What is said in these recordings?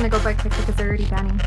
gonna go by quick because they're already banning.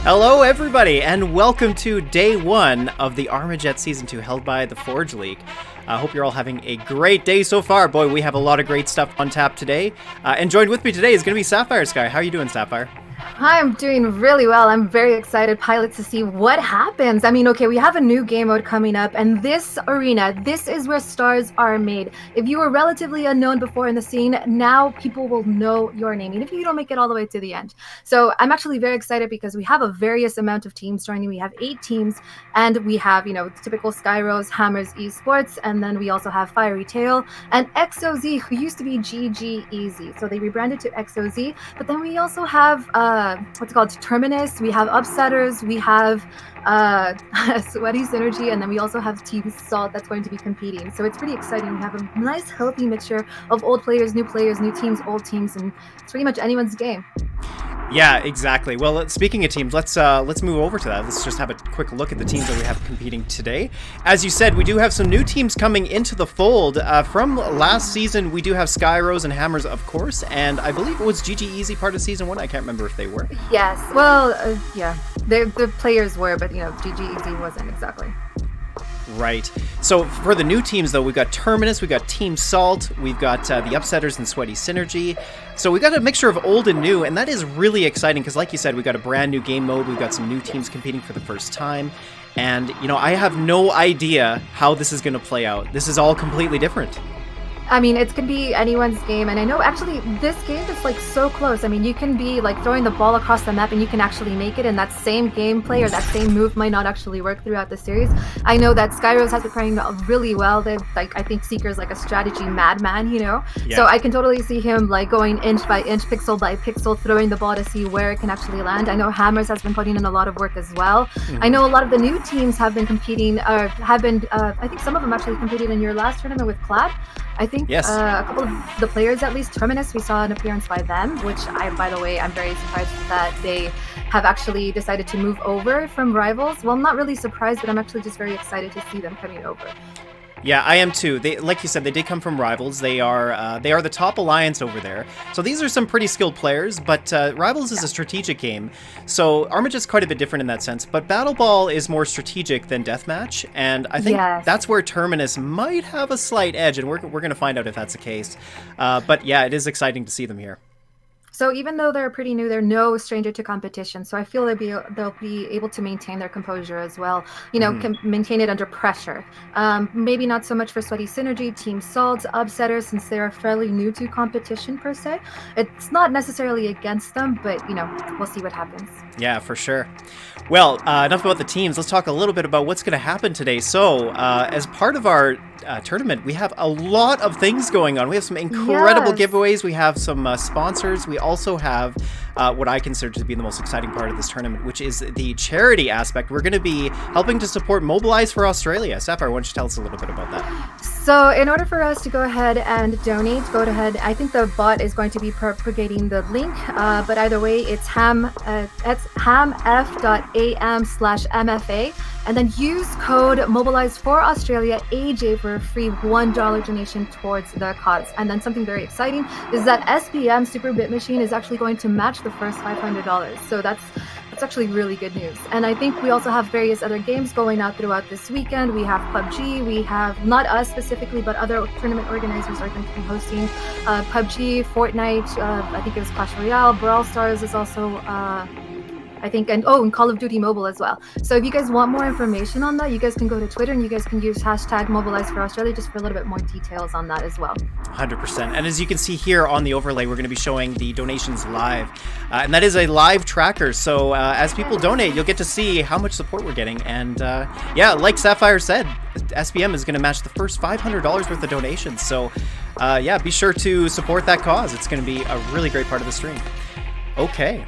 Hello everybody, and welcome to day 1 of the ARMAJET Season 2 held by the Forge League. I hope you're all having a great day so far. Boy, we have a lot of great stuff on tap today. And joined with me today is going to be Sapphire Sky. How are you doing, Sapphire? Hi, I'm doing really well. I'm very excited, Pilot, to see what happens. I mean, okay, we have a new game mode coming up, and this arena, this is where stars are made. If you were relatively unknown before in the scene, now people will know your name, even if you don't make it all the way to the end. So I'm actually very excited because we have a various amount of teams joining. We have 8 teams, and we have, typical Skyrose, Hammers Esports, and then we also have Fiery Tail, and XOZ, who used to be GG Easy. So they rebranded to XOZ, but then we also have what's it called, Terminus, we have Upsetters, we have Sweaty Synergy, and then we also have Team Salt that's going to be competing. So it's pretty exciting. We have a nice healthy mixture of old players, new teams, old teams, and it's pretty much anyone's game. Yeah, exactly. Well, speaking of teams, let's move over to that. Let's just have a quick look at the teams that we have competing today. As you said, we do have some new teams coming into the fold. From last season, we do have Skyrose and Hammers, of course, and I believe it was GG Easy part of Season 1. I can't remember if they were. Yes. Well, yeah. The players were, but, GG Easy wasn't exactly. Right. So for the new teams, though, we've got Terminus, we've got Team Salt, we've got the Upsetters and Sweaty Synergy. So we've got a mixture of old and new, and that is really exciting because, like you said, we've got a brand new game mode. We've got some new teams competing for the first time. And, I have no idea how this is going to play out. This is all completely different. I mean, it could be anyone's game, and I know actually this game is so close. I mean, you can be throwing the ball across the map and you can actually make it, and that same gameplay or that same move might not actually work throughout the series. I know that Skyrose has been playing really well. I think Seeker's like a strategy madman, Yeah. So I can totally see him going inch by inch, pixel by pixel, throwing the ball to see where it can actually land. I know Hammers has been putting in a lot of work as well. Mm-hmm. I know a lot of the new teams have been competing, I think some of them actually competed in your last tournament with Clad. I think yes. A couple of the players, at least Terminus, we saw an appearance by them, which by the way, I'm very surprised that they have actually decided to move over from Rivals. Well, I'm not really surprised, but I'm actually just very excited to see them coming over. Yeah, I am too. They, like you said, they did come from Rivals. They are the top alliance over there. So these are some pretty skilled players, but Rivals is a strategic game. So ARMAJET's quite a bit different in that sense. But Battle Ball is more strategic than Deathmatch, and I think that's where Terminus might have a slight edge, and we're going to find out if that's the case. But yeah, it is exciting to see them here. So even though they're pretty new, they're no stranger to competition. So I feel they'll be able to maintain their composure as well. Can maintain it under pressure. Maybe not so much for Sweaty Synergy, Team Salt, Upsetters, since they are fairly new to competition per se. It's not necessarily against them, but we'll see what happens. Yeah, for sure. Well, enough about the teams. Let's talk a little bit about what's going to happen today. So, as part of our tournament, we have a lot of things going on. We have some incredible giveaways. We have some sponsors. We also have what I consider to be the most exciting part of this tournament, which is the charity aspect. We're going to be helping to support Mobilize for Australia. Sapphire, why don't you tell us a little bit about that? So in order for us to go ahead and donate, I think the bot is going to be propagating the link, but either way, it's hamf.am/MFA, and then use code Mobilize for Australia AJ for a free $1 donation towards the cause. And then something very exciting is that SPM Super Bit Machine is actually going to match the first $500. So that's actually really good news. And I think we also have various other games going out throughout this weekend. We have PUBG, we have, not us specifically, but other tournament organizers are going to be hosting PUBG, Fortnite, I think it was Clash Royale, Brawl Stars is also and Call of Duty Mobile as well. So if you guys want more information on that, you guys can go to Twitter and you guys can use hashtag Mobilize for Australia just for a little bit more details on that as well. 100%. And as you can see here on the overlay, we're going to be showing the donations live. And that is a live tracker. So as people donate, you'll get to see how much support we're getting. And like Sapphire said, SPM is going to match the first $500 worth of donations. So be sure to support that cause. It's going to be a really great part of the stream. Okay.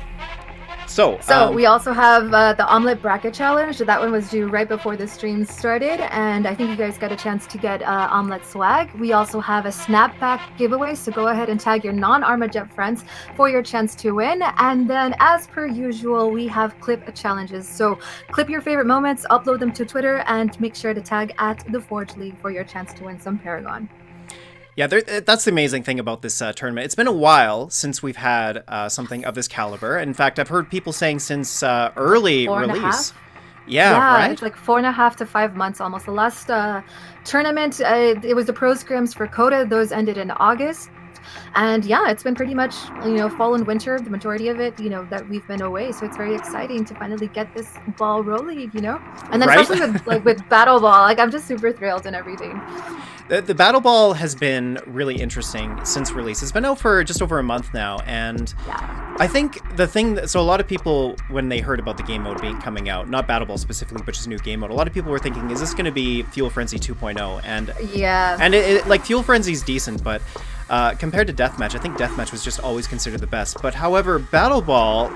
So we also have the Omelette Bracket Challenge. That one was due right before the stream started, and I think you guys got a chance to get Omelette swag. We also have a snapback giveaway, so go ahead and tag your non-ARMAJET friends for your chance to win. And then, as per usual, we have clip challenges. So clip your favorite moments, upload them to Twitter, and make sure to tag at the Forge League for your chance to win some Paragon. Yeah, that's the amazing thing about this tournament. It's been a while since we've had something of this caliber. In fact, I've heard people saying since Like early four and a release. half. Yeah, Yeah, right? it's like 4.5 to 5 months almost. The last tournament, it was the pro scrims for Coda. Those ended in August. And yeah, it's been pretty much, fall and winter, the majority of it, that we've been away. So it's very exciting to finally get this ball rolling, And then Right? especially with Battle Ball, like I'm just super thrilled and everything. The Battle Ball has been really interesting since release. It's been out for just over a month now, and Yeah. I think the thing that, so a lot of people, when they heard about the game mode being coming out, not Battle Ball specifically, but just new game mode, a lot of people were thinking, is this going to be Fuel Frenzy 2.0? Yeah. And like Fuel Frenzy's decent, but compared to Deathmatch, I think Deathmatch was just always considered the best. But however, Battle Ball,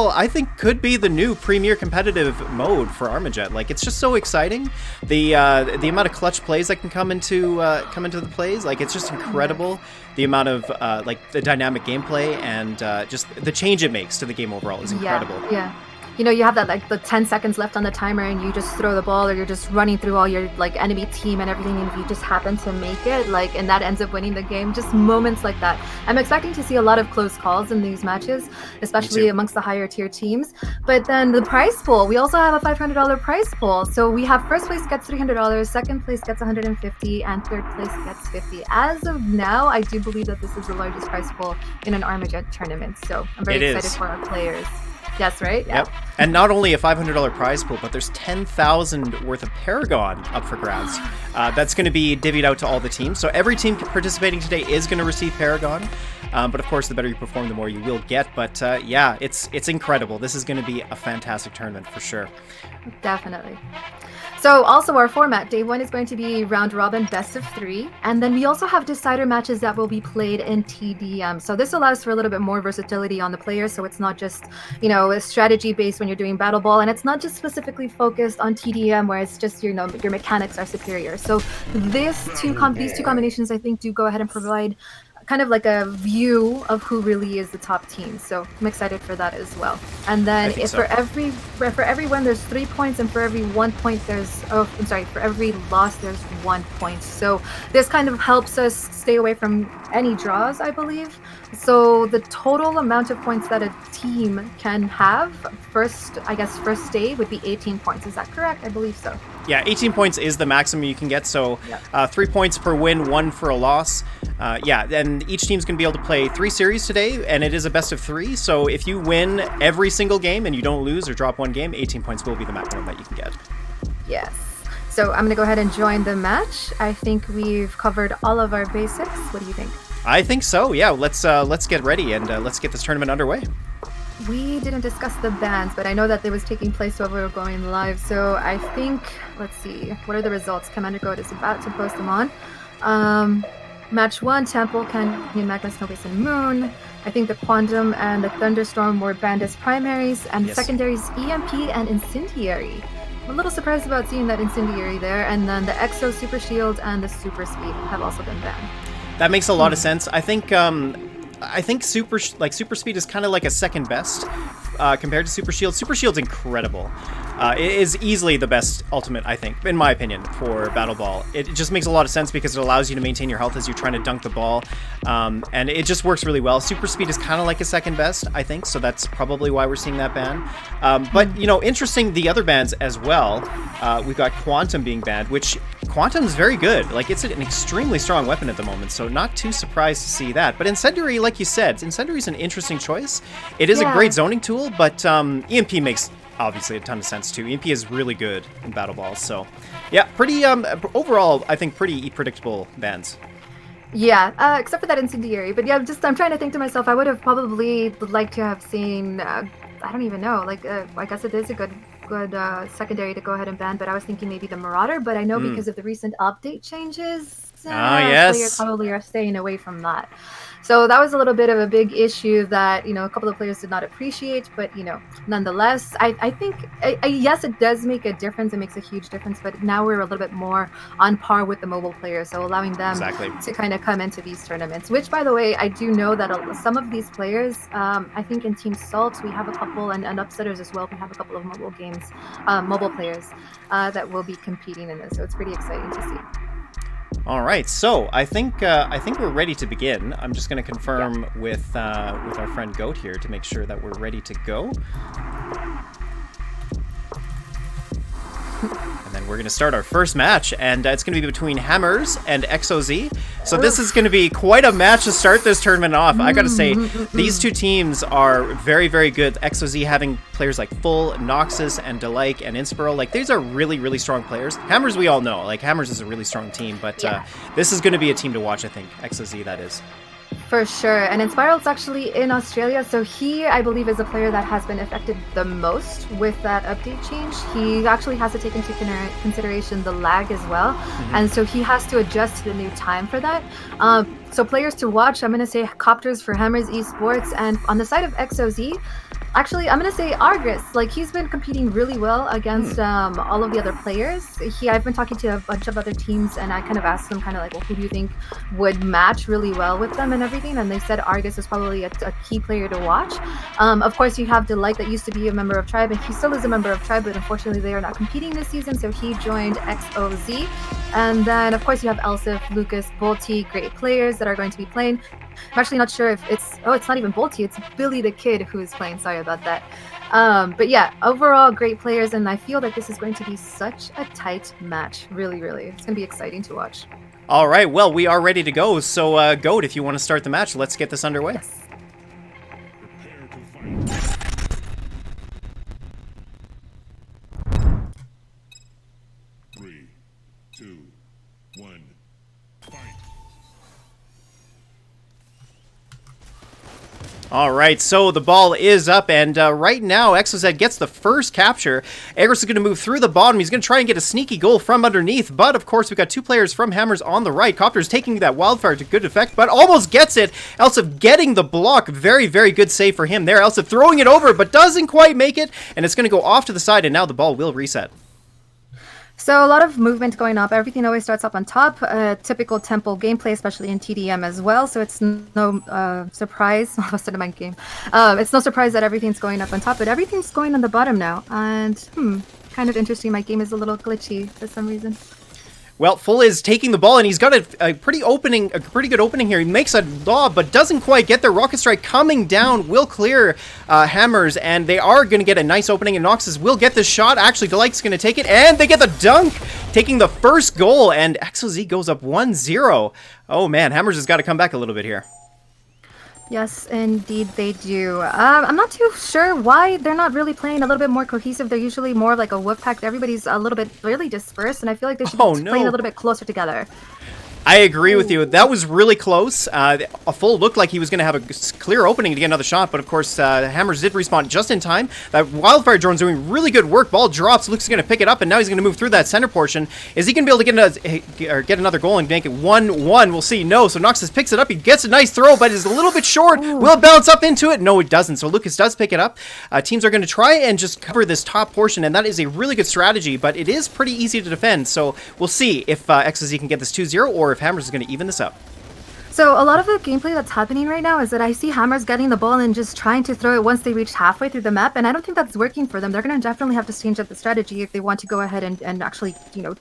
I think could be the new premier competitive mode for ARMAJET. Like it's just so exciting. The amount of clutch plays that can come into the plays, like it's just incredible. The amount of like the dynamic gameplay and just the change it makes to the game overall is incredible. Yeah. You have that like the 10 seconds left on the timer and you just throw the ball or you're just running through all your like enemy team and everything, and if you just happen to make it, like, and that ends up winning the game, just moments like that. I'm expecting to see a lot of close calls in these matches, especially amongst the higher tier teams. But then the prize pool, we also have a $500 prize pool. So we have first place gets $300, second place gets 150, and third place gets 50. As of now, I do believe that this is the largest prize pool in an ARMAJET tournament. So I'm very excited for our players. Yes, right? Yeah. Yep. And not only a $500 prize pool, but there's 10,000 worth of Paragon up for grabs. That's going to be divvied out to all the teams. So every team participating today is going to receive Paragon. But of course, the better you perform, the more you will get. But yeah, it's incredible. This is going to be a fantastic tournament for sure. Definitely. So also our format, day one is going to be round robin, best of 3. And then we also have decider matches that will be played in TDM. So this allows for a little bit more versatility on the players. So it's not just, a strategy based when you're doing Battle Ball. And it's not just specifically focused on TDM where it's just, your mechanics are superior. So these two combinations, I think, do go ahead and provide kind of like a view of who really is the top team. So I'm excited for that as well. And then for every win there's 3 points, and for every 1 point for every loss there's 1 point. So this kind of helps us stay away from any draws, I believe. So the total amount of points that a team can have first day would be 18 points. Is that correct? I believe so. Yeah, 18 points is the maximum you can get. So 3 points per win, 1 for a loss. And each team's going to be able to play 3 series today, and it is a best of 3. So if you win every single game and you don't lose or drop 1 game, 18 points will be the maximum that you can get. Yes. So I'm going to go ahead and join the match. I think we've covered all of our basics. What do you think? I think so. Yeah, let's get ready and let's get this tournament underway. We didn't discuss the bans, but I know that it was taking place while we were going live. So I think, let's see, what are the results? Commander Goat is about to post them on. Match 1, Temple, Canyon, Magma, Snow Basin, Moon. I think the Quantum and the Thunderstorm were banned as primaries, and secondaries EMP and Incendiary. I'm a little surprised about seeing that Incendiary there, and then the Exo, Super Shield, and the Super Speed have also been banned. That makes a lot of sense. I think Super Speed is kind of like a second best compared to Super Shield. Super Shield's incredible. It is easily the best ultimate, I think, in my opinion, for Battle Ball. It just makes a lot of sense because it allows you to maintain your health as you're trying to dunk the ball, and it just works really well. Super Speed is kind of like a second best, I think, so that's probably why we're seeing that ban. But, interesting, the other bans as well. We've got Quantum being banned, which Quantum's very good. Like, it's an extremely strong weapon at the moment, so not too surprised to see that. But Incendiary, like you said, Incendiary's an interesting choice. It is a great zoning tool, but EMP makes obviously a ton of sense too. EMP is really good in Battle Ball, so yeah, pretty overall, I think pretty predictable bans. Yeah, except for that Incendiary. But yeah, I'm trying to think to myself, I would have probably liked to have seen, I don't even know, I guess it is a good secondary to go ahead and ban, but I was thinking maybe the Marauder, but I know because of the recent update changes, players probably are staying away from that. So that was a little bit of a big issue that, a couple of players did not appreciate, but, nonetheless, I think, yes, it does make a difference. It makes a huge difference, but now we're a little bit more on par with the mobile players, so allowing them to kind of come into these tournaments, which, by the way, I do know that some of these players, I think in Team Salt, we have a couple, and Upsetters as well, we have a couple of mobile players that will be competing in this, so it's pretty exciting to see. All right, so I think we're ready to begin. I'm just going to confirm with our friend Goat here to make sure that we're ready to go. And then we're going to start our first match, and it's going to be between Hammers and XOZ. So this is going to be quite a match to start this tournament off. I got to say, these two teams are very, very good. XOZ having players like Full, Noxus, and Delike, and Inspiral. Like, these are really, really strong players. Hammers, we all know. Like, Hammers is a really strong team, but this is going to be a team to watch, I think. XOZ, that is. For sure. And Inspiral's actually in Australia, so he, I believe, is a player that has been affected the most with that update change. He actually has to take into consideration the lag as well, and so he has to adjust to the new time for that. So players to watch, I'm going to say Copters for Hammers Esports, and on the side of XOZ, actually, I'm going to say Argus. Like, he's been competing really well against all of the other players. I've been talking to a bunch of other teams, and I kind of asked them kind of like, well, who do you think would match really well with them and everything? And they said Argus is probably a key player to watch. Of course, you have Delight that used to be a member of Tribe, and he still is a member of Tribe, but unfortunately they are not competing this season, so he joined XOZ. And then, of course, you have Elsif, Lucas, Bolty, great players that are going to be playing. I'm actually not sure if it's not even Bolty, it's Billy the Kid who is playing. Sorry about that. But yeah, overall great players, and I feel that this is going to be such a tight match. Really, really. It's going to be exciting to watch. All right, well, we are ready to go. So, Goat, if you want to start the match, let's get this underway. Yes. Three, two, one, fight. All right, so the ball is up, and right now, XOZ gets the first capture. Agris is going to move through the bottom. He's going to try and get a sneaky goal from underneath, but of course, we've got two players from Hammers on the right. Copter's taking that wildfire to good effect, but almost gets it. Elsif getting the block. Very, very good save for him there. Elsif throwing it over, but doesn't quite make it, and it's going to go off to the side, and now the ball will reset. So a lot of movement going up. Everything always starts up on top. Typical Temple gameplay, especially in TDM as well. So it's no surprise. I said in my game. It's no surprise that everything's going up on top, but everything's going on the bottom now. And kind of interesting. My game is a little glitchy for some reason. Well, Full is taking the ball, and he's got a pretty good opening here. He makes a lob, but doesn't quite get there. Rocket Strike coming down will clear Hammers, and they are going to get a nice opening, and Noxus will get this shot. Actually, Delike's going to take it, and they get the dunk, taking the first goal, and XOZ goes up 1-0. Oh, man, Hammers has got to come back a little bit here. Yes, indeed they do. I'm not too sure why they're not really playing a little bit more cohesive. They're usually more like a wolf pack. Everybody's a little bit really dispersed, and I feel like they should be playing a little bit closer together. I agree with you. That was really close. A Full looked like he was going to have a clear opening to get another shot, but of course, Hammers did respawn just in time. That Wildfire Drone's doing really good work. Ball drops. Luke's going to pick it up, and now he's going to move through that center portion. Is he going to be able to get another goal and make it 1-1? We'll see. No. So Noxus picks it up. He gets a nice throw, but is a little bit short. Ooh. Will bounce up into it. No, it doesn't. So Lucas does pick it up. Teams are going to try and just cover this top portion, and that is a really good strategy, but it is pretty easy to defend. So we'll see if XOZ can get this 2-0 or if Hammers is going to even this up. So a lot of the gameplay that's happening right now is that I see Hammers getting the ball and just trying to throw it once they reach halfway through the map, and I don't think that's working for them. They're going to definitely have to change up the strategy if they want to go ahead and actually,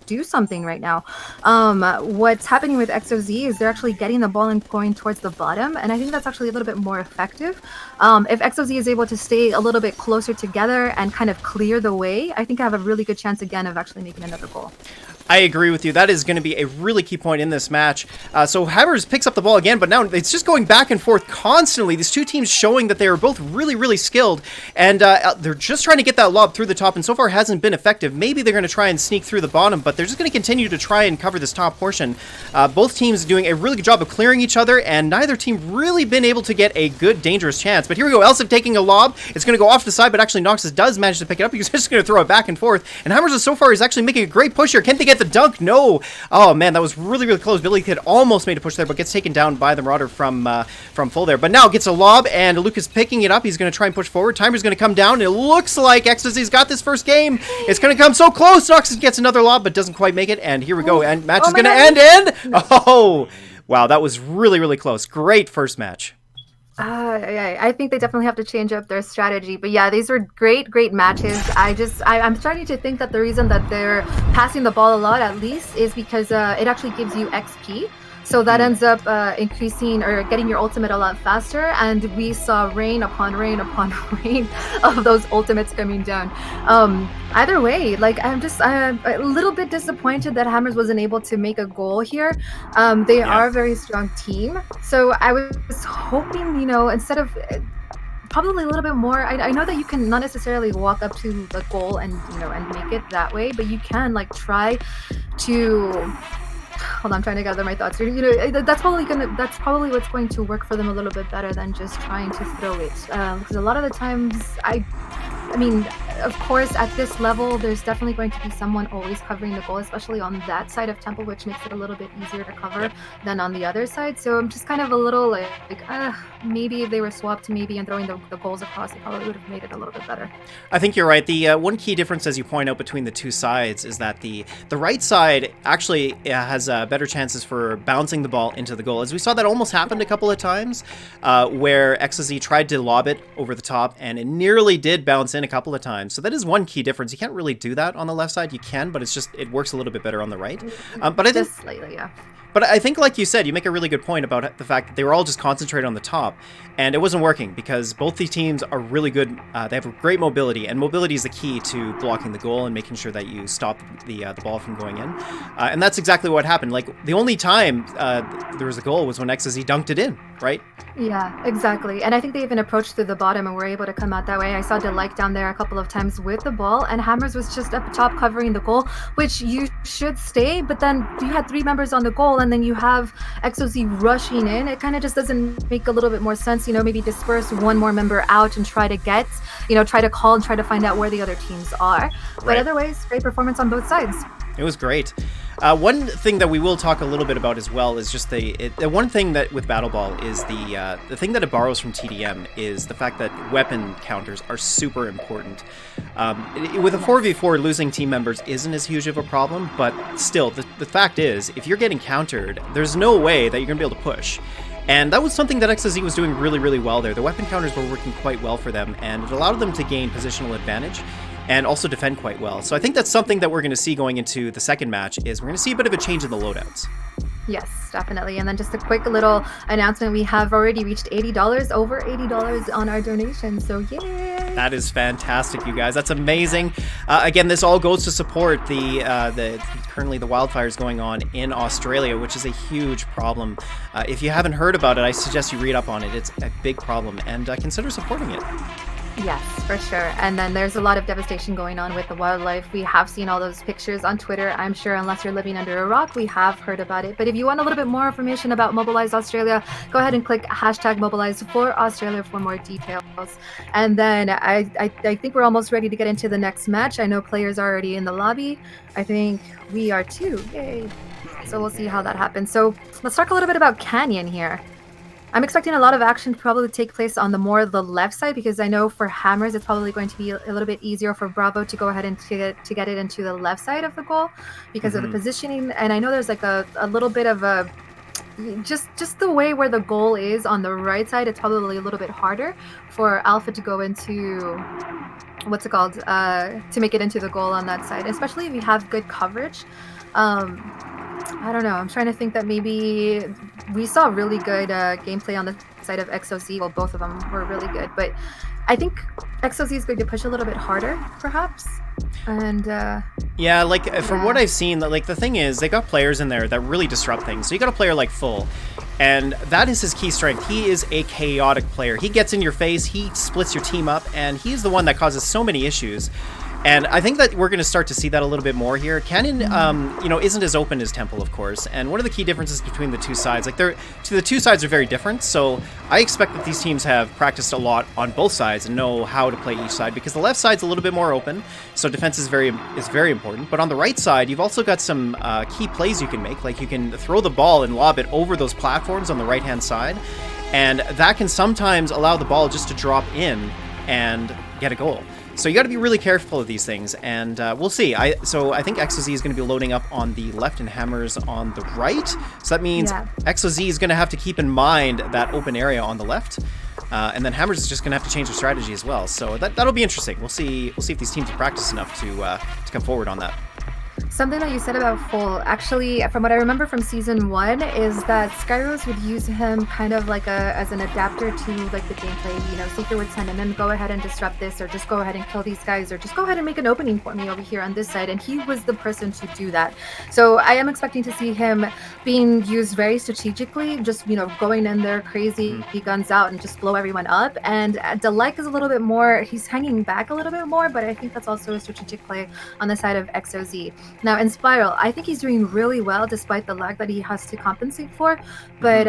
do something right now. What's happening with XOZ is they're actually getting the ball and going towards the bottom, and I think that's actually a little bit more effective. If XOZ is able to stay a little bit closer together and kind of clear the way, I think I have a really good chance again of actually making another goal. I agree with you. That is going to be a really key point in this match. So Hammers picks up the ball again, but now it's just going back and forth constantly. These two teams showing that they are both really, really skilled, and they're just trying to get that lob through the top, and so far hasn't been effective. Maybe they're going to try and sneak through the bottom, but they're just going to continue to try and cover this top portion. Both teams doing a really good job of clearing each other, and neither team really been able to get a good, dangerous chance. But here we go. Elsif taking a lob. It's going to go off to the side, but actually Noxus does manage to pick it up. He's just going to throw it back and forth, and Hammers so far is actually making a great push here. Can they get the dunk? No. Oh man, that was really, really close. Billy Kid almost made a push there, but gets taken down by the Marauder from Full there. But now gets a lob, and Lucas picking it up. He's going to try and push forward. Timer's going to come down. It looks like XOZ's got this first game. It's going to come so close. Noxus gets another lob, but doesn't quite make it. And here we go. And match is going to end in. Oh, wow, that was really, really close. Great first match. I think they definitely have to change up their strategy. But yeah, these were great matches. I'm starting to think that the reason that they're passing the ball a lot, at least, is because it actually gives you XP. So that ends up increasing or getting your ultimate a lot faster. And we saw rain upon rain upon rain of those ultimates coming down. Either way, like I'm a little bit disappointed that Hammers wasn't able to make a goal here. They are a very strong team. So I was hoping, instead of probably a little bit more. I know that you can not necessarily walk up to the goal and and make it that way, but you can like try to hold on, I'm trying to gather my thoughts here. That's probably what's going to work for them a little bit better than just trying to throw it. Because a lot of the times, I mean, of course, at this level, there's definitely going to be someone always covering the goal, especially on that side of Temple, which makes it a little bit easier to cover than on the other side. So I'm just kind of a little like maybe if they were swapped maybe and throwing the goals across, it probably would have made it a little bit better. I think you're right. The one key difference, as you point out, between the two sides is that the right side actually has better chances for bouncing the ball into the goal. As we saw, that almost happened a couple of times where XZ tried to lob it over the top, and it nearly did bounce in a couple of times. So that is one key difference. You can't really do that on the left side. You can, but it works a little bit better on the right. But I think just slightly, yeah. But I think, like you said, you make a really good point about the fact that they were all just concentrated on the top, and it wasn't working because both these teams are really good. They have great mobility, and mobility is the key to blocking the goal and making sure that you stop the ball from going in. And that's exactly what happened. Like, the only time there was a goal was when XZ dunked it in, right? Yeah, exactly. And I think they even approached through the bottom and were able to come out that way. I saw Delight down there a couple of times with the ball, and Hammers was just up top covering the goal, which you should stay, but then you had 3 members on the goal, and then you have XOZ rushing in. It kind of just doesn't make a little bit more sense, maybe disperse one more member out and try to get, try to call and try to find out where the other teams are. But otherwise, great performance on both sides. It was great. One thing that we will talk a little bit about as well is just the one thing that with Battle Ball is the thing that it borrows from TDM is the fact that weapon counters are super important. With a 4v4, losing team members isn't as huge of a problem, but still, the fact is, if you're getting countered, there's no way that you're going to be able to push. And that was something that XZ was doing really, really well there. The weapon counters were working quite well for them, and it allowed them to gain positional advantage and also defend quite well. So I think that's something that we're going to see going into the second match, is we're going to see a bit of a change in the loadouts. Yes, definitely. And then just a quick little announcement. We have already reached $80, over $80 on our donation. So yay! That is fantastic, you guys. That's amazing. Again, this all goes to support the currently the wildfires going on in Australia, which is a huge problem. If you haven't heard about it, I suggest you read up on it. It's a big problem, and consider supporting it. Yes, for sure. And then there's a lot of devastation going on with the wildlife. We have seen all those pictures on Twitter. I'm sure unless you're living under a rock, we have heard about it. But if you want a little bit more information about Mobilize Australia, go ahead and click hashtag Mobilize for Australia for more details. And then I think we're almost ready to get into the next match. I know players are already in the lobby. I think we are too. Yay. So we'll see how that happens. So let's talk a little bit about Canyon here. I'm expecting a lot of action to probably take place on the left side, because I know for Hammers it's probably going to be a little bit easier for Bravo to go ahead and to get it into the left side of the goal because of the positioning. And I know there's like a little bit of a just the way where the goal is on the right side, it's probably a little bit harder for Alpha to go into to make it into the goal on that side, especially if you have good coverage. I don't know. I'm trying to think that maybe we saw really good gameplay on the side of XOZ. Well, both of them were really good, but I think XOZ is going to push a little bit harder, perhaps. And yeah, like from what I've seen, like the thing is, they got players in there that really disrupt things. So you got a player like Full, and that is his key strength. He is a chaotic player. He gets in your face, he splits your team up, and he's the one that causes so many issues. And I think that we're going to start to see that a little bit more here. Canyon, isn't as open as Temple, of course. And one of the key differences between the two sides, the two sides are very different. So I expect that these teams have practiced a lot on both sides and know how to play each side, because the left side's a little bit more open. So defense is very important. But on the right side, you've also got some key plays you can make. Like you can throw the ball and lob it over those platforms on the right-hand side. And that can sometimes allow the ball just to drop in and get a goal. So you got to be really careful of these things, and we'll see. So I think XOZ is going to be loading up on the left and Hammers on the right. So that means XOZ is going to have to keep in mind that open area on the left, and then Hammers is just going to have to change their strategy as well. So that'll be interesting. We'll see. We'll see if these teams have practiced enough to come forward on that. Something that you said about Full, actually, from what I remember from season 1, is that Skyros would use him kind of like as an adapter to like the gameplay. You know, Seeker would send him in, go ahead and disrupt this, or just go ahead and kill these guys, or just go ahead and make an opening for me over here on this side. And he was the person to do that. So I am expecting to see him being used very strategically, just, you know, going in there crazy, guns out, and just blow everyone up. And Delike is a little bit more, he's hanging back a little bit more, but I think that's also a strategic play on the side of XOZ. Now, in Spiral, I think he's doing really well despite the lag that he has to compensate for. But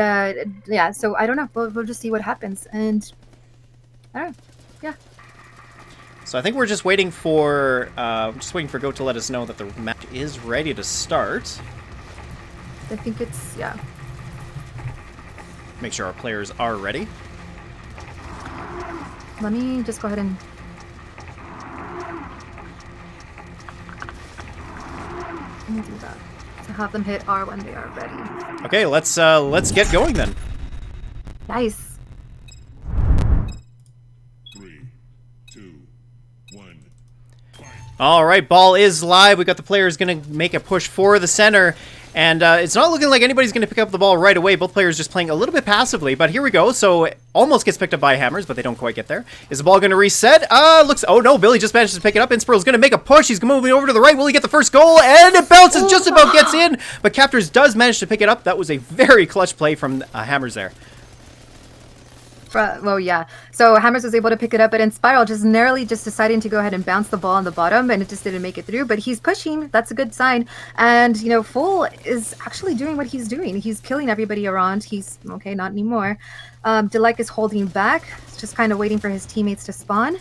yeah, so I don't know. We'll just see what happens. And I don't know. Yeah. So I think we're just waiting for Go to let us know that the match is ready to start. I think it's, yeah. Make sure our players are ready. Let me just go ahead and... Let me do that. To have them hit R when they are ready. Okay, let's get going then. Nice. 3, 2, 1. All right, ball is live. We got the players going to make a push for the center. And it's not looking like anybody's going to pick up the ball right away. Both players just playing a little bit passively. But here we go. So almost gets picked up by Hammers, but they don't quite get there. Is the ball going to reset? Oh no, Billy just managed to pick it up. Inspiral's going to make a push. He's moving over to the right. Will he get the first goal? And it bounces, just about gets in. But Captors does manage to pick it up. That was a very clutch play from Hammers there. Well, yeah. So Hammers was able to pick it up, but in Spiral, just narrowly just deciding to go ahead and bounce the ball on the bottom, and it just didn't make it through. But he's pushing. That's a good sign. And, you know, Full is actually doing what he's doing. He's killing everybody around. He's, okay, not anymore. Delike is holding back, just kind of waiting for his teammates to spawn.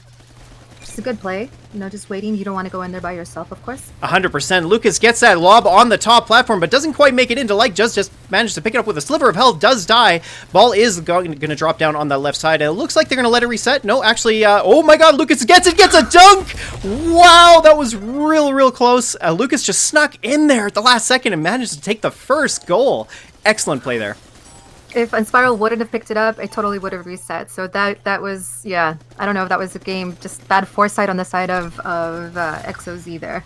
It's a good play. You know, just waiting. You don't want to go in there by yourself, of course. 100%. Lucas gets that lob on the top platform, but doesn't quite make it into. Like just managed to pick it up with a sliver of health. Does die. Ball is going to drop down on the left side. And it looks like they're going to let it reset. No, actually, oh my God, Lucas gets it. Gets a dunk. Wow, that was real close. Lucas just snuck in there at the last second and managed to take the first goal. Excellent play there. If Spiral wouldn't have picked it up, it totally would have reset. So that was, yeah, I don't know if that was a game, just bad foresight on the side of XOZ there.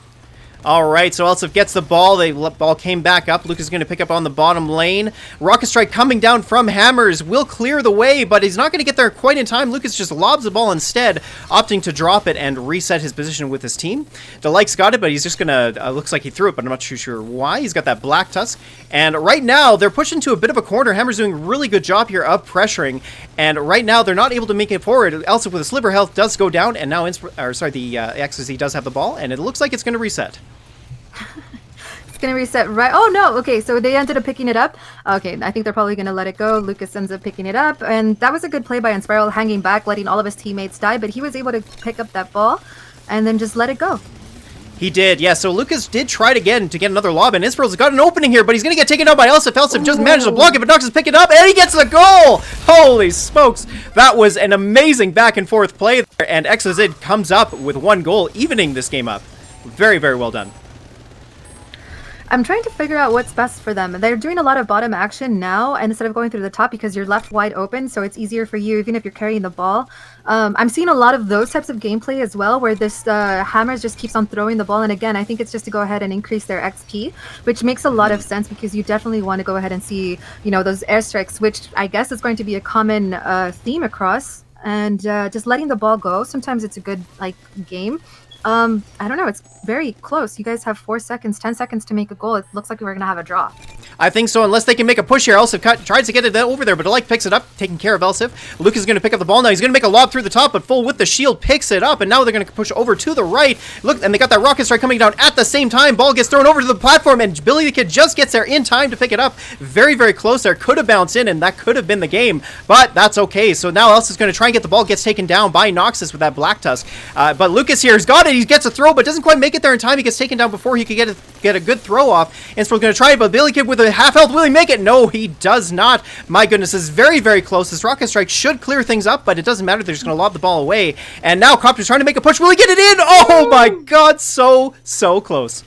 All right, so Elsif gets the ball. The ball came back up. Lucas is going to pick up on the bottom lane. Rocket Strike coming down from Hammers will clear the way, but he's not going to get there quite in time. Lucas just lobs the ball instead, opting to drop it and reset his position with his team. Delike's got it, but he's just going to, looks like he threw it, but I'm not too sure why. He's got that Black Tusk. And right now, they're pushed into a bit of a corner. Hammers doing a really good job here of pressuring. And right now, they're not able to make it forward. Elsif with a sliver health does go down, and now, the XOZ does have the ball, and it looks like it's going to reset. It's gonna reset right. Oh no, okay, so they ended up picking it up. Okay, I think they're probably gonna let it go. Lucas ends up picking it up, and that was a good play by Inspiral, hanging back, letting all of his teammates die, but he was able to pick up that ball and then just let it go. He did, yeah. So Lucas did try it again to get another lob, and Inspiral's got an opening here, but he's going to get taken out by Elsif. Elsif just managed to block it, but Nox is picking it up, and he gets the goal! Holy smokes! That was an amazing back and forth play there, and XOZ comes up with one goal, evening this game up. Very well done. I'm trying to figure out what's best for them. They're doing a lot of bottom action now, and instead of going through the top, because you're left wide open, so it's easier for you, even if you're carrying the ball. I'm seeing a lot of those types of gameplay as well, where this Hammers just keeps on throwing the ball, and again, I think it's just to go ahead and increase their XP, which makes a lot of sense, because you definitely want to go ahead and see, you know, those airstrikes, which I guess is going to be a common theme across, and just letting the ball go. Sometimes it's a good, like, game. I don't know. It's very close. You guys have 4 seconds, 10 seconds to make a goal. It looks like we're going to have a draw. I think so, unless they can make a push here. Elsif tries to get it over there, but Delike picks it up, taking care of Elsif. Lucas is going to pick up the ball now. He's going to make a lob through the top, but Full with the shield picks it up, and now they're going to push over to the right. Look, and they got that Rocket Strike coming down at the same time. Ball gets thrown over to the platform, and Billy the Kid just gets there in time to pick it up. Very close there. Could have bounced in, and that could have been the game, but that's okay. So now Elsif is going to try and get the ball, gets taken down by Noxus with that Black Tusk. But Lucas here has got it. He gets a throw, but doesn't quite make it there in time. He gets taken down before he could get a good throw off. Inspro's going to try it, but Billy Kid with a half health, will he make it? No, he does not. My goodness, this is very, very close. This rocket strike should clear things up, but it doesn't matter. They're just going to lob the ball away. And now Copter's trying to make a push. Will he get it in? Oh my god, so close.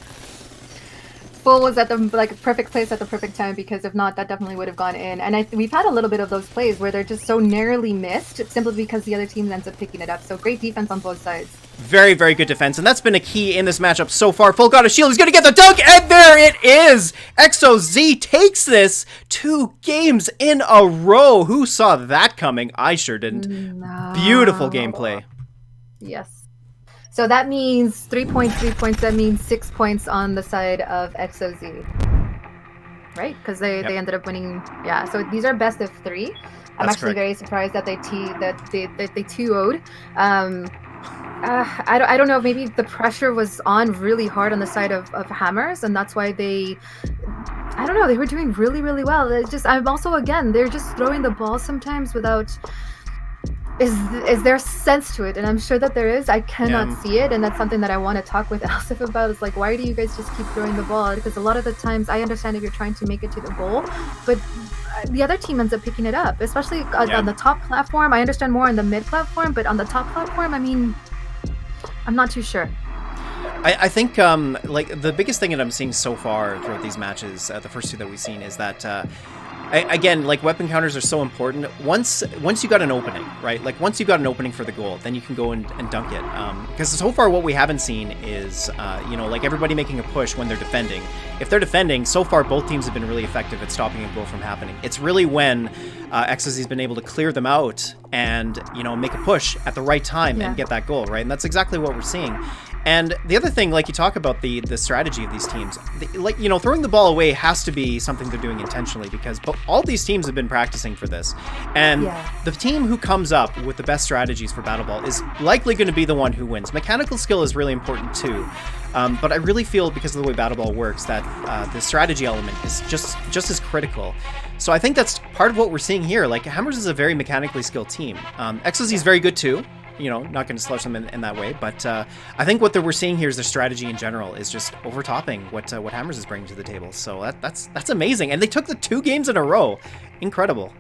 Full was at the perfect place at the perfect time, because if not, that definitely would have gone in. And we've had a little bit of those plays where they're just so narrowly missed simply because the other team ends up picking it up. So great defense on both sides. Very, very good defense, and that's been a key in this matchup so far. Full got a shield. He's going to get the dunk, and there it is! XOZ takes this 2 games in a row. Who saw that coming? I sure didn't. No. Beautiful gameplay. Yes. So that means 3 points, 3 points. That means 6 points on the side of XOZ. Right? Because they ended up winning. Yeah, so these are best of 3. I'm actually very surprised that they 2-0'd. I don't know, maybe the pressure was on really hard on the side of Hammers, and that's why they, I don't know, they were doing really, really well. It's just, I'm also, again, they're just throwing the ball sometimes without, is there sense to it? And I'm sure that there is. I cannot see it, and that's something that I want to talk with Elsif about. Is like, why do you guys just keep throwing the ball? Because a lot of the times, I understand if you're trying to make it to the goal, but the other team ends up picking it up, especially on the top platform. I understand more on the mid platform, but on the top platform, I mean, I'm not too sure. I think like the biggest thing that I'm seeing so far throughout these matches, the first 2 that we've seen, is that again, like, weapon counters are so important. Once you got an opening, right? Like, once you got an opening for the goal, then you can go and dunk it. Because so far what we haven't seen is, you know, like, everybody making a push when they're defending. If they're defending, so far both teams have been really effective at stopping a goal from happening. It's really when XSZ's been able to clear them out and, you know, make a push at the right time and get that goal, right? And that's exactly what we're seeing. And the other thing, like, you talk about the strategy of these teams, like, you know, throwing the ball away has to be something they're doing intentionally, because all these teams have been practicing for this. And the team who comes up with the best strategies for Battle Ball is likely going to be the one who wins. Mechanical skill is really important too. But I really feel, because of the way Battle Ball works, that the strategy element is just as critical. So I think that's part of what we're seeing here. Like, Hammers is a very mechanically skilled team. XOZ is very good too. You know, not going to slush them in that way, but I think what we're seeing here is their strategy in general is just overtopping what Hammers is bringing to the table. So that's amazing, and they took the 2 games in a row. Incredible.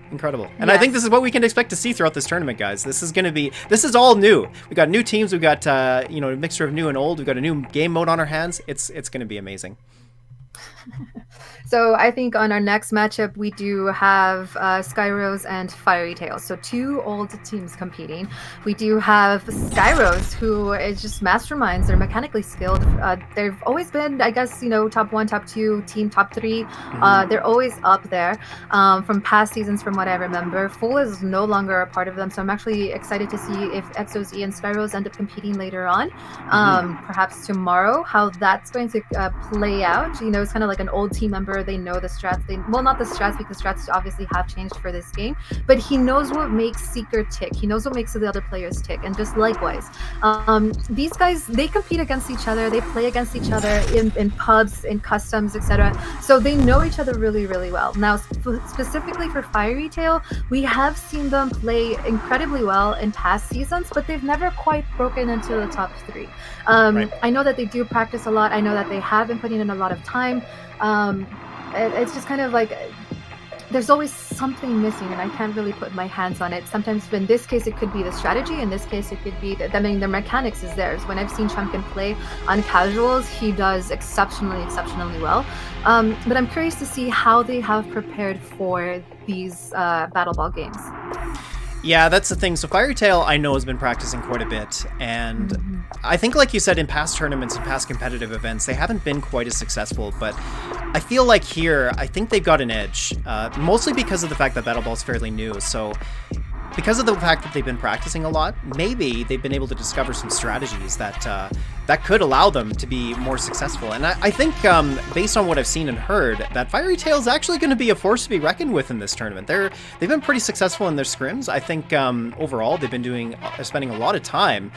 And I think this is what we can expect to see throughout this tournament, guys. This is all new. We got new teams. We've got you know, a mixture of new and old. We've got a new game mode on our hands. It's going to be amazing. So I think on our next matchup, we do have Skyrose and Fiery Tail. So 2 old teams competing. We do have Skyrose, who is just masterminds. They're mechanically skilled. They've always been, I guess, you know, top 1, top 2, team top 3. They're always up there from past seasons, from what I remember. Full is no longer a part of them, so I'm actually excited to see if XOZ and Skyrose end up competing later on. Perhaps tomorrow, how that's going to play out. You know, it's kind of like an old team member. They know the strats. Well, not the strats, because strats obviously have changed for this game, but he knows what makes Seeker tick. He knows what makes the other players tick, and just likewise. These guys, they compete against each other. They play against each other in pubs, in customs, etc. So they know each other really, really well. Now, specifically for Fiery Tail, we have seen them play incredibly well in past seasons, but they've never quite broken into the top 3. I know that they do practice a lot. I know that they have been putting in a lot of time. It's just kind of like there's always something missing, and I can't really put my hands on it. Sometimes in this case it could be the strategy, in this case it could be the mechanics is theirs. When I've seen Chunkin play on casuals, he does exceptionally well. But I'm curious to see how they have prepared for these Battle Ball games. Yeah, that's the thing. So Fiery Tail, I know, has been practicing quite a bit, and I think, like you said, in past tournaments and past competitive events, they haven't been quite as successful, but I feel like here, I think they've got an edge, mostly because of the fact that Battle Ball is fairly new. So because of the fact that they've been practicing a lot, maybe they've been able to discover some strategies that could allow them to be more successful. And I think, based on what I've seen and heard, that Fiery Tail is actually going to be a force to be reckoned with in this tournament. They've been pretty successful in their scrims. I think overall they've been spending a lot of time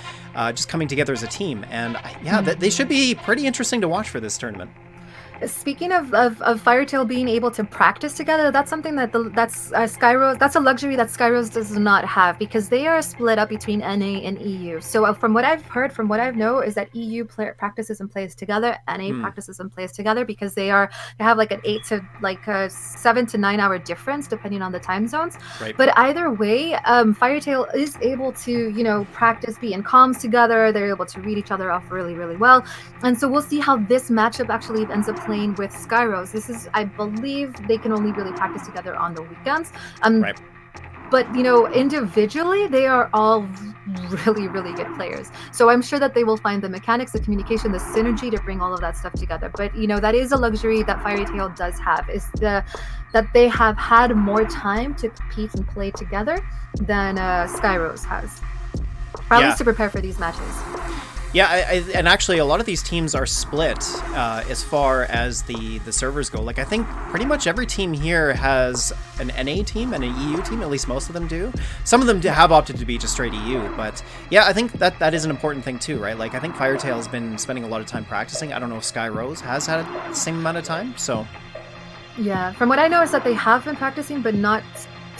just coming together as a team. And yeah, they should be pretty interesting to watch for this tournament. Speaking of Firetail being able to practice together, that's something that's Skyrose. That's a luxury that Skyrose does not have because they are split up between NA and EU. So from what I've heard, from what I know, is that practices and plays together, NA practices and plays together because they have like an 7 to 9 hour difference depending on the time zones. Right. But either way, Firetail is able to practice being comms together. They're able to read each other off really really well, and so we'll see how this matchup actually ends up playing with Skyrose. This is, I believe, they can only really practice together on the weekends. Right. But individually, they are all really, really good players. So I'm sure that they will find the mechanics, the communication, the synergy to bring all of that stuff together. But that is a luxury that Firetail does have, is that they have had more time to compete and play together than Skyrose has, or at least to prepare for these matches. Yeah, and actually a lot of these teams are split as far as the servers go. Like, I think pretty much every team here has an NA team and an EU team, at least most of them do. Some of them have opted to be just straight EU, but yeah, I think that is an important thing too, right? Like, I think Firetail has been spending a lot of time practicing. I don't know if Skyrose has had the same amount of time, so... Yeah, from what I know is that they have been practicing, but not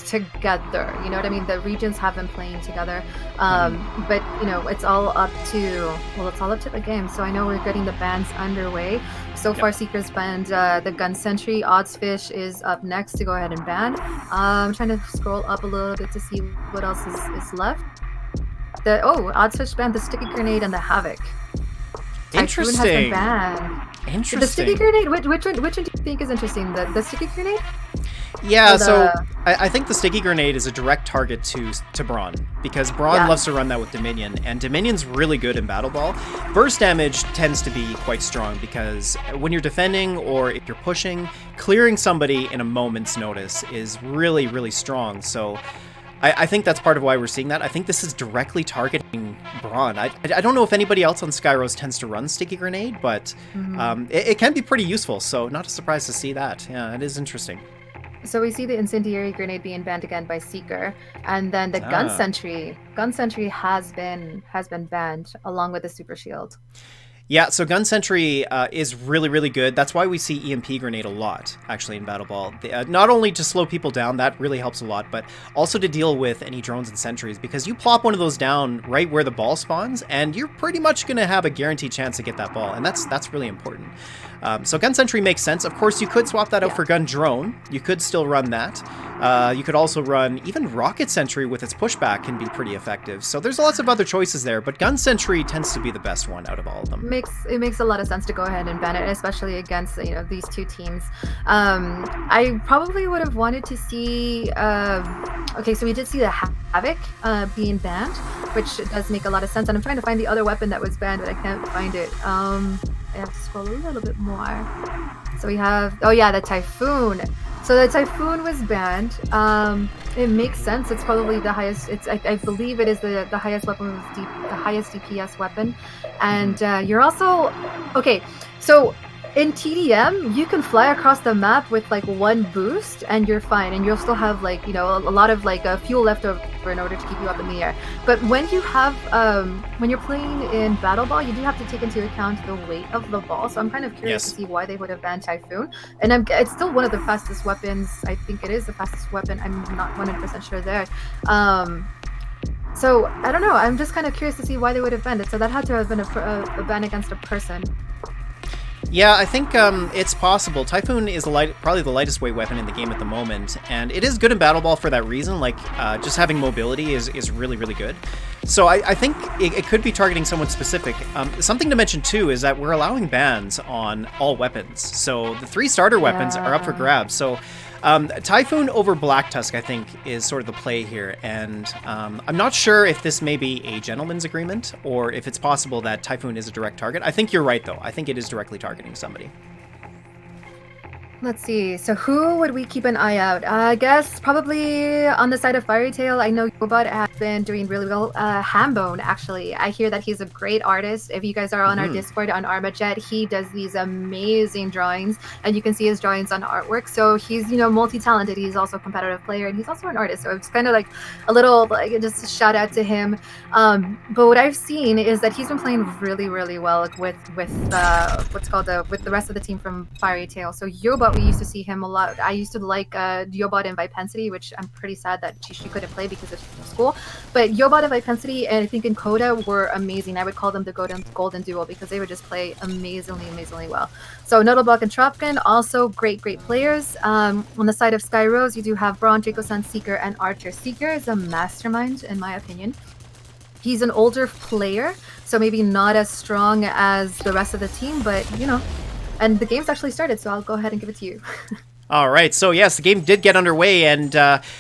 together. You know what I mean? The regions have been playing together, but it's all up to the game. So I know we're getting the bans underway. So far, Seeker's banned the Gun Sentry. Oddsfish is up next to go ahead and ban. I'm trying to scroll up a little bit to see what else is left. Oddsfish banned the Sticky Grenade and the Havoc. Interesting. Typhoon has been banned. Interesting. The Sticky Grenade, which one do you think is interesting? The Sticky Grenade? Yeah, so I think the Sticky Grenade is a direct target to Braun, because Braun loves to run that with Dominion, and Dominion's really good in Battle Ball. Burst damage tends to be quite strong, because when you're defending or if you're pushing, clearing somebody in a moment's notice is really, really strong. So I think that's part of why we're seeing that. I think this is directly targeting Braun. I don't know if anybody else on Skyrose tends to run Sticky Grenade, but it can be pretty useful, so not surprised to see that. Yeah, it is interesting. So we see the Incendiary Grenade being banned again by Seeker, and then the Gun Sentry. Gun Sentry has been banned along with the Super Shield. Yeah, so Gun Sentry is really, really good. That's why we see EMP Grenade a lot, actually, in Battle Ball. Not only to slow people down, that really helps a lot, but also to deal with any drones and sentries, because you plop one of those down right where the ball spawns, and you're pretty much going to have a guaranteed chance to get that ball, and that's really important. So Gun Sentry makes sense. Of course, you could swap that out for Gun Drone. You could still run that. You could also run even Rocket Sentry with its pushback can be pretty effective. So there's lots of other choices there, but Gun Sentry tends to be the best one out of all of them. It makes a lot of sense to go ahead and ban it, especially against these two teams. I probably would have wanted to see. Okay, so we did see the Havoc being banned, which does make a lot of sense. And I'm trying to find the other weapon that was banned, but I can't find it. I have to scroll a little bit more. So we have, the Typhoon. So the Typhoon was banned. It makes sense. It's probably the highest. I believe it is the highest weapon with the highest DPS weapon. And you're also okay. So in TDM, you can fly across the map with like one boost, and you're fine, and you'll still have a lot of fuel left over in order to keep you up in the air. But when you have when you're playing in Battle Ball, you do have to take into account the weight of the ball. So I'm kind of curious to see why they would have banned Typhoon. And it's still one of the fastest weapons. I think it is the fastest weapon. I'm not 100% sure there. So I don't know. I'm just kind of curious to see why they would have banned it. So that had to have been a ban against a person. Yeah, I think it's possible. Typhoon is probably the lightest weight weapon in the game at the moment, and it is good in Battle Ball for that reason. Like, just having mobility is really, really good. So I think it could be targeting someone specific. Something to mention, too, is that we're allowing bans on all weapons. So the 3 starter weapons are up for grabs. So Typhoon over Black Tusk, I think, is sort of the play here, and I'm not sure if this may be a gentleman's agreement or if it's possible that Typhoon is a direct target. I think you're right, though. I think it is directly targeting somebody. Let's see. So who would we keep an eye out? I guess probably on the side of Fairy Tail. I know Yobot has been doing really well. Hambone, actually. I hear that he's a great artist. If you guys are on our Discord on ARMAJET, he does these amazing drawings, and you can see his drawings on artwork. So he's, multi-talented. He's also a competitive player, and he's also an artist. So it's kind of like a little, like, just a shout out to him. But what I've seen is that he's been playing really, really well with what's called with the rest of the team from Fairy Tail. So Yobot, we used to see him a lot. I used to like Yobot and Vipensity, which I'm pretty sad that she couldn't play because of school. But Yobot and Vipensity, and I think in Coda, were amazing. I would call them the golden duo because they would just play amazingly well. So Nottleblock and Tropkin, also great players. On the side of Sky Rose, you do have Braun, Draco-san, Seeker, and Archer. Seeker is a mastermind, in my opinion. He's an older player, so maybe not as strong as the rest of the team, but, and the game's actually started, so I'll go ahead and give it to you. All right, so yes, the game did get underway, and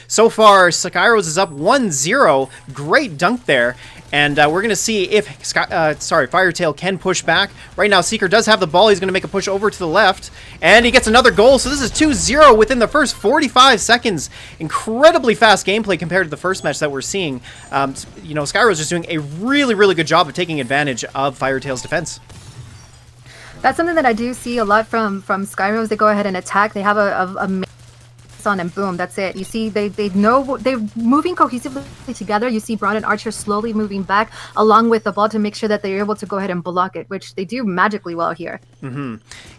so far, Skyros is up 1-0. Great dunk there, and we're going to see if Firetail can push back. Right now, Seeker does have the ball. He's going to make a push over to the left, and he gets another goal, so this is 2-0 within the first 45 seconds. Incredibly fast gameplay compared to the first match that we're seeing. Skyros is doing a really good job of taking advantage of Firetail's defense. That's something that I do see a lot from Skyros. They go ahead and attack. They have a on, and boom, that's it. You see, they know they're moving cohesively together. You see Braun and Archer slowly moving back along with the ball to make sure that they're able to go ahead and block it, which they do magically well here.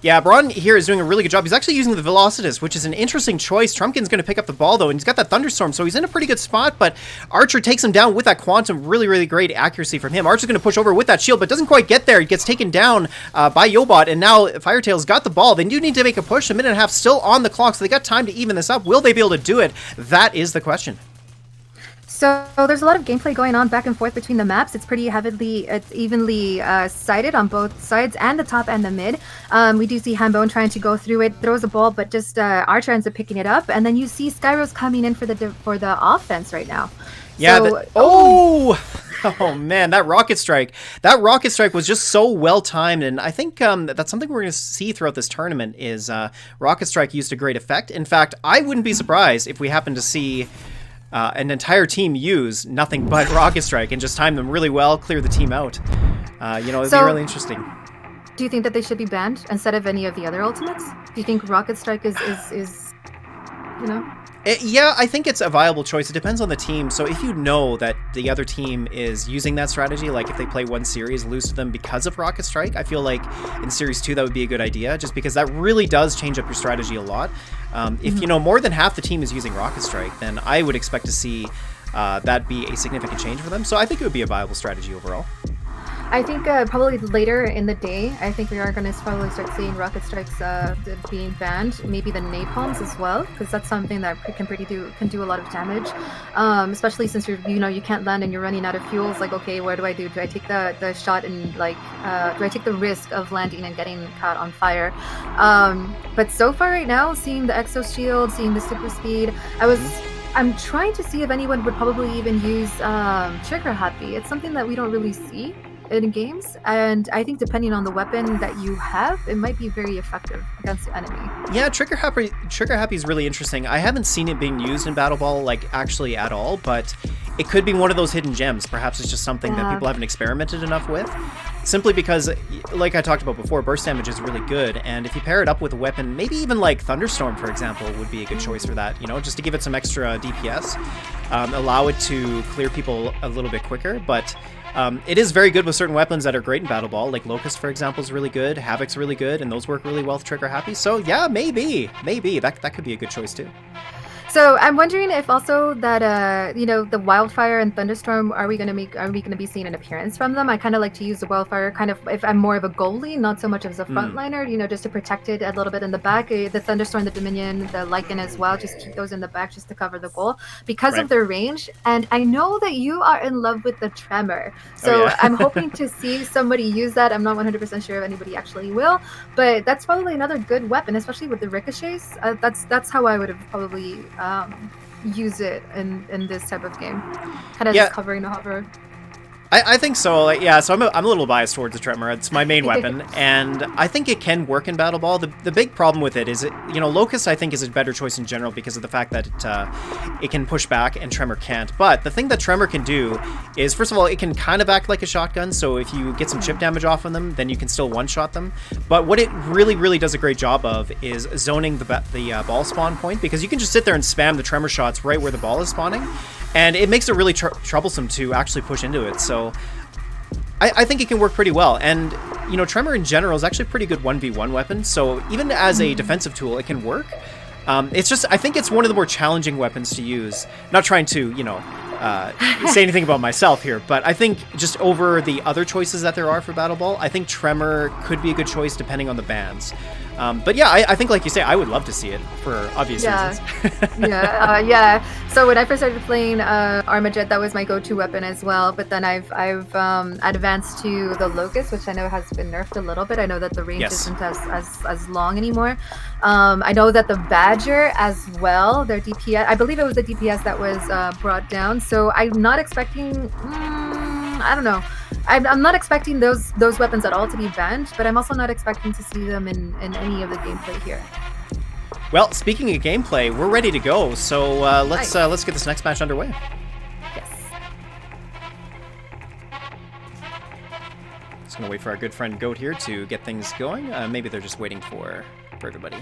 Yeah, Braun here is doing a really good job. He's actually using the Velocitus, which is an interesting choice. Trumpkin's going to pick up the ball, though, and he's got that Thunderstorm, so he's in a pretty good spot, but Archer takes him down with that Quantum. Really great accuracy from him. Archer's going to push over with that shield, but doesn't quite get there. He gets taken down by Yobot, and now Firetail's got the ball. They do need to make a push. A minute and a half still on the clock, so they got time to even this up. Will they be able to do it? That is the question. So there's a lot of gameplay going on back and forth between the maps. It's pretty evenly sided on both sides, and the top and the mid. We do see Hambone trying to go through it, throws a ball, but just Archer ends up picking it up, and then you see Skyros coming in for the offense right now. Yeah. Oh man, that rocket strike was just so well timed, and I think that's something we're going to see throughout this tournament. Is rocket strike used to great effect. In fact, I wouldn't be surprised if we happen to see an entire team use nothing but rocket strike and just time them really well, clear the team out. It'd be really interesting. Do you think that they should be banned instead of any of the other ultimates? Do you think rocket strike is Yeah, I think it's a viable choice. It depends on the team. So if you know that the other team is using that strategy, like if they play one series, lose to them because of Rocket Strike, I feel like in Series 2 that would be a good idea, just because that really does change up your strategy a lot. If more than half the team is using Rocket Strike, then I would expect to see that be a significant change for them. So I think it would be a viable strategy overall. I think probably later in the day, I think we are going to probably start seeing rocket strikes being banned. Maybe the napalms as well, because that's something that can do a lot of damage. Especially since you can't land and you're running out of fuel. It's like, okay, what do I do? Do I take the shot and do I take the risk of landing and getting caught on fire? But so far right now, seeing the exo shield, seeing the super speed, I'm trying to see if anyone would probably even use trigger happy. It's something that we don't really see in games, and I think depending on the weapon that you have, it might be very effective against the enemy. Yeah, trigger happy is really interesting. I haven't seen it being used in Battle Ball actually at all, but it could be one of those hidden gems. Perhaps it's just something that people haven't experimented enough with, simply because, like I talked about before, burst damage is really good, and if you pair it up with a weapon, maybe even like Thunderstorm, for example, would be a good choice for that, just to give it some extra DPS, allow it to clear people a little bit quicker, but it is very good with certain weapons that are great in Battle Ball, like Locust, for example, is really good, Havoc's really good, and those work really well with Trigger Happy, so yeah, maybe, that could be a good choice too. So I'm wondering if also that the Wildfire and Thunderstorm, are we gonna be seeing an appearance from them? I kind of like to use the Wildfire kind of if I'm more of a goalie, not so much as a frontliner, just to protect it a little bit in the back. The Thunderstorm, the Dominion, the Lycan as well, just keep those in the back just to cover the goal because of their range. And I know that you are in love with the Tremor, so I'm hoping to see somebody use that. I'm not 100% sure if anybody actually will, but that's probably another good weapon, especially with the ricochets. That's how I would have probably use it in this type of game, kind of just covering the hover. I think so. Like, yeah, so I'm a little biased towards the Tremor. It's my main weapon, and I think it can work in Battle Ball. The big problem with it is, Locust I think is a better choice in general because of the fact that it can push back and Tremor can't. But the thing that Tremor can do is, first of all, it can kind of act like a shotgun, so if you get some chip damage off on them, then you can still one-shot them. But what it really, really does a great job of is zoning the ball spawn point, because you can just sit there and spam the Tremor shots right where the ball is spawning. And it makes it really troublesome to actually push into it. So I think it can work pretty well. And, Tremor in general is actually a pretty good 1v1 weapon. So even as a defensive tool, it can work. It's just, I think it's one of the more challenging weapons to use. Not trying to, say anything about myself here, but I think just over the other choices that there are for Battle Ball, I think Tremor could be a good choice depending on the bans. But yeah, I think, like you say, I would love to see it for obvious reasons. Yeah. So when I first started playing ARMAJET, that was my go-to weapon as well. But then I've advanced to the Locust, which I know has been nerfed a little bit. I know that the range isn't as long anymore. I know that the Badger as well, their DPS, I believe it was the DPS that was brought down. So I'm not expecting, I don't know. I'm not expecting those weapons at all to be banned, but I'm also not expecting to see them in any of the gameplay here. Well, speaking of gameplay, we're ready to go. So let's get this next match underway. Yes. Just gonna wait for our good friend Goat here to get things going. Maybe they're just waiting for everybody.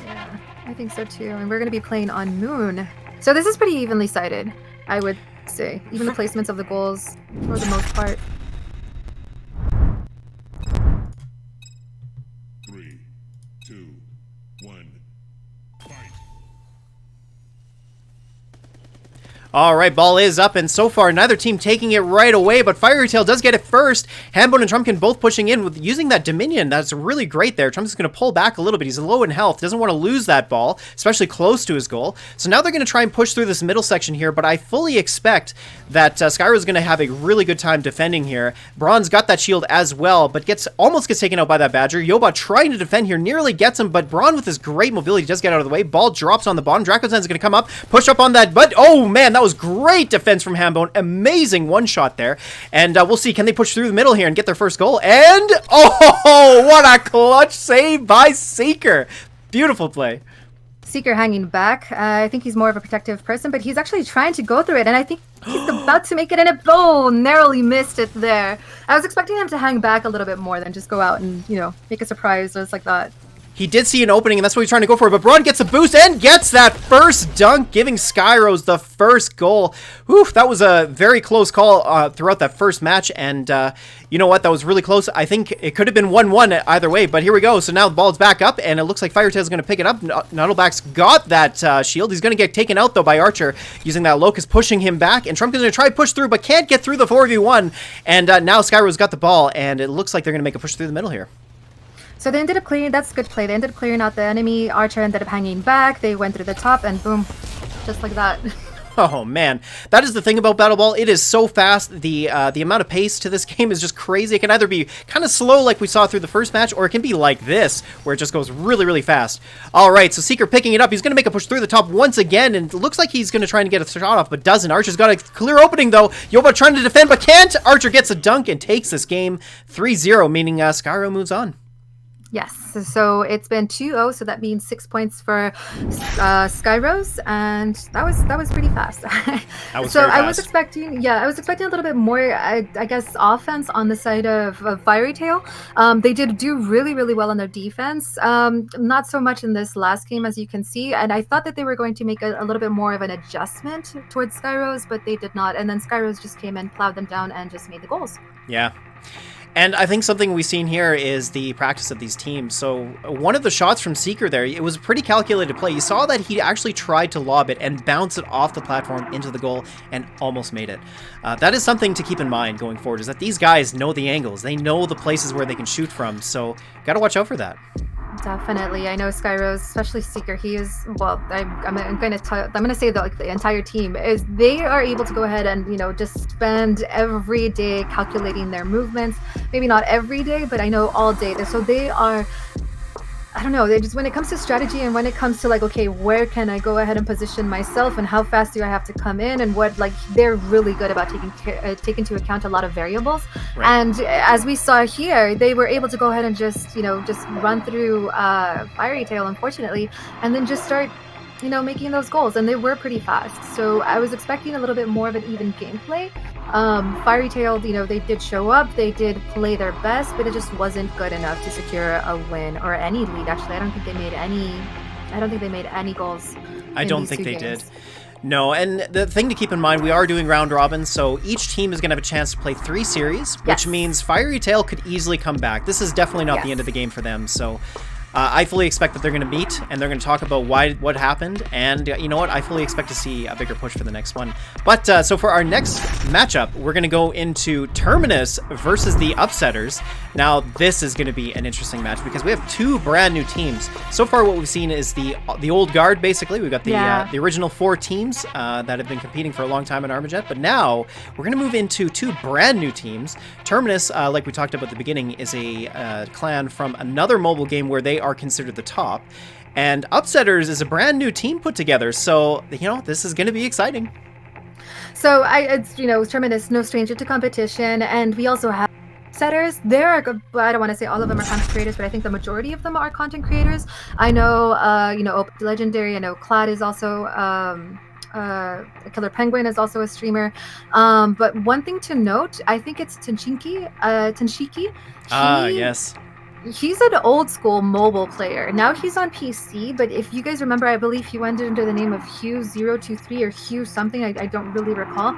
Yeah, I think so too. And we're gonna be playing on Moon, so this is pretty evenly sided, I would say. Even the placements of the goals, for the most part. 3, 2, 1, fight. All right, ball is up, and so far neither team taking it right away, but Fiery Tail does get it first. Hambone and Trumpkin both pushing in with using that Dominion. That's really great there. Trumpkin's going to pull back a little bit. He's low in health, doesn't want to lose that ball, especially close to his goal. So now they're going to try and push through this middle section here, but I fully expect that Skyro's going to have a really good time defending here. Braun's got that shield as well, but almost gets taken out by that Badger. Yobot trying to defend here, nearly gets him, but Braun with his great mobility does get out of the way. Ball drops on the bottom. Dracozen's going to come up, push up on that, but oh man, that was great defense from Hambone. Amazing one shot there. And we'll see, can they push through the middle here and get their first goal? And oh, what a clutch save by Seeker. Beautiful play. Seeker hanging back. I think he's more of a protective person, but he's actually trying to go through it, and I think he's about to make it in a narrowly missed it there. I was expecting him to hang back a little bit more than just go out and, make a surprise just like that. He did see an opening, and that's what he's trying to go for, but Braun gets a boost and gets that first dunk, giving Skyrose the first goal. Oof, that was a very close call throughout that first match, and you know what? That was really close. I think it could have been 1-1 either way, but here we go. So now the ball's back up, and it looks like Firetail's going to pick it up. Nuddleback's got that shield. He's going to get taken out, though, by Archer, using that Locust, pushing him back, and Trumpkin's going to try to push through, but can't get through the 4v1, and now Skyro's got the ball, and it looks like they're going to make a push through the middle here. So they ended up clearing, that's good play, they ended up clearing out the enemy. Archer ended up hanging back, they went through the top, and boom, just like that. Oh man, that is the thing about Battle Ball. It is so fast. The amount of pace to this game is just crazy. It can either be kind of slow like we saw through the first match, or it can be like this, where it just goes really, really fast. All right, so Seeker picking it up. He's going to make a push through the top once again, and it looks like he's going to try and get a shot off, but doesn't. Archer's got a clear opening, though. Yoba trying to defend, but can't. Archer gets a dunk and takes this game 3-0, meaning Skyro moves on. Yes, so it's been 2-0, so that means 6 points for Skyrose, and that was pretty fast. That was so very I fast. was expecting, I was expecting a little bit more, I guess, offense on the side of Fiery Tail. They did do really, really well on their defense. Not so much in this last game, as you can see, and I thought that they were going to make a little bit more of an adjustment towards Skyrose, but they did not, and then Skyrose just came in, plowed them down, and just made the goals. Yeah. And I think something we've seen here is the practice of these teams. So one of the shots from Seeker there, it was a pretty calculated play. You saw that he actually tried to lob it and bounce it off the platform into the goal and almost made it. That is something to keep in mind going forward, is that these guys know the angles. They know the places where they can shoot from. So got to watch out for that. Definitely, I know Skyrose, especially Seeker. He is, well, I'm going to say that, like, the entire team is, they are able to go ahead and just spend every day calculating their movements. Maybe not every day, but I know all day. So they are I don't know. They just when it comes to strategy and when it comes to like, okay, where can I go ahead and position myself and how fast do I have to come in and what like they're really good about take into account a lot of variables. Right. And as we saw here, they were able to go ahead and just just run through Fiery Tail, unfortunately, and then just start making those goals, and they were pretty fast. So I was expecting a little bit more of an even gameplay. Fiery Tail, they did show up, they did play their best, but it just wasn't good enough to secure a win or any lead. Actually, I don't think they made any goals. I don't think they did. No, and the thing to keep in mind, we are doing round robin, so each team is going to have a chance to play 3 series, which means Fiery Tail could easily come back. This is definitely not the end of the game for them, so I fully expect that they're going to meet and they're going to talk about what happened, and you know what? I fully expect to see a bigger push for the next one. But so for our next matchup, we're going to go into Terminus versus the Upsetters. Now this is going to be an interesting match because we have 2 brand new teams. So far, what we've seen is the old guard. Basically, we've got the original 4 teams that have been competing for a long time in ARMAJET, but now we're going to move into 2 brand new teams. Terminus, like we talked about at the beginning, is a clan from another mobile game where they are considered the top, and Upsetters is a brand new team put together, so this is going to be exciting. So it's Terminus, no stranger to competition, and we also have Upsetters. I don't want to say all of them are content creators, but I think the majority of them are content creators. I know Legendary, I know Clad is also Killer Penguin is also a streamer, but one thing to note, I think it's Tenshiki. Yes. He's an old school mobile player. Now he's on PC, but if you guys remember, I believe he went under the name of Hugh023 or Hugh something. I don't really recall.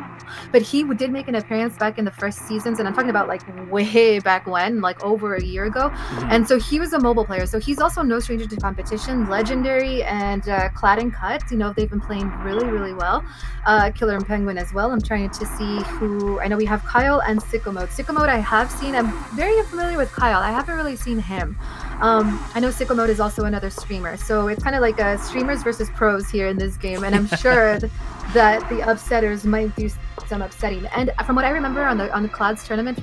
But he did make an appearance back in the first seasons, and I'm talking about like way back when, like over a year ago. And so he was a mobile player. So he's also no stranger to competition. Legendary and Clad and Cut, they've been playing really, really well. Killer and Penguin as well. I'm trying to see who. I know we have Kyle and Sicko Mode. Sicko Mode I have seen. I'm very familiar with Kyle. I haven't really seen him. I know Sicko Mode is also another streamer, so it's kind of like streamers versus pros here in this game, and I'm sure that the Upsetters might do some upsetting. And from what I remember on the Clouds tournament,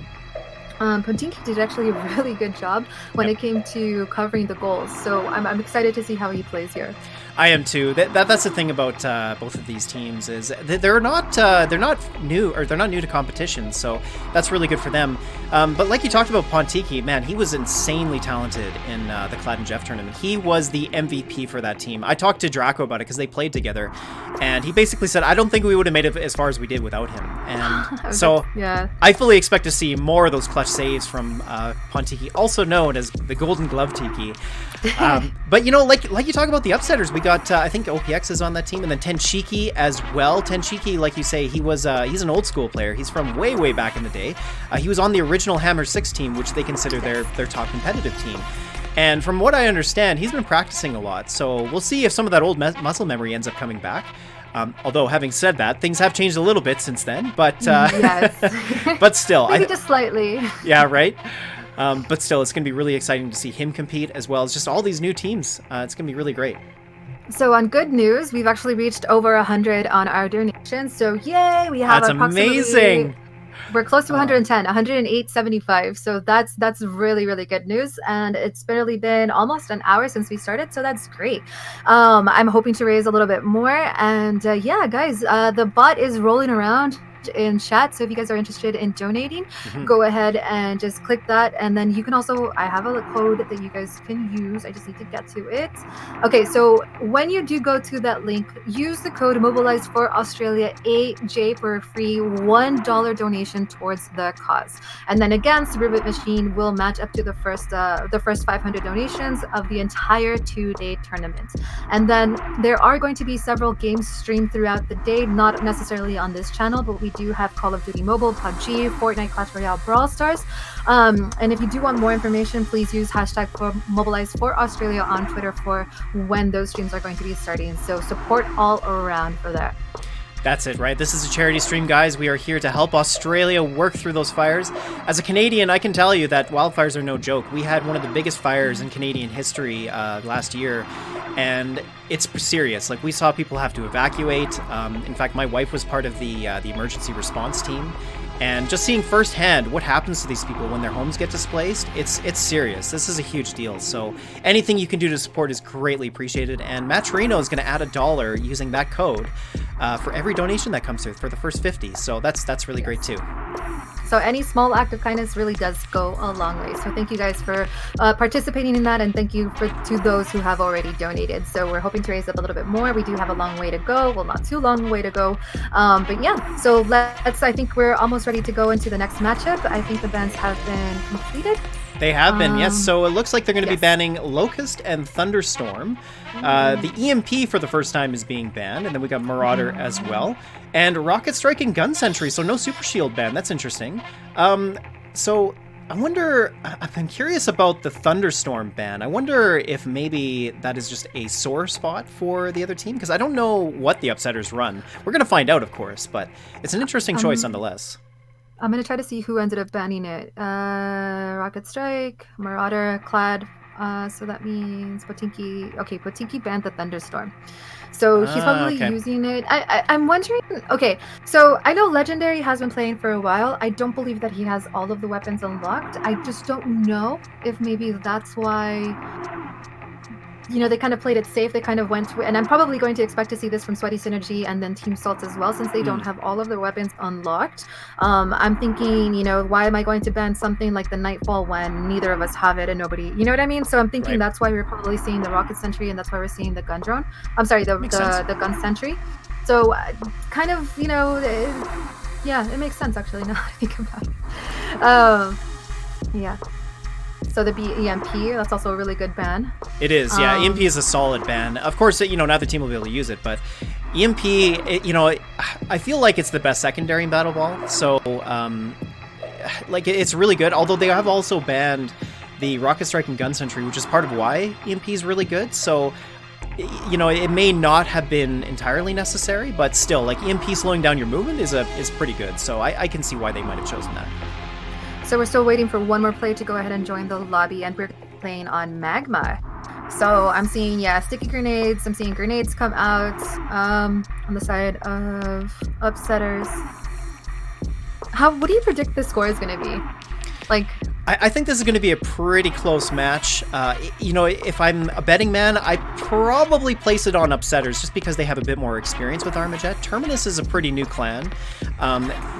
Pontinki did actually a really good job when it came to covering the goals, so I'm excited to see how he plays here. I am too. That's the thing about both of these teams is they're not new to competition, so that's really good for them. But like you talked about Pontiki, man, he was insanely talented in the Clad and Jeff tournament. He was the MVP for that team. I talked to Draco about it because they played together, and he basically said, I don't think we would have made it as far as we did without him. And so I fully expect to see more of those clutch saves from Pontiki, also known as the Golden Glove Tiki. But like you talk about the Upsetters, we got I think OPX is on that team, and then Tenshiki as well. Tenshiki, like you say, he's an old school player. He's from way back in the day. He was on the original Hammer 6 team, which they consider their top competitive team. And from what I understand, he's been practicing a lot. So we'll see if some of that old muscle memory ends up coming back. Although having said that, things have changed a little bit since then. But yes. But still, maybe just slightly. Yeah, right. But still, it's going to be really exciting to see him compete, as well as just all these new teams. It's going to be really great. So on good news, we've actually reached over 100 on our donations. So yay, we have That's amazing. We're close to 110, 108.75. So that's really, really good news. And it's barely been almost an hour since we started, so that's great. I'm hoping to raise a little bit more. And yeah, guys, the bot is rolling around in chat, so if you guys are interested in donating, go ahead and just click that, and then you can also, I have a code that you guys can use. I just need to get to it. Okay, so when you do go to that link, use the code Mobilize for Australia AJ for a free $1 donation towards the cause. And then again, Superbit Machine will match up to the first 500 donations of the entire 2-day tournament. And then there are going to be several games streamed throughout the day, not necessarily on this channel, but we do have Call of Duty Mobile, PUBG, Fortnite, Clash Royale, Brawl Stars. And if you do want more information, please use hashtag Mobilize for Australia on Twitter for when those streams are going to be starting. So support all around for that. That's it, right? This is a charity stream, guys. We are here to help Australia work through those fires. As a Canadian, I can tell you that wildfires are no joke. We had one of the biggest fires in Canadian history last year, and it's serious. Like, we saw people have to evacuate. In fact, my wife was part of the emergency response team, And just seeing firsthand what happens to these people when their homes get displaced, it's serious. This is a huge deal. So anything you can do to support is greatly appreciated. And Matt Torino is going to add $1 using that code for every donation that comes through for the first 50. So that's really great too. So any small act of kindness really does go a long way. So thank you guys for participating in that, and thank you to those who have already donated. So we're hoping to raise up a little bit more. We do have a long way to go. Well, not too long way to go. But yeah, so I think we're almost ready to go into the next matchup. I think the bans have been completed. They have been, yes. So it looks like they're going to be banning Locust and Thunderstorm. The EMP for the first time is being banned, and then we got Marauder as well. And Rocket Strike and Gun Sentry, so no Super Shield ban. That's interesting. So I wonder, I'm curious about the Thunderstorm ban. I wonder if maybe that is just a sore spot for the other team, because I don't know what the Upsetters run. We're going to find out, of course, but it's an interesting choice nonetheless. I'm going to try to see who ended up banning it. Rocket Strike, Marauder, Clad. So that means Potinki. Okay, Potinki banned the Thunderstorm. So he's probably using it. I'm wondering. Okay, so I know Legendary has been playing for a while. I don't believe that he has all of the weapons unlocked. I just don't know if maybe that's why, they kind of played it safe. They kind of went, and I'm probably going to expect to see this from Sweaty Synergy and then Team Salt as well, since they don't have all of their weapons unlocked. I'm thinking, why am I going to ban something like the Nightfall when neither of us have it and nobody, you know what I mean? So I'm thinking that's why we're probably seeing the Rocket Sentry, and that's why we're seeing the Gun Drone. I'm sorry, the Gun Sentry. So kind of, yeah, it makes sense actually now I think about it. Yeah. So the EMP, that's also a really good ban. It is, yeah. EMP is a solid ban. Of course, not the team will be able to use it, but EMP, I feel like it's the best secondary in Battle Ball. So, it's really good. Although they have also banned the Rocket Strike and Gun Sentry, which is part of why EMP is really good. So, it may not have been entirely necessary, but still, like EMP slowing down your movement is pretty good. So I can see why they might have chosen that. So we're still waiting for one more player to go ahead and join the lobby, and we're playing on Magma. So I'm seeing, sticky grenades. I'm seeing grenades come out on the side of Upsetters. What do you predict the score is going to be? I think this is going to be a pretty close match. If I'm a betting man, I probably place it on Upsetters just because they have a bit more experience with ARMAJET. Terminus is a pretty new clan.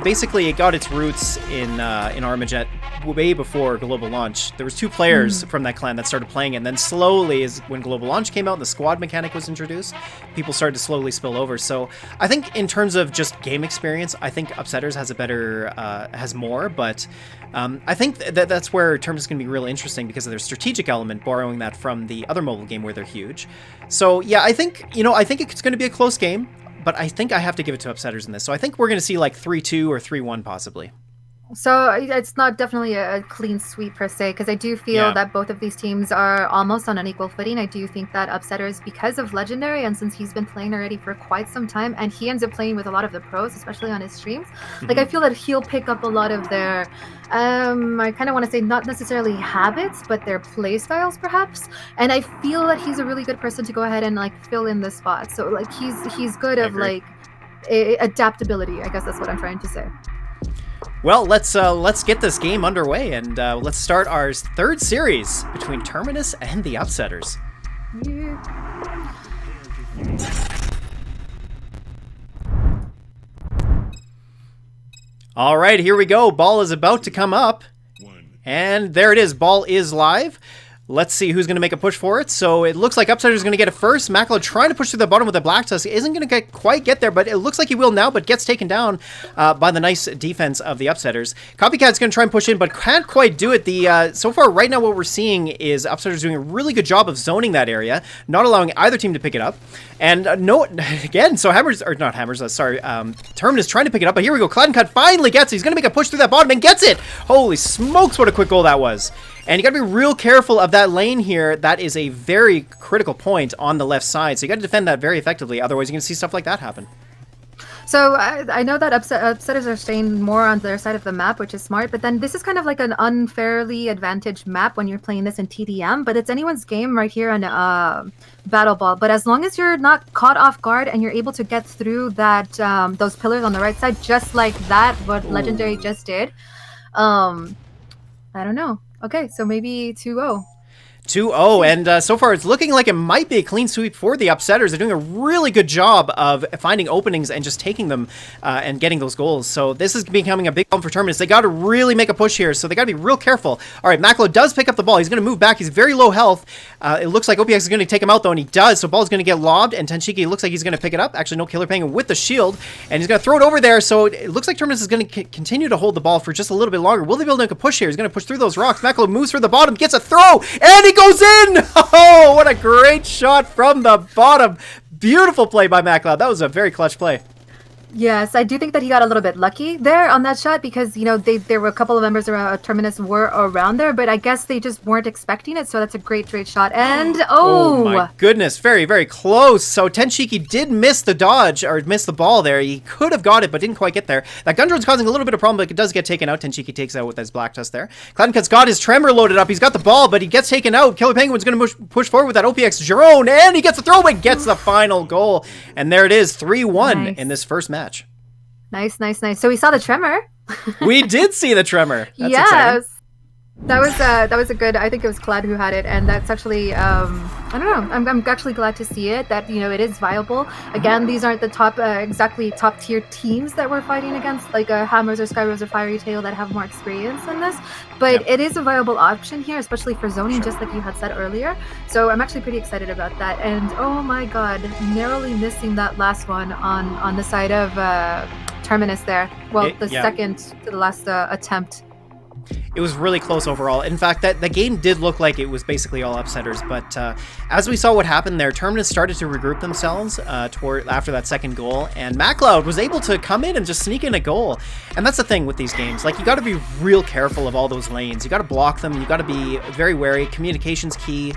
Basically, it got its roots in ARMAJET way before Global Launch. There was 2 players from that clan that started playing it, and then slowly, when Global Launch came out and the squad mechanic was introduced, people started to slowly spill over. So I think in terms of just game experience, I think Upsetters has more, but I think that's where Terminus is going to be really interesting because of their strategic element, borrowing that from the other mobile game where they're huge. So yeah, I think it's going to be a close game, but I think I have to give it to Upsetters in this. So I think we're going to see like 3-2 or 3-1 possibly. So it's not definitely a clean sweep per se, because I do feel that both of these teams are almost on an equal footing. I do think that Upsetters, because of Legendary, and since he's been playing already for quite some time, and he ends up playing with a lot of the pros, especially on his streams, I feel that he'll pick up a lot of their, I kind of want to say not necessarily habits, but their play styles perhaps. And I feel that he's a really good person to go ahead and fill in the spot. So he's good of adaptability. I guess that's what I'm trying to say. Well, let's get this game underway, and let's start our 3rd series between Terminus and the Upsetters. Yeah. All right, here we go. Ball is about to come up, and there it is. Ball is live. Let's see who's going to make a push for it. So it looks like Upsetters is going to get it first. Makala trying to push through the bottom with the Black Tusk. Isn't going to quite get there, but it looks like he will now, but gets taken down by the nice defense of the Upsetters. Copycat's going to try and push in, but can't quite do it. So far, right now, what we're seeing is Upsetters doing a really good job of zoning that area, not allowing either team to pick it up. And so Terminus trying to pick it up, but here we go. Cut finally gets it. He's going to make a push through that bottom and gets it. Holy smokes, what a quick goal that was. And you got to be real careful of that lane here. That is a very critical point on the left side. So you got to defend that very effectively. Otherwise, you're going to see stuff like that happen. So I know that upsetters are staying more on their side of the map, which is smart. But then this is kind of like an unfairly advantaged map when you're playing this in TDM. But it's anyone's game right here on Battle Ball. But as long as you're not caught off guard and you're able to get through that those pillars on the right side, just like that, what Legendary just did. I don't know. Okay, so maybe 2-0. 2-0, and so far it's looking like it might be a clean sweep for the Upsetters. They're doing a really good job of finding openings and just taking them and getting those goals. So this is becoming a big problem for Terminus. They got to really make a push here, so they got to be real careful. All right, Maclo does pick up the ball. He's going to move back. He's very low health. It looks like OPX is going to take him out, though, and he does. So ball's going to get lobbed, and Tenshiki looks like he's going to pick it up. Actually, no, Killer Penguin with the shield, and he's going to throw it over there. So it looks like Terminus is going to continue to hold the ball for just a little bit longer. Will they be able to make a push here? He's going to push through those rocks. Maclo moves for the bottom, gets a throw, and he goes in! Oh, what a great shot from the bottom. Beautiful play by MacLeod. That was a very clutch play. Yes, I do think that he got a little bit lucky there on that shot because, you know, there were a couple of members around Terminus were around there, but I guess they just weren't expecting it, so that's a great shot. And, oh my goodness, very, very close. So Tenshiki did miss the dodge, or miss the ball there. He could have got it, but didn't quite get there. That gun drone's causing a little bit of problem, but it does get taken out. Tenshiki takes out with his Black Tusk there. Cloudcut's got his Tremor loaded up. He's got the ball, but he gets taken out. Killer Penguin's going to push forward with that OPX drone, and he gets the throw, but gets the final goal. And there it is, 3-1 in this first match. Nice. So we saw the Tremor. We did see the Tremor. That's yes. exciting. That was a good. I think it was Clad who had it, and that's actually I don't know. I'm actually glad to see it. That, you know, it is viable. Again, these aren't the top exactly top tier teams that we're fighting against, like Hammers or Skyrose or Fiery Tail that have more experience in this. But it is a viable option here, especially for zoning, just like you had said earlier. So I'm actually pretty excited about that. And oh my God, narrowly missing that last one on the side of Terminus there. Well, second to the last attempt. It was really close overall. In fact, that the game did look like it was basically all upsetters, but as we saw what happened there, Terminus started to regroup themselves after that second goal, and MacLeod was able to come in and just sneak in a goal. And that's the thing with these games. Like, you got to be real careful of all those lanes. You got to block them. You got to be very wary. Communication's key.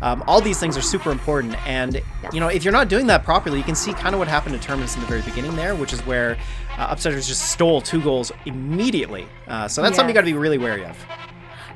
All these things are super important. And, you know, if you're not doing that properly, you can see kind of what happened to Terminus in the very beginning there, which is where Upsetters just stole 2 goals immediately. So that's something you got to be really wary of.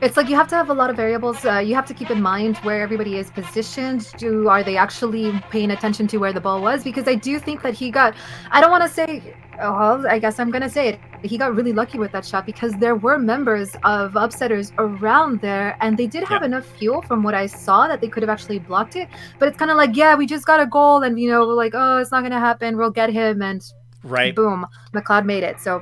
It's like you have to have a lot of variables. You have to keep in mind where everybody is positioned. Are they actually paying attention to where the ball was? Because I do think that he got, I don't want to say, well, I guess I'm going to say it. He got really lucky with that shot because there were members of Upsetters around there, and they did have enough fuel from what I saw that they could have actually blocked it. But it's kind of like, yeah, we just got a goal, and, you know, we're like, oh, it's not going to happen. We'll get him, and boom, MacLeod made it. So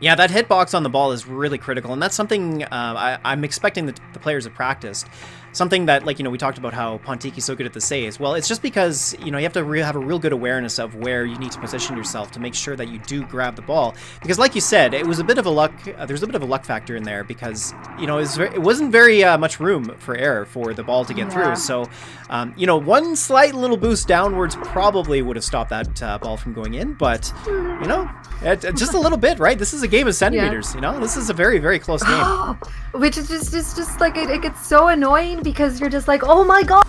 yeah, that hitbox on the ball is really critical, and that's something I'm expecting the players have practiced. Something that, like, you know, we talked about how Pontiki's so good at the saves. Well, it's just because, you know, you have to have a real good awareness of where you need to position yourself to make sure that you do grab the ball. Because, like you said, it was a bit of a luck. There's a bit of a luck factor in there because, you know, it wasn't very much room for error for the ball to get through. So, you know, one slight little boost downwards probably would have stopped that ball from going in. But, you know, just a little bit, right? This is a game of centimeters. You know, this is a very, very close game. Which is just like it gets so annoying because you're just like, oh my God.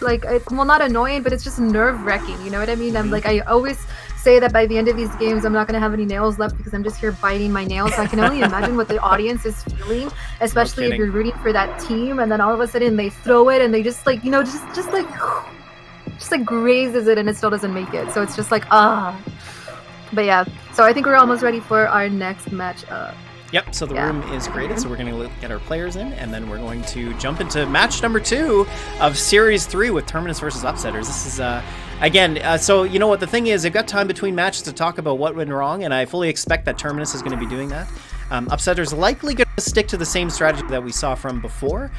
Like, well, not annoying, but it's just nerve-wracking. You know what I mean? I'm like, I always say that by the end of these games, I'm not going to have any nails left because I'm just here biting my nails. So I can only imagine what the audience is feeling, especially if you're rooting for that team, and then all of a sudden they throw it and they just like, you know, just like grazes it and it still doesn't make it. So it's just like, But yeah, so I think we're almost ready for our next match up. Yep, so the room is created, so we're going to get our players in, and then we're going to jump into match number 2 of Series 3 with Terminus versus Upsetters. This is, again, so you know what, the thing is, they've got time between matches to talk about what went wrong, and I fully expect that Terminus is going to be doing that. Upsetters likely going to stick to the same strategy that we saw from before,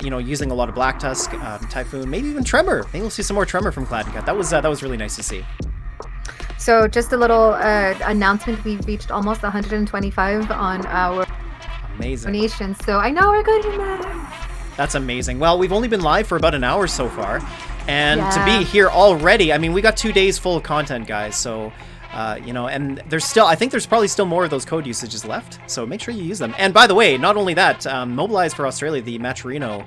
you know, using a lot of Black Tusk, Typhoon, maybe even Tremor. Maybe we'll see some more Tremor from Claddencut. That was really nice to see. So just a little announcement, we've reached almost 125 on our donations. So I know we're getting there. That's amazing. Well, we've only been live for about an hour so far. And to be here already, I mean, we got 2 days full of content, guys. So, you know, and I think there's probably still more of those code usages left. So make sure you use them. And by the way, not only that, Mobilize for Australia, the Matcherino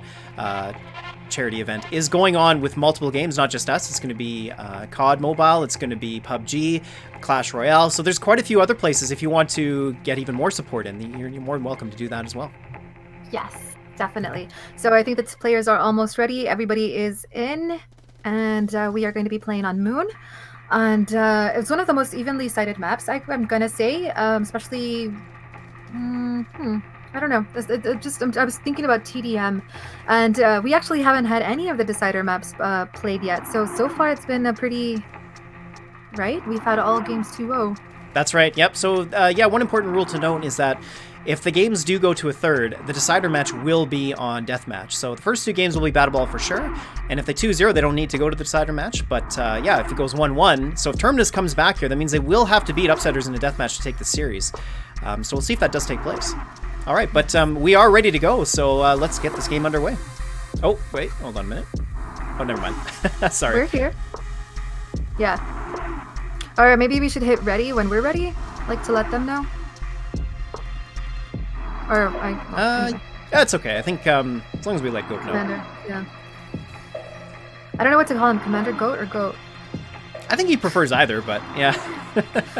charity event, is going on with multiple games, not just us. It's going to be COD Mobile, it's going to be PUBG, Clash Royale. So there's quite a few other places if you want to get even more support in. You're more than welcome to do that as well. Yes, definitely. So I think the players are almost ready. Everybody is in, and we are going to be playing on Moon. And it's one of the most evenly sided maps, I'm going to say, especially... I don't know. I was thinking about TDM, and we actually haven't had any of the decider maps played yet. So far it's been a pretty... Right? We've had all games 2-0. That's right. Yep. So, yeah, one important rule to note is that if the games do go to a third, the decider match will be on deathmatch. So the first 2 games will be battle ball for sure. And if they 2-0, they don't need to go to the decider match. But yeah, if it goes 1-1, so if Terminus comes back here, that means they will have to beat Upsetters in a deathmatch to take the series. So we'll see if that does take place. All right, but we are ready to go. So let's get this game underway. Oh, wait, hold on a minute. Oh, never mind. Sorry. We're here. Yeah. Or maybe we should hit ready when we're ready, like to let them know. Or that's okay. I think as long as we let Goat know. Commander, yeah. I don't know what to call him, Commander Goat or Goat? I think he prefers either, but yeah.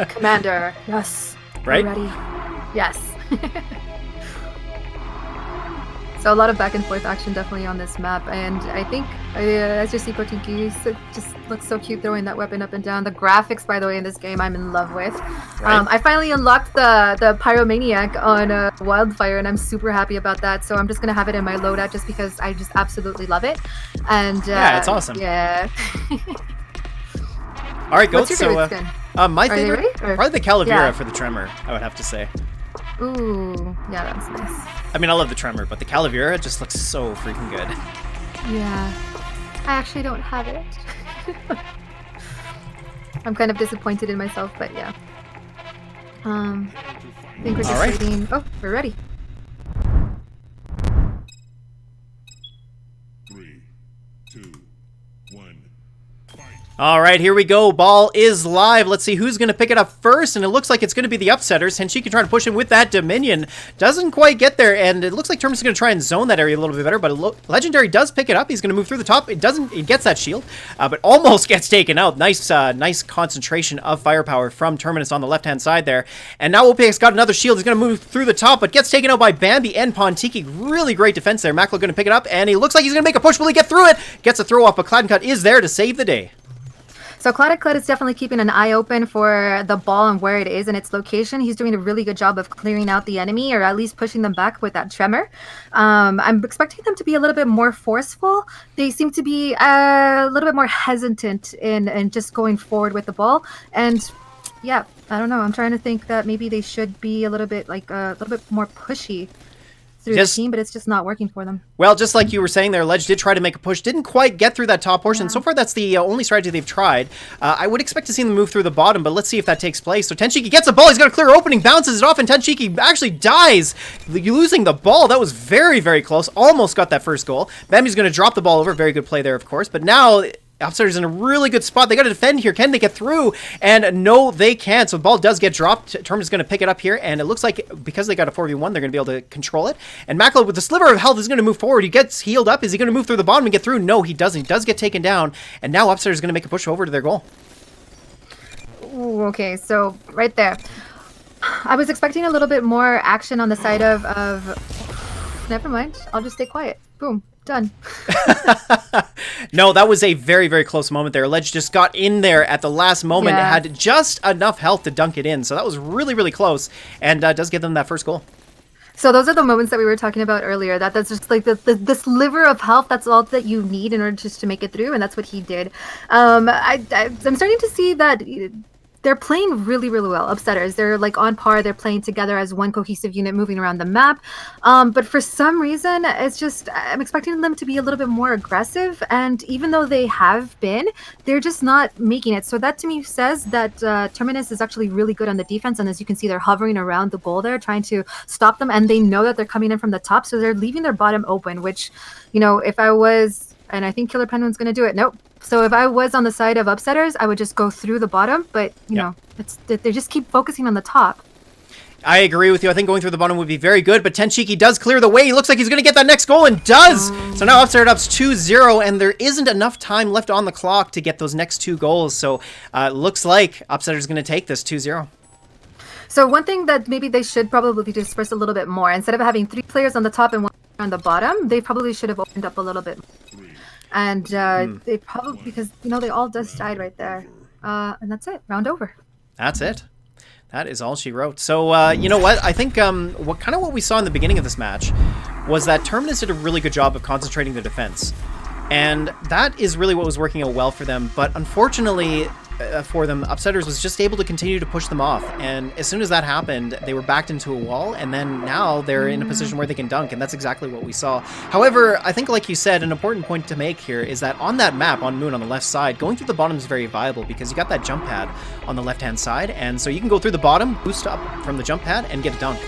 Commander, yes. Right? We're ready. Yes. So a lot of back and forth action definitely on this map, and I think as you see, Potinki just looks so cute throwing that weapon up and down. The graphics, by the way, in this game I'm in love with. Right. I finally unlocked the Pyromaniac on Wildfire, and I'm super happy about that. So I'm just gonna have it in my loadout just because I just absolutely love it. And yeah, it's awesome. Yeah. All right, Goat. What's your favorite skin? My favorite, ready, probably the Calavera yeah. for the Tremor, I would have to say. Ooh, yeah, that's nice. I mean, I love the Tremor, but the Calavera just looks so freaking good. Yeah. I actually don't have it. I'm kind of disappointed in myself, but yeah. I think we're just waiting. Oh, we're ready. 3, 2, 1. All right, here we go. Ball is live. Let's see who's going to pick it up first, and it looks like it's going to be the Upsetters. Henshiki trying to push him with that Dominion. Doesn't quite get there, and it looks like Terminus is going to try and zone that area a little bit better, but Legendary does pick it up. He's going to move through the top. It gets that shield, but almost gets taken out. Nice concentration of firepower from Terminus on the left-hand side there. And now OPX got another shield. He's going to move through the top, but gets taken out by Bambi and Pontiki. Really great defense there. Maklo going to pick it up, and he looks like he's going to make a push. Will he get through it? Gets a throw off, but Claddencut is there to save the day. So Claddencut is definitely keeping an eye open for the ball and where it is and its location. He's doing a really good job of clearing out the enemy, or at least pushing them back with that Tremor. I'm expecting them to be a little bit more forceful. They seem to be a little bit more hesitant in just going forward with the ball. And yeah, I don't know. I'm trying to think that maybe they should be a little bit more pushy through the team, but it's just not working for them. Well, just like you were saying there, Ledge did try to make a push, didn't quite get through that top portion. Yeah. So far, that's the only strategy they've tried. I would expect to see them move through the bottom, but let's see if that takes place. So Tenshiki gets a ball, he's got a clear opening, bounces it off, and Tenshiki actually dies, losing the ball. That was very, very close. Almost got that first goal. Bambi's going to drop the ball over. Very good play there, of course. But now Upsetters in a really good spot. They got to defend here. Can they get through? And no, they can't. So the ball does get dropped. Terminus is going to pick it up here, and it looks like because they got a 4v1, they're going to be able to control it. And Maklo with the sliver of health is going to move forward. He gets healed up. Is he going to move through the bottom and get through? No, he doesn't. He does get taken down, and now Upsetters is going to make a push over to their goal. Ooh, okay, so right there. I was expecting a little bit more action on the side of... Never mind. I'll just stay quiet. Boom. Done. No, that was a very, very close moment there. Ledge just got in there at the last moment. Yeah. Had just enough health to dunk it in. So that was really, really close, and does give them that first goal. So those are the moments that we were talking about earlier. That's just like the sliver of health. That's all that you need in order just to make it through, and that's what he did. I'm starting to see that they're playing really, really well. Upsetters, they're like on par. They're playing together as one cohesive unit moving around the map. But for some reason, it's just, I'm expecting them to be a little bit more aggressive. And even though they have been, they're just not making it. So that to me says that Terminus is actually really good on the defense. And as you can see, they're hovering around the goal there, trying to stop them. And they know that they're coming in from the top. So they're leaving their bottom open, which, you know, if I was, and I think Killer Penguin's going to do it. Nope. So if I was on the side of Upsetters, I would just go through the bottom, but you know, they just keep focusing on the top. I agree with you. I think going through the bottom would be very good, but Tenchiki does clear the way. He looks like he's going to get that next goal, and does! So now Upstart up's 2-0, and there isn't enough time left on the clock to get those next 2 goals, so looks like Upstar's going to take this 2-0. So one thing that maybe they should probably disperse a little bit more, instead of having 3 players on the top and 1 on the bottom, they probably should have opened up a little bit. And they probably, because, they all just died right there. And that's it. Round over. That's it. That is all she wrote. So, you know what? I think what we saw in the beginning of this match was that Terminus did a really good job of concentrating the defense. And that is really what was working out well for them. But unfortunately for them, Upsetters was just able to continue to push them off. And as soon as that happened, they were backed into a wall. And then now they're in a position where they can dunk. And that's exactly what we saw. However, I think, like you said, an important point to make here is that on that map, on Moon, on the left side, going through the bottom is very viable because you got that jump pad on the left-hand side. And so you can go through the bottom, boost up from the jump pad, and get a dunk.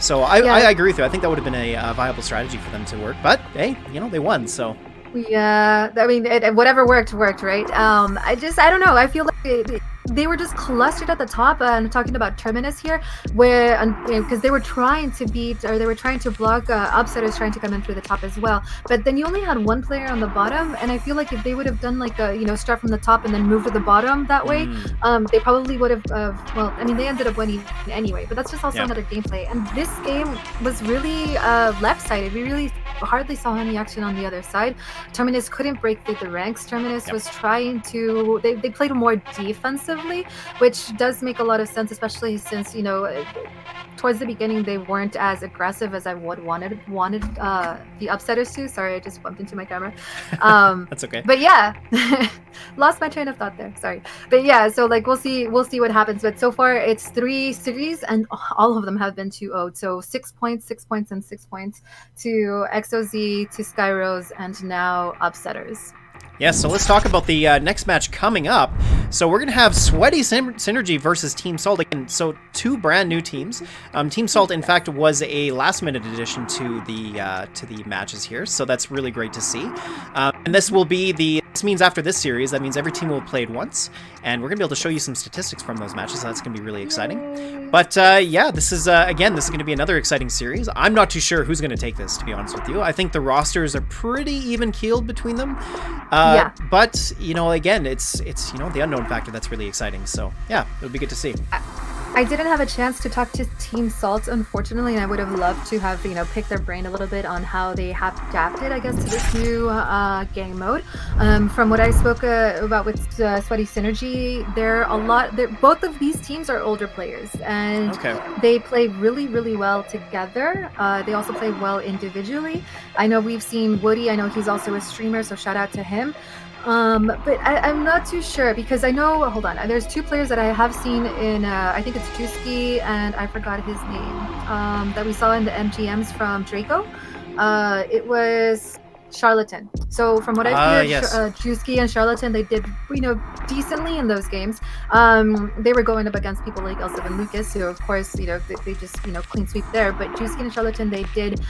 So I agree with you. I think that would have been a viable strategy for them to work. But, hey, they won, so... Yeah, I mean, whatever worked, right? I don't know. I feel like they were just clustered at the top. I'm talking about Terminus here, where because they were trying to beat, or they were trying to block Upsetters trying to come in through the top as well. But then you only had 1 player on the bottom, and I feel like if they would have done like a start from the top and then move to the bottom that way, they probably would have. Well, I mean, they ended up winning anyway. But that's just also another gameplay. And this game was really left-sided. We really hardly saw any action on the other side. Terminus couldn't break through the ranks. Terminus was trying to... They played more defensively, which does make a lot of sense, especially since, towards the beginning, they weren't as aggressive as I would wanted the Upsetters to. Sorry, I just bumped into my camera. That's okay. But yeah, lost my train of thought there. Sorry. But yeah, so like we'll see what happens. But so far it's 3 series, and all of them have been 2-0. So 6 points, 6 points, and 6 points to XOZ, to Skyrose, and now Upsetters. Yes, so let's talk about the next match coming up. So we're going to have Sweaty Synergy versus Team Salt. Again, so 2 brand new teams. Team Salt, in fact, was a last-minute addition to the matches here, so that's really great to see. And this will be this means after this series, that means every team will have played once, and we're going to be able to show you some statistics from those matches, so that's going to be really exciting. But yeah, this is going to be another exciting series. I'm not too sure who's going to take this, to be honest with you. I think the rosters are pretty even-keeled between them. Yeah. But, again, it's the unknown factor that's really exciting. So, yeah, it'll be good to see. I didn't have a chance to talk to Team Salt, unfortunately, and I would have loved to have, picked their brain a little bit on how they have adapted, I guess, to this new game mode. From what I spoke about with Sweaty Synergy, both of these teams are older players, and they play really, really well together. They also play well individually. I know we've seen Woody. I know he's also a streamer, so shout out to him. But I'm not too sure, because I know, hold on, there's 2 players that I have seen in, I think it's Juski, and I forgot his name, that we saw in the MGMs from Draco. It was Charlatan. So from what I've heard, Juski and Charlatan, they did, decently in those games. They were going up against people like Elsa and Lucas, who of course, they just, clean sweep there. But Juski and Charlatan, they did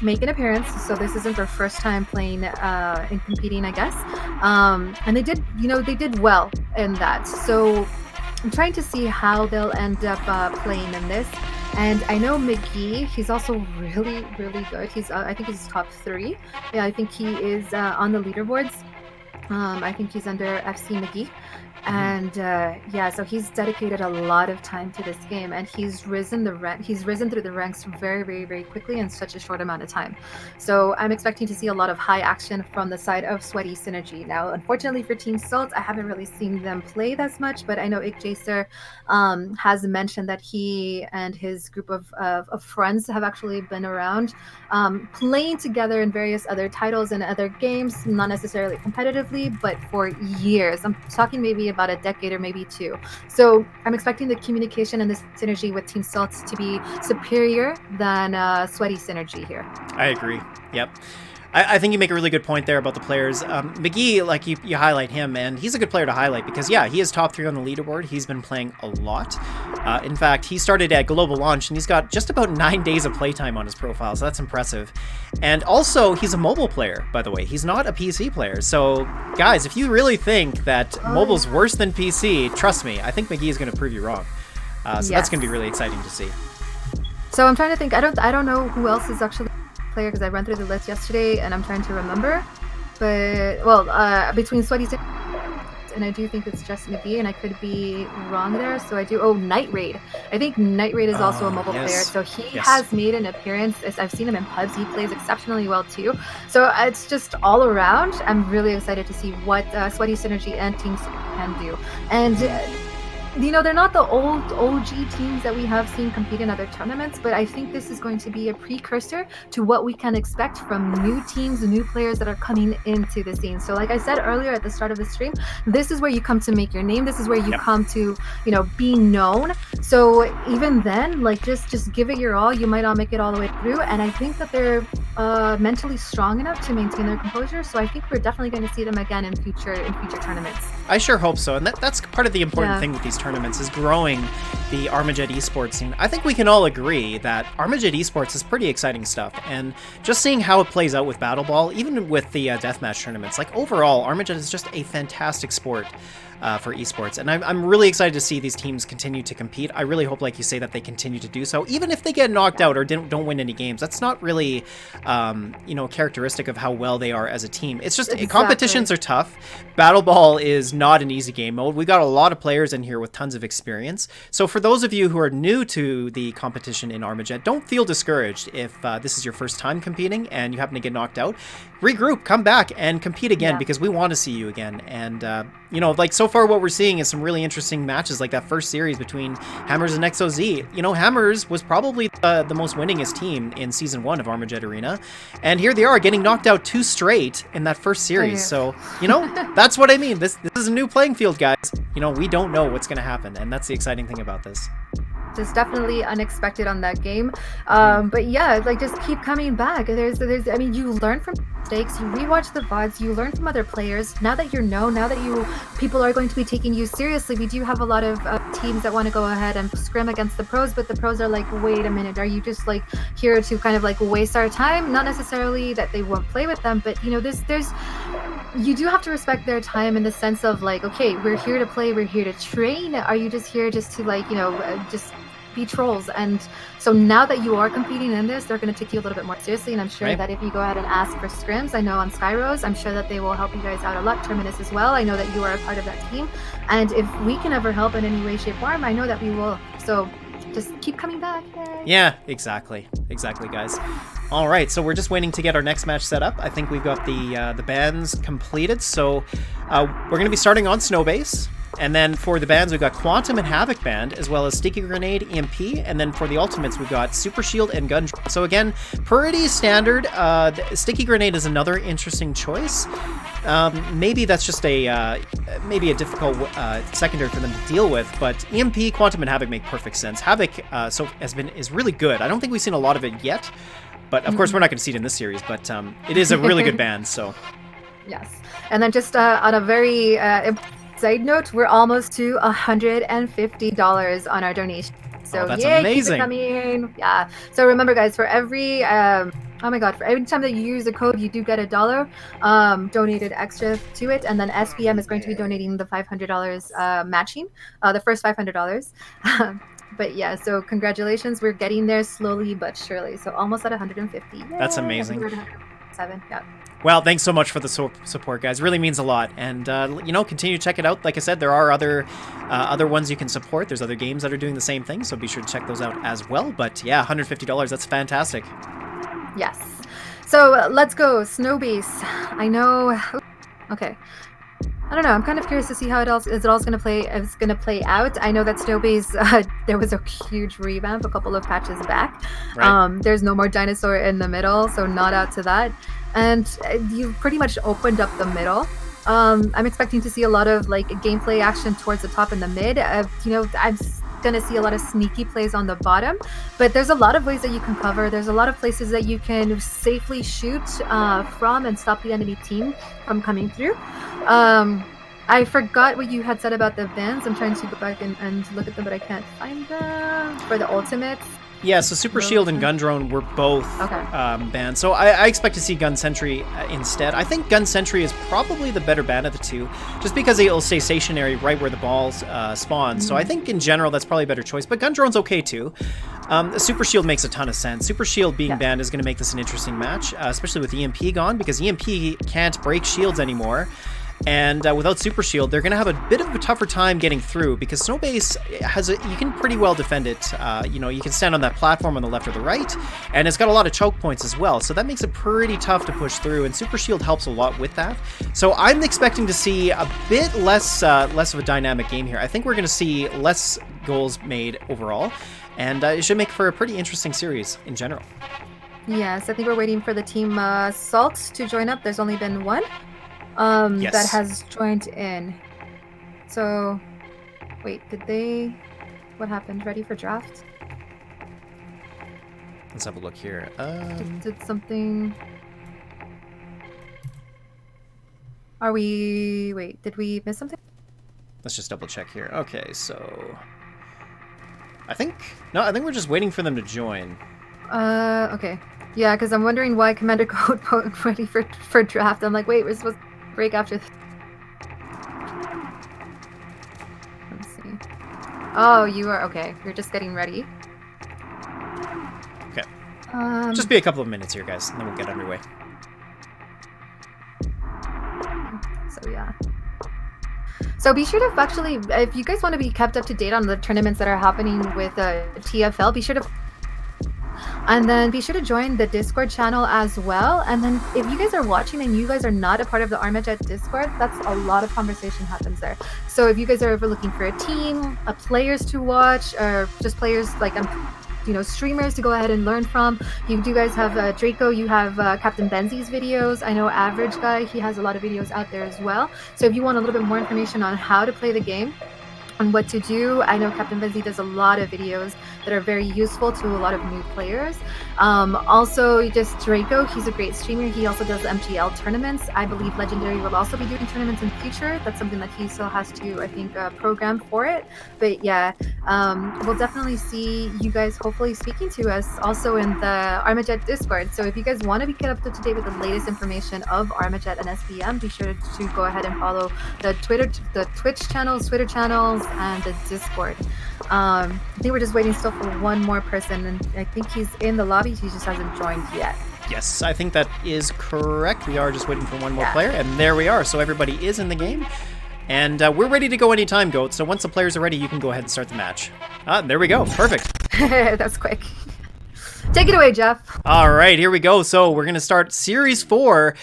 make an appearance. So this isn't their first time playing and competing, I guess. And they did, they did well in that. So I'm trying to see how they'll end up playing in this. And I know McGee, he's also really, really good. I think he's top 3. Yeah, I think he is on the leaderboards. I think he's under FC McGee. And so he's dedicated a lot of time to this game, and he's risen through the ranks very, very, very quickly in such a short amount of time. So I'm expecting to see a lot of high action from the side of Sweaty Synergy. Now, unfortunately for Team Salt, I haven't really seen them play that much, but I know Ikjaser has mentioned that he and his group of friends have actually been around playing together in various other titles and other games, not necessarily competitively, but for years. I'm talking maybe about a decade or maybe 2. So I'm expecting the communication and the synergy with Team Salt to be superior than Sweaty Synergy here. I agree. Yep. I think you make a really good point there about the players. McGee, like you highlight him, and he's a good player to highlight because, yeah, he is top 3 on the leaderboard. He's been playing a lot. In fact, he started at global launch, and he's got just about 9 days of playtime on his profile, so that's impressive. And also, he's a mobile player, by the way. He's not a PC player. So, guys, if you really think that mobile's worse than PC, trust me, I think McGee is going to prove you wrong. So that's going to be really exciting to see. So I'm trying to think. I don't know who else is actually a player because I ran through the list yesterday and I'm trying to remember. But between Sweaty and I do think it's just McGee, and I could be wrong there. So I do. Oh, Night Raid. I think Night Raid is also a mobile player, so he has made an appearance. I've seen him in pubs. He plays exceptionally well too. So it's just all around. I'm really excited to see what Sweaty Synergy and Teams can do. And they're not the old OG teams that we have seen compete in other tournaments, but I think this is going to be a precursor to what we can expect from new teams, new players that are coming into the scene. So like I said earlier at the start of the stream, this is where you come to make your name. This is where you come to, be known. So even then, like just give it your all. You might not make it all the way through. And I think that they're mentally strong enough to maintain their composure. So I think we're definitely going to see them again in future tournaments. I sure hope so. And that's part of the important thing with these tournaments is growing the ARMAJET esports scene. I think we can all agree that ARMAJET esports is pretty exciting stuff, and just seeing how it plays out with Battle Ball, even with the deathmatch tournaments, like overall, ARMAJET is just a fantastic sport for esports, and I'm really excited to see these teams continue to compete. I really hope, like you say, that they continue to do so, even if they get knocked out or don't win any games. That's not really, characteristic of how well they are as a team. It's just competitions are tough. Battle Ball is not an easy game mode. We got a lot of players in here with tons of experience. So for those of you who are new to the competition in ARMAJET, don't feel discouraged if this is your first time competing and you happen to get knocked out. Regroup, come back, and compete again because we want to see you again. And so far what we're seeing is some really interesting matches, like that first series between Hammers and XOZ. Hammers was probably the most winningest team in Season 1 of ARMAJET Arena, and here they are getting knocked out 2 straight in that first series. So, that's what I mean. This is a new playing field, guys. We don't know what's going to happen, and that's the exciting thing about this. Just definitely unexpected on that game. But yeah, like just keep coming back. You learn from mistakes, you rewatch the VODs, you learn from other players. Now that you're known, now that people are going to be taking you seriously, we do have a lot of teams that want to go ahead and scrim against the pros, but the pros are like, wait a minute, are you just like here to kind of like waste our time? Not necessarily that they won't play with them, but there's you do have to respect their time in the sense of like, okay, we're here to play, we're here to train. Are you just here just to like, just be trolls? And so now that you are competing in this, they're going to take you a little bit more seriously, and I'm sure that if you go ahead and ask for scrims, I know on Skyrose, I'm sure that they will help you guys out a lot. Terminus as well, I know that you are a part of that team, and if we can ever help in any way, shape, form, I know that we will. So just keep coming back. Yay. Yeah, exactly, guys. All right, so we're just waiting to get our next match set up. I think we've got the bands completed, so we're going to be starting on Snowbase. And then for the bands, we've got Quantum and Havoc Band, as well as Sticky Grenade, EMP, and then for the Ultimates, we've got Super Shield and Gun. So again, pretty standard. Sticky Grenade is another interesting choice. Maybe that's just a difficult secondary for them to deal with, but EMP, Quantum, and Havoc make perfect sense. Havoc is really good. I don't think we've seen a lot of it yet, but of course we're not going to see it in this series, but it is a really good band, so. Yes. And then just on a very side note, we're almost to $150 on our donation. So that's yay, amazing. Keep it coming. Yeah. So remember, guys, for every for every time that you use a code, you do get $1 donated extra to it, and then SBM is going to be donating the $500 matching, the first $500. But yeah, so congratulations, we're getting there slowly but surely. So almost at 150. Yay. That's amazing. We're at 107. Yeah. Well, thanks so much for the support, guys. Really means a lot. And, continue to check it out. Like I said, there are other ones you can support. There's other games that are doing the same thing, so be sure to check those out as well. But yeah, $150, that's fantastic. Yes. So let's go. Snowbase. I know. Okay. I don't know. I'm kind of curious to see how it's going to play out. I know that Snowbase, there was a huge revamp a couple of patches back. Right. There's no more dinosaur in the middle, so not out to that. And you pretty much opened up the middle. I'm expecting to see a lot of like gameplay action towards the top and the mid. I'm going to see a lot of sneaky plays on the bottom, but there's a lot of ways that you can cover. There's a lot of places that you can safely shoot from and stop the enemy team from coming through. I forgot what you had said about the bands. I'm trying to go back and look at them, but I can't find them. For the ultimates, Yeah, so Super Shield and Gun Drone were both banned. So I expect to see Gun Sentry instead. I think Gun Sentry is probably the better ban of the two, just because it'll stay stationary right where the balls spawn. So I think in general that's probably a better choice. But Gun Drone's okay too. Super Shield makes a ton of sense. Super Shield being banned is going to make this an interesting match, especially with EMP gone, because EMP can't break shields anymore. And without Super Shield, they're going to have a bit of a tougher time getting through, because Snowbase has you can pretty well defend it. You know, you can stand on that platform on the left or the right, and it's got a lot of choke points as well, so that makes it pretty tough to push through, and Super Shield helps a lot with that. So I'm expecting to see a bit less of a dynamic game here. I think we're going to see less goals made overall, and it should make for a pretty interesting series in general. Yes, I think we're waiting for the team Salt to join up. There's only been one. Yes. That has joined in. So, wait, did they... What happened? Ready for draft? Let's have a look here. Did something... Are we... Wait, did we miss something? Let's just double check here. Okay, so... I think we're just waiting for them to join. Okay. Yeah, because I'm wondering why Commander Code ready for draft. I'm like, wait, we're supposed to break after this. Let's see. Oh, you are okay. You're just getting ready. Okay. Just be a couple of minutes here, guys, and then we'll get underway. So yeah. So be sure to actually, if you guys want to be kept up to date on the tournaments that are happening with TFL, be sure to. And then be sure to join the Discord channel as well. And then if you guys are watching and you guys are not a part of the ARMAJET Discord, that's a lot of conversation happens there. So if you guys are ever looking for a team, players to watch, or just players like, you know, streamers to go ahead and learn from, you do guys have Draco, you have Captain Benzi's videos. I know Average Guy, he has a lot of videos out there as well. So if you want a little bit more information on how to play the game, on what to do, I know Captain Benzi does a lot of videos that are very useful to a lot of new players. Also, just Draco, he's a great streamer. He also does MGL tournaments. I believe Legendary will also be doing tournaments in the future. That's something that he still has to, I think, program for it. But yeah, we'll definitely see you guys hopefully speaking to us also in the ARMAJET Discord. So if you guys want to be kept up to date with the latest information of ARMAJET and SBM, be sure to go ahead and follow the Twitch channels, Twitter channels, and the Discord. I think we're just waiting still for one more person, and I think he's in the lobby. He just hasn't joined yet. Yes, I think that is correct. We are just waiting for one more player, and there we are. So everybody is in the game, and we're ready to go anytime, Goat. So once the players are ready, you can go ahead and start the match. There we go. Perfect. That's quick. Take it away, Jeff. All right, here we go. So we're going to start Series 4,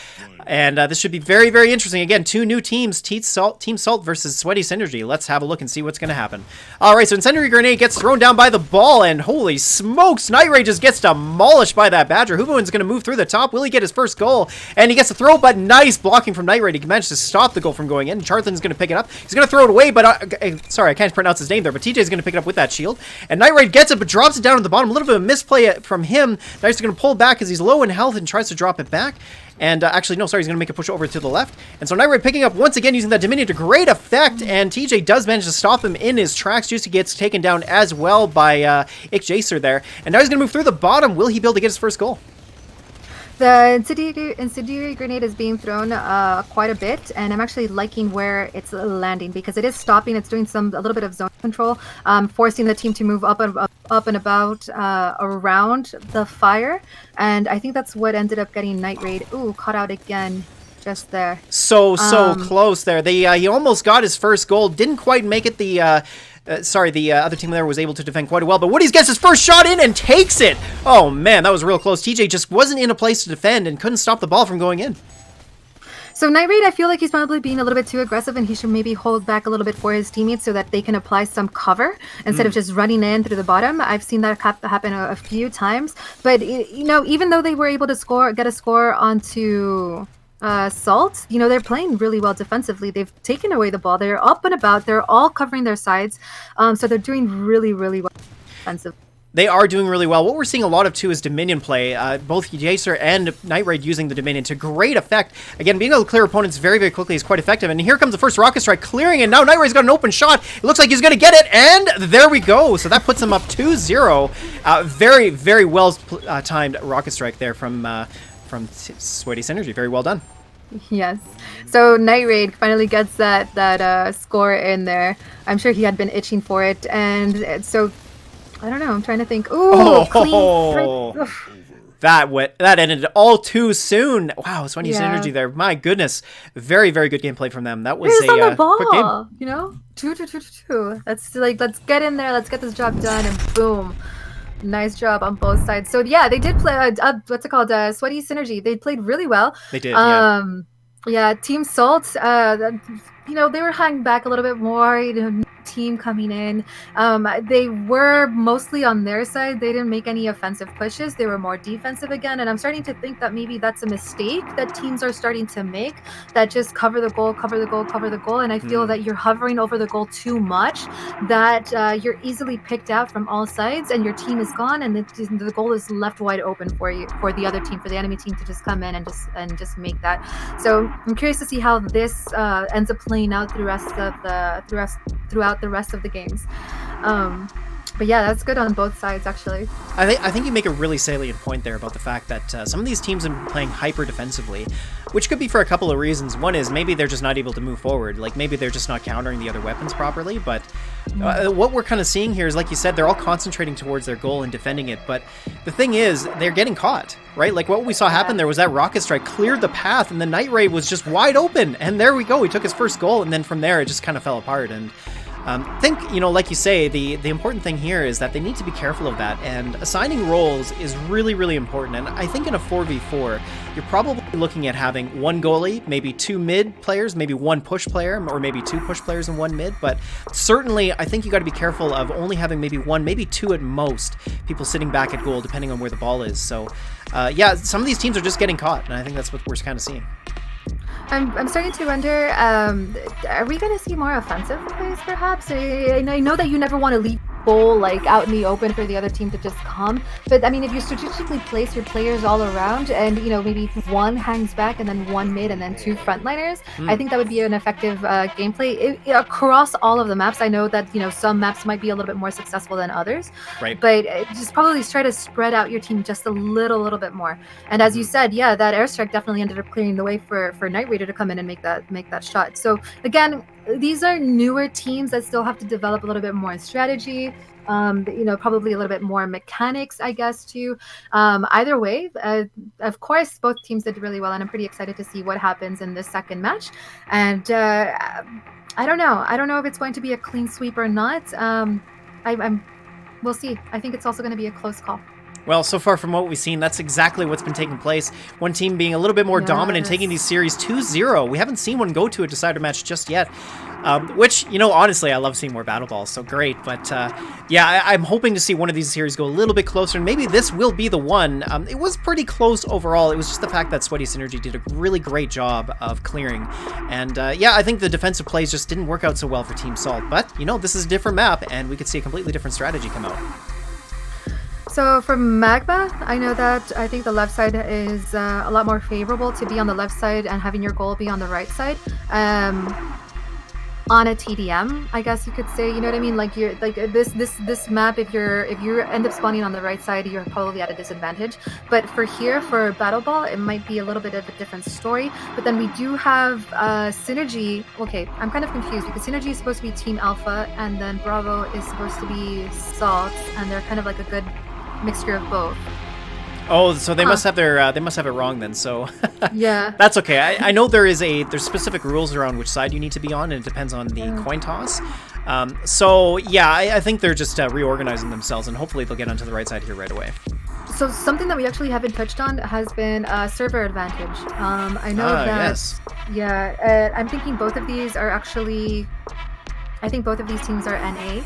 and this should be very, very interesting. Again, two new teams, Team Salt versus Sweaty Synergy. Let's have a look and see what's going to happen. All right, so Incendiary Grenade gets thrown down by the ball, and holy smokes, Night Ray just gets demolished by that Badger. Huboin's going to move through the top. Will he get his first goal? And he gets a throw, but nice blocking from Night Ray. He managed to stop the goal from going in. Charthan's going to pick it up. He's going to throw it away, but sorry, I can't pronounce his name there, but TJ's going to pick it up with that shield. And Night Ray gets it, but drops it down at the bottom. A little bit of a misplay from him. Night Ray's going to pull back as he's low in health and tries to drop it back. And actually, no, sorry, he's going to make a push over to the left. And so Night Ray picking up once again using that Dominion to great effect. And TJ does manage to stop him in his tracks. Juicy gets taken down as well by Jacer there. And now he's going to move through the bottom. Will he be able to get his first goal? The incendiary grenade is being thrown quite a bit, and I'm actually liking where it's landing because it is stopping. It's doing a little bit of zone control, forcing the team to move up and about around the fire, and I think that's what ended up getting Night Raid. Ooh, caught out again. Just there. So close there. He almost got his first goal. Didn't quite make it. The other team there was able to defend quite well, but Woody's gets his first shot in and takes it. Oh man, that was real close. TJ just wasn't in a place to defend and couldn't stop the ball from going in. So Night Raid, I feel like he's probably being a little bit too aggressive, and he should maybe hold back a little bit for his teammates so that they can apply some cover instead of just running in through the bottom. I've seen that happen a few times, but you know, even though they were able to get a score onto Salt, you know, they're playing really well defensively. They've taken away the ball. They're up and about. They're all covering their sides. So they're doing really, really well defensively. They are doing really well. What we're seeing a lot of, too, is Dominion play. Both Jacer and Night Raid using the Dominion to great effect. Again, being able to clear opponents very, very quickly is quite effective. And here comes the first Rocket Strike clearing, and now Night Raid's got an open shot. It looks like he's going to get it, and there we go. So that puts him up 2-0. Very, very well timed Rocket Strike there from Sweaty Synergy. Very well done. Yes. So Night Raid finally gets that score in there. I'm sure he had been itching for it, and so I don't know. I'm trying to think. Ooh, clean. That ended all too soon. Wow, Sweaty Yeah. Synergy there. My goodness, very, very good gameplay from them. That was Who's on the a quick game. ball? You know, 2-2-2-2. That's like, let's get in there. Let's get this job done, and boom. Nice job on both sides. So yeah, they did play. What's it called? Sweaty Synergy. They played really well. They did. Yeah. Yeah. Team Salt. You know, they were hanging back a little bit more. You know, team coming in. They were mostly on their side. They didn't make any offensive pushes. They were more defensive again. And I'm starting to think that maybe that's a mistake that teams are starting to make. That just cover the goal, cover the goal, cover the goal. And I feel that you're hovering over the goal too much. That you're easily picked out from all sides, and your team is gone, and the goal is left wide open for you, for the other team, for the enemy team to just come in and just make that. So I'm curious to see how this ends up playing out throughout the rest of the games. But yeah, that's good on both sides, actually. I think you make a really salient point there about the fact that some of these teams have been playing hyper defensively, which could be for a couple of reasons. One is maybe they're just not able to move forward. Like maybe they're just not countering the other weapons properly. But what we're kind of seeing here is, like you said, they're all concentrating towards their goal and defending it. But the thing is, they're getting caught, right? Like what we saw happen there was that Rocket Strike cleared the path, and the Night Raid was just wide open. And there we go. He took his first goal, and then from there it just kind of fell apart. And I think, you know, like you say, the important thing here is that they need to be careful of that, and assigning roles is really, really important. And I think in a 4v4, you're probably looking at having one goalie, maybe two mid players, maybe one push player, or maybe two push players and one mid. But certainly, I think you got to be careful of only having maybe one, maybe two at most, people sitting back at goal, depending on where the ball is. So, yeah, some of these teams are just getting caught, and I think that's what we're kind of seeing. I'm starting to wonder, are we going to see more offensive plays, perhaps? I know that you never want to leave goal like out in the open for the other team to just come, but I mean, if you strategically place your players all around, and you know, maybe one hangs back and then one mid and then two frontliners, I think that would be an effective gameplay across all of the maps. I know that, you know, some maps might be a little bit more successful than others, right? But just probably try to spread out your team just a little bit more. And as you said, yeah, that airstrike definitely ended up clearing the way for Night Raider to come in and make that shot. So again, these are newer teams that still have to develop a little bit more strategy, you know, probably a little bit more mechanics, I guess, too. Either way, of course, both teams did really well, and I'm pretty excited to see what happens in this second match. And I don't know if it's going to be a clean sweep or not. We'll see. I think it's also going to be a close call. Well, so far from what we've seen, that's exactly what's been taking place. One team being a little bit more dominant, taking these series 2-0. We haven't seen one go to a decider match just yet, which, you know, honestly, I love seeing more battle balls, so great. But, yeah, I'm hoping to see one of these series go a little bit closer, and maybe this will be the one. It was pretty close overall. It was just the fact that Sweaty Synergy did a really great job of clearing. And, yeah, I think the defensive plays just didn't work out so well for Team Salt. But, you know, this is a different map, and we could see a completely different strategy come out. So for Magma, I know that I think the left side is a lot more favorable to be on the left side and having your goal be on the right side. On a TDM, I guess you could say, you know what I mean? Like you're like this map, if you end up spawning on the right side, you're probably at a disadvantage. But for here, for Battle Ball, it might be a little bit of a different story. But then we do have Synergy. Okay, I'm kind of confused because Synergy is supposed to be Team Alpha, and then Bravo is supposed to be Salt, and they're kind of like a good mixture of both. Oh, so they must have they must have it wrong then. So yeah, that's okay. I know there's specific rules around which side you need to be on, and it depends on the coin toss. So yeah, I think they're just reorganizing themselves, and hopefully they'll get onto the right side here right away. So something that we actually haven't touched on has been server advantage. I know that. Yes. Yeah, I'm thinking both of these are actually. I think both of these teams are NA.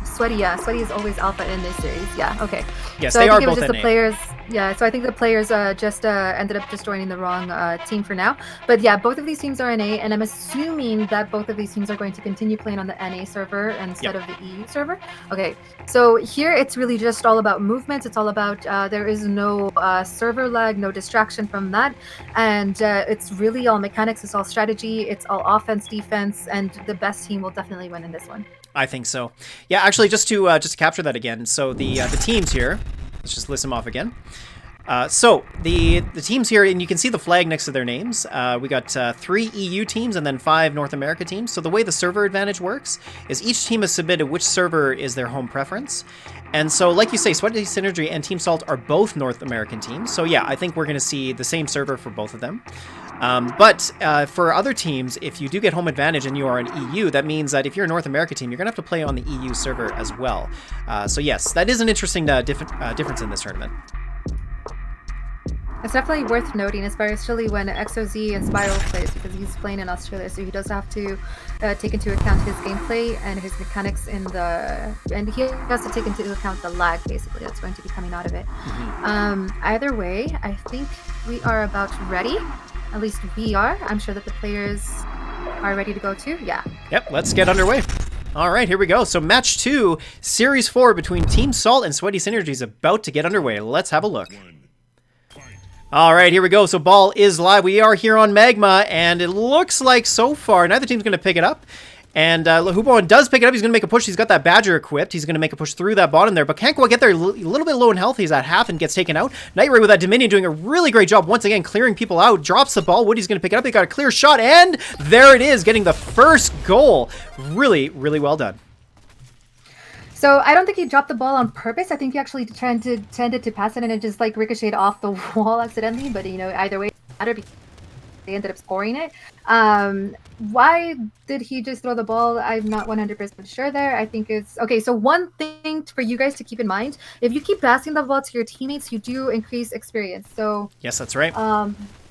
Sweaty is always alpha in this series. Yeah, okay. Yes, so they I are think it was both just NA. the players. Yeah, so I think the players just ended up just joining the wrong team for now. But yeah, both of these teams are NA, and I'm assuming that both of these teams are going to continue playing on the NA server instead of the EU server. Okay, so here it's really just all about movement. It's all about there is no server lag, no distraction from that, and it's really all mechanics. It's all strategy. It's all offense, defense, and the best team will definitely win in this one. I think so. Yeah, actually, just to capture that again. So the teams here. Let's just list them off again. So the teams here, and you can see the flag next to their names. We got 3 EU teams and then 5 North America teams. So the way the server advantage works is each team has submitted which server is their home preference. And so, like you say, Sweaty Synergy and Team Salt are both North American teams. So yeah, I think we're going to see the same server for both of them. But for other teams, if you do get home advantage and you are an EU, that means that if you're a North America team, you're going to have to play on the EU server as well. So yes, that is an interesting difference in this tournament. It's definitely worth noting, especially when XOZ and Spiral plays, because he's playing in Australia, so he does have to take into account his gameplay and his mechanics and he has to take into account the lag, basically, that's going to be coming out of it. Either way, I think we are about ready. At least we are. I'm sure that the players are ready to go too. Yeah. Yep, let's get underway. All right, here we go. So match 2, Series 4 between Team Salt and Sweaty Synergy is about to get underway. Let's have a look. All right, here we go. So ball is live. We are here on Magma, and it looks like so far neither team's going to pick it up. And Hubon does pick it up. He's going to make a push. He's got that Badger equipped. He's going to make a push through that bottom there, but can't quite get there. A little bit low in health. He's at half and gets taken out. Night Ray with that Dominion doing a really great job once again clearing people out. Drops the ball. Woody's going to pick it up. They got a clear shot, and there it is, getting the first goal. Really, really well done. So I don't think he dropped the ball on purpose. I think he actually tended to pass it and it just like ricocheted off the wall accidentally. But you know, either way, they ended up scoring it. Why did he just throw the ball? I'm not 100% sure there. I think it's okay. So one thing for you guys to keep in mind: if you keep passing the ball to your teammates, you do increase experience. So yes, that's right.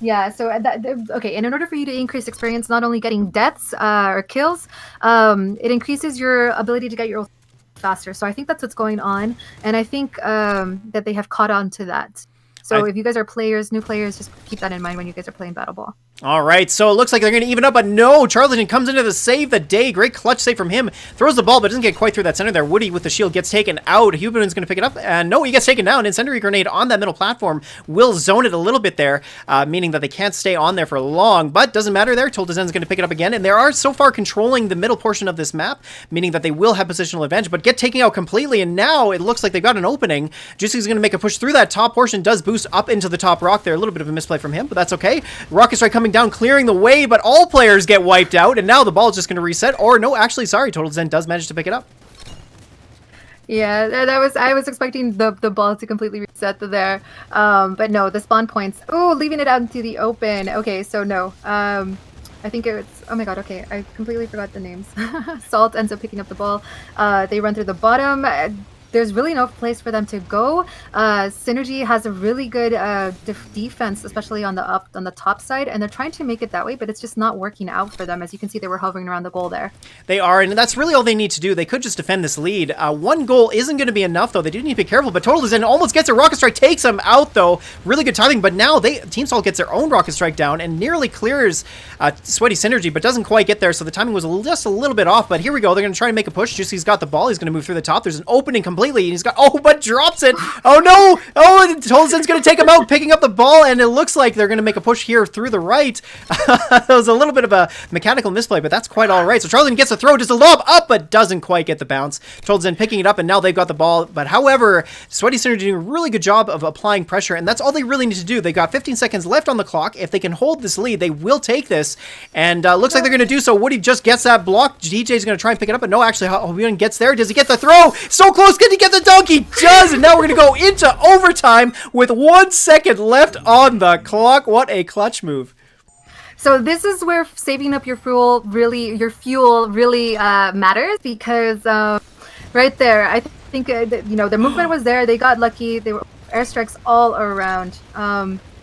Yeah. So okay. And in order for you to increase experience, not only getting deaths or kills, it increases your ability to get your faster. So I think that's what's going on, and I think that they have caught on to that. So if you guys are new players, just keep that in mind when you guys are playing Battle Ball. All right, so it looks like they're going to even up, but no, Charlton comes into the save the day. Great clutch save from him. Throws the ball, but doesn't get quite through that center there. Woody with the shield gets taken out. Hubin's going to pick it up, and no, he gets taken down. Incendiary grenade on that middle platform will zone it a little bit there, meaning that they can't stay on there for long, but doesn't matter there. Toltezen's going to pick it up again, and they are so far controlling the middle portion of this map, meaning that they will have positional advantage, but get taken out completely, and now it looks like they've got an opening. Juicy's going to make a push through that top portion, does boost up into the top rock there. A little bit of a misplay from him, but that's okay. Rocket Strike coming down, clearing the way, but all players get wiped out, and now the ball is just going to reset. Or no, actually, sorry, Total Zen does manage to pick it up. Yeah, I was expecting the ball to completely reset there, but no, the spawn points. Oh, leaving it out into the open. Okay, so no. I think it's, oh my god, okay, I completely forgot the names. Salt ends up picking up the ball. They run through the bottom. There's really no place for them to go. Synergy has a really good defense, especially on the top side, and they're trying to make it that way, but it's just not working out for them. As you can see, they were hovering around the goal there. They are, and that's really all they need to do. They could just defend this lead. One goal isn't going to be enough, though. They do need to be careful, but Total Design almost gets a Rocket Strike, takes them out, though. Really good timing, but now Team Salt gets their own Rocket Strike down and nearly clears Sweaty Synergy, but doesn't quite get there, so the timing was just a little bit off, but here we go. They're going to try to make a push. Juicy's got the ball. He's going to move through the top. There's an opening completely, and he's got, oh, but drops it. Oh, no. Oh, Tolzen's going to take him out, picking up the ball, and it looks like they're going to make a push here through the right. That was a little bit of a mechanical misplay, but that's quite all right. So Charlton gets a throw, just a lob up, but doesn't quite get the bounce. Tolzen picking it up, and now they've got the ball. But however, Sweaty Synergy doing a really good job of applying pressure, and that's all they really need to do. They got 15 seconds left on the clock. If they can hold this lead, they will take this, and looks like they're going to do so. Woody just gets that block. DJ's going to try and pick it up, but no, actually, Hobian gets there. Does he get the throw? So close. Can he get the dunk? He does, and now we're going to go into overtime with 1 second left on the clock. What a clutch move. So this is where saving up your fuel really matters, because right there, I think you know, the movement was there. They got lucky. They were airstrikes all around.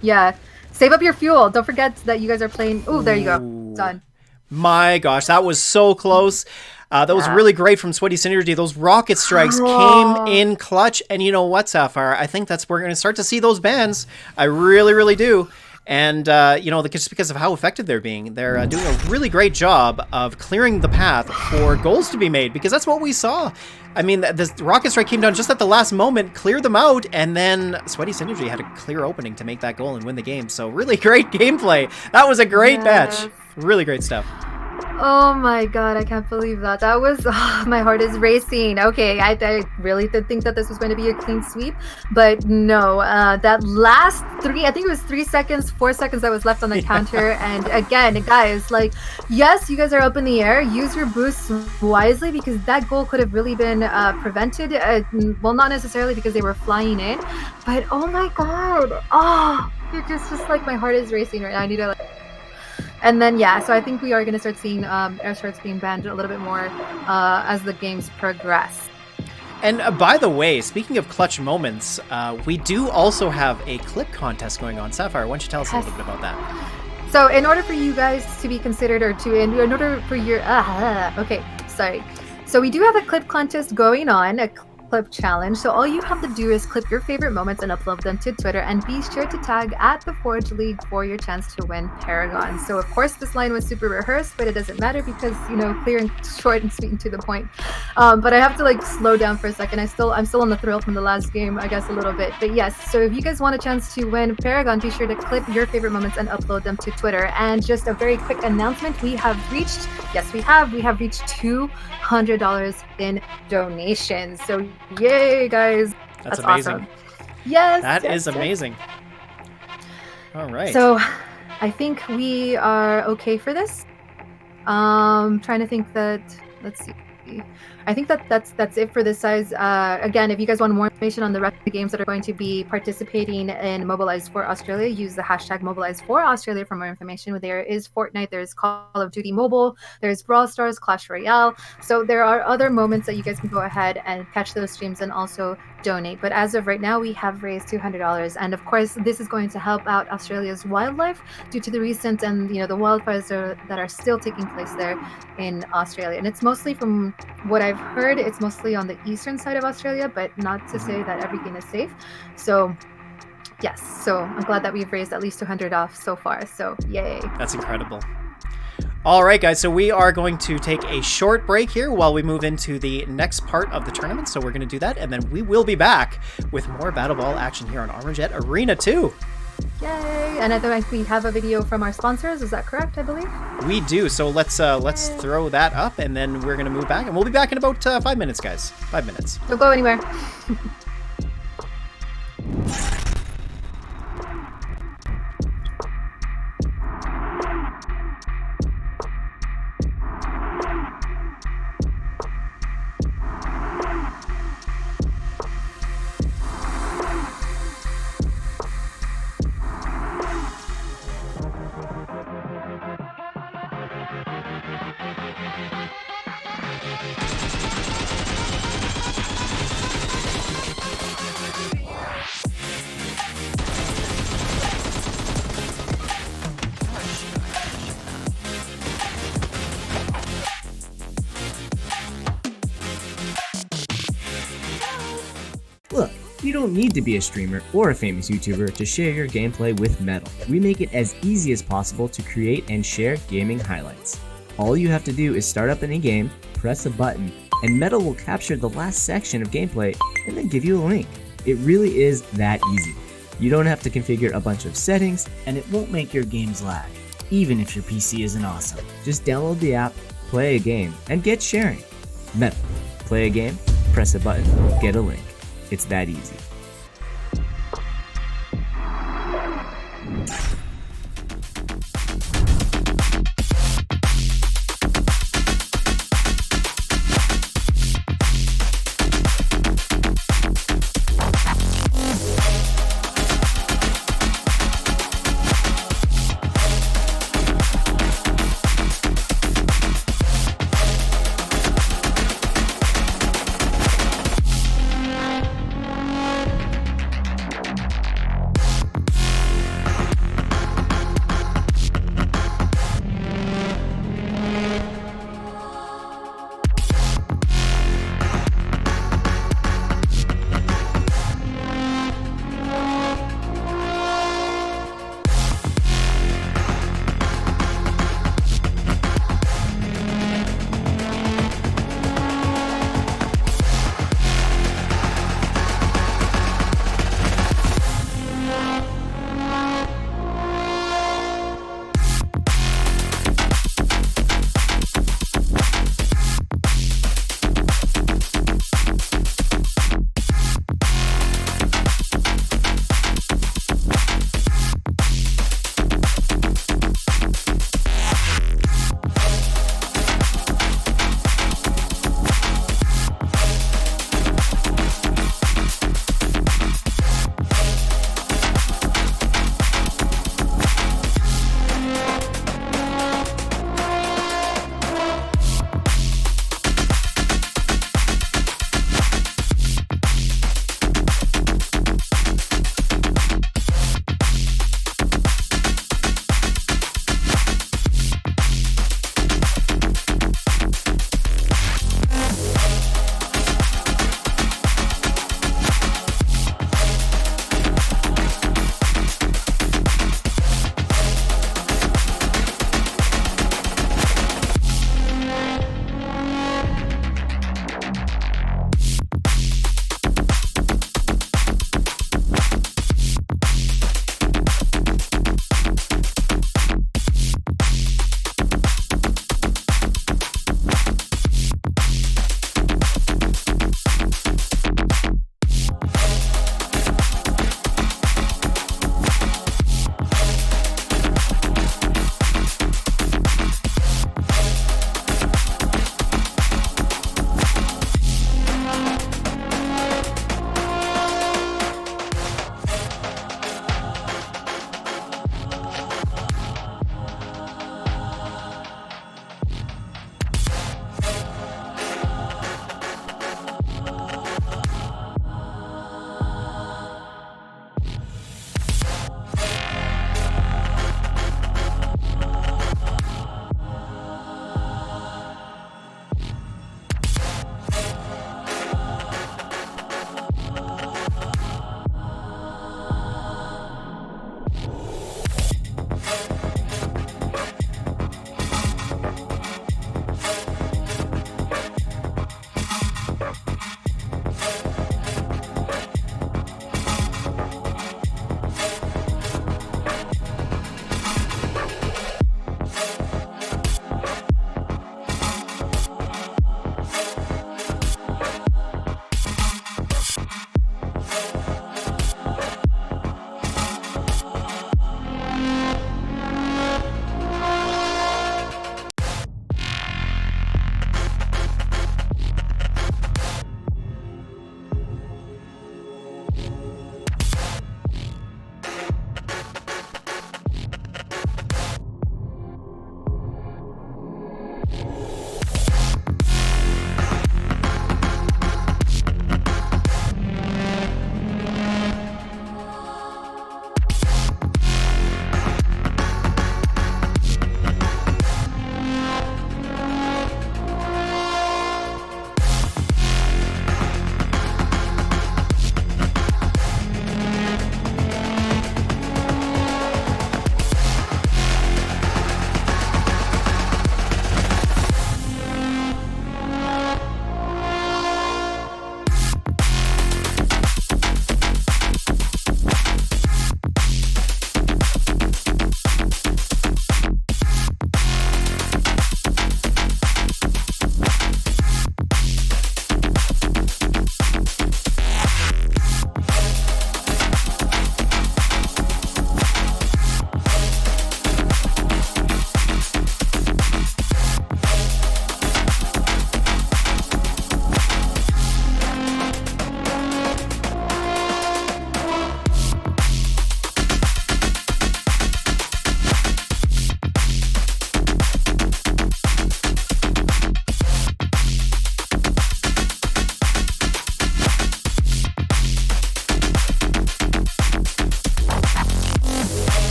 Yeah, save up your fuel. Don't forget that you guys are playing. Oh, there you go. Done. My gosh, that was so close. That was really great from Sweaty Synergy. Those rocket strikes came in clutch. And you know what, Sapphire? I think that's where we're going to start to see those bans. I really, really do. And, just because of how effective they're being, they're doing a really great job of clearing the path for goals to be made, because that's what we saw. I mean, the rocket strike came down just at the last moment, cleared them out, and then Sweaty Synergy had a clear opening to make that goal and win the game. So really great gameplay. That was a great match. Really great stuff. Oh my god, I can't believe that. That was, my heart is racing. Okay, I really did think that this was going to be a clean sweep, but no. That last I think it was 3 seconds, 4 seconds that was left on the counter. And again, guys, like, yes, you guys are up in the air. Use your boosts wisely, because that goal could have really been prevented. Well, not necessarily because they were flying in, but oh my god. Oh, it's just like my heart is racing right now. I need to And then, yeah, so I think we are going to start seeing air strikes being banned a little bit more as the games progress. And by the way, speaking of clutch moments, we do also have a clip contest going on. Sapphire, why don't you tell us a little bit about that? So in order for you guys to be considered, or in order for your... okay, sorry. So we do have a clip contest going on, a clip challenge. So all you have to do is clip your favorite moments and upload them to Twitter, and be sure to tag at the Forge League for your chance to win Paragon. So of course this line was super rehearsed, but it doesn't matter because, clear and short and sweet and to the point. But I have to like slow down for a second. I'm still on the thrill from the last game, I guess, a little bit. But yes, so if you guys want a chance to win Paragon, be sure to clip your favorite moments and upload them to Twitter. And just a very quick announcement, we have reached $200 in donations. So yay, guys. That's amazing. Awesome. Yes. That is amazing. All right. So I think we are okay for this. Trying to think that, let's see. I think that's it for this size. Again, if you guys want more information on the rest of the games that are going to be participating in Mobilize for Australia, use the hashtag Mobilize for Australia for more information. There is Fortnite, there's Call of Duty Mobile, there's Brawl Stars, Clash Royale. So there are other moments that you guys can go ahead and catch those streams and also donate. But as of right now, we have raised $200. And of course, this is going to help out Australia's wildlife due to the recent and the wildfires that are still taking place there in Australia. And it's mostly, from what I've heard, it's mostly on the eastern side of Australia, but not to say that everything is safe. So yes, so I'm glad that we've raised at least 200 off so far. So yay. That's incredible. All right, guys, so we are going to take a short break here while we move into the next part of the tournament. So we're going to do that, and then we will be back with more Battle Ball action here on ARMAJET Arena 2. Yay! And I think we have a video from our sponsors. Is that correct, I believe? We do. So let's throw that up, and then we're going to move back. And we'll be back in about 5 minutes, guys. 5 minutes. Don't go anywhere. Look, you don't need to be a streamer or a famous YouTuber to share your gameplay with Metal. We make it as easy as possible to create and share gaming highlights. All you have to do is start up any game, press a button, and Metal will capture the last section of gameplay and then give you a link. It really is that easy. You don't have to configure a bunch of settings, and it won't make your games lag, even if your PC isn't awesome. Just download the app, play a game, and get sharing. Metal. Play a game, press a button, get a link. It's that easy.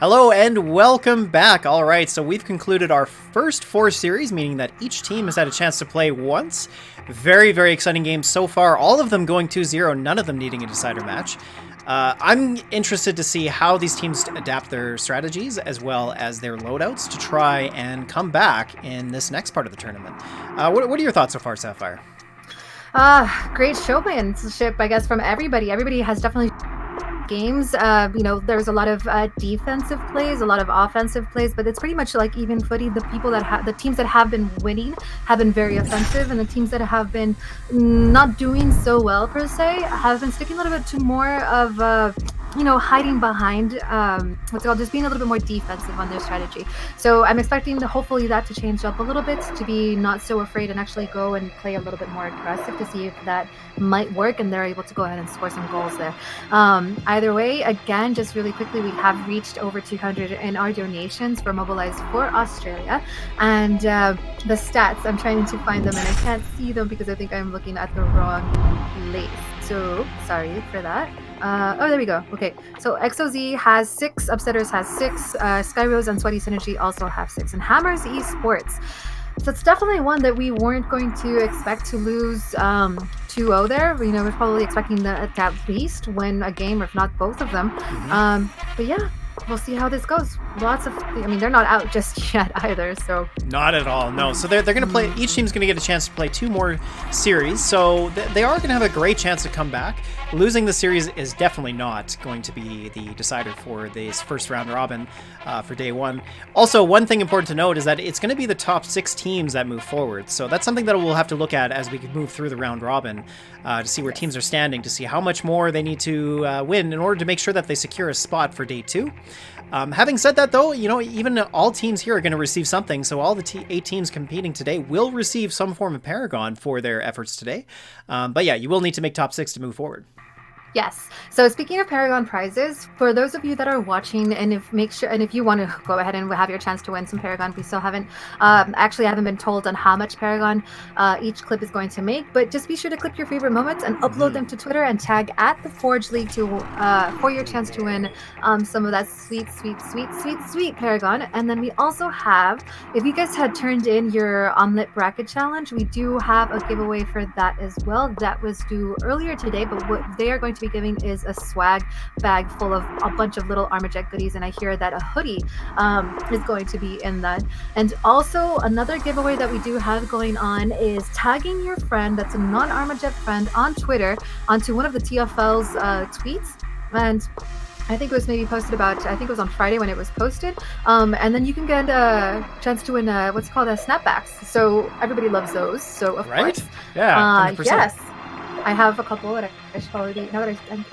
Hello and welcome back. All right, so we've concluded our first 4 series, meaning that each team has had a chance to play once. Very, very exciting games so far. All of them going 2-0, none of them needing a decider match. I'm interested to see how these teams adapt their strategies as well as their loadouts to try and come back in this next part of the tournament. What are your thoughts so far, Sapphire? Great showmanship, I guess, from everybody. Everybody has definitely games. There's a lot of defensive plays, a lot of offensive plays, but it's pretty much like even footy. The teams that have been winning have been very offensive, and the teams that have been not doing so well per se have been sticking a little bit to more of hiding behind just being a little bit more defensive on their strategy. So I'm expecting hopefully that to change up a little bit, to be not so afraid and actually go and play a little bit more aggressive to see if that might work and they're able to go ahead and score some goals there. Either way, again, just really quickly, we have reached over 200 in our donations for Mobilize for Australia. And the stats, I'm trying to find them and I can't see them because I think I'm looking at the wrong place. So sorry for that. There we go. Okay, so XOZ has 6, Upsetters has 6, Skyrose and Sweaty Synergy also have 6, and Hammers Esports. So it's definitely one that we weren't going to expect to lose 2-0 there. We're probably expecting that at least win a game, or if not both of them. But yeah, we'll see how this goes. They're not out just yet either, so. Not at all, no. So they're going to play, each team's going to get a chance to play 2 more series, so they are going to have a great chance to come back. Losing the series is definitely not going to be the decider for this first round robin for day 1. Also, one thing important to note is that it's going to be the top 6 teams that move forward, so that's something that we'll have to look at as we move through the round robin to see where teams are standing, to see how much more they need to win in order to make sure that they secure a spot for day 2. Having said that, though, even all teams here are going to receive something. So all the 8 teams competing today will receive some form of Paragon for their efforts today. But yeah, you will need to make top 6 to move forward. Yes. So speaking of Paragon prizes, for those of you that are watching, and if you want to go ahead and have your chance to win some Paragon, we still haven't been told on how much Paragon each clip is going to make, but just be sure to clip your favorite moments and upload them to Twitter and tag at the Forge League for your chance to win some of that sweet Paragon. And then we also have, if you guys had turned in your omelet bracket challenge, we do have a giveaway for that as well. That was due earlier today, but what they are going to be giving is a swag bag full of a bunch of little ARMAJET goodies, and I hear that a hoodie is going to be in that. And also another giveaway that we do have going on is tagging your friend that's a non-ARMAJET friend on Twitter onto one of the TFL's tweets, and I think it was maybe posted I think it was on Friday when it was posted. And then you can get a chance to win what's called a snapbacks. So everybody loves those. So of course. Yeah. Yes. I have a couple that I should probably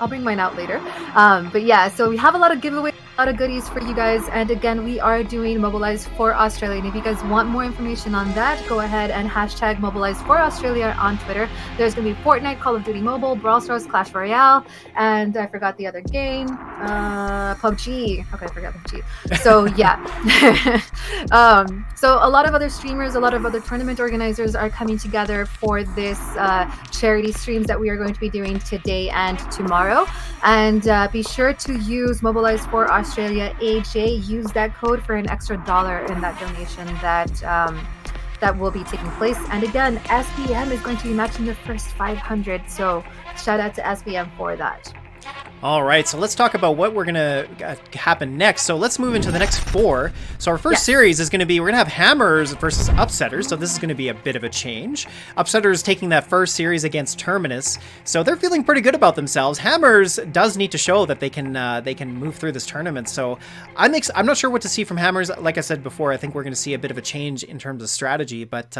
I'll bring mine out later. But yeah, so we have a lot of giveaways, a lot of goodies for you guys. And again, we are doing Mobilize for Australia. And if you guys want more information on that, go ahead and hashtag Mobilize for Australia on Twitter. There's going to be Fortnite, Call of Duty Mobile, Brawl Stars, Clash Royale, and I forgot the other game, PUBG. Okay, I forgot PUBG. So yeah. So a lot of other streamers, a lot of other tournament organizers are coming together for this charity streams that we are going to be doing today and tomorrow. And be sure to use Mobilize for Australia AJ. Use that code for an extra $1 in that donation that will be taking place. And again, SBM is going to be matching the first 500. So shout out to SBM for that. All right, so let's talk about what we're going to happen next. So let's move into the next 4. So our first series is going to be, we're going to have Hammers versus Upsetters. So this is going to be a bit of a change. Upsetters taking that first series against Terminus. So they're feeling pretty good about themselves. Hammers does need to show that they can move through this tournament. So I'm not sure what to see from Hammers. Like I said before, I think we're going to see a bit of a change in terms of strategy. But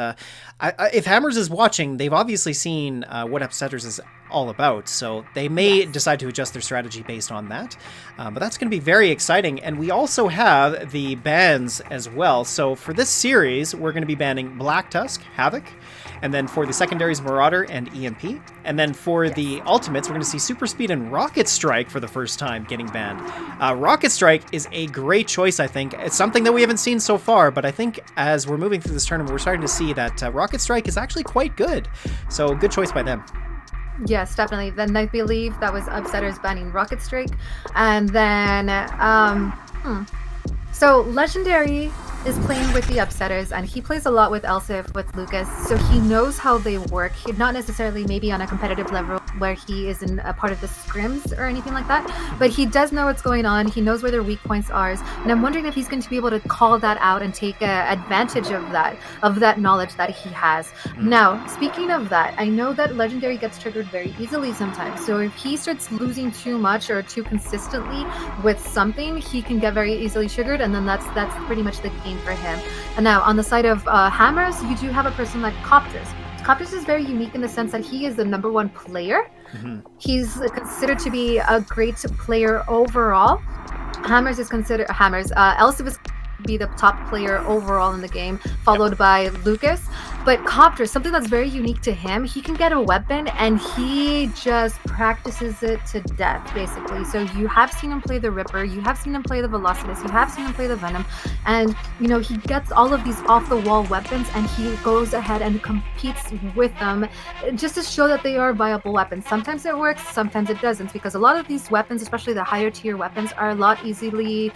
if Hammers is watching, they've obviously seen what Upsetters is all about. So they may decide to adjust their strategy based on that. But that's going to be very exciting. And we also have the bans as well. So for this series, we're going to be banning Black Tusk, Havoc, and then for the secondaries, Marauder and EMP. And then for the ultimates, we're going to see Super Speed and Rocket Strike for the first time getting banned. Rocket Strike is a great choice, I think. It's something that we haven't seen so far, but I think as we're moving through this tournament, we're starting to see that Rocket Strike is actually quite good. So good choice by them. Yes, definitely. Then I believe that was Upsetters banning Rocket Strike. And then Hmm. So Legendary is playing with the Upsetters, and he plays a lot with Elsif, with Lucas, so he knows how they work. Not necessarily maybe on a competitive level where he isn't a part of the scrims or anything like that, but he does know what's going on. He knows where their weak points are, and I'm wondering if he's going to be able to call that out and take advantage of that knowledge that he has. Now, speaking of that, I know that Legendary gets triggered very easily sometimes, so if he starts losing too much or too consistently with something, he can get very easily triggered, and then that's pretty much the game for him. And now, on the side of Hammers, you do have a person like Copters. Copters is very unique in the sense that he is the #1 player. He's considered to be a great player overall. Hammers is considered Elsif is be the top player overall in the game, followed by Lucas. But Copter, something that's very unique to him, he can get a weapon and he just practices it to death, basically. So you have seen him play the Ripper, you have seen him play the Velocitus, you have seen him play the Venom, and he gets all of these off-the-wall weapons and he goes ahead and competes with them just to show that they are viable weapons. Sometimes it works, sometimes it doesn't, because a lot of these weapons, especially the higher tier weapons, are easily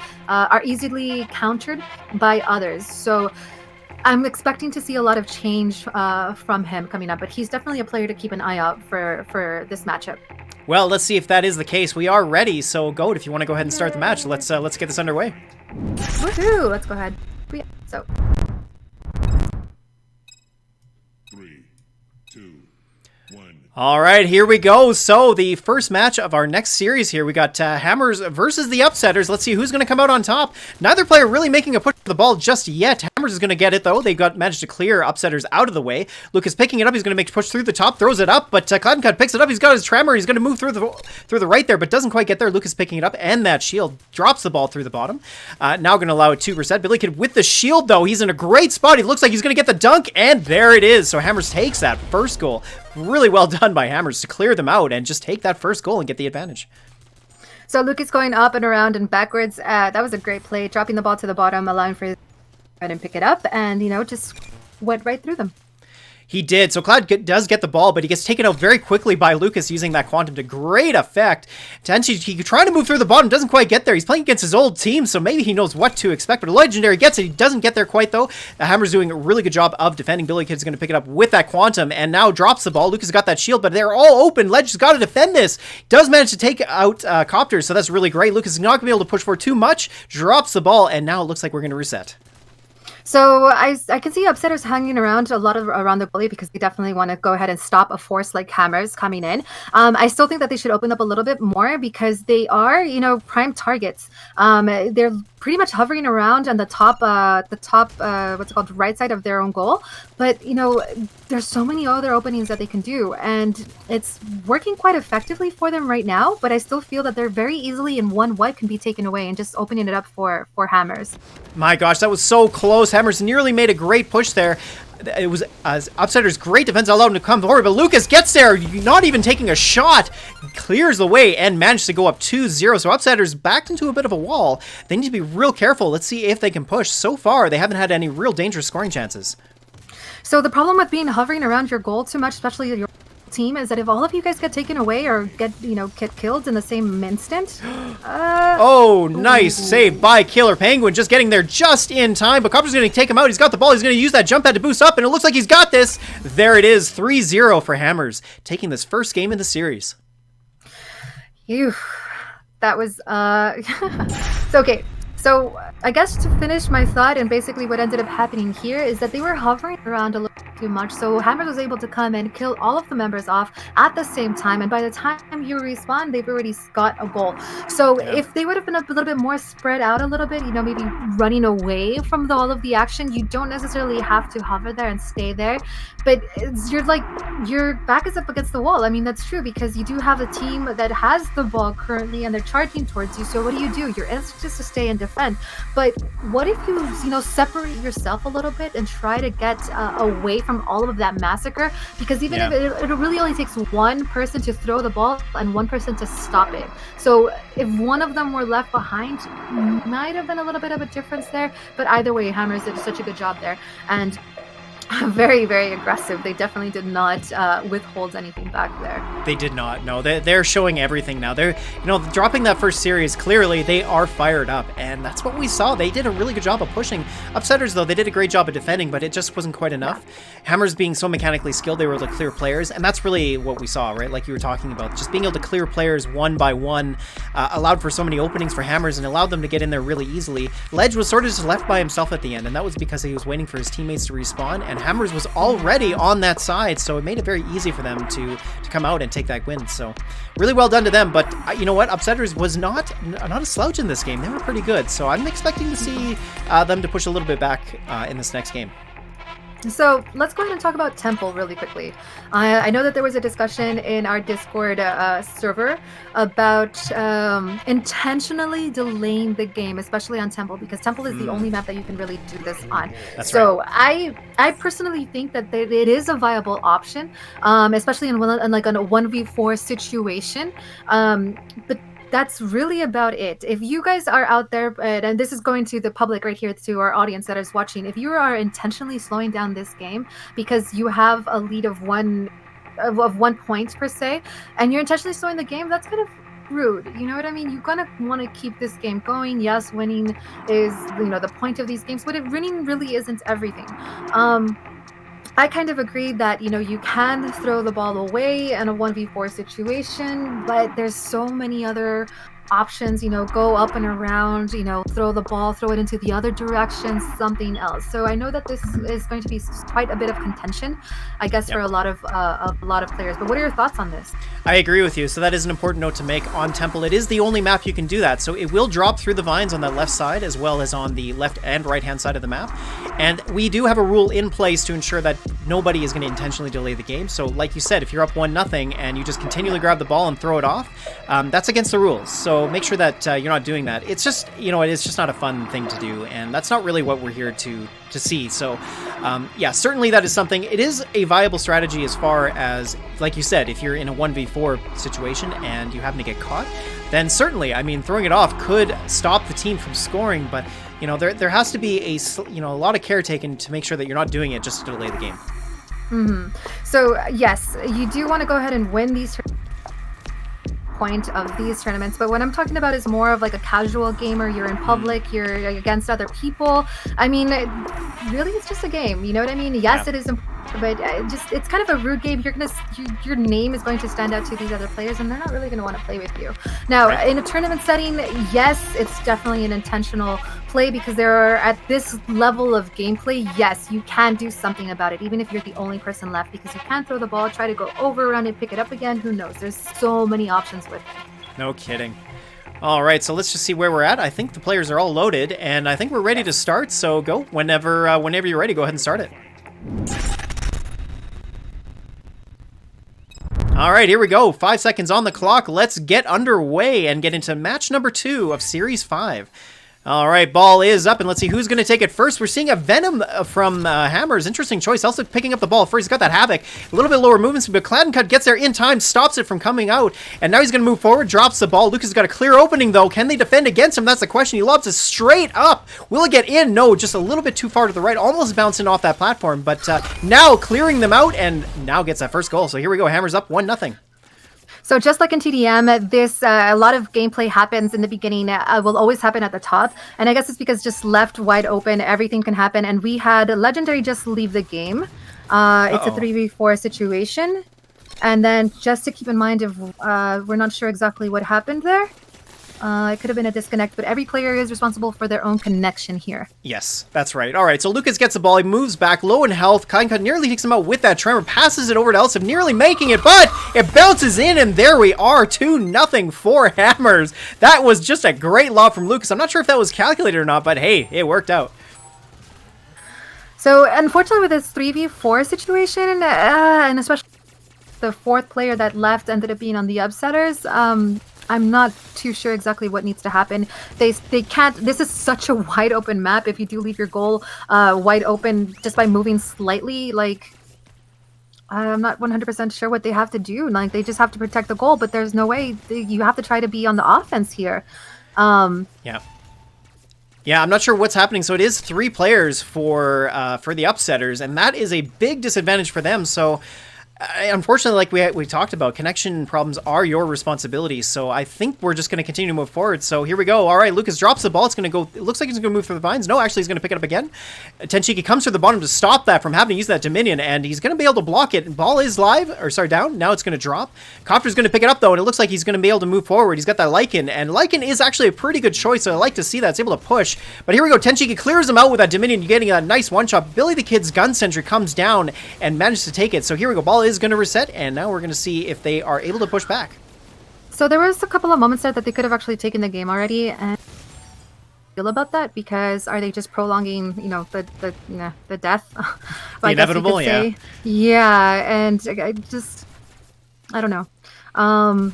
countered by others. So I'm expecting to see a lot of change from him coming up, but he's definitely a player to keep an eye out for this matchup. Well, let's see if that is the case. We are ready, so Goat, if you want to go ahead and start the match, let's get this underway. Woohoo! Let's go ahead. So 3, 2, 1. All right, here we go. So the first match of our next series here, we got Hammers versus the Upsetters. Let's see who's going to come out on top. Neither player really making a push for the ball just yet. Hammers is going to get it, though. They managed to clear Upsetters out of the way. Lucas picking it up. He's going to make a push through the top, throws it up, but Cottoncut picks it up. He's got his Tremor. He's going to move through the right there, but doesn't quite get there. Lucas picking it up, and that shield drops the ball through the bottom. Now going to allow it 2%. Billy Kid with the shield, though. He's in a great spot. He looks like he's going to get the dunk, and there it is. So Hammers takes that first goal. Really well done by Hammers to clear them out and just take that first goal and get the advantage. So Lucas going up and around and backwards. That was a great play, dropping the ball to the bottom, allowing for and pick it up, and just went right through them. He did. So Cloud does get the ball, but he gets taken out very quickly by Lucas using that Quantum to great effect. Tenchi, he trying to move through the bottom, doesn't quite get there. He's playing against his old team, so maybe he knows what to expect, but a Legendary gets it. He doesn't get there quite, though. Hammer's doing a really good job of defending. Billy Kid's going to pick it up with that Quantum, and now drops the ball. Lucas got that shield, but they're all open. Legend's got to defend this. Does manage to take out Copters, so that's really great. Lucas is not going to be able to push forward too much. Drops the ball, and now it looks like we're going to reset. So I can see Upsetters hanging around a lot around the goalie because they definitely want to go ahead and stop a force like Hammers coming in. I still think that they should open up a little bit more because they are, prime targets. They're pretty much hovering around on the top, what's it called, right side of their own goal. But, there's so many other openings that they can do, and it's working quite effectively for them right now, but I still feel that they're very easily in one wipe can be taken away and just opening it up for Hammers. My gosh, that was so close. Hammers nearly made a great push there. It was Upsetter's great defense allowed him to come forward, but Lucas gets there, not even taking a shot, clears the way, and managed to go up 2-0. So Upsetter's backed into a bit of a wall. They need to be real careful. Let's see if they can push. So far, they haven't had any real dangerous scoring chances. So the problem with hovering around your goal too much, especially your team, is that if all of you guys get taken away or get killed in the same instant. Oh, nice save by Killer Penguin, just getting there just in time. But Copper's going to take him out. He's got the ball. He's going to use that jump pad to boost up, and it looks like he's got this. There it is, 3-0 for Hammers, taking this first game in the series. Phew. That was okay. So I guess to finish my thought, and basically what ended up happening here is that they were hovering around a little too much. So Hammers was able to come and kill all of the members off at the same time. And by the time you respawn, they've already got a goal. So if they would have been a little bit more spread out a little bit, maybe running away from all of the action, you don't necessarily have to hover there and stay there. But your back is up against the wall. I mean, that's true because you do have a team that has the ball currently and they're charging towards you. So what do? Your instinct is to stay and defend. But what if you separate yourself a little bit and try to get away from all of that massacre? Because even if it really only takes one person to throw the ball and one person to stop it. So if one of them were left behind, might have been a little bit of a difference there. But either way, Hammers did such a good job there. And Very, very aggressive. They definitely did not withhold anything back there. They did not. No, they're showing everything now. They're, dropping that first series, clearly they are fired up, and that's what we saw. They did a really good job of pushing. Upsetters, though, they did a great job of defending, but it just wasn't quite enough. Hammers being so mechanically skilled, they were able to clear players, and that's really what we saw, right? Like you were talking about, just being able to clear players one by one allowed for so many openings for Hammers and allowed them to get in there really easily. Ledge was sort of just left by himself at the end, and that was because he was waiting for his teammates to respawn, and Hammers was already on that side, so it made it very easy for them to come out and take that win. So really well done to them. But you know what, Upsetters was not a slouch in this game. They were pretty good, so I'm expecting to see them to push a little bit back in this next game. So let's go ahead and talk about Temple really quickly. I know that there was a discussion in our Discord server about intentionally delaying the game, especially on Temple, because Temple is the only map that you can really do this on. That's so right. I personally think that it is a viable option, especially in like a 1v4 situation. But that's really about it. If you guys are out there, and this is going to the public right here, to our audience that is watching, if you are intentionally slowing down this game because you have a lead of 1 point per se, and you're intentionally slowing the game, that's kind of rude. You know what I mean? You're gonna want to keep this game going. Yes, winning is the point of these games, but winning really isn't everything. I kind of agree that, you can throw the ball away in a 1v4 situation, but there's so many other options, go up and around, throw the ball, throw it into the other direction, something else. So I know that this is going to be quite a bit of contention, I guess, for a lot of players. But what are your thoughts on this? I agree with you. So that is an important note to make on Temple. It is the only map you can do that. So it will drop through the vines on the left side as well as on the left and right hand side of the map. And we do have a rule in place to ensure that nobody is going to intentionally delay the game. So like you said, if you're up 1-0 and you just continually grab the ball and throw it off, that's against the rules. So make sure that you're not doing that. It's just, it's just not a fun thing to do. And that's not really what we're here to see. So yeah, certainly that is something. It is a viable strategy as far as, like you said, if you're in a 1v4 situation and you happen to get caught, then certainly, I mean, throwing it off could stop the team from scoring, but there has to be a lot of care taken to make sure that you're not doing it just to delay the game. Mm-hmm. So yes, you do want to go ahead and win these point of these tournaments, but what I'm talking about is more of like a casual gamer. You're in public, you're against other people. I mean, really, it's just a game. You know what I mean? Yes, it is important, but it's kind of a rude game. Your name is going to stand out to these other players, and they're not really going to want to play with you. Now, in a tournament setting, yes, it's definitely an intentional play, because there are, at this level of gameplay, yes, you can do something about it, even if you're the only person left, because you can throw the ball, try to go over, around it, pick it up again. Who knows? There's so many options with it. No kidding. All right, so let's just see where we're at. I think the players are all loaded, and I think we're ready to start. So go whenever you're ready. Go ahead and start it. All right, here we go. 5 seconds on the clock. Let's get underway and get into match number 2 of Series 5. All right, ball is up, and let's see who's going to take it first. We're seeing a Venom from Hammers. Interesting choice. Also picking up the ball first. He's got that Havoc. A little bit lower movement speed, but Claddencut gets there in time, stops it from coming out, and now he's going to move forward, drops the ball. Lucas has got a clear opening, though. Can they defend against him? That's the question. He lobs it straight up. Will it get in? No, just a little bit too far to the right, almost bouncing off that platform, but now clearing them out, and now gets that first goal. So here we go. Hammers up 1-0. So just like in TDM, this a lot of gameplay happens in the beginning, will always happen at the top. And I guess it's because just left wide open, everything can happen. And we had Legendary just leave the game. It's a 3v4 situation. And then just to keep in mind, if we're not sure exactly what happened there. It could have been a disconnect, but every player is responsible for their own connection here. Yes, that's right. All right, so Lucas gets the ball. He moves back, low in health. Claddencut nearly takes him out with that tremor, passes it over to Elsif, nearly making it, but it bounces in, and there we are, 2-0 for Hammers. That was just a great lob from Lucas. I'm not sure if that was calculated or not, but hey, it worked out. So, unfortunately, with this 3v4 situation, and especially the fourth player that left ended up being on the Upsetters, I'm not too sure exactly what needs to happen. They can't. This is such a wide open map. If you do leave your goal wide open just by moving slightly, like, I'm not 100% sure what they have to do. Like, they just have to protect the goal, but there's no way. You have to try to be on the offense here. Yeah. Yeah, I'm not sure what's happening. So it is 3 players for the upsetters, and that is a big disadvantage for them. So unfortunately, like we talked about, connection problems are your responsibility. So I think we're just going to continue to move forward. So here we go. All right, Lucas drops the ball. It's going to go. It looks like he's going to move through the vines. No, actually, he's going to pick it up again. Tenshiki comes to the bottom to stop that from happening. Use that Dominion, and he's going to be able to block it. Ball is down. Now it's going to drop. Copter's going to pick it up though, and it looks like he's going to be able to move forward. He's got that Lycan, and Lycan is actually a pretty good choice. So I like to see that. It's able to push. But here we go. Tenshiki clears him out with that Dominion, getting a nice one shot. Billy the Kid's gun sentry comes down and manages to take it. So here we go. Ball is going to reset, and now we're going to see if they are able to push back. So there was a couple of moments there that they could have actually taken the game already, and feel about that, because are they just prolonging, the death? The inevitable, yeah. Yeah, and I don't know.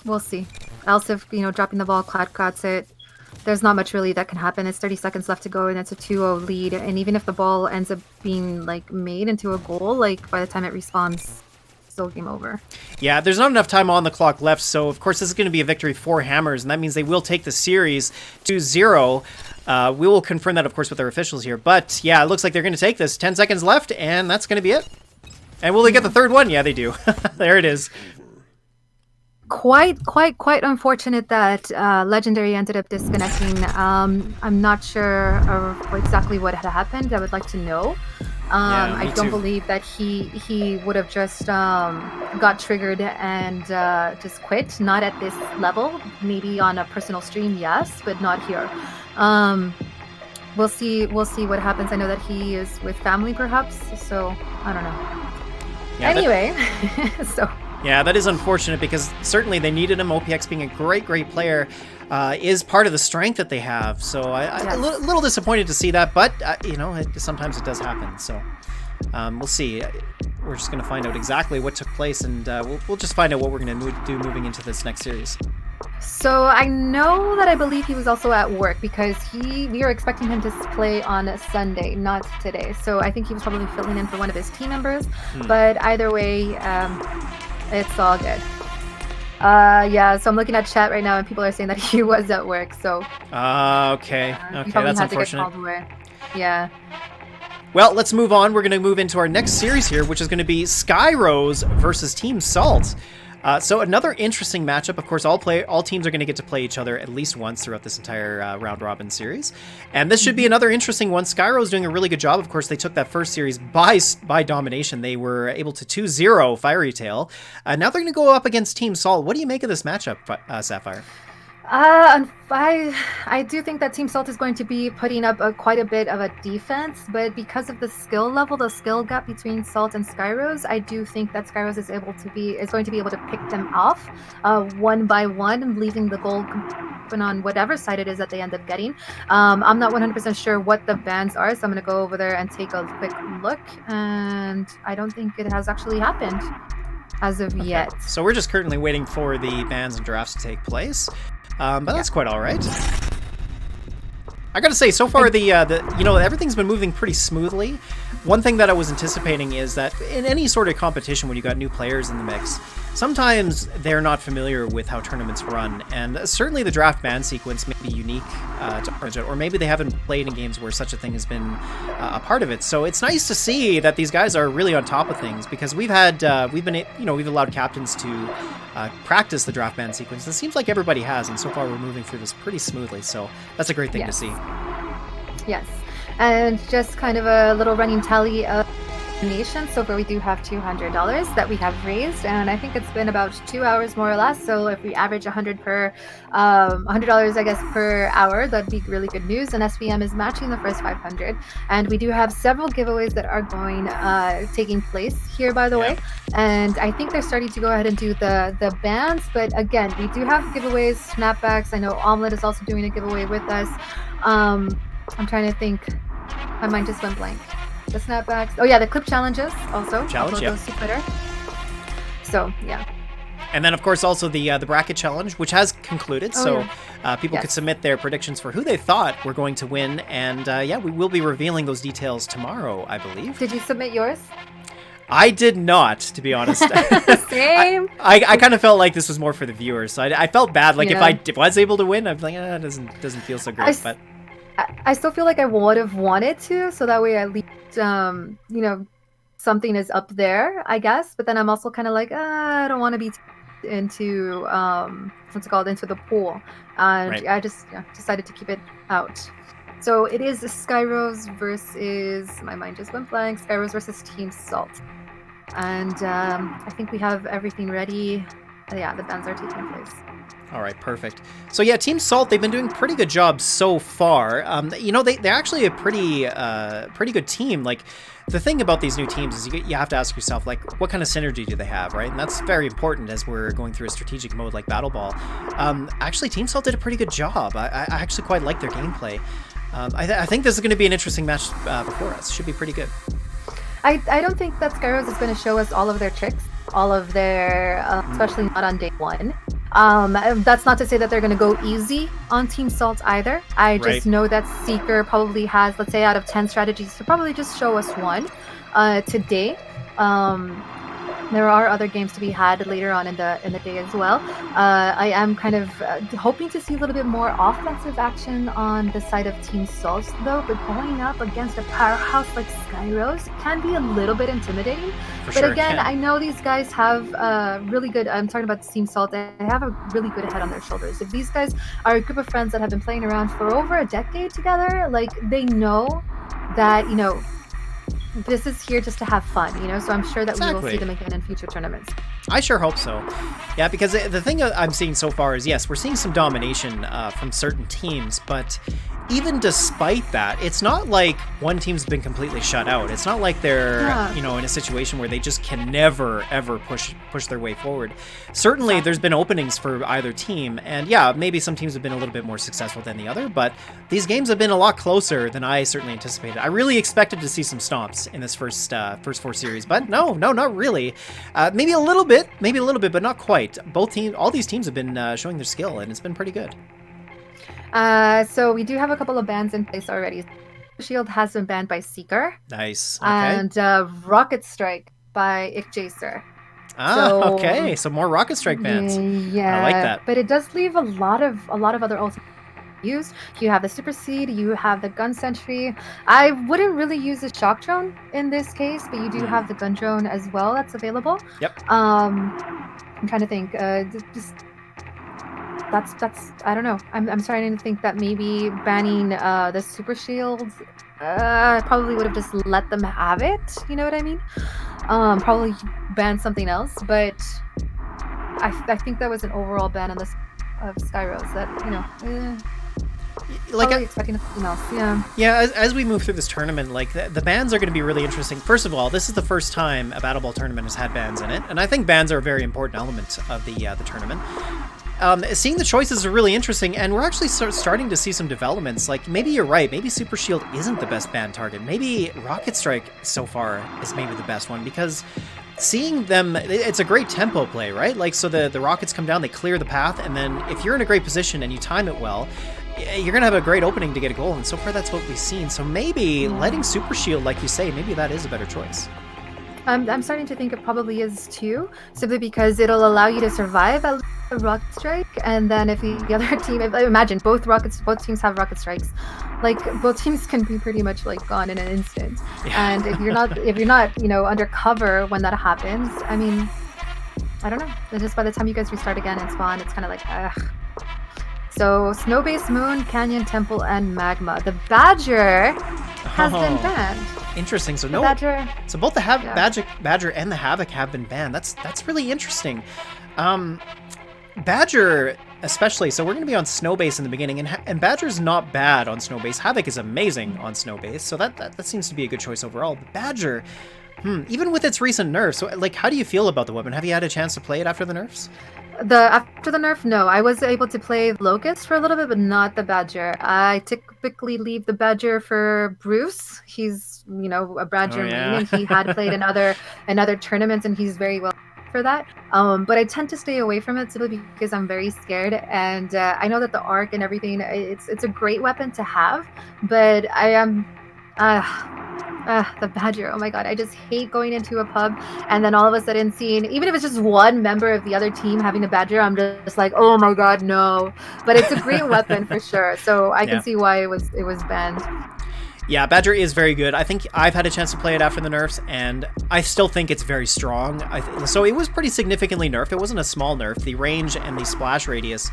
We'll see. Else if, dropping the ball, Cloud got it. There's not much really that can happen. It's 30 seconds left to go, and it's a 2-0 lead. And even if the ball ends up being made into a goal, by the time it respawns, still game over. Yeah, there's not enough time on the clock left, so of course this is going to be a victory for Hammers, and that means they will take the series 2-0. We will confirm that, of course, with our officials here. But yeah, it looks like they're going to take this. 10 seconds left, and that's going to be it. And will they get the third one? Yeah, they do. There it is. Quite unfortunate that Legendary ended up disconnecting. I'm not sure exactly what had happened. I would like to know. I don't believe that he would have just got triggered and just quit. Not at this level. Maybe on a personal stream, yes, but not here. We'll see what happens. I know that he is with family, perhaps. So I don't know. Yeah, anyway, so. Yeah, that is unfortunate because certainly they needed him. OPX being a great player is part of the strength that they have. So I'm a little disappointed to see that, but sometimes it does happen. So we'll see. We're just going to find out exactly what took place, and we'll just find out what we're going to do moving into this next series. So I know that I believe he was also at work because we are expecting him to play on Sunday, not today. So I think he was probably filling in for one of his team members. But either way, it's all good. So I'm looking at chat right now, and people are saying that he was at work. So. Okay, that's unfortunate. Yeah. Well, let's move on. We're going to move into our next series here, which is going to be Skyrose versus Team Salt. So another interesting matchup. Of course, all teams are going to get to play each other at least once throughout this entire round robin series, and this should be another interesting one. Skyrose doing a really good job. Of course, they took that first series by domination. They were able to 2-0 Fiery Tail. Now they're going to go up against Team Salt. What do you make of this matchup, Sapphire? I do think that Team Salt is going to be putting up quite a bit of a defense, but because of the skill level, the skill gap between Salt and Skyrose, I do think that Skyrose is going to be able to pick them off one by one, leaving the goal open on whatever side it is that they end up getting. I'm not 100% sure what the bans are, so I'm going to go over there and take a quick look, and I don't think it has actually happened as of yet. So we're just currently waiting for the bans and drafts to take place. But that's quite all right. I gotta say, so far everything's been moving pretty smoothly. One thing that I was anticipating is that in any sort of competition when you got new players in the mix, sometimes they're not familiar with how tournaments run, and certainly the draft ban sequence may be unique to ARMAJET, or maybe they haven't played in games where such a thing has been a part of it. So it's nice to see that these guys are really on top of things, because we've allowed captains to practice the draft ban sequence, and it seems like everybody has, and so far we're moving through this pretty smoothly, so that's a great thing to see. Yes, and just kind of a little running tally of donations. So far we do have $200 that we have raised, and I think it's been about 2 hours more or less. So if we average $100 I guess per hour, that'd be really good news. And SVM is matching the first 500, and we do have several giveaways that are taking place here, by the way. And I think they're starting to go ahead and do the bans, but again, we do have giveaways, snapbacks. I know Omelette is also doing a giveaway with us. I'm trying to think. My mind just went blank. The snapbacks. Oh yeah, the clip challenges also. Those to Twitter. So yeah. And then of course also the bracket challenge, which has concluded. People could submit their predictions for who they thought were going to win, and we will be revealing those details tomorrow, I believe. Did you submit yours? I did not, to be honest. Same. I kind of felt like this was more for the viewers, so I felt bad. Like if I was able to win, I'd be like, it doesn't feel so great. I still feel like I would have wanted to, so that way at least something is up there, I guess. But then I'm also kind of like, I don't want to be into what's it called, into the pool, and Right. I just decided to keep it out. So it is Skyrose versus, my mind just went blank. Skyrose versus Team Salt, and I think we have everything ready. Yeah, the bans are taking place. All right, perfect. So yeah, Team Salt, they've been doing pretty good job so far. They're actually a pretty good team. Like, the thing about these new teams is you have to ask yourself, like, what kind of synergy do they have, right? And that's very important as we're going through a strategic mode like Battle Ball. Actually, Team Salt did a pretty good job. I actually quite like their gameplay. I think this is going to be an interesting match before us. Should be pretty good. I don't think that Skyrose is going to show us all of their tricks, all of their, especially not on day one. That's not to say that they're going to go easy on Team Salt either. I just know that Seeker probably has, let's say, out of 10 strategies, to probably just show us one today. There are other games to be had later on in the day as well. I am kind of hoping to see a little bit more offensive action on the side of Team Salt, though. But going up against a powerhouse like Skyrose can be a little bit intimidating. But again, I know these guys have really good. I'm talking about Team Salt. They have a really good head on their shoulders. If these guys are a group of friends that have been playing around for over a decade together, like, they know that this is here just to have fun, so I'm sure that we will see them again in future tournaments. I sure hope so. Yeah, because the thing I'm seeing so far is, yes, we're seeing some domination from certain teams, but even despite that, it's not like one team's been completely shut out. It's not like they're, in a situation where they just can never, ever push their way forward. Certainly, there's been openings for either team, and yeah, maybe some teams have been a little bit more successful than the other, but these games have been a lot closer than I certainly anticipated. I really expected to see some stomps in this first four series, but no, not really. Maybe a little bit, but not quite. All these teams have been showing their skill, and it's been pretty good. So we do have a couple of bans in place already. Shield has been banned by Seeker. Nice. Okay. And Rocket Strike by Ikjacer. Okay. So more Rocket Strike bans. Yeah, I like that. But it does leave a lot of other ultimates used. You have the Super Seed, you have the Gun Sentry. I wouldn't really use the Shock Drone in this case, but you do have the Gun Drone as well that's available. Yep. I'm trying to think. That's I don't know. I'm starting to think that maybe banning the Super Shield probably would have just let them have it. You know what I mean? Probably ban something else, but I think that was an overall ban on this of Skyrose that like expecting something else. Yeah, as we move through this tournament, like the bans are going to be really interesting. First of all, this is the first time a Battle Ball tournament has had bans in it, and I think bans are a very important element of the tournament. Seeing the choices are really interesting, and we're actually starting to see some developments. Like, maybe you're right, maybe Super Shield isn't the best ban target. Maybe Rocket Strike so far is maybe the best one, because seeing them, it's a great tempo play, right? Like, so the rockets come down, they clear the path, and then if you're in a great position and you time it well, you're going to have a great opening to get a goal, and so far that's what we've seen. So maybe letting Super Shield, like you say, maybe that is a better choice. I'm starting to think it probably is too, simply because it'll allow you to survive at a Rocket Strike, and then if the other team, imagine both teams have Rocket Strikes, like both teams can be pretty much like gone in an instant. Yeah. And if you're not under cover when that happens, I mean, I don't know. It's just by the time you guys restart again and spawn, it's kind of like ugh. So Snow Base, Moon, Canyon, Temple, and Magma. The Badger has been banned. Interesting. So Badger. So both the Badger and the Havoc have been banned. That's really interesting. Badger especially. So we're going to be on Snow Base in the beginning, and Badger's not bad on Snow Base. Havoc is amazing on Snow Base. So that seems to be a good choice overall. But Badger, even with its recent nerfs, so like, how do you feel about the weapon? Have you had a chance to play it after the nerfs? After the nerf, no. I was able to play Locust for a little bit, but not the Badger. I typically leave the Badger for Bruce. He's, a Badger main, and he had played in other tournaments, and he's very well for that. But I tend to stay away from it simply because I'm very scared, and I know that the arc and everything, it's a great weapon to have, but I am The Badger. Oh my god, I just hate going into a pub and then all of a sudden seeing, even if it's just one member of the other team having a Badger, I'm just like, oh my god, no. But it's a great weapon for sure. So I can Yeah. see why it was banned. Yeah, Badger is very good. I think I've had a chance to play it after the nerfs, and I still think it's very strong. So it was pretty significantly nerfed. It wasn't a small nerf. The range and the splash radius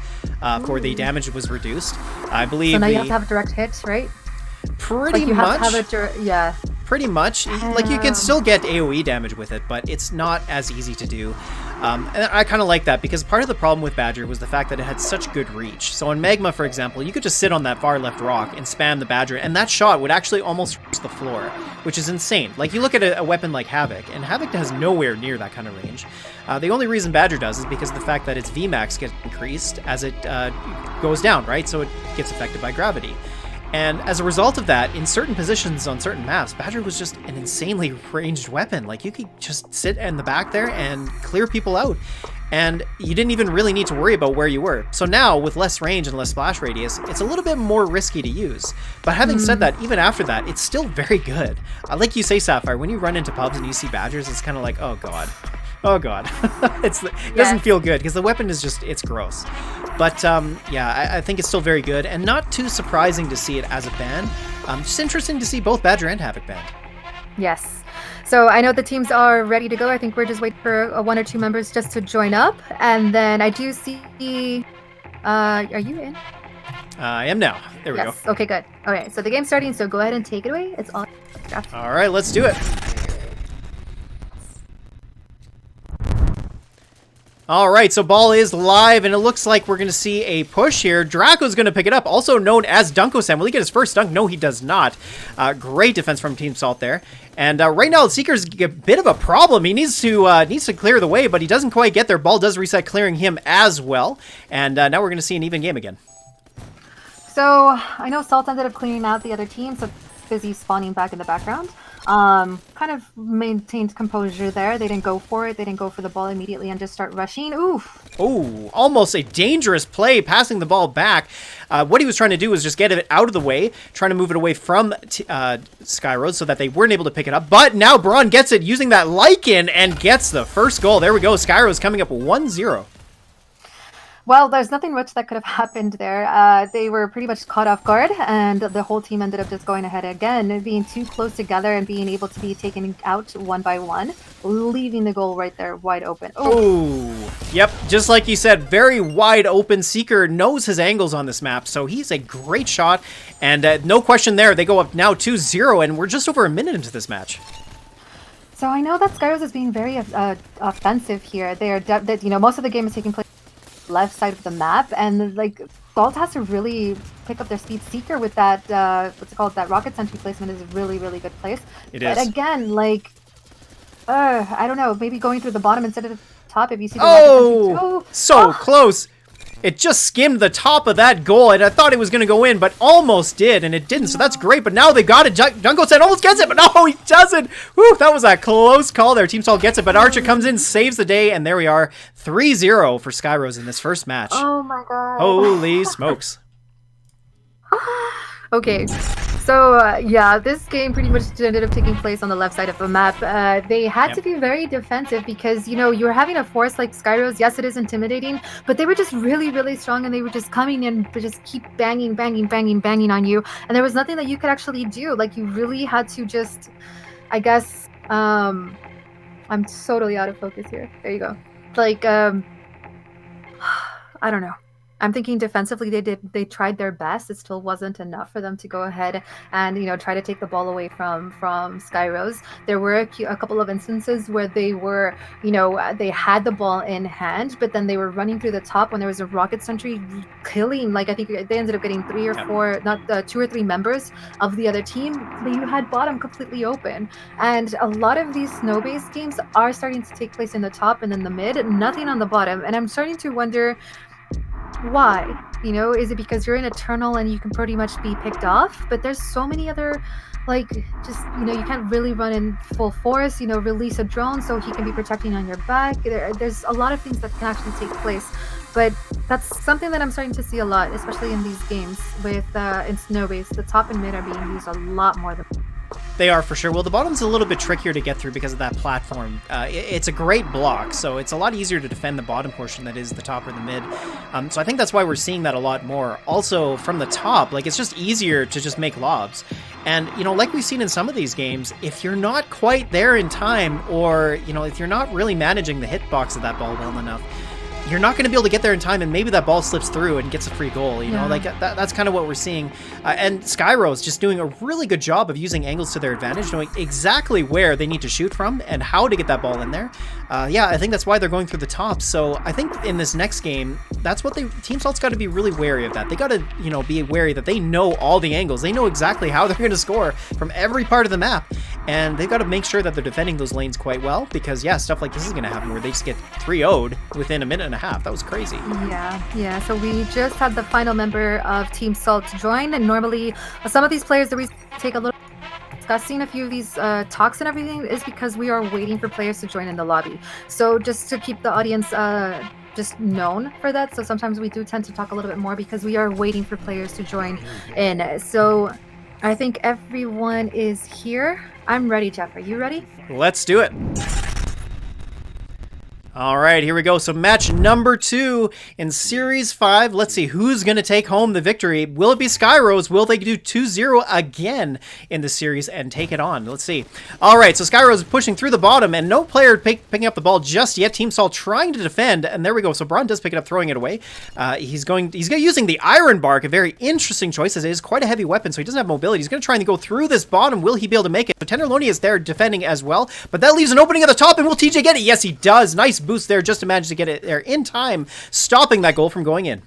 for the damage was reduced. I believe. So now you have to have direct hits, right? Pretty like you much. Have to have yeah. Pretty much. Like, you can still get AoE damage with it, but it's not as easy to do. And I kind of like that, because part of the problem with Badger was the fact that it had such good reach. So in Magma, for example, you could just sit on that far left rock and spam the Badger, and that shot would actually almost reach the floor, which is insane. Like, you look at a weapon like Havoc, and Havoc has nowhere near that kind of range. The only reason Badger does is because of the fact that its VMAX gets increased as it goes down, right? So it gets affected by gravity. And as a result of that, in certain positions on certain maps, Badger was just an insanely ranged weapon. Like, you could just sit in the back there and clear people out. And you didn't even really need to worry about where you were. So now, with less range and less splash radius, it's a little bit more risky to use. But having said that, even after that, it's still very good. Like you say, Sapphire, when you run into pubs and you see Badgers, it's kind of like, oh god. Oh god. It doesn't feel good, because the weapon is just, it's gross. But yeah, I think it's still very good, and not too surprising to see it as a ban. Just interesting to see both Badger and Havoc banned. Yes. So I know the teams are ready to go. I think we're just waiting for one or two members just to join up. And then I do see... are you in? I am now. There we go. Okay, good. Okay, so the game's starting, so go ahead and take it away. It's all... All right, let's do it. All right, so ball is live, and it looks like we're going to see a push here. Draco's going to pick it up, also known as Dunko-san. Will he get his first dunk? No, he does not. Great defense from Team Salt there. And right now, Seeker's a bit of a problem. He needs to clear the way, but he doesn't quite get there. Ball does reset, clearing him as well. And now we're going to see an even game again. So I know Salt ended up clearing out the other team, so busy spawning back in the background. Kind of maintained composure there. They didn't go for it. They didn't go for the ball immediately and just start rushing. Oof. Oh, almost a dangerous play, passing the ball back. What he was trying to do was just get it out of the way, trying to move it away from Skyrose so that they weren't able to pick it up. But now Braun gets it using that Lycan and gets the first goal. There we go. Skyrose coming up 1-0. Well, there's nothing much that could have happened there. They were pretty much caught off guard, and the whole team ended up just going ahead again, being too close together and being able to be taken out one by one, leaving the goal right there wide open. Oh, yep. Just like you said, very wide open. Seeker knows his angles on this map, so he's a great shot. And no question there, they go up now 2-0, and we're just over a minute into this match. So I know that Skyrose is being very offensive here. They are, most of the game is taking place left side of the map, and like Salt has to really pick up their speed. Seeker with that what's it called, that rocket sentry placement is a really good place. But again, like I don't know, maybe going through the bottom instead of the top if you see the rocket sentry. So close. It just skimmed the top of that goal, and I thought it was going to go in, but almost did, and it didn't, so that's great. But now they got it. Dunko-san almost gets it, but no, he doesn't. Whew, that was a close call there. Team Salt gets it, but Archer comes in, saves the day, and there we are. 3-0 for Skyrose in this first match. Oh my god. Holy smokes. Okay, so yeah, this game pretty much ended up taking place on the left side of the map. They had to be very defensive because, you're having a force like Skyrose. Yes, it is intimidating, but they were just really strong, and they were just coming in, but just keep banging on you, and there was nothing that you could actually do. Like, you really had to just, I guess, I'm totally out of focus here. There you go. Like, I don't know. I'm thinking defensively they tried their best. It still wasn't enough for them to go ahead and try to take the ball away from Skyrose. There were a couple of instances where they were they had the ball in hand, but then they were running through the top when there was a rocket sentry killing, like I think they ended up getting 3 or 4, not 2 or 3 members of the other team. But you had bottom completely open, and a lot of these snow-based games are starting to take place in the top and in the mid, nothing on the bottom, and I'm starting to wonder why. Is it because you're in Eternal and you can pretty much be picked off? But there's so many other, like, just you can't really run in full force. Release a drone so he can be protecting on your back. There's a lot of things that can actually take place, but that's something that I'm starting to see a lot, especially in these games with in snow base. The top and mid are being used a lot more than They are for sure. Well, the bottom's a little bit trickier to get through because of that platform. It's a great block, so it's a lot easier to defend the bottom portion that is the top or the mid. So I think that's why we're seeing that a lot more. Also, from the top, like, it's just easier to just make lobs. And, you know, like we've seen in some of these games, if you're not quite there in time, or, you know, if you're not really managing the hitbox of that ball well enough, you're not going to be able to get there in time, and maybe that ball slips through and gets a free goal, you know? Like, that's kind of what we're seeing. And Skyro's just doing a really good job of using angles to their advantage, knowing exactly where they need to shoot from and how to get that ball in there. Yeah, I think that's why they're going through the top. So I think in this next game, that's what Team Salt's got to be really wary of that. They got to, you know, be wary that they know all the angles. They know exactly how they're going to score from every part of the map. And they've got to make sure that they're defending those lanes quite well, because, yeah, stuff like this is going to happen where they just get 3-0'd within a minute and a half. That was crazy. Yeah. So we just had the final member of Team Salt join, and normally some of these players that we take a little discussing a few of these talks and everything is because we are waiting for players to join in the lobby. So just to keep the audience just known for that. So sometimes we do tend to talk a little bit more because we are waiting for players to join in. So I think everyone is here. I'm ready, Jeff. Are you ready? Let's do it. All right, here we go. So match number 2 in Series 5. Let's see who's going to take home the victory. Will it be Skyros? Will they do 2-0 again in the series and take it on? Let's see. All right, so Skyros is pushing through the bottom, and no player picking up the ball just yet. Team Salt trying to defend, and there we go. So Braun does pick it up, throwing it away. He's using the Iron Bark, a very interesting choice, as it is quite a heavy weapon, so he doesn't have mobility. He's going to try and go through this bottom. Will he be able to make it? So Tenderloni is there defending as well, but that leaves an opening at the top, and will TJ get it? Yes, he does. Nice boost there just to manage to get it there in time, stopping that goal from going in.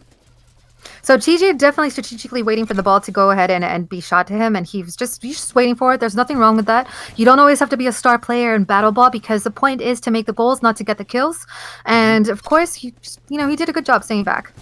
So TJ definitely strategically waiting for the ball to go ahead and be shot to him, and he's just waiting for it. There's nothing wrong with that. You don't always have to be a star player in battle ball, because the point is to make the goals, not to get the kills. And of course, he did a good job staying back.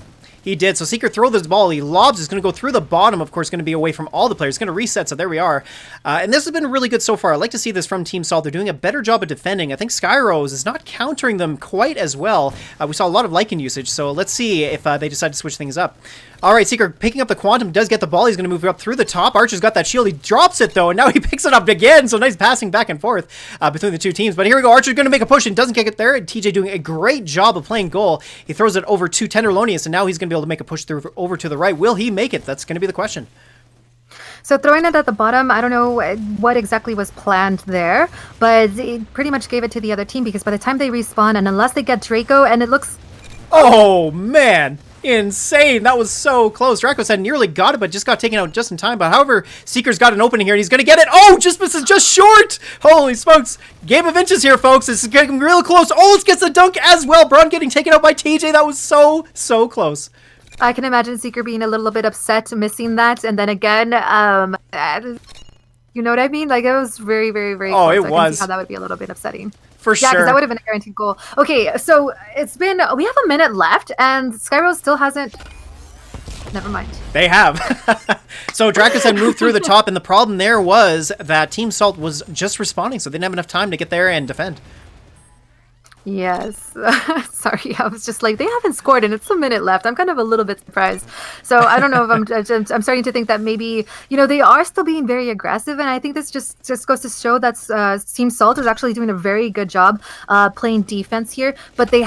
He did. So Seeker throws this ball. He lobs. It's going to go through the bottom. Of course, going to be away from all the players. It's going to reset. So there we are. And this has been really good so far. I like to see this from Team Salt. They're doing a better job of defending. I think Skyros is not countering them quite as well. We saw a lot of Lycan usage. So let's see if they decide to switch things up. All right, Seeker picking up the Quantum, does get the ball. He's going to move up through the top. Archer's got that shield. He drops it, though, and now he picks it up again. So nice passing back and forth between the two teams. But here we go. Archer's going to make a push and doesn't get it there. And TJ doing a great job of playing goal. He throws it over to Tenderlonius, and now he's going to be able to make a push through over to the right. Will he make it? That's going to be the question. So throwing it at the bottom, I don't know what exactly was planned there, but it pretty much gave it to the other team, because by the time they respawn, and unless they get Draco, and it looks... Oh, man. Insane. That was so close. Dracos had nearly got it, but just got taken out just in time. But however, Seeker's got an opening here, and he's going to get it. Oh, just misses just short. Holy smokes. Game of inches here, folks. This is getting real close. Oh, it gets the dunk as well. Braun getting taken out by TJ. That was so close. I can imagine Seeker being a little bit upset missing that. And then again, you know what I mean? Like, it was very, very, very close. It I was. can see how that would be a little bit upsetting. For Yeah, sure. because that would have been a guaranteed goal. Okay, so we have a minute left, and Skyrose still hasn't... Never mind. They have. So Dracos had moved through the top, and the problem there was that Team Salt was just respawning, so they didn't have enough time to get there and defend. Yes. Sorry, I was just like, they haven't scored and it's a minute left. I'm kind of a little bit surprised. So I don't know if I'm starting to think that maybe, they are still being very aggressive. And I think this just goes to show that Team Salt is actually doing a very good job playing defense here. But they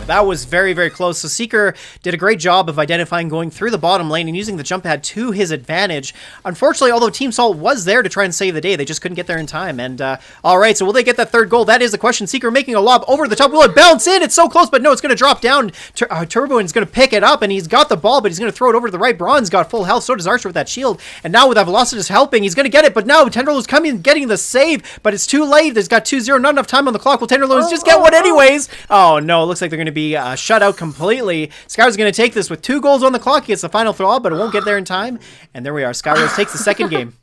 That was very, very close. So Seeker did a great job of identifying going through the bottom lane and using the jump pad to his advantage. Unfortunately, although Team Salt was there to try and save the day, they just couldn't get there in time. And all right, so will they get that third goal? That is the question. Seeker making a lob over the top. Will it bounce in? It's so close, but no, it's going to drop down. Turbo is going to pick it up, and he's got the ball, but he's going to throw it over to the right. Braun's got full health. So does Archer with that shield. And now with that Velocitus helping, he's going to get it. But now Tenderlo is coming and getting the save, but it's too late. There's got 2-0, not enough time on the clock. Will Tenderlo just get one anyways? Oh no, it looks like they're going to be shut out completely. Skyro's going to take this with 2 goals on the clock. He gets the final throw, but it won't get there in time. And there we are. Skyros takes the second game.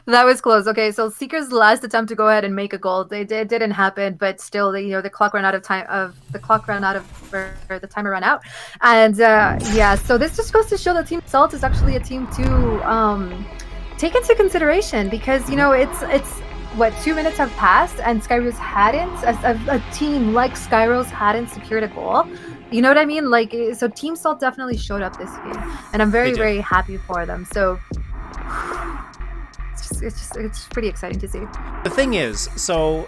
That was close. Okay, so Seeker's last attempt to go ahead and make a goal, didn't happen, but still, the clock ran out of time. The timer ran out, and yeah. So this just goes to show that Team Salt is actually a team to take into consideration, because it's what, 2 minutes have passed and Skyros hadn't, a team like Skyros hadn't secured a goal. You know what I mean? Like, so Team Salt definitely showed up this game, and I'm very, very happy for them. So it's pretty exciting to see. The thing is, so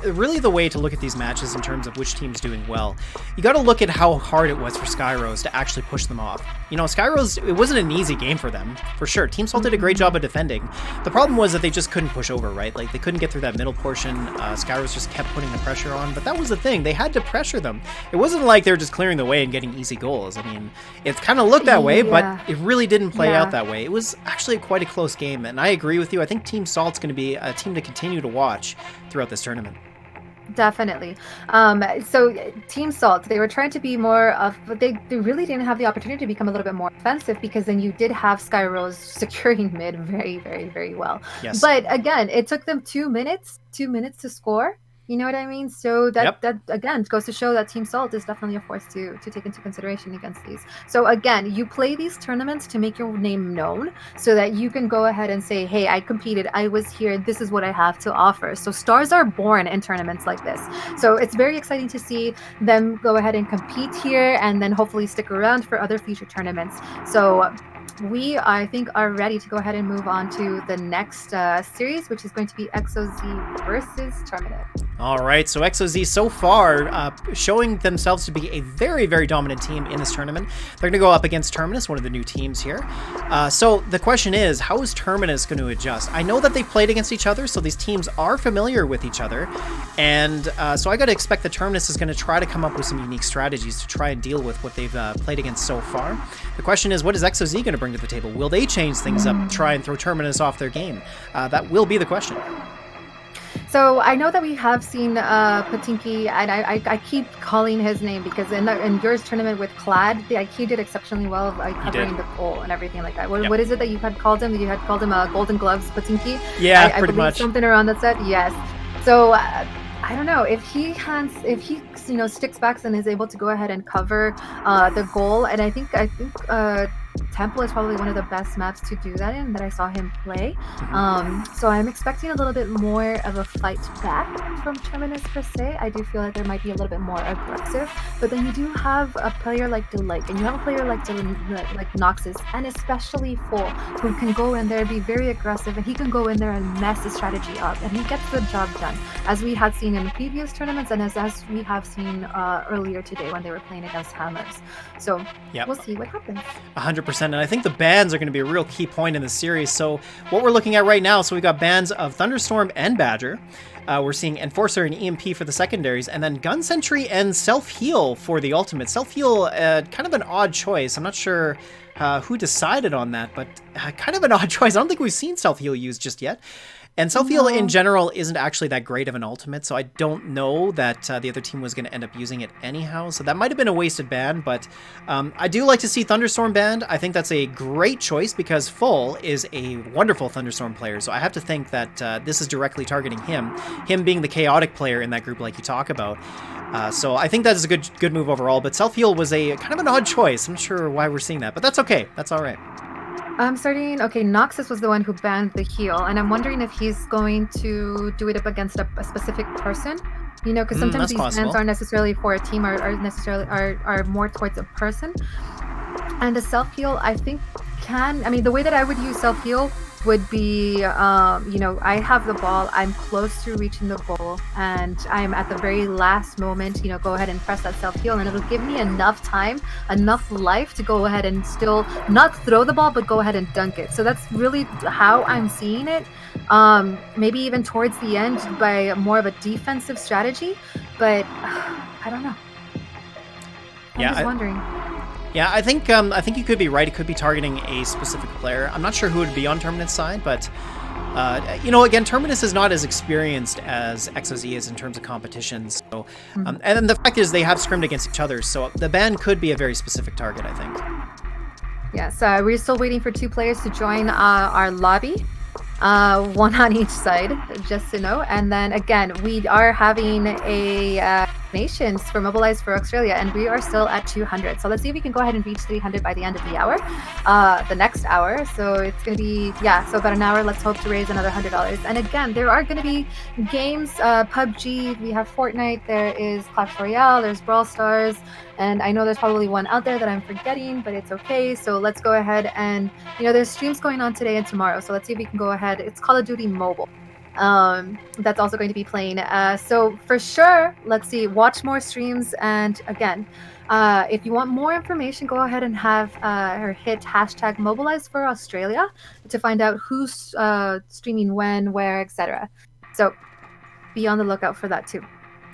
really the way to look at these matches in terms of which team's doing well, you got to look at how hard it was for Skyrose to actually push them off. You know, Skyrose, it wasn't an easy game for them, for sure. Team Salt did a great job of defending. The problem was that they just couldn't push over, right? Like, they couldn't get through that middle portion. Skyrose just kept putting the pressure on, but that was the thing. They had to pressure them. It wasn't like they were just clearing the way and getting easy goals. I mean, it kind of looked that way, but it really didn't play out that way. It was actually quite a close game, and I agree with you. I think Team Salt's going to be a team to continue to watch throughout this tournament. Definitely. So Team Salt, they were trying to be more of, but they really didn't have the opportunity to become a little bit more offensive, because then you did have Skyrose securing mid very, very, very well. Yes. But again, it took them 2 minutes to score. You know what I mean? So that again goes to show that Team Salt is definitely a force to take into consideration against these. So again, you play these tournaments to make your name known, so that you can go ahead and say, hey, I competed, I was here, this is what I have to offer. So stars are born in tournaments like this. So it's very exciting to see them go ahead and compete here, and then hopefully stick around for other future tournaments. So we, I think, are ready to go ahead and move on to the next series, which is going to be XOZ versus Terminate. All right, so XOZ so far showing themselves to be a very, very dominant team in this tournament. They're going to go up against Terminus, one of the new teams here. So the question is, how is Terminus going to adjust? I know that they've played against each other, so these teams are familiar with each other. And so I got to expect that Terminus is going to try to come up with some unique strategies to try and deal with what they've played against so far. The question is, what is XOZ going to bring to the table? Will they change things up, try and throw Terminus off their game? That will be the question. So I know that we have seen Patinki, and I keep calling his name because in yours tournament with Clad, he did exceptionally well by covering the goal and everything like that. What is it that you had called him? You had called him Golden Gloves Patinki? Yeah, I pretty much. Something around that set. Yes. So I don't know if he sticks back and is able to go ahead and cover the goal, and I think Temple is probably one of the best maps to do that in that I saw him play. So I'm expecting a little bit more of a fight back from Terminus per se. I do feel like there might be a little bit more aggressive, but then you do have a player like Delight, and you have a player like Noxus, and especially Full, who can go in there, be very aggressive, and he can go in there and mess the strategy up, and he gets the job done, as we had seen in previous tournaments, and as we have seen earlier today when they were playing against Hammers. So we'll see what happens. 100%, and I think the bans are going to be a real key point in this series. So what we're looking at right now, so we got bans of Thunderstorm and Badger. We're seeing Enforcer and EMP for the secondaries, and then Gun Sentry and Self-Heal for the ultimate. Self-Heal, kind of an odd choice. I'm not sure who decided on that, but kind of an odd choice. I don't think we've seen Self-Heal used just yet. And Self-Heal in general isn't actually that great of an ultimate, so I don't know that the other team was going to end up using it anyhow. So that might have been a wasted ban, but I do like to see Thunderstorm banned. I think that's a great choice because Full is a wonderful Thunderstorm player, so I have to think that this is directly targeting him being the chaotic player in that group like you talk about. So I think that is a good move overall, but Self-Heal was a kind of an odd choice. I'm not sure why we're seeing that, but that's okay. That's all right. Okay, Noxus was the one who banned the heal, and I'm wondering if he's going to do it up against a specific person. You know, because sometimes these bans aren't necessarily for a team, are more towards a person. And the self-heal, I think, the way that I would use self-heal would be, I have the ball, I'm close to reaching the goal, and I'm at the very last moment, go ahead and press that self-heal, and it'll give me enough time, enough life to go ahead and still not throw the ball, but go ahead and dunk it. So that's really how I'm seeing it. Maybe even towards the end by more of a defensive strategy, but I don't know. I'm just wondering. Yeah, I think you could be right. It could be targeting a specific player. I'm not sure who would be on Terminus side, but again, Terminus is not as experienced as XOZ is in terms of competition. So, and then the fact is they have scrimmed against each other, so the ban could be a very specific target, I think. Yes, we're still waiting for 2 players to join our lobby. One on each side, just to know. And then again, we are having a donations for Mobilize for Australia, and we are still at 200. So let's see if we can go ahead and reach 300 by the end of the hour, the next hour. So it's going to be, so about an hour. Let's hope to raise another $100. And again, there are going to be games, PUBG, we have Fortnite, there is Clash Royale, there's Brawl Stars, and I know there's probably one out there that I'm forgetting, but it's okay. So let's go ahead and, there's streams going on today and tomorrow. So let's see if we can go ahead. It's Call of Duty Mobile. That's also going to be playing. So for sure, let's see, watch more streams. And again, if you want more information, go ahead and have or hit hashtag Mobilize for Australia to find out who's streaming when, where, etc. So be on the lookout for that too.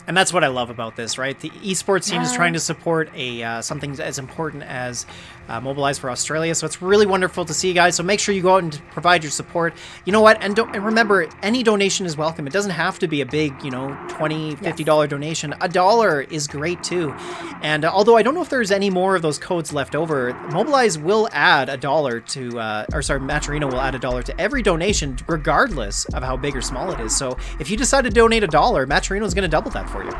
And that's what I love about this, right? The esports team is trying to support something as important as Mobilize for Australia. So it's really wonderful to see you guys. So make sure you go out and provide your support. You know what? And remember, any donation is welcome. It doesn't have to be a big, $20, $50 donation. $1 is great too. And although I don't know if there's any more of those codes left over, Mobilize will add $1 to, Matcherino will add $1 to every donation, regardless of how big or small it is. So if you decide to donate $1, Matcherino is going to double that for you.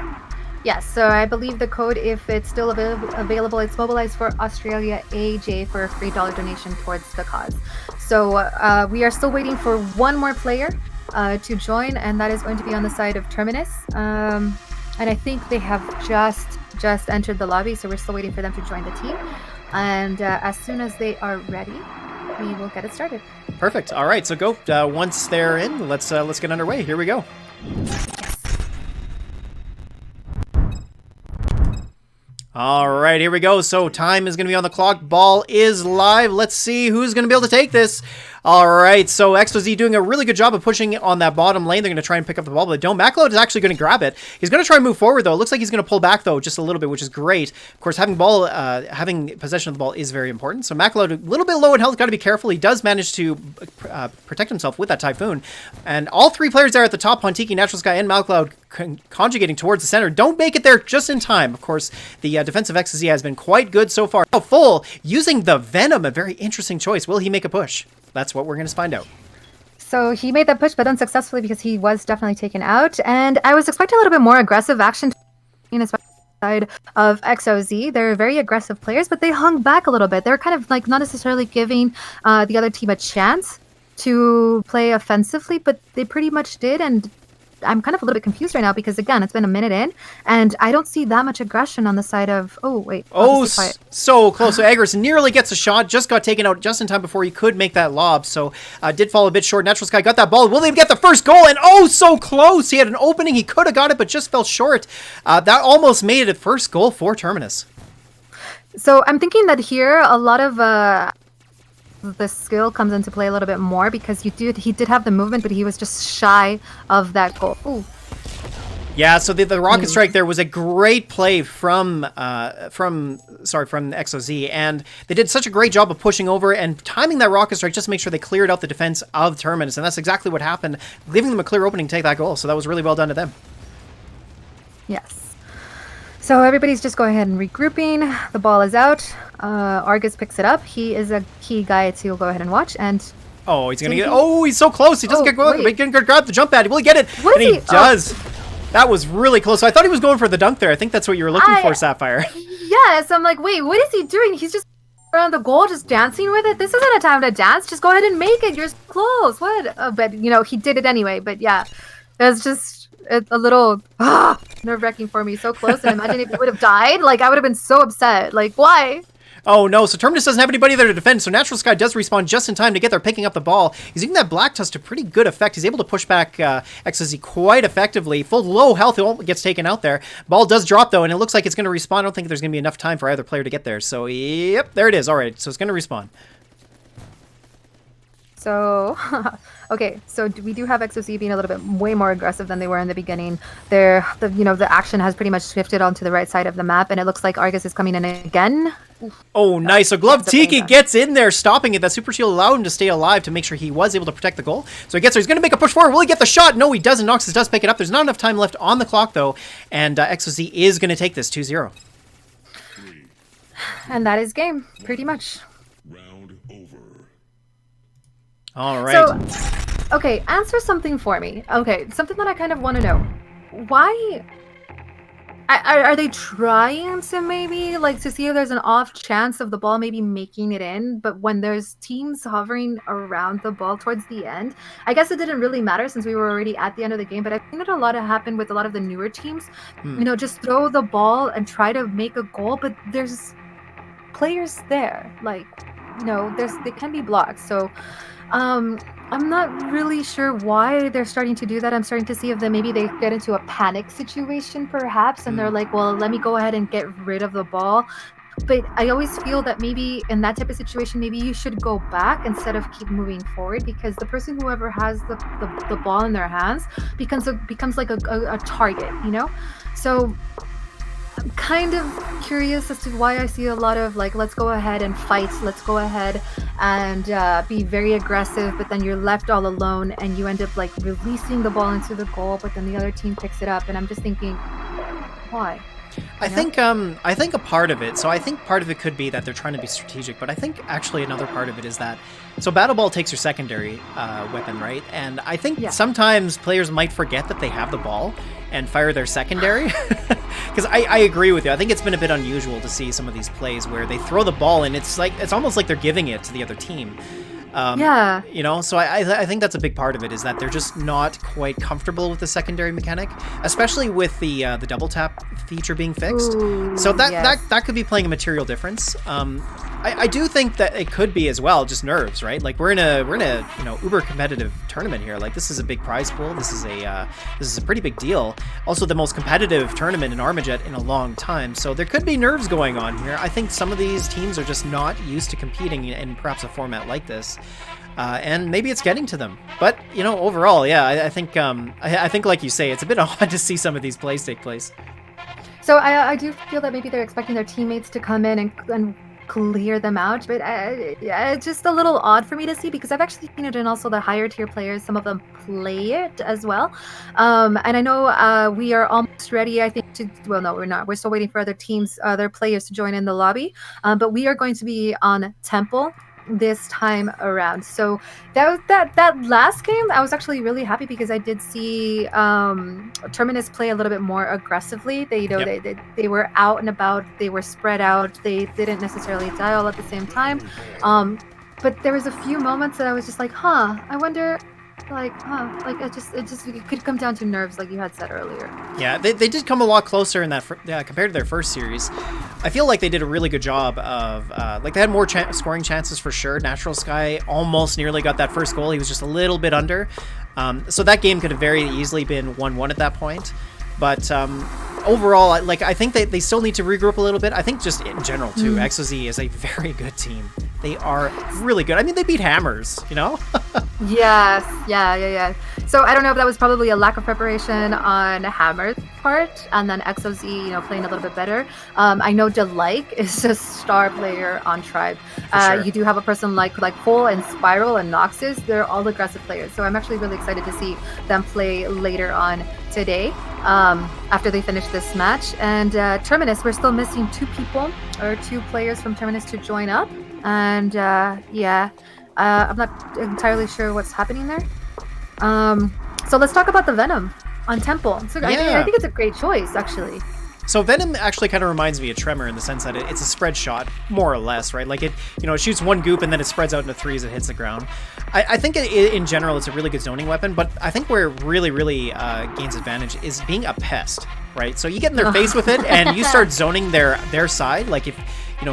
Yes, so I believe the code, if it's still available, it's Mobilize for Australia AJ for a $3 donation towards the cause. So we are still waiting for one more player to join, and that is going to be on the side of Terminus. And I think they have just entered the lobby, so we're still waiting for them to join the team. And as soon as they are ready, we will get it started. Perfect. All right, so go. Once they're in, let's get underway. Here we go. All right, here we go. So time is going to be on the clock. Ball is live. Let's see who's going to be able to take this. All right, so XOZ doing a really good job of pushing on that bottom lane. They're going to try and pick up the ball, but don't. MacLeod is actually going to grab it. He's going to try and move forward, though. It looks like he's going to pull back, though, just a little bit, which is great. Of course, having possession of the ball is very important. So MacLeod, a little bit low in health, got to be careful. He does manage to protect himself with that Typhoon. And all three players there at the top, Pontiki, Natural Sky, and MacLeod, conjugating towards the center. Don't make it there just in time. Of course, the defensive XOZ has been quite good so far. Now, Full, using the Venom, a very interesting choice. Will he make a push? That's what we're going to find out. So he made that push, but unsuccessfully because he was definitely taken out. And I was expecting a little bit more aggressive action side of XOZ. They're very aggressive players, but they hung back a little bit. They're kind of like not necessarily giving the other team a chance to play offensively, but they pretty much did. And I'm kind of a little bit confused right now because, again, it's been a minute in, and I don't see that much aggression on the side of... Oh, wait. So close. So Agris nearly gets a shot, just got taken out just in time before he could make that lob, so did fall a bit short. Natural Sky got that ball. Will they get the first goal? And so close. He had an opening. He could have got it, but just fell short. That almost made it a first goal for Terminus. So I'm thinking that here, a lot of... the skill comes into play a little bit more because he did have the movement, but he was just shy of that goal. Ooh. Yeah, so the rocket strike there was a great play from XOZ, and they did such a great job of pushing over and timing that rocket strike just to make sure they cleared out the defense of Terminus, and that's exactly what happened, giving them a clear opening to take that goal. So that was really well done to them. Yes. So everybody's just going ahead and regrouping. The ball is out. Argus picks it up. He is a key guy to go ahead and watch. And he's gonna get. He's so close. He doesn't get. He can grab the jump pad. Will he get it? What and he does. That was really close. So I thought he was going for the dunk there. I think that's what you were looking for, Sapphire. Yes. I'm like, wait, what is he doing? He's just around the goal, just dancing with it. This isn't a time to dance. Just go ahead and make it. You're so close. What? But he did it anyway. But yeah, it was just a little nerve-wracking for me. So close. And imagine if he would have died. Like, I would have been so upset. Like, why? Oh no, so Terminus doesn't have anybody there to defend, so Natural Sky does respawn just in time to get there, picking up the ball. He's using that Black Tusk to pretty good effect. He's able to push back XOZ quite effectively. Full low health, it gets taken out there. Ball does drop though, and it looks like it's going to respawn. I don't think there's going to be enough time for either player to get there. So, yep, there it is. All right, so it's going to respawn. So, okay, so we do have XOC being a little bit way more aggressive than they were in the beginning. The action has pretty much shifted onto the right side of the map, and it looks like Argus is coming in again. Oh, nice. So Glove Tiki gets in there, stopping it. That super shield allowed him to stay alive to make sure he was able to protect the goal. So he gets there. He's going to make a push forward. Will he get the shot? No, he doesn't. Noxus does pick it up. There's not enough time left on the clock, though, and XOC is going to take this 2-0. And that is game, pretty much. Round over. All right. So, okay, answer something for me. Okay, something that I kind of want to know. Why Are they trying to maybe like to see if there's an off chance of the ball maybe making it in? But when there's teams hovering around the ball towards the end, I guess it didn't really matter since we were already at the end of the game. But I've seen it a lot of happen with a lot of the newer teams. Just throw the ball and try to make a goal, but there's players there. Like, they can be blocked. So I'm not really sure why they're starting to do that. I'm starting to see if maybe they get into a panic situation, perhaps, and they're like, well, let me go ahead and get rid of the ball. But I always feel that maybe in that type of situation, maybe you should go back instead of keep moving forward, because the person whoever has the ball in their hands becomes like a target, So I'm kind of curious as to why I see a lot of like, let's go ahead and fight, let's go ahead and be very aggressive, but then you're left all alone and you end up like releasing the ball into the goal, but then the other team picks it up, and I'm just thinking, why? I think a part of it, so I think part of it could be that they're trying to be strategic, but I think actually another part of it is that, so Battle Ball takes your secondary weapon, right? And I think sometimes players might forget that they have the ball and fire their secondary. Because I agree with you. I think it's been a bit unusual to see some of these plays where they throw the ball and it's almost like they're giving it to the other team. So I think that's a big part of it, is that they're just not quite comfortable with the secondary mechanic, especially with the double tap feature being fixed. Ooh, so that could be playing a material difference. I do think that it could be as well just nerves, right? Like we're in a uber competitive tournament here. Like this is a big prize pool. This is a pretty big deal. Also the most competitive tournament in ARMAJET in a long time. So there could be nerves going on here. I think some of these teams are just not used to competing in perhaps a format like this. And maybe it's getting to them, but overall, I think like you say, it's a bit odd to see some of these plays take place. So I do feel that maybe they're expecting their teammates to come in and clear them out, but it's just a little odd for me to see, because I've actually seen it in also the higher tier players. Some of them play it as well, and I know we are almost ready, I think, well, no, we're not, we're still waiting for other players to join in the lobby, but we are going to be on Temple this time around. So that last game, I was actually really happy because I did see Terminus play a little bit more aggressively. They they were out and about, they were spread out, they didn't necessarily die all at the same time, but there was a few moments that I was just like, I wonder, it could come down to nerves, like you had said earlier. Yeah, they did come a lot closer in that compared to their first series. I feel like they did a really good job of they had more scoring chances for sure. Natural Sky almost nearly got that first goal. He was just a little bit under. So that game could have very easily been 1-1 at that point. But overall, I think they still need to regroup a little bit. I think just in general too, XOZ is a very good team. They are really good. I mean, they beat Hammers, Yes, yeah. So I don't know if that was probably a lack of preparation on Hammer's part, and then XOZ, playing a little bit better. I know Delike is a star player on Tribe. Sure. You do have a person like Full and Spiral and Noxus. They're all aggressive players. So I'm actually really excited to see them play later on today, after they finish this match. And Terminus, we're still missing two players from Terminus to join up. And I'm not entirely sure what's happening there. So let's talk about the Venom on Temple. So I think it's a great choice, actually. So Venom actually kind of reminds me of Tremor in the sense that it's a spread shot, more or less, right? Like it shoots one goop and then it spreads out into three as it hits the ground. I think in general it's a really good zoning weapon, but I think where it really, really gains advantage is being a pest, right? So you get in their face with it and you start zoning their side. Like if,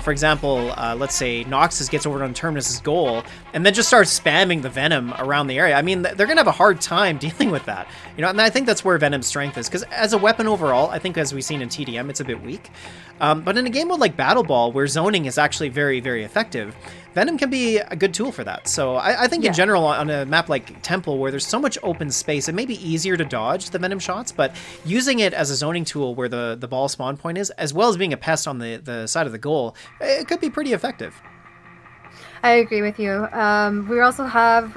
for example, let's say Noxus gets over on Terminus's goal and then just starts spamming the Venom around the area. I mean, they're going to have a hard time dealing with that. And I think that's where Venom's strength is, because as a weapon overall, I think as we've seen in TDM, it's a bit weak. But in a game mode like Battle Ball, where zoning is actually very, very effective, Venom can be a good tool for that. So I think in general, on a map like Temple, where there's so much open space, it may be easier to dodge the Venom shots, but using it as a zoning tool where the ball spawn point is, as well as being a pest on the side of the goal, it could be pretty effective. I agree with you. We also have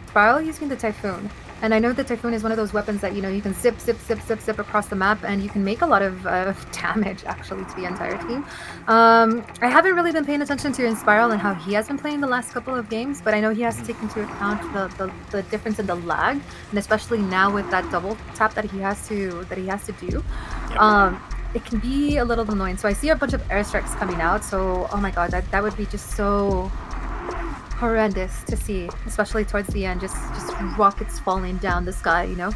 Spiral using the Typhoon. And I know the Typhoon is one of those weapons that, you can zip across the map, and you can make a lot of damage, actually, to the entire team. I haven't really been paying attention to Inspiral and how he has been playing the last couple of games, but I know he has to take into account the difference in the lag, and especially now with that double tap that he has to do. Yep. it can be a little annoying. So I see a bunch of airstrikes coming out. So oh my god, that would be just so horrendous to see, especially towards the end. Just rockets falling down the sky. You know.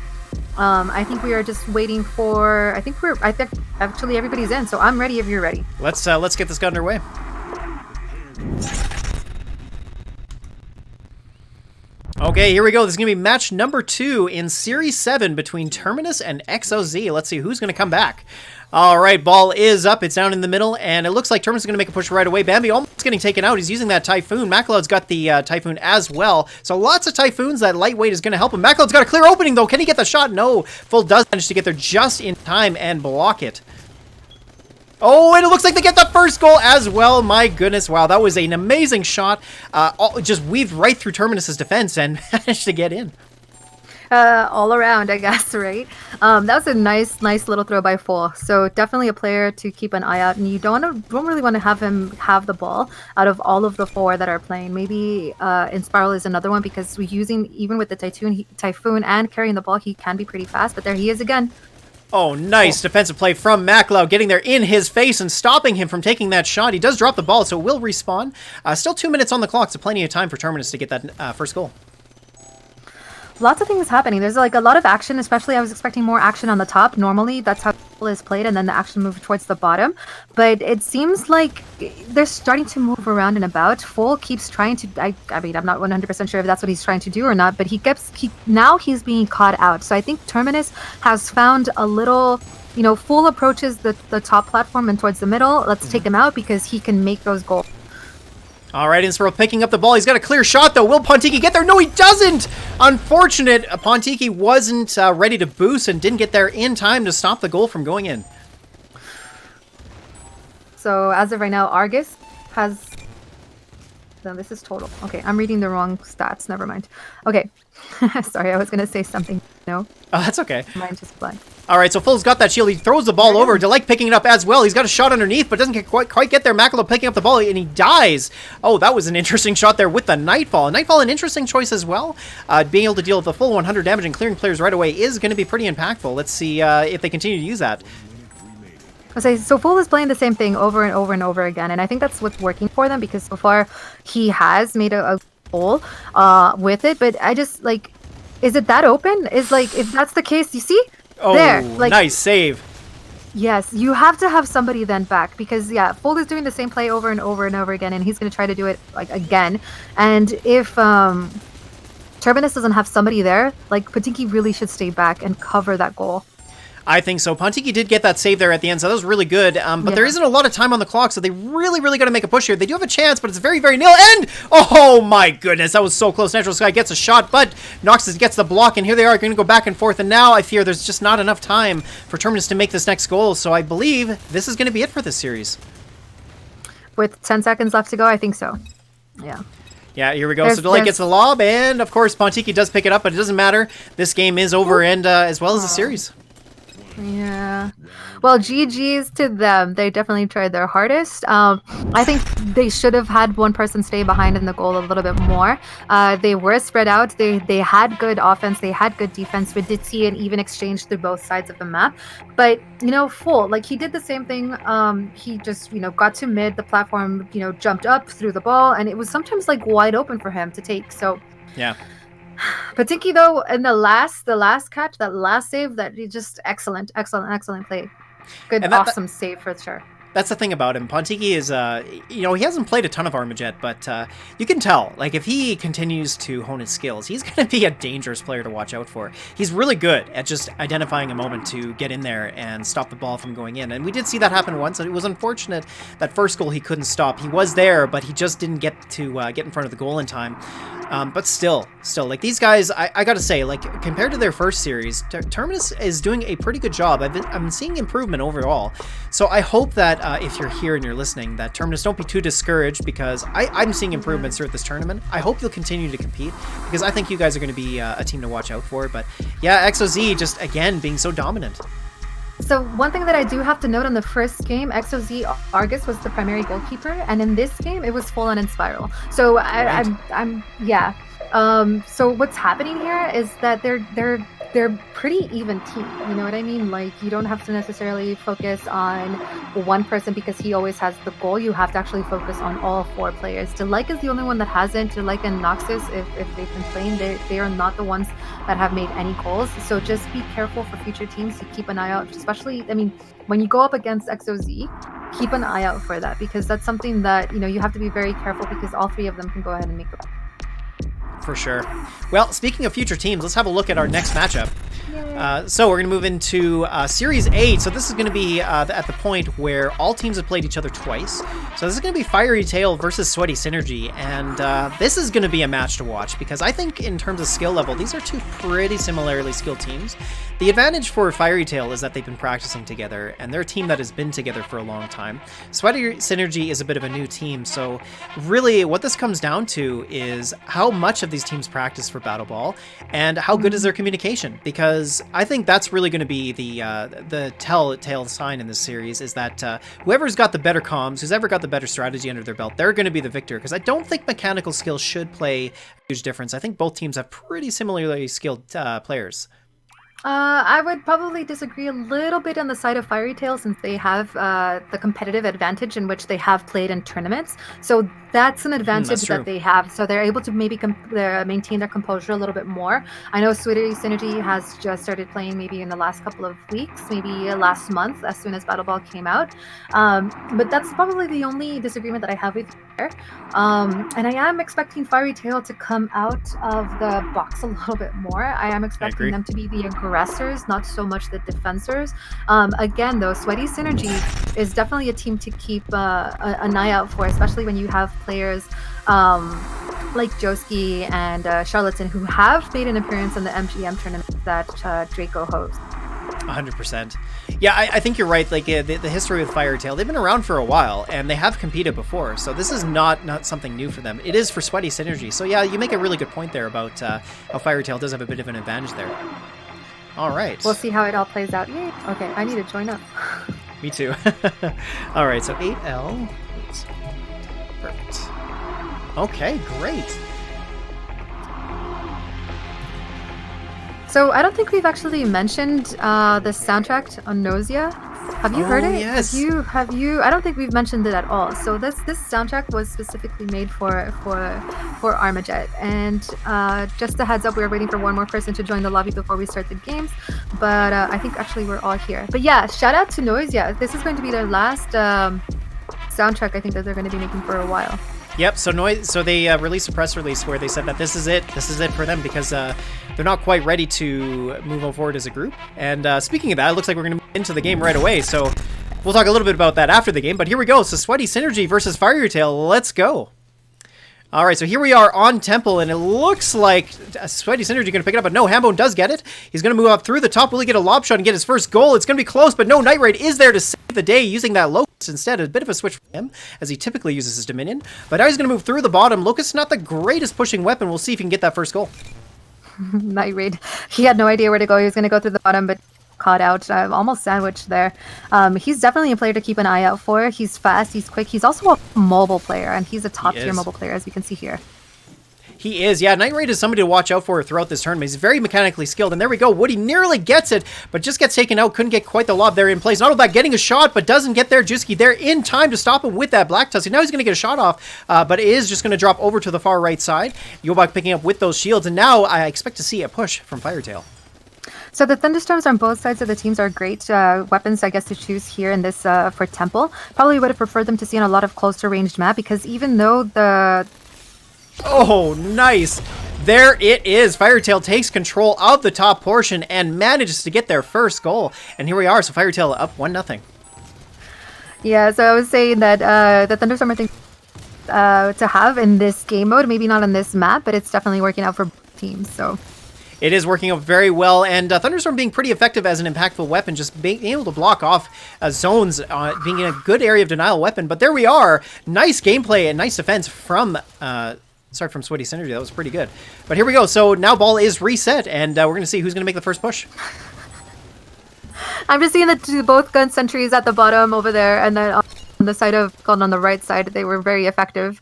I think we are just waiting for. I think actually everybody's in. So I'm ready if you're ready. Let's get this gun underway. Okay, here we go. This is going to be match number 2 in Series 7 between Terminus and XOZ. Let's see who's going to come back. All right, ball is up. It's down in the middle, and it looks like Terminus is going to make a push right away. Bambi almost getting taken out. He's using that Typhoon. MacLeod's got the Typhoon as well. So lots of Typhoons. That lightweight is going to help him. MacLeod's got a clear opening, though. Can he get the shot? No. Full does manage to get there just in time and block it. Oh, and it looks like they get the first goal as well. My goodness, wow, that was an amazing shot. Just weaved right through Terminus's defense and managed to get in. All around, I guess, right? That was a nice little throw by Full. So definitely a player to keep an eye out, and you don't really want to have him have the ball out of all of the 4 that are playing. Maybe Inspiral is another one because we're using, even with the Typhoon and carrying the ball, he can be pretty fast. But there he is again. Oh, nice defensive play from MacLeod, getting there in his face and stopping him from taking that shot. He does drop the ball, so it will respawn. Still 2 minutes on the clock, so plenty of time for Terminus to get that first goal. Lots of things happening. There's like a lot of action, especially I was expecting more action on the top. Normally, that's how Full is played, and then the action moved towards the bottom. But it seems like they're starting to move around and about. Full keeps trying to. I mean, I'm not 100% sure if that's what he's trying to do or not. But now he's being caught out. So I think Terminus has found a little. You know, Full approaches the top platform and towards the middle. Let's take him out because he can make those goals. All right, Inspiral picking up the ball. He's got a clear shot, though. Will Pontiki get there? No, he doesn't! Unfortunate. Pontiki wasn't ready to boost and didn't get there in time to stop the goal from going in. So, as of right now, Argus has... No, this is total. Okay, I'm reading the wrong stats. Never mind. Okay. Sorry, I was going to say something. No? Oh, that's okay. Mine just blank. All right, so Full's got that shield. He throws the ball over. Delight picking it up as well. He's got a shot underneath, but doesn't quite get there. MacLeod picking up the ball, and he dies. Oh, that was an interesting shot there with the Nightfall. Nightfall, an interesting choice as well. Being able to deal with the full 100 damage and clearing players right away is going to be pretty impactful. Let's see if they continue to use that. Okay, so Full is playing the same thing over and over and over again, and I think that's what's working for them because so far he has made a goal with it, but I just, like, is it that open? Is, like, if that's the case, you see? Oh, there, like, nice save. Yes, you have to have somebody then back because, yeah, Fold is doing the same play over and over and over again, and he's going to try to do it, like, again. And if Terminus doesn't have somebody there, like, Patinki really should stay back and cover that goal. I think so. Pontiki did get that save there at the end, so that was really good. But there isn't a lot of time on the clock, so they really got to make a push here. They do have a chance, but it's very nil. And, oh my goodness, that was so close. Natural Sky gets a shot, but Noxus gets the block, and here they are going to go back and forth. And now I fear there's just not enough time for Terminus to make this next goal, so I believe this is going to be it for this series. With 10 seconds left to go, I think so. Yeah. Yeah, here we go. So Delight gets the lob, and of course Pontiki does pick it up, but it doesn't matter. This game is over, and as well as the series. Yeah. Well, GG's to them. They definitely tried their hardest. I think they should have had one person stay behind in the goal a little bit more. They were spread out. They had good offense. They had good defense. We did see an even exchange through both sides of the map. But, you know, Full, like, he did the same thing. He just, you know, got to mid. The platform, you know, jumped up, threw the ball, and it was sometimes, like, wide open for him to take. So, yeah. Patinki, though, in the last catch, that last save, that he just excellent play. Good, awesome save for sure. That's the thing about him. Pontiki is, you know, he hasn't played a ton of ARMAJET, but you can tell, like, if he continues to hone his skills, he's going to be a dangerous player to watch out for. He's really good at just identifying a moment to get in there and stop the ball from going in. And we did see that happen once, and it was unfortunate that first goal he couldn't stop. He was there, but he just didn't get to get in front of the goal in time. But still, like, these guys, I gotta say, like, compared to their first series, Terminus is doing a pretty good job. I'm seeing improvement overall. So I hope that if you're here and you're listening, that Terminus don't be too discouraged, because I'm seeing improvements throughout this tournament. I hope you'll continue to compete, because I think you guys are going to be a team to watch out for. But yeah, XOZ just, again, being so dominant. So one thing that I do have to note on the first game, XOZ Argus was the primary goalkeeper, and in this game it was Full on Inspiral. So I'm yeah. So what's happening here is that they're they're pretty even team. You know what I mean? Like, you don't have to necessarily focus on one person because he always has the goal. You have to actually focus on all 4 players. Delight is the only one that hasn't. Delight and Noxus, if they've been playing, they are not the ones that have made any goals. So just be careful for future teams to keep an eye out, especially, I mean, when you go up against XOZ, keep an eye out for that, because that's something that, you have to be very careful, because all 3 of them can go ahead and make the. For sure. Well, speaking of future teams, let's have a look at our next matchup. So we're going to move into Series 8. So this is going to be at the point where all teams have played each other twice. So this is going to be Fiery Tail versus Sweaty Synergy. And this is going to be a match to watch, because I think in terms of skill level, these are 2 pretty similarly skilled teams. The advantage for Fiery Tail is that they've been practicing together, and they're a team that has been together for a long time. Sweaty Synergy is a bit of a new team, so really what this comes down to is how much of these teams practice for Battle Ball, and how good is their communication, because I think that's really going to be the telltale sign in this series, is that whoever's got the better comms, who's ever got the better strategy under their belt, they're going to be the victor, because I don't think mechanical skill should play a huge difference. I think both teams have pretty similarly skilled players. I would probably disagree a little bit on the side of Fiery Tail, since they have the competitive advantage in which they have played in tournaments. So that's an advantage that they have. So they're able to maybe maintain their composure a little bit more. I know Sweaty Synergy has just started playing maybe in the last couple of weeks, maybe last month, as soon as Battle Ball came out. But that's probably the only disagreement that I have with you there. And I am expecting Fiery Tail to come out of the box a little bit more. I am expecting them to be the aggressors, not so much the defensors. Again, though, Sweaty Synergy is definitely a team to keep an eye out for, especially when you have players like Joski and Charlatan, who have made an appearance in the MGM tournament that Draco hosts. 100%. Yeah, I think you're right. Like the history with Fiery Tail, they've been around for a while, and they have competed before, so this is not something new for them. It is for Sweaty Synergy. So yeah, you make a really good point there about how Fiery Tail does have a bit of an advantage there. All right. We'll see how it all plays out. Yay. Okay, I need to join up. Me too. All right, so 8L. Perfect. Okay, great. So I don't think we've actually mentioned the soundtrack on Nausea. Have you heard it? Yes. Have you? I don't think we've mentioned it at all. So this soundtrack was specifically made for ARMAJET. And just a heads up, we are waiting for one more person to join the lobby before we start the games. But I think actually we're all here. But yeah, shout out to Nausea. This is going to be their last soundtrack, I think, that they're going to be making for a while. Yep, so they released a press release where they said that this is it for them, because they're not quite ready to move forward as a group. And speaking of that, it looks like we're going to move into the game right away, so we'll talk a little bit about that after the game, but here we go. So Sweaty Synergy versus Fiery Tail, let's go. All right, so here we are on Temple, and it looks like Sweaty Synergy going to pick it up, but no, Hambone does get it. He's going to move up through the top, really get a lob shot and get his first goal. It's going to be close, but no, Night Raid is there to save the day, using that Locust instead. A bit of a switch for him, as he typically uses his Dominion. But now he's going to move through the bottom. Locust, not the greatest pushing weapon. We'll see if he can get that first goal. Night Raid. He had no idea where to go. He was going to go through the bottom, but caught out, almost sandwiched there. He's definitely a player to keep an eye out for. He's fast, he's quick. He's also a mobile player, and he's a top-tier mobile player, as you can see here. He is, yeah. Night Raid is somebody to watch out for throughout this tournament. He's very mechanically skilled, and there we go. Woody nearly gets it, but just gets taken out. Couldn't get quite the lob there in place. Not only that, getting a shot, but doesn't get there. Juski there in time to stop him with that Black Tusk. Now he's going to get a shot off, but it is just going to drop over to the far right side. Yobak picking up with those shields, and now I expect to see a push from Firetail. So the Thunderstorms on both sides of the teams are great weapons, I guess, to choose here in this for Temple. Probably would have preferred them to see on a lot of closer ranged map, because even though the... Oh, nice. There it is. Firetail takes control of the top portion and manages to get their first goal. And here we are. So Firetail up 1-0. Yeah, so I was saying that the Thunderstorm, I think, to have in this game mode, maybe not on this map, but it's definitely working out for both teams. So it is working out very well, and Thunderstorm being pretty effective as an impactful weapon, just being able to block off zones, being in a good area of denial weapon. But there we are. Nice gameplay and nice defense from... from Sweaty Synergy. That was pretty good. But here we go. So now ball is reset, and we're going to see who's going to make the first push. I'm just seeing both gun sentries at the bottom over there, and then on the side of Golden on the right side, they were very effective.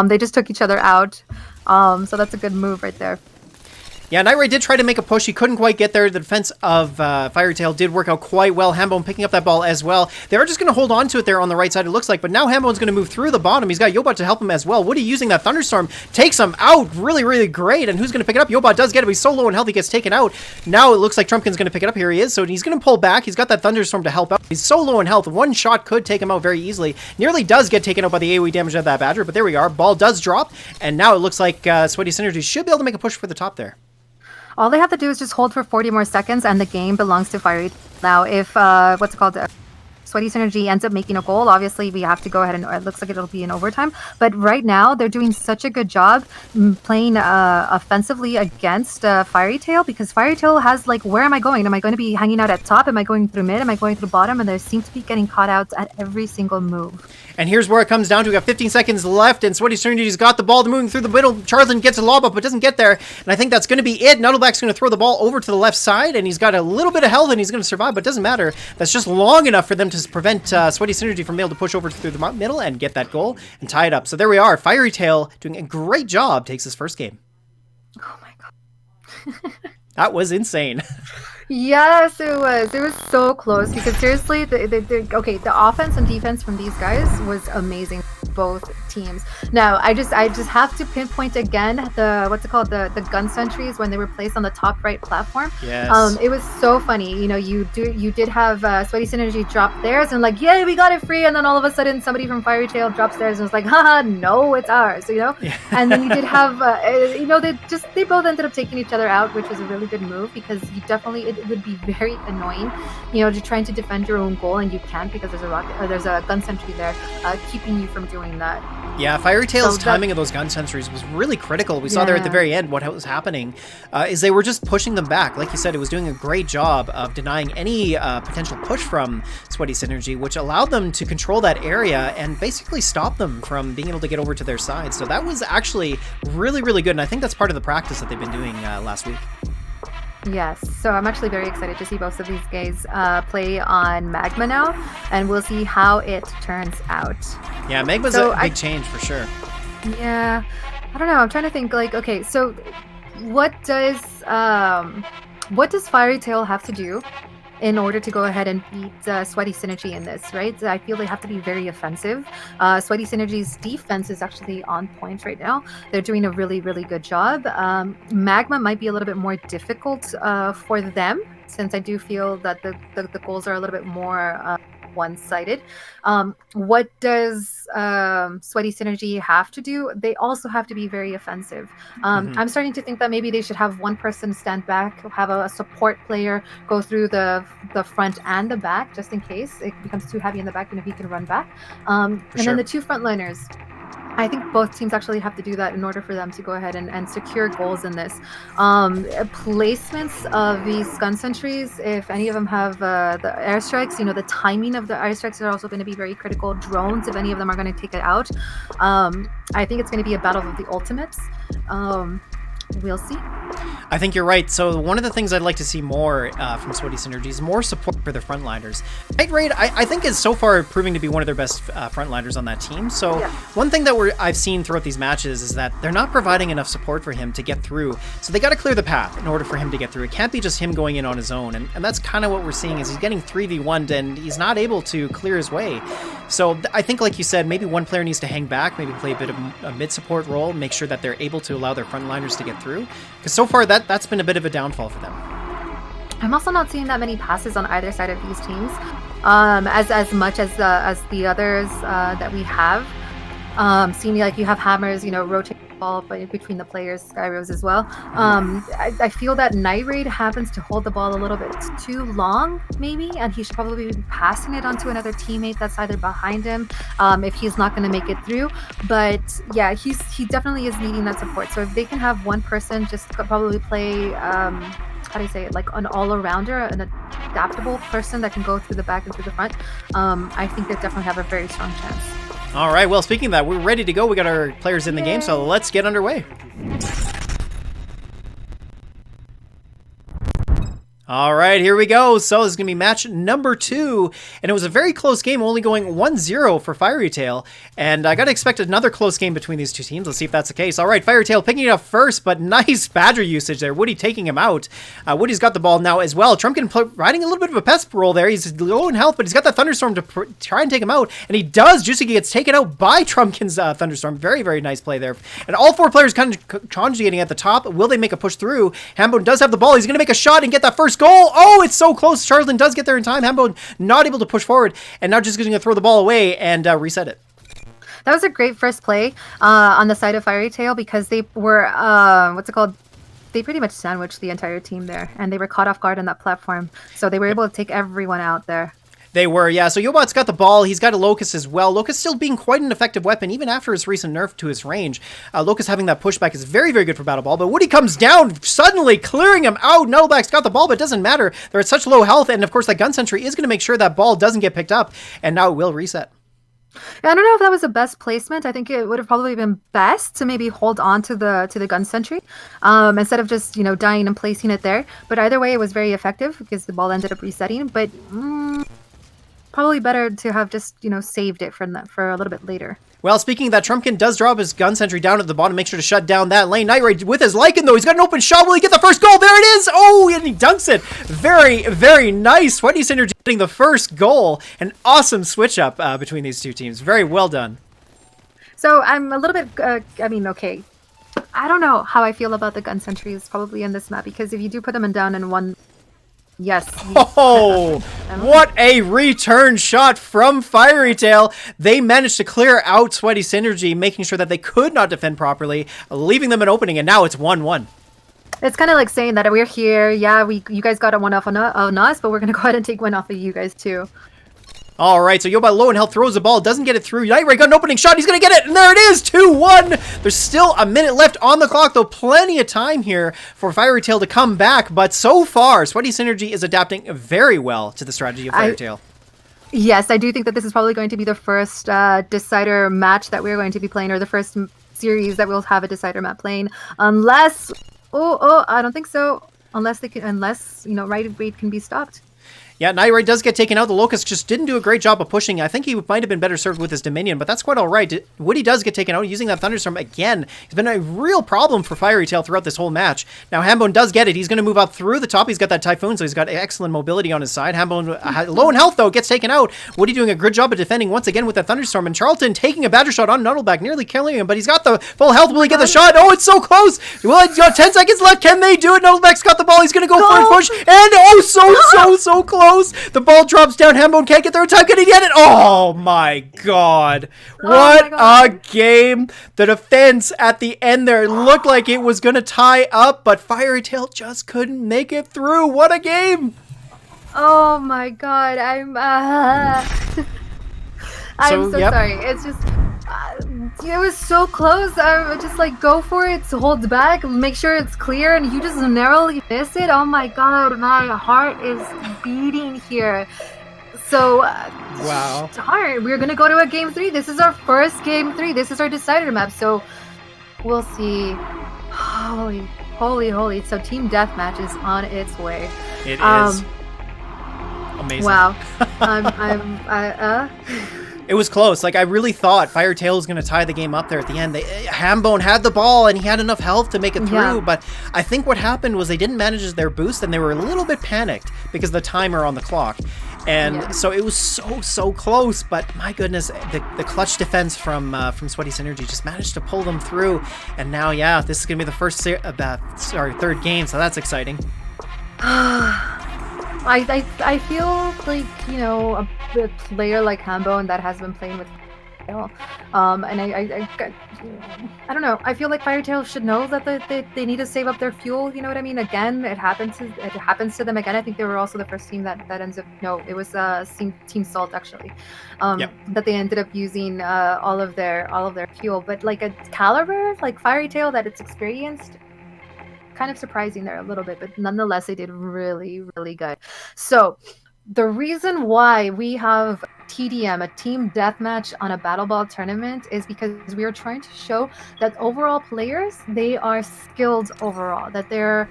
They just took each other out. So that's a good move right there. Yeah, Night Raid did try to make a push. He couldn't quite get there. The defense of Fiery Tail did work out quite well. Hambone picking up that ball as well. They are just going to hold on to it there on the right side, it looks like. But now Hambone's going to move through the bottom. He's got Yobot to help him as well. Woody using that Thunderstorm takes him out really, really great. And who's going to pick it up? Yobot does get it. But he's so low in health, he gets taken out. Now it looks like Trumpkin's going to pick it up. Here he is. So he's going to pull back. He's got that Thunderstorm to help out. He's so low in health. One shot could take him out very easily. Nearly does get taken out by the AoE damage of that Badger. But there we are. Ball does drop. And now it looks like Sweaty Synergy should be able to make a push for the top there. All they have to do is just hold for 40 more seconds, and the game belongs to Fiery. Now, if Sweaty Synergy ends up making a goal, obviously we have to go ahead and it looks like it'll be in overtime. But right now, they're doing such a good job playing offensively against Fiery Tail, because Fiery Tail has, like, where am I going? Am I going to be hanging out at top? Am I going through mid? Am I going through bottom? And they seem to be getting caught out at every single move. And here's where it comes down to. We got 15 seconds left, and Sweaty Synergy's got the ball moving through the middle. Charlton gets a lob up, but doesn't get there. And I think that's going to be it. Nuddleback's going to throw the ball over to the left side, and he's got a little bit of health, and he's going to survive, but it doesn't matter. That's just long enough for them to prevent Sweaty Synergy from being able to push over through the middle and get that goal and tie it up. So there we are. Fiery Tail doing a great job, takes his first game. Oh my god. That was insane. Yes, it was. It was so close, because seriously, the offense and defense from these guys was amazing, both teams. Now, I just have to pinpoint again the gun sentries when they were placed on the top right platform. Yes. It was so funny. You know, you did have Sweaty Synergy drop theirs and like, yay, we got it free, and then all of a sudden somebody from Fiery Tail drops theirs and was like, haha, no, it's ours. You know. Yeah. And then you did have they both ended up taking each other out, which was a really good move, because you definitely it would be very annoying, you know, just trying to defend your own goal and you can't, because there's a gun sentry there keeping you from doing that. Yeah, Fiery Tail's timing of those gun sentries was really critical. We saw there at the very end what was happening is they were just pushing them back. Like you said, it was doing a great job of denying any potential push from Sweaty Synergy, which allowed them to control that area and basically stop them from being able to get over to their side. So that was actually really, really good, and I think that's part of the practice that they've been doing last week. Yes, so I'm actually very excited to see both of these guys play on Magma now, and we'll see how it turns out. Yeah, Magma's a big change for sure. Yeah, I don't know. I'm trying to think. Like, okay, so what does Fiery Tail have to do in order to go ahead and beat Sweaty Synergy in this, right? I feel they have to be very offensive. Sweaty Synergy's defense is actually on point right now. They're doing a really, really good job. Magma might be a little bit more difficult for them, since I do feel that the goals are a little bit more one-sided. What does Sweaty Synergy have to do? They also have to be very offensive. I'm starting to think that maybe they should have one person stand back, have a support player go through the front and the back, just in case it becomes too heavy in the back, and if he can run back. Then the two frontliners. I think both teams actually have to do that in order for them to go ahead and secure goals in this. Placements of these gun sentries, if any of them have the airstrikes, you know, the timing of the airstrikes are also going to be very critical. Drones, if any of them are going to take it out. I think it's going to be a battle of the ultimates. We'll see. I think you're right. So one of the things I'd like to see more from Sweaty Synergy is more support for their frontliners. Night Raid, I think, is so far proving to be one of their best frontliners on that team. So one thing that I've seen throughout these matches is that they're not providing enough support for him to get through. So they got to clear the path in order for him to get through. It can't be just him going in on his own. And that's kind of what we're seeing, is he's getting 3v1'd and he's not able to clear his way. So I think, like you said, maybe one player needs to hang back, maybe play a bit of a mid-support role, make sure that they're able to allow their frontliners to get through. Because so far, that's been a bit of a downfall for them. I'm also not seeing that many passes on either side of these teams, as much as the others that we have. Seeing like you have hammers, you know, rotating the ball between the players, Skyrose as well. I feel that Night Raid happens to hold the ball a little bit too long, maybe, and he should probably be passing it onto another teammate that's either behind him, if he's not going to make it through. But yeah, he definitely is needing that support. So if they can have one person just probably play, how do you say it, like an all-arounder, an adaptable person that can go through the back and through the front, I think they definitely have a very strong chance. All right, well, speaking of that, we're ready to go. We got our players in the game, so let's get underway. All right, here we go. So this is going to be match number 2, and it was a very close game, only going 1-0 for Fiery Tail, and I got to expect another close game between these two teams. Let's see if that's the case. All right, Fiery Tail picking it up first, but nice Badger usage there. Woody taking him out. Woody's got the ball now as well. Trumpkin riding a little bit of a pest roll there. He's low in health, but he's got that Thunderstorm to try and take him out, and he does. Juicy gets taken out by Trumpkin's Thunderstorm. Very, very nice play there. And all 4 players kind of conjugating at the top. Will they make a push through? Hambone does have the ball. He's going to make a shot and get that first goal. Oh, it's so close. Charlton does get there in time. Hambone not able to push forward, and now just going to throw the ball away and reset it. That was a great first play on the side of Fiery Tail because they were, what's it called? They pretty much sandwiched the entire team there, and they were caught off guard on that platform. So they were able to take everyone out there. They were, yeah. So Yobot's got the ball. He's got a Locust as well. Locust still being quite an effective weapon, even after his recent nerf to his range. Locust having that pushback is very, very good for Battle Ball. But Woody comes down, suddenly clearing him out. Nuttleback's got the ball, but it doesn't matter. They're at such low health, and of course that Gun Sentry is going to make sure that ball doesn't get picked up, and now it will reset. I don't know if that was the best placement. I think it would have probably been best to maybe hold on to the gun sentry instead of just dying and placing it there. But either way, it was very effective because the ball ended up resetting. But probably better to have just saved it for a little bit later. Well, speaking of that, Trumpkin does drop his gun sentry down at the bottom, make sure to shut down that lane. Night Raid with his Lycan, though. He's got an open shot. Will he get the first goal? There it is! Oh, and he dunks it. Very, very nice. Sweaty Synergy getting the first goal. An awesome switch-up between these two teams. Very well done. So I'm a little bit, okay. I don't know how I feel about the gun sentries probably in this map, because if you do put them down in one... Yes. Oh, what a return shot from Fiery Tail. They managed to clear out Sweaty Synergy, making sure that they could not defend properly, leaving them an opening, and now it's 1-1. It's kind of like saying that we're here. Yeah, you guys got a one off on us, but we're going to go ahead and take one off of you guys too. All right, so Yobot low in health throws the ball, doesn't get it through. Night Ray got an opening shot, he's going to get it, and there it is, 2-1. There's still a minute left on the clock, though plenty of time here for Fiery Tail to come back, but so far, Sweaty Synergy is adapting very well to the strategy of Fiery Tail. Yes, I do think that this is probably going to be the first decider match that we're going to be playing, or the first series that we'll have a decider map playing, unless, I don't think so, unless Night Raid can be stopped. Yeah, Night Raid does get taken out. The Locust just didn't do a great job of pushing. I think he might have been better served with his Dominion, but that's quite all right. Woody does get taken out using that Thunderstorm again. It's been a real problem for Fiery Tail throughout this whole match. Now, Hambone does get it. He's going to move up through the top. He's got that Typhoon, so he's got excellent mobility on his side. Hambone, low in health, though, gets taken out. Woody doing a good job of defending once again with that Thunderstorm, and Charlton taking a Badger shot on Nuttleback, nearly killing him, but he's got the full health. Will he get the shot? Oh, it's so close. Well, it's got 10 seconds left. Can they do it? Nuttleback's got the ball. He's going to go for a push, and so close. The ball drops down. Hambone can't get there in time. Can he get it? Oh my god. What a game. The defense at the end there looked like it was going to tie up, but Fiery Tail just couldn't make it through. What a game. Oh my god. I'm so sorry. It's just... it was so close. I just go for it, hold back, make sure it's clear, and you just narrowly miss it. Oh my god, my heart is beating here. So, wow. Darn, we're gonna go to a game 3. This is our first game 3. This is our decider map. So, we'll see. Holy. So, Team Deathmatch is on its way. It is. Amazing. Wow. It was close. I really thought Fiery Tail was going to tie the game up there at the end. Hambone had the ball, and he had enough health to make it through, but I think what happened was they didn't manage their boost, and they were a little bit panicked because of the timer on the clock. And so it was so close, but my goodness, the clutch defense from Sweaty Synergy just managed to pull them through. And now, this is going to be the first third game, so that's exciting. I feel like, a player like Hambone that has been playing with Fiery Tail, and I don't know. I feel like Fiery Tail should know that they need to save up their fuel. You know what I mean? Again, it happens to them again. I think they were also the first team that ends up. No, it was Team Salt actually, that they ended up using all of their fuel. But like a caliber like Fiery Tail that it's experienced. Kind of surprising there a little bit, but nonetheless they did really good. So the reason why we have TDM, a team deathmatch on a battle ball tournament, is because we are trying to show that overall players, they are skilled overall, that they're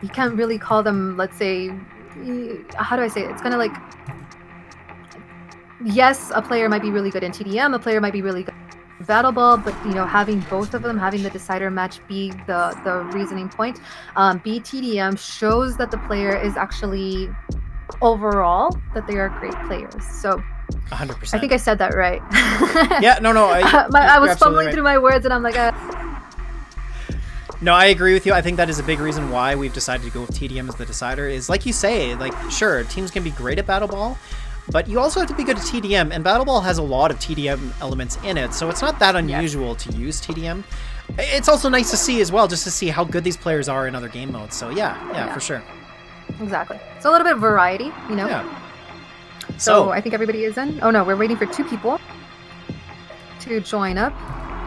you can't really call them, let's say, how do I say it? It's kind of like, yes, a player might be really good in TDM, a player might be really good in Battle Ball, but having both of them, having the decider match be the reasoning point, be TDM shows that the player is actually overall that they are great players. So 100%. I think I said that right. Yeah, no, I was fumbling through my words, and I'm like, No, I agree with you. I think that is a big reason why we've decided to go with TDM as the decider. Is like you say, like sure, teams can be great at Battle Ball, but you also have to be good at TDM, and Battle Ball has a lot of TDM elements in it, so it's not that unusual to use TDM. It's also nice to see as well, just to see how good these players are in other game modes. So yeah, for sure. Exactly. So a little bit of variety, Yeah. So I think everybody is in. Oh no, we're waiting for 2 people to join up.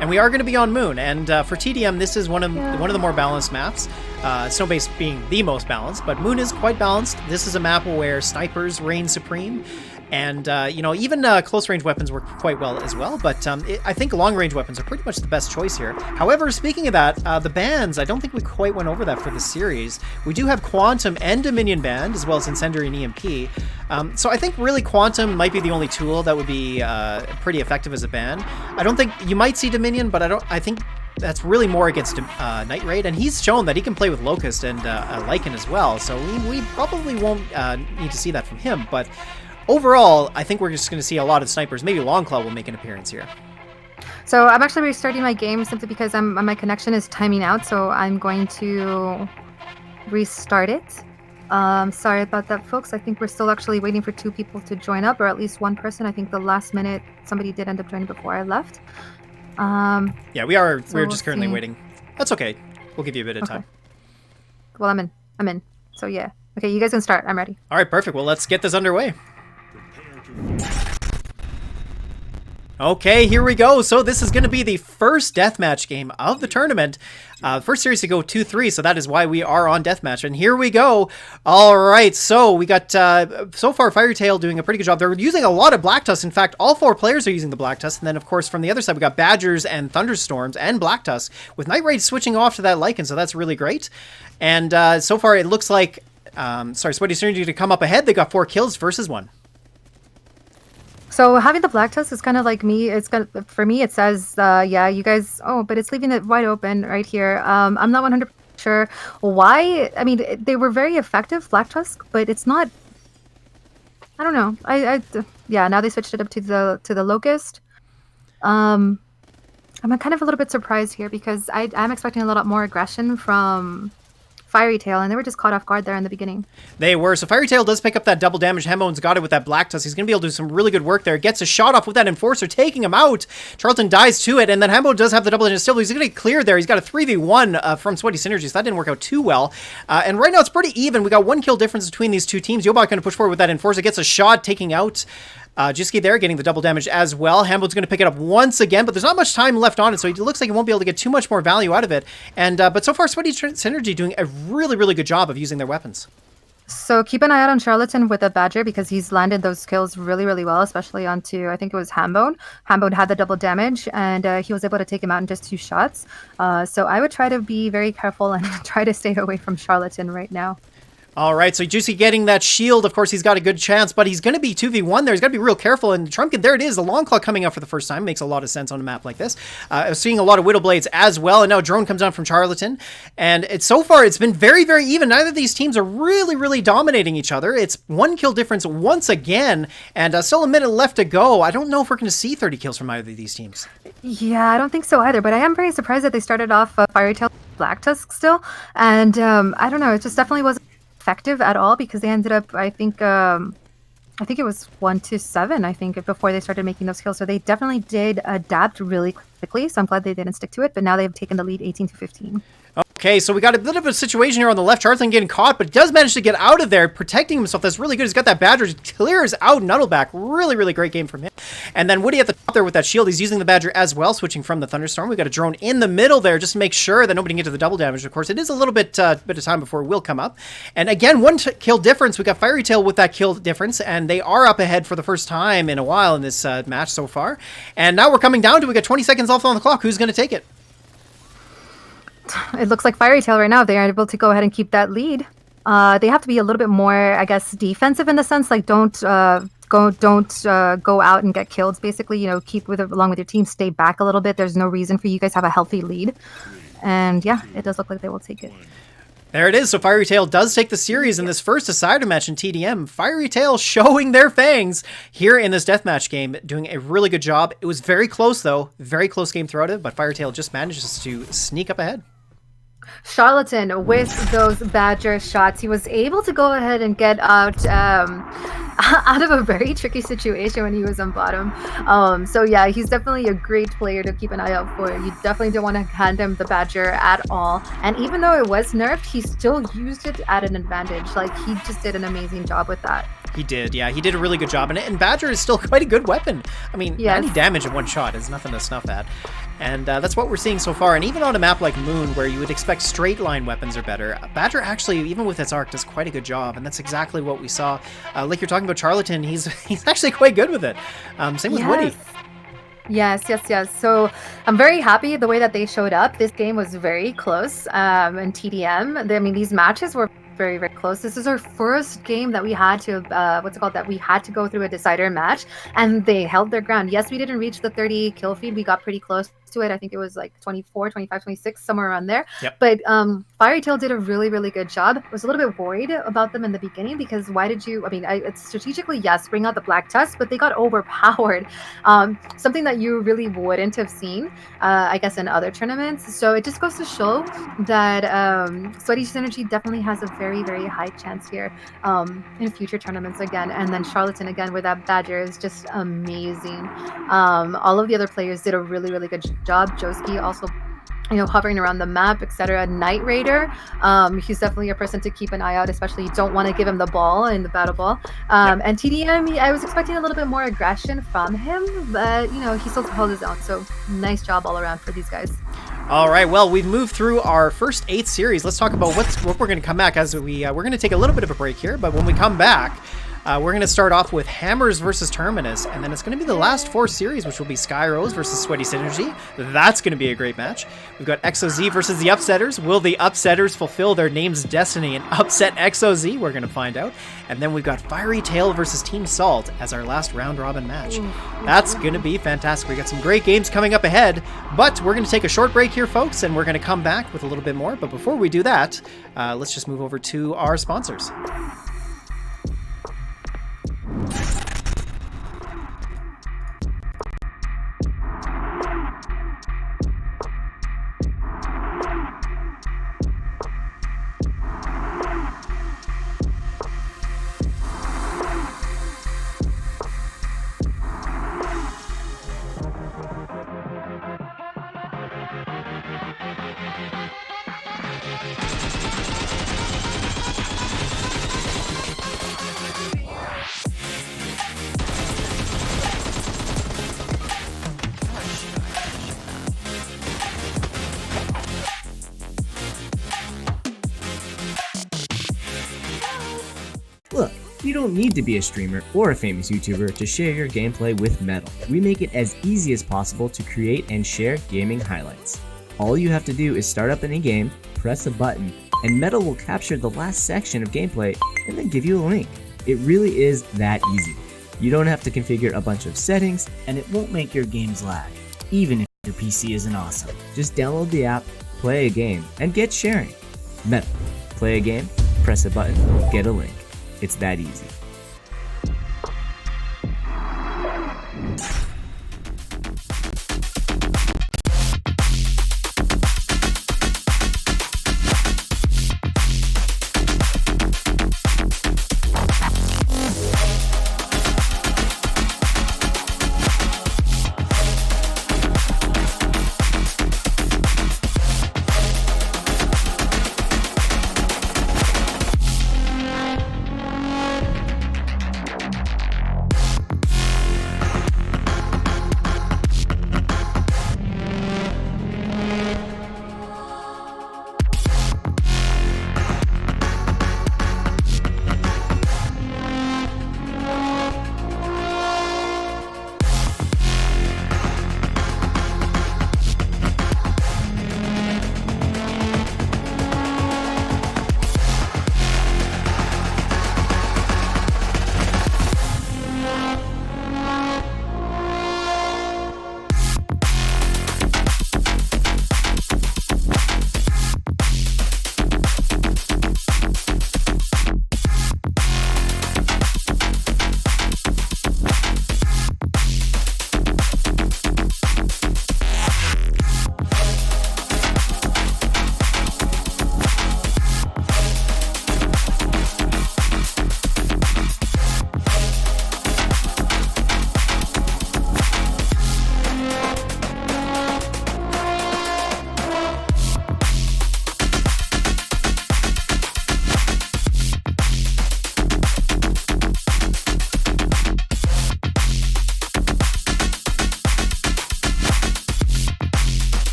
And we are going to be on Moon, and for TDM, this is one of the more balanced maps. Snowbase being the most balanced, but Moon is quite balanced. This is a map where snipers reign supreme, and even close-range weapons work quite well as well. But I think long-range weapons are pretty much the best choice here. However, speaking of that, the bans, I don't think we quite went over that for the series. We do have Quantum and Dominion banned, as well as Incendiary and EMP. So I think really Quantum might be the only tool that would be pretty effective as a ban. I don't think you might see Dominion, but I think that's really more against Night Raid, and he's shown that he can play with Locust and Lycan as well. So we probably won't need to see that from him. But overall, I think we're just going to see a lot of snipers. Maybe Longclaw will make an appearance here. So I'm actually restarting my game simply because my connection is timing out. So I'm going to restart it. Sorry about that, folks. I think we're still actually waiting for 2 people to join up, or at least 1 person. I think the last minute somebody did end up joining before I left. Yeah, we're just currently waiting. That's okay. We'll give you a bit of time. Well, I'm in. So yeah. Okay, you guys can start. I'm ready. All right, perfect. Well, let's get this underway. Okay, here we go. So this is going to be the first deathmatch game of the tournament. First series to go 2-3, so that is why we are on deathmatch. And here we go. All right, so we got, so far, Firetail doing a pretty good job. They're using a lot of Black Tusk. In fact, all 4 players are using the Black Tusk. And then, of course, from the other side, we got Badgers and Thunderstorms and Black Tusk, with Night Raid switching off to that Lycan, so that's really great. And so far, it looks like, Sweaty Synergy to come up ahead. They got 4 kills versus 1. So having the Black Tusk is kind of like me. It's kind of, for me, it says, yeah, you guys. Oh, but it's leaving it wide open right here. I'm not 100% sure why. I mean, they were very effective, Black Tusk, but it's not. I don't know. Yeah. Now they switched it up to the Locust. I'm kind of a little bit surprised here because I'm expecting a lot more aggression from Firetail, and they were just caught off guard there in the beginning. They were. So Firetail does pick up that double damage. Hembone's got it with that Black Tusk. He's going to be able to do some really good work there. Gets a shot off with that Enforcer, taking him out. Charlton dies to it, and then Hembone does have the double damage still. He's going to get cleared there. He's got a 3v1 from Sweaty Synergy, so that didn't work out too well. And right now it's pretty even. We got 1 kill difference between these 2 teams. Yobot going to push forward with that Enforcer. Gets a shot, taking out Jiski there, getting the double damage as well. Hambone's going to pick it up once again, but there's not much time left on it, so it looks like he won't be able to get too much more value out of it. And but so far, Sweaty Synergy doing a really, really good job of using their weapons. So keep an eye out on Charlatan with a Badger because he's landed those kills really, really well, especially onto, I think it was Hambone. Hambone had the double damage, and he was able to take him out in just 2 shots. So I would try to be very careful and try to stay away from Charlatan right now. All right, so Juicy getting that shield. Of course, he's got a good chance, but he's going to be 2v1 there. He's got to be real careful. And Trumpkin, there it is. The Long Claw coming out for the first time. Makes a lot of sense on a map like this. I was seeing a lot of Widow Blades as well. And now a drone comes down from Charlatan. And so far, it's been very, very even. Neither of these teams are really, really dominating each other. It's 1 kill difference once again. And still a minute left to go. I don't know if we're going to see 30 kills from either of these teams. Yeah, I don't think so either. But I am very surprised that they started off Firetail Black Tusk still. And I don't know. It just definitely wasn't effective at all because they ended up, I think it was 1-7, I think, before they started making those kills. So they definitely did adapt really quickly. So I'm glad they didn't stick to it. But now they've taken the lead 18-15. Okay, so we got a bit of a situation here on the left. Charlton getting caught, but he does manage to get out of there, protecting himself. That's really good. He's got that Badger. He clears out Nuttleback. Really, really great game from him. And then Woody at the top there with that shield. He's using the Badger as well, switching from the Thunderstorm. We got a drone in the middle there just to make sure that nobody can get to the double damage. Of course, it is a little bit of time before it will come up. And again, 1 kill difference. We got Firetail with that kill difference, and they are up ahead for the first time in a while in this match so far. And now we're coming down to, we got 20 seconds left on the clock. Who's going to take it? It looks like Fairy Tail right now, if they are able to go ahead and keep that lead, they have to be a little bit more, I guess, defensive in the sense, like don't go out and get killed. Basically, keep along with your team, stay back a little bit. There's no reason for you guys to have a healthy lead, and yeah, it does look like they will take it. There it is. So Fiery Tail does take the series in this first decider match in TDM. Fiery Tail showing their fangs here in this deathmatch game, doing a really good job. It was very close, though. Very close game throughout it, but Fiery Tail just manages to sneak up ahead. Charlatan with those Badger shots, he was able to go ahead and get out out of a very tricky situation when he was on bottom. So yeah, he's definitely a great player to keep an eye out for. You definitely don't want to hand him the Badger at all. And even though it was nerfed, he still used it at an advantage. Like, he just did an amazing job with that. He did, yeah. He did a really good job. And Badger is still quite a good weapon. I mean, yes. 90 damage in one shot is nothing to snuff at. And that's what we're seeing so far. And even on a map like Moon, where you would expect straight line weapons are better, Badger actually, even with its arc, does quite a good job. And that's exactly what we saw. Like you're talking about Charlatan, he's actually quite good with it. Same with Woody. Yes. So I'm very happy the way that they showed up. This game was very close in TDM. I mean, these matches were very, very close. This is our first game that we had to, that we had to go through a decider match, and they held their ground. Yes, we didn't reach the 30 kill feed. We got pretty close to it. I think it was like 24, 25, 26, somewhere around there. Yep. But Fiery Tail did a really, really good job. I was a little bit worried about them in the beginning because it's strategically, yes, bring out the Black Tusk, but they got overpowered. Something that you really wouldn't have seen, I guess, in other tournaments. So it just goes to show that Sweaty Synergy definitely has a very, very high chance here in future tournaments again. And then Charlatan again with that Badger is just amazing. All of the other players did a really, really good job. Joski also, hovering around the map, etc. Night Raider, he's definitely a person to keep an eye out, especially you don't want to give him the ball in the battle ball. And TDM, I was expecting a little bit more aggression from him, but he still held his own. So nice job all around for these guys. All right, well, we've moved through our first 8 series. Let's talk about what we're going to come back as we're going to take a little bit of a break here, but when we come back, we're going to start off with Hammers versus Terminus, and then it's going to be the last 4 series, which will be Skyrose versus Sweaty Synergy. That's going to be a great match. We've got XOZ versus the Upsetters. Will the Upsetters fulfill their name's destiny and upset XOZ? We're going to find out. And then we've got Fiery Tail versus Team Salt as our last round-robin match. That's going to be fantastic. We got some great games coming up ahead, but we're going to take a short break here, folks, and we're going to come back with a little bit more. But before we do that, let's just move over to our sponsors. Look, you don't need to be a streamer or a famous YouTuber to share your gameplay with Metal. We make it as easy as possible to create and share gaming highlights. All you have to do is start up any game, press a button, and Metal will capture the last section of gameplay and then give you a link. It really is that easy. You don't have to configure a bunch of settings, and it won't make your games lag, even if your PC isn't awesome. Just download the app, play a game, and get sharing. Metal. Play a game, press a button, get a link. It's that easy.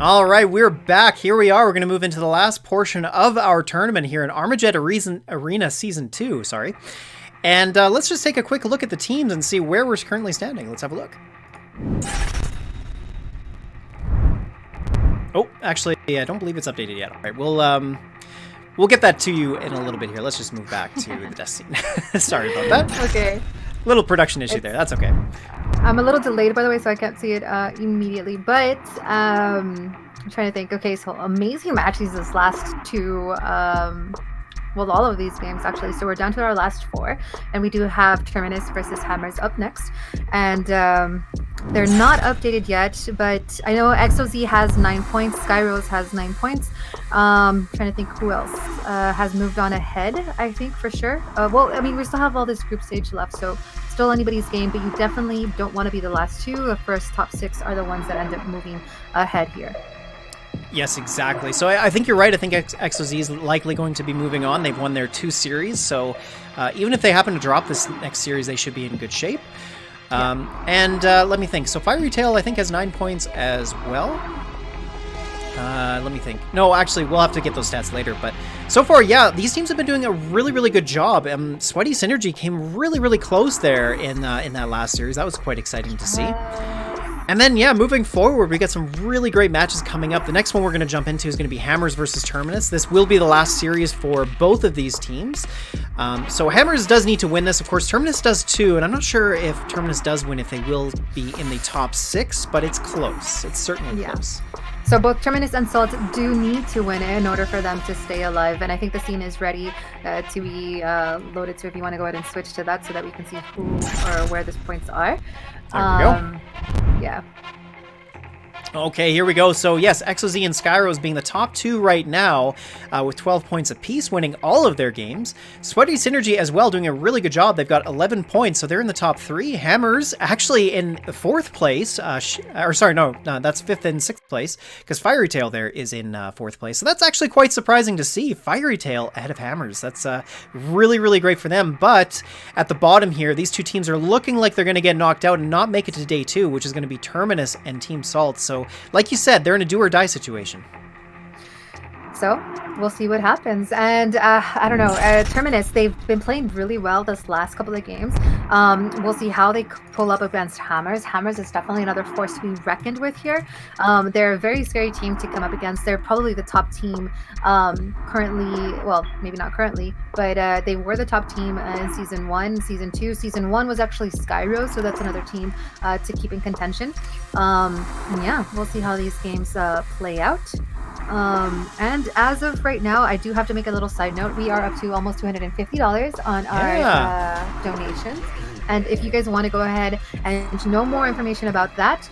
All right, we're back. Here we are. We're going to move into the last portion of our tournament here in ARMAJET Arena Season 2, sorry. And let's just take a quick look at the teams and see where we're currently standing. Let's have a look. Oh, actually, I don't believe it's updated yet. All right, we'll get that to you in a little bit here. Let's just move back to the desk scene. Sorry about that. Okay. Little production issue there. That's okay. I'm a little delayed, by the way, so I can't see it immediately. But I'm trying to think. Okay, so amazing matches this last two. Well, all of these games actually. So we're down to our last 4, and we do have Terminus versus Hammers up next, and they're not updated yet. But I know XOZ has 9 points, Skyrose has 9 points. Trying to think who else has moved on ahead. I think for sure. Well, I mean, we still have all this group stage left, so still anybody's game. But you definitely don't want to be the last 2. The first top 6 are the ones that end up moving ahead here. Yes, exactly. So I think you're right. I think XOZ is likely going to be moving on. They've won their 2 series, so even if they happen to drop this next series, they should be in good shape. And let me think. So Fiery Tail, I think, has 9 points as well. Let me think. No, actually, we'll have to get those stats later. But so far, yeah, these teams have been doing a really, really good job. Sweaty Synergy came really, really close there in that last series. That was quite exciting to see. And then, yeah, moving forward, we got some really great matches coming up. The next one we're going to jump into is going to be Hammers versus Terminus. This will be the last series for both of these teams. So Hammers does need to win this. Of course, Terminus does too, and I'm not sure if Terminus does win if they will be in the top 6, but it's close. It's certainly close. So both Terminus and Salt do need to win in order for them to stay alive, and I think the scene is ready to be loaded. So if you want to go ahead and switch to that so that we can see who or where these points are. There we go. Yeah. Okay, here we go. So yes, XOZ and Skyrose being the top 2 right now with 12 points apiece, winning all of their games. Sweaty Synergy as well doing a really good job. They've got 11 points, so they're in the top 3. Hammers actually in 4th place. That's 5th and 6th place, because Fiery Tail there is in 4th place. So that's actually quite surprising to see. Fiery Tail ahead of Hammers. That's really, really great for them. But at the bottom here, these 2 teams are looking like they're going to get knocked out and not make it to day 2, which is going to be Terminus and Team Salt. So like you said, they're in a do or die situation. So we'll see what happens. And I don't know, Terminus, they've been playing really well this last couple of games. We'll see how they pull up against Hammers. Hammers is definitely another force to be reckoned with here. They're a very scary team to come up against. They're probably the top team currently, well, maybe not currently, but they were the top team in Season 1, Season 2. Season 1 was actually Skyrose, so that's another team to keep in contention. And yeah, we'll see how these games play out. And as of right now, I do have to make a little side note. We are up to almost $250 on our donations. And if you guys want to go ahead and know more information about that,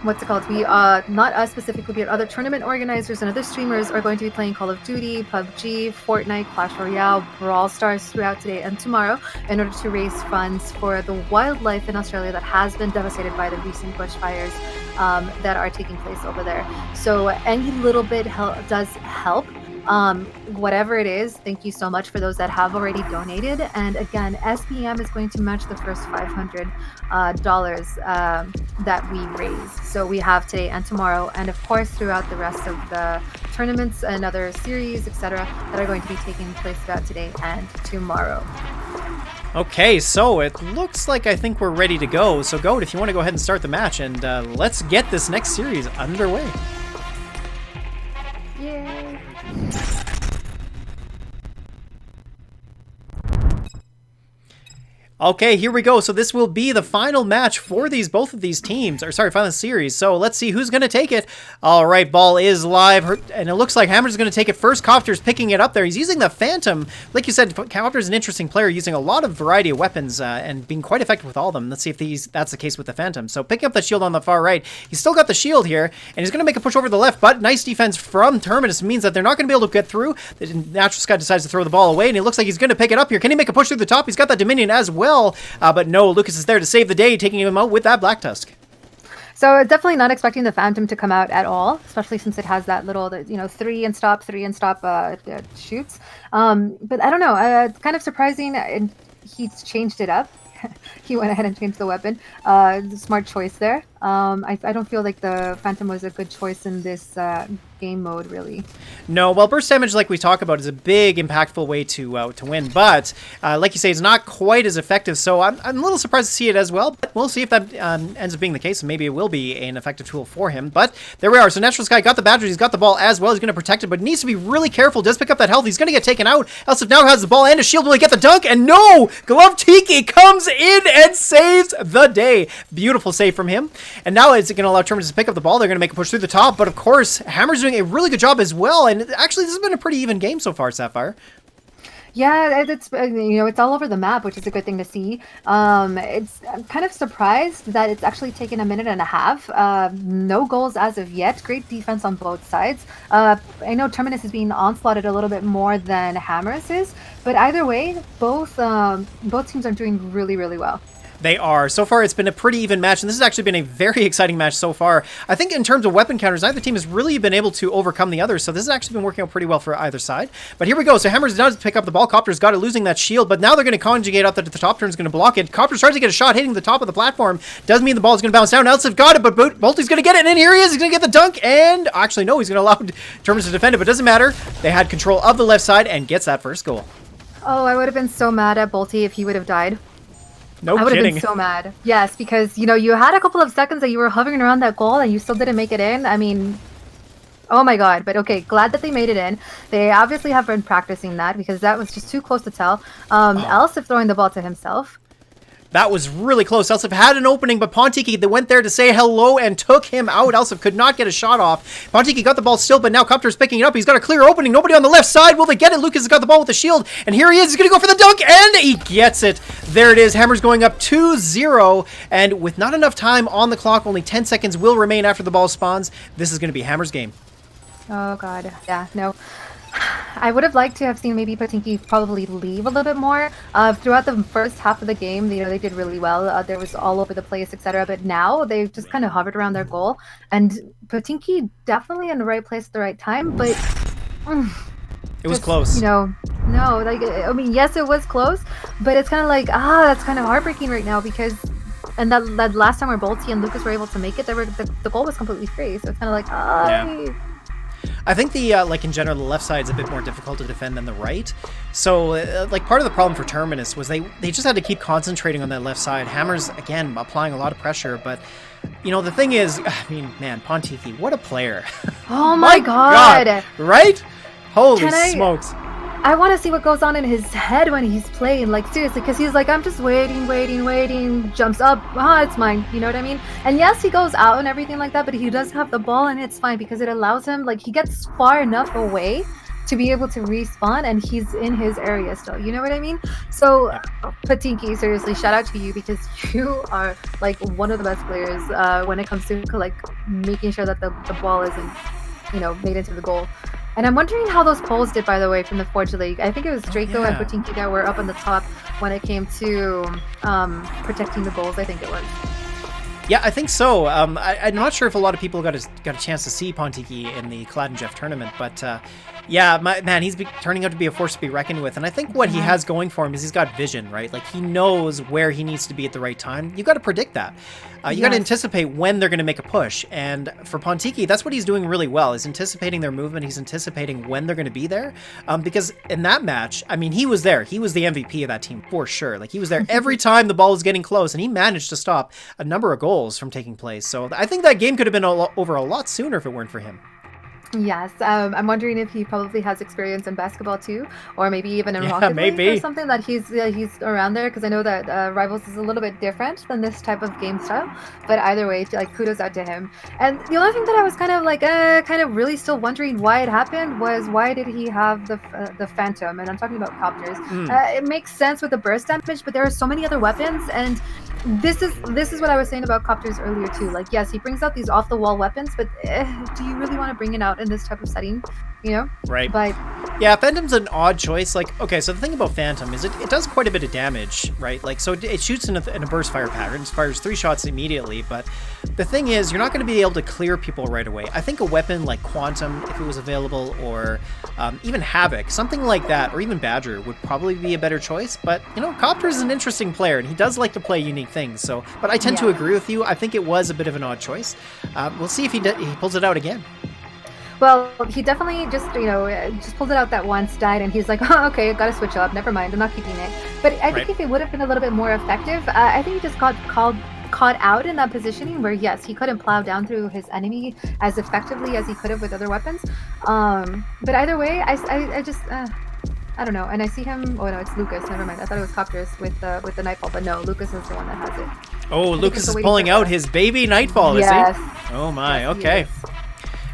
what's it called? We not us specifically, but other tournament organizers and other streamers are going to be playing Call of Duty, PUBG, Fortnite, Clash Royale, Brawl Stars throughout today and tomorrow in order to raise funds for the wildlife in Australia that has been devastated by the recent bushfires that are taking place over there. So any little bit does help. Whatever it is, thank you so much for those that have already donated. And again, SBM is going to match the first $500 that we raise. So we have today and tomorrow, and of course throughout the rest of the tournaments and other series, etc., that are going to be taking place throughout today and tomorrow. Okay, so it looks like I think we're ready to go. So Goat, if you want to go ahead and start the match, and let's get this next series underway. Yay! Okay, here we go. So this will be the final match for both of these teams, or sorry, final series. So let's see who's going to take it. All right, ball is live, and it looks like Hammer's going to take it first. Copter's picking it up there. He's using the Phantom. Like you said, Copter's an interesting player, using a lot of variety of weapons and being quite effective with all of them. Let's see if that's the case with the Phantom. So picking up the shield on the far right. He's still got the shield here, and he's going to make a push over the left, but nice defense from Terminus means that they're not going to be able to get through. The Natural Sky decides to throw the ball away, and it looks like he's going to pick it up here. Can he make a push through the top? He's got that Dominion as well. But no, Lucas is there to save the day, taking him out with that Black Tusk. So definitely not expecting the Phantom to come out at all, especially since it has that little, 3 and stop shoots. But I don't know, it's kind of surprising. He's changed it up. He went ahead and changed the weapon. Smart choice there. I don't feel like the Phantom was a good choice in this game mode, really. No, well, burst damage, like we talk about, is a big, impactful way to win. But like you say, it's not quite as effective. So I'm a little surprised to see it as well. But we'll see if that ends up being the case. Maybe it will be an effective tool for him. But there we are. So Natural Sky got the Badger. He's got the ball as well. He's going to protect it, but needs to be really careful. Does pick up that health. He's going to get taken out. Elsif now has the ball and a shield. Will he get the dunk? And no! Glove Tiki comes in and saves the day. Beautiful save from him. And now it's going to allow Terminus to pick up the ball. They're going to make a push through the top. But of course, Hammer's doing a really good job as well. And actually, this has been a pretty even game so far, Sapphire. Yeah, it's it's all over the map, which is a good thing to see. I'm kind of surprised that it's actually taken a minute and a half. No goals as of yet. Great defense on both sides. I know Terminus is being onslaughted a little bit more than Hammers is, but either way, both teams are doing really, really well. They are. So far, it's been a pretty even match, and this has actually been a very exciting match so far. I think in terms of weapon counters, neither team has really been able to overcome the other, so this has actually been working out pretty well for either side. But here we go. So Hammers does pick up the ball. Copter's got it, losing that shield, but now they're going to conjugate out that the top turn's going to block it. Copter starts to get a shot hitting the top of the platform. Does mean the ball is going to bounce down. Elsif got it, but Bolty's going to get it, and here he is. He's going to get the dunk, and actually, no, he's going to allow Terminus to defend it, but it doesn't matter. They had control of the left side and gets that first goal. Oh, I would have been so mad at Bolty if he would have died. No I would have kidding. been so mad. Yes, because, you had a couple of seconds that you were hovering around that goal and you still didn't make it in. I mean, oh my god. But okay, glad that they made it in. They obviously have been practicing that because that was just too close to tell. Elsif throwing the ball to himself. That was really close. Elsif had an opening, but Pontiki that went there to say hello and took him out. Elsif could not get a shot off. Pontiki got the ball still, but now Copter's picking it up. He's got a clear opening. Nobody on the left side. Will they get it? Lucas has got the ball with the shield, and here he is. He's going to go for the dunk, and he gets it. There it is. Hammer's going up 2-0, and with not enough time on the clock, only 10 seconds will remain after the ball spawns. This is going to be Hammer's game. Oh god. Yeah, no. I would have liked to have seen maybe Potinki probably leave a little bit more. Throughout the first half of the game, they did really well. There was all over the place, etc. But now they've just kind of hovered around their goal. And Potinki definitely in the right place at the right time, but it was close. No, like I mean, yes, it was close, but it's kind of like that's kind of heartbreaking right now because. And that last time where Bolty and Lucas were able to make it, the goal was completely free. So it's kind of like Yeah. I think the, like in general, the left side is a bit more difficult to defend than the right. So, like, part of the problem for Terminus was they just had to keep concentrating on that left side. Hammer's, again, applying a lot of pressure, but, the thing is, I mean, man, Pontiki, what a player. Oh my god. Right? Holy smokes. I want to see what goes on in his head when he's playing, like, seriously, because he's like, I'm just waiting, jumps up, it's mine, you know what I mean? And yes, he goes out and everything like that, but he does have the ball, and it's fine, because it allows him, like, he gets far enough away to be able to respawn, and he's in his area still, you know what I mean? So, Potinki, seriously, shout out to you, because you are, like, one of the best players when it comes to, like, making sure that the ball isn't, made into the goal. And I'm wondering how those polls did, by the way, from the Forge League. I think it was Draco and Potinki that were up on the top when it came to protecting the goals, I think it was. Yeah, I think so. I'm not sure if a lot of people got a chance to see Pontiki in the Clad and Jeff tournament, but yeah, man, he's turning out to be a force to be reckoned with. And I think what he has going for him is he's got vision, right? Like, he knows where he needs to be at the right time. You got to predict that. You got to anticipate when they're going to make a push. And for Pontiki, that's what he's doing really well, is anticipating their movement. He's anticipating when they're going to be there. Because in that match, I mean, he was there. He was the MVP of that team for sure. Like, he was there every time the ball was getting close, and he managed to stop a number of goals from taking place. So I think that game could have been over a lot sooner if it weren't for him. Yes, I'm wondering if he probably has experience in basketball too, or maybe even in Rocket League or something, that he's around there, because I know that Rivals is a little bit different than this type of game style. But either way, like, kudos out to him. And the only thing that I was kind of like, kind of really still wondering why it happened was, why did he have the Phantom? And I'm talking about Copters. It makes sense with the burst damage, but there are so many other weapons, and this is what I was saying about Copters earlier too. Like, yes, he brings out these off the wall weapons, but do you really want to bring it out in this type of setting, Right. But yeah, Phantom's an odd choice. Like, okay, so the thing about Phantom is it does quite a bit of damage, right? Like, so it shoots in a burst fire pattern. It fires 3 shots immediately, but the thing is, you're not going to be able to clear people right away. I think a weapon like Quantum, if it was available, or even Havoc, something like that, or even Badger would probably be a better choice. But, Copter is an interesting player, and he does like to play unique things. So, but I tend to agree with you. I think it was a bit of an odd choice. We'll see if he pulls it out again. Well, he definitely just, just pulled it out that once, died, and he's like, oh, okay, gotta switch up. Never mind, I'm not keeping it. But I think if it would have been a little bit more effective, I think he just got caught out in that positioning where, yes, he couldn't plow down through his enemy as effectively as he could have with other weapons. But either way, I just... I don't know, and I see him. Oh no, it's Lucas. Never mind. I thought it was Copters with the Nightfall, but no, Lucas is the one that has it. Oh, Lucas is pulling out his baby Nightfall, is he? Oh my, yes, okay.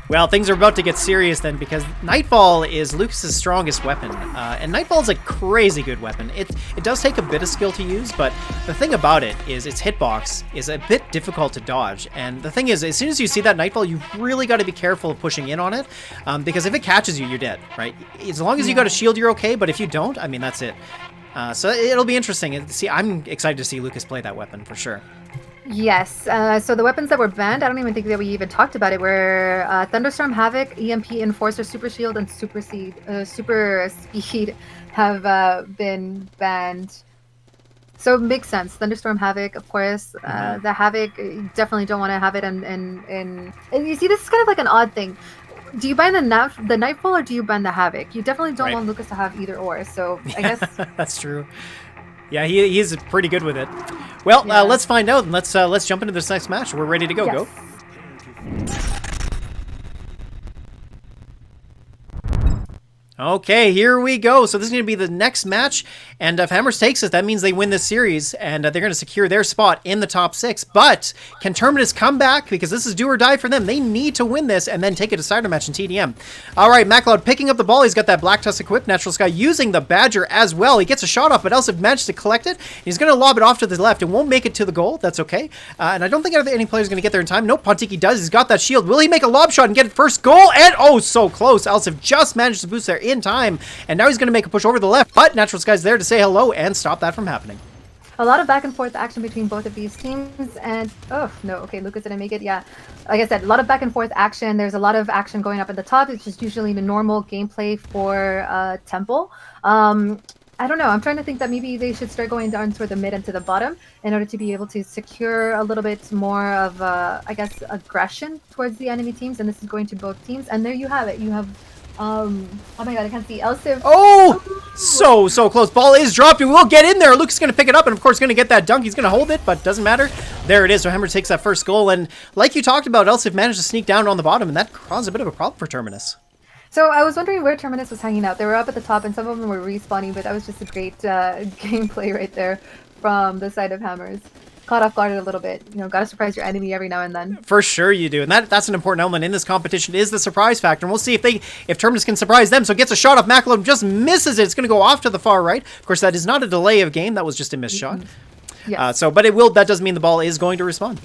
Well, things are about to get serious then, because Nightfall is Lucas's strongest weapon, and Nightfall is a crazy good weapon. It does take a bit of skill to use, but the thing about it is its hitbox is a bit difficult to dodge. And the thing is, as soon as you see that Nightfall, you've really got to be careful of pushing in on it, because if it catches you, you're dead, right? As long as you got a shield, you're okay, but if you don't, I mean, that's it. So it'll be interesting. See, I'm excited to see Lucas play that weapon for sure. Yes. So the weapons that were banned, I don't even think that we even talked about it, were Thunderstorm, Havoc, EMP, Enforcer, Super Shield, and Super Speed have been banned. So it makes sense. Thunderstorm, Havoc, of course. The Havoc, you definitely don't want to have it. And you see, this is kind of like an odd thing. Do you ban the Nightfall or do you ban the Havoc? You definitely don't want Lucas to have either or. So I guess that's true. Yeah, he's pretty good with it. Well, let's find out, and let's jump into this next match. We're ready to go. Yes. Go. Okay, here we go. So this is going to be the next match, and if Hammers takes it, that means they win this series, and they're going to secure their spot in the top 6. But can Terminus come back? Because this is do or die for them. They need to win this and then take a decider match in TDM. All right, MacLeod picking up the ball. He's got that Black Tusk equipped. Natural Sky using the Badger as well. He gets a shot off, but Elsif managed to collect it. He's going to lob it off to the left. It won't make it to the goal. That's okay. And I don't think any player's going to get there in time. Nope, Pontiki does. He's got that shield. Will he make a lob shot and get it first goal? And oh, so close. Elsif just managed to boost there in time, and now he's going to make a push over the left, but Natural Sky's there to say hello and stop that from happening. A lot of back and forth action between both of these teams, and oh no, okay, Lucas didn't make it. Yeah, like I said, a lot of back and forth action. There's a lot of action going up at the top. It's just usually the normal gameplay for Temple. I don't know, I'm trying to think that maybe they should start going down toward the mid and to the bottom in order to be able to secure a little bit more of I guess aggression towards the enemy teams, and this is going to both teams. And there you have it. You have oh my god, I can't see. Elsif. Oh! So close. Ball is dropped. He will get in there. Lucas is going to pick it up and, of course, going to get that dunk. He's going to hold it, but doesn't matter. There it is. So Hammer takes that first goal. And like you talked about, Elsif managed to sneak down on the bottom, and that caused a bit of a problem for Terminus. So I was wondering where Terminus was hanging out. They were up at the top, and some of them were respawning, but that was just a great gameplay right there from the side of Hammers. Caught off guard a little bit. You know, gotta surprise your enemy every now and then. For sure you do. And that's an important element in this competition is the surprise factor. And we'll see if Terminus can surprise them. So gets a shot off. MacLeod just misses it. It's going to go off to the far right. Of course, that is not a delay of game. That was just a missed shot. Yes. But that does mean the ball is going to respawn.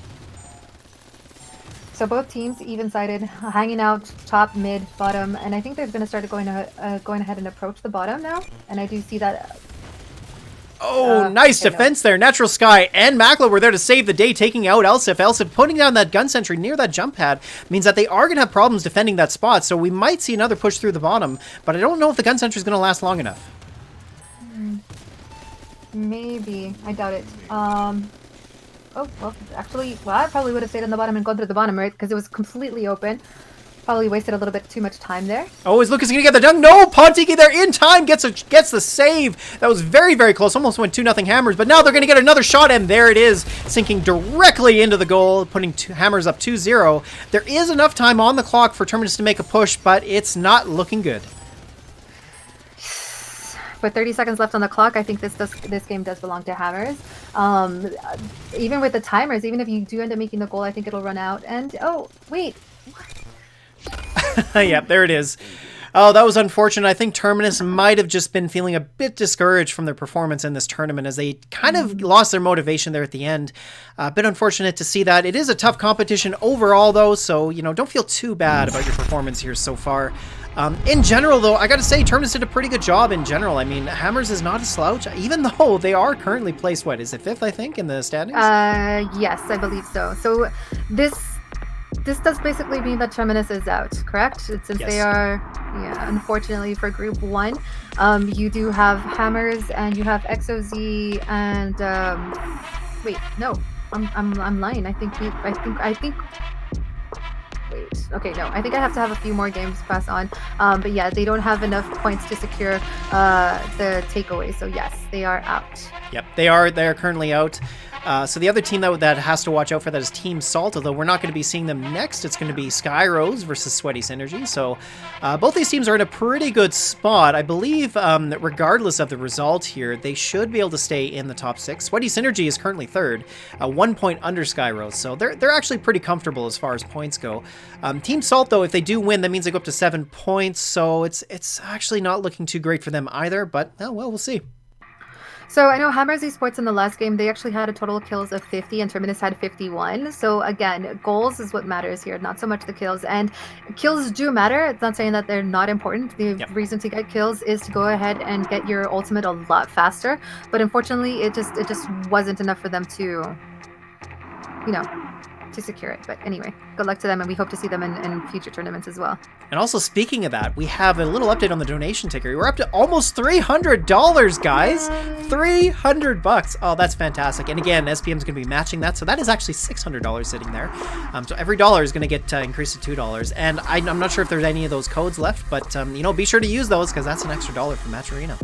So both teams even-sided, hanging out top, mid, bottom, and I think they're going to start going ahead and approach the bottom now. And I do see that. Oh, nice defense there. Natural Sky and MacLeod were there to save the day, taking out Elsif. Elsif putting down that gun sentry near that jump pad means that they are going to have problems defending that spot. So we might see another push through the bottom, but I don't know if the gun sentry is going to last long enough. Maybe. I doubt it. Oh, well, actually, I probably would have stayed on the bottom and gone through the bottom, right? Because it was completely open. Probably wasted a little bit too much time there. Oh, is Lucas going to get the dunk? No, Pontiki there in time gets the save. That was very, very close. Almost went 2-0 Hammers, but now they're going to get another shot, and there it is, sinking directly into the goal, putting Hammers up 2-0. There is enough time on the clock for Terminus to make a push, but it's not looking good. With 30 seconds left on the clock, I think this game does belong to Hammers. Even with the timers, even if you do end up making the goal, I think it'll run out. And oh, wait. Yep, there it is. Oh, that was unfortunate. I think Terminus might have just been feeling a bit discouraged from their performance in this tournament as they kind of lost their motivation there at the end. A bit unfortunate to see that. It is a tough competition overall, though, so, don't feel too bad about your performance here so far. In general, though, I got to say, Terminus did a pretty good job in general. I mean, Hammers is not a slouch, even though they are currently placed, what, is it 5th, I think, in the standings? Yes, I believe so. So this does basically mean that Terminus is out, correct? Since yes. They are, unfortunately for Group 1, you do have Hammers and you have XOZ and wait, no, I'm lying. I think. Wait. Okay, no. I think I have to have a few more games pass on. But yeah, they don't have enough points to secure the takeaway. So yes, they are out. Yep, they are currently out. So the other team that has to watch out for that is Team Salt, although we're not going to be seeing them next. It's going to be Skyrose versus Sweaty Synergy. So both these teams are in a pretty good spot. I believe that regardless of the result here, they should be able to stay in the top 6. Sweaty Synergy is currently third, 1 point under Skyrose. So they're actually pretty comfortable as far as points go. Team Salt, though, if they do win, that means they go up to 7 points. So it's actually not looking too great for them either. But, well, we'll see. So I know Hammers Esports in the last game, they actually had a total of kills of 50 and Terminus had 51. So again, goals is what matters here, not so much the kills. And kills do matter. It's not saying that they're not important. The reason to get kills is to go ahead and get your ultimate a lot faster. But unfortunately, it just wasn't enough for them to, you know, to secure it. But anyway, good luck to them, and we hope to see them in future tournaments as well. And also, speaking of that, we have a little update on the donation ticker. We're up to almost $300, guys. $300. Oh, that's fantastic. And again, SPM is going to be matching that, so that is actually $600 sitting there. So every dollar is going to get increased to $2. And I'm not sure if there's any of those codes left, but you know, be sure to use those because that's an extra dollar from Match Arena.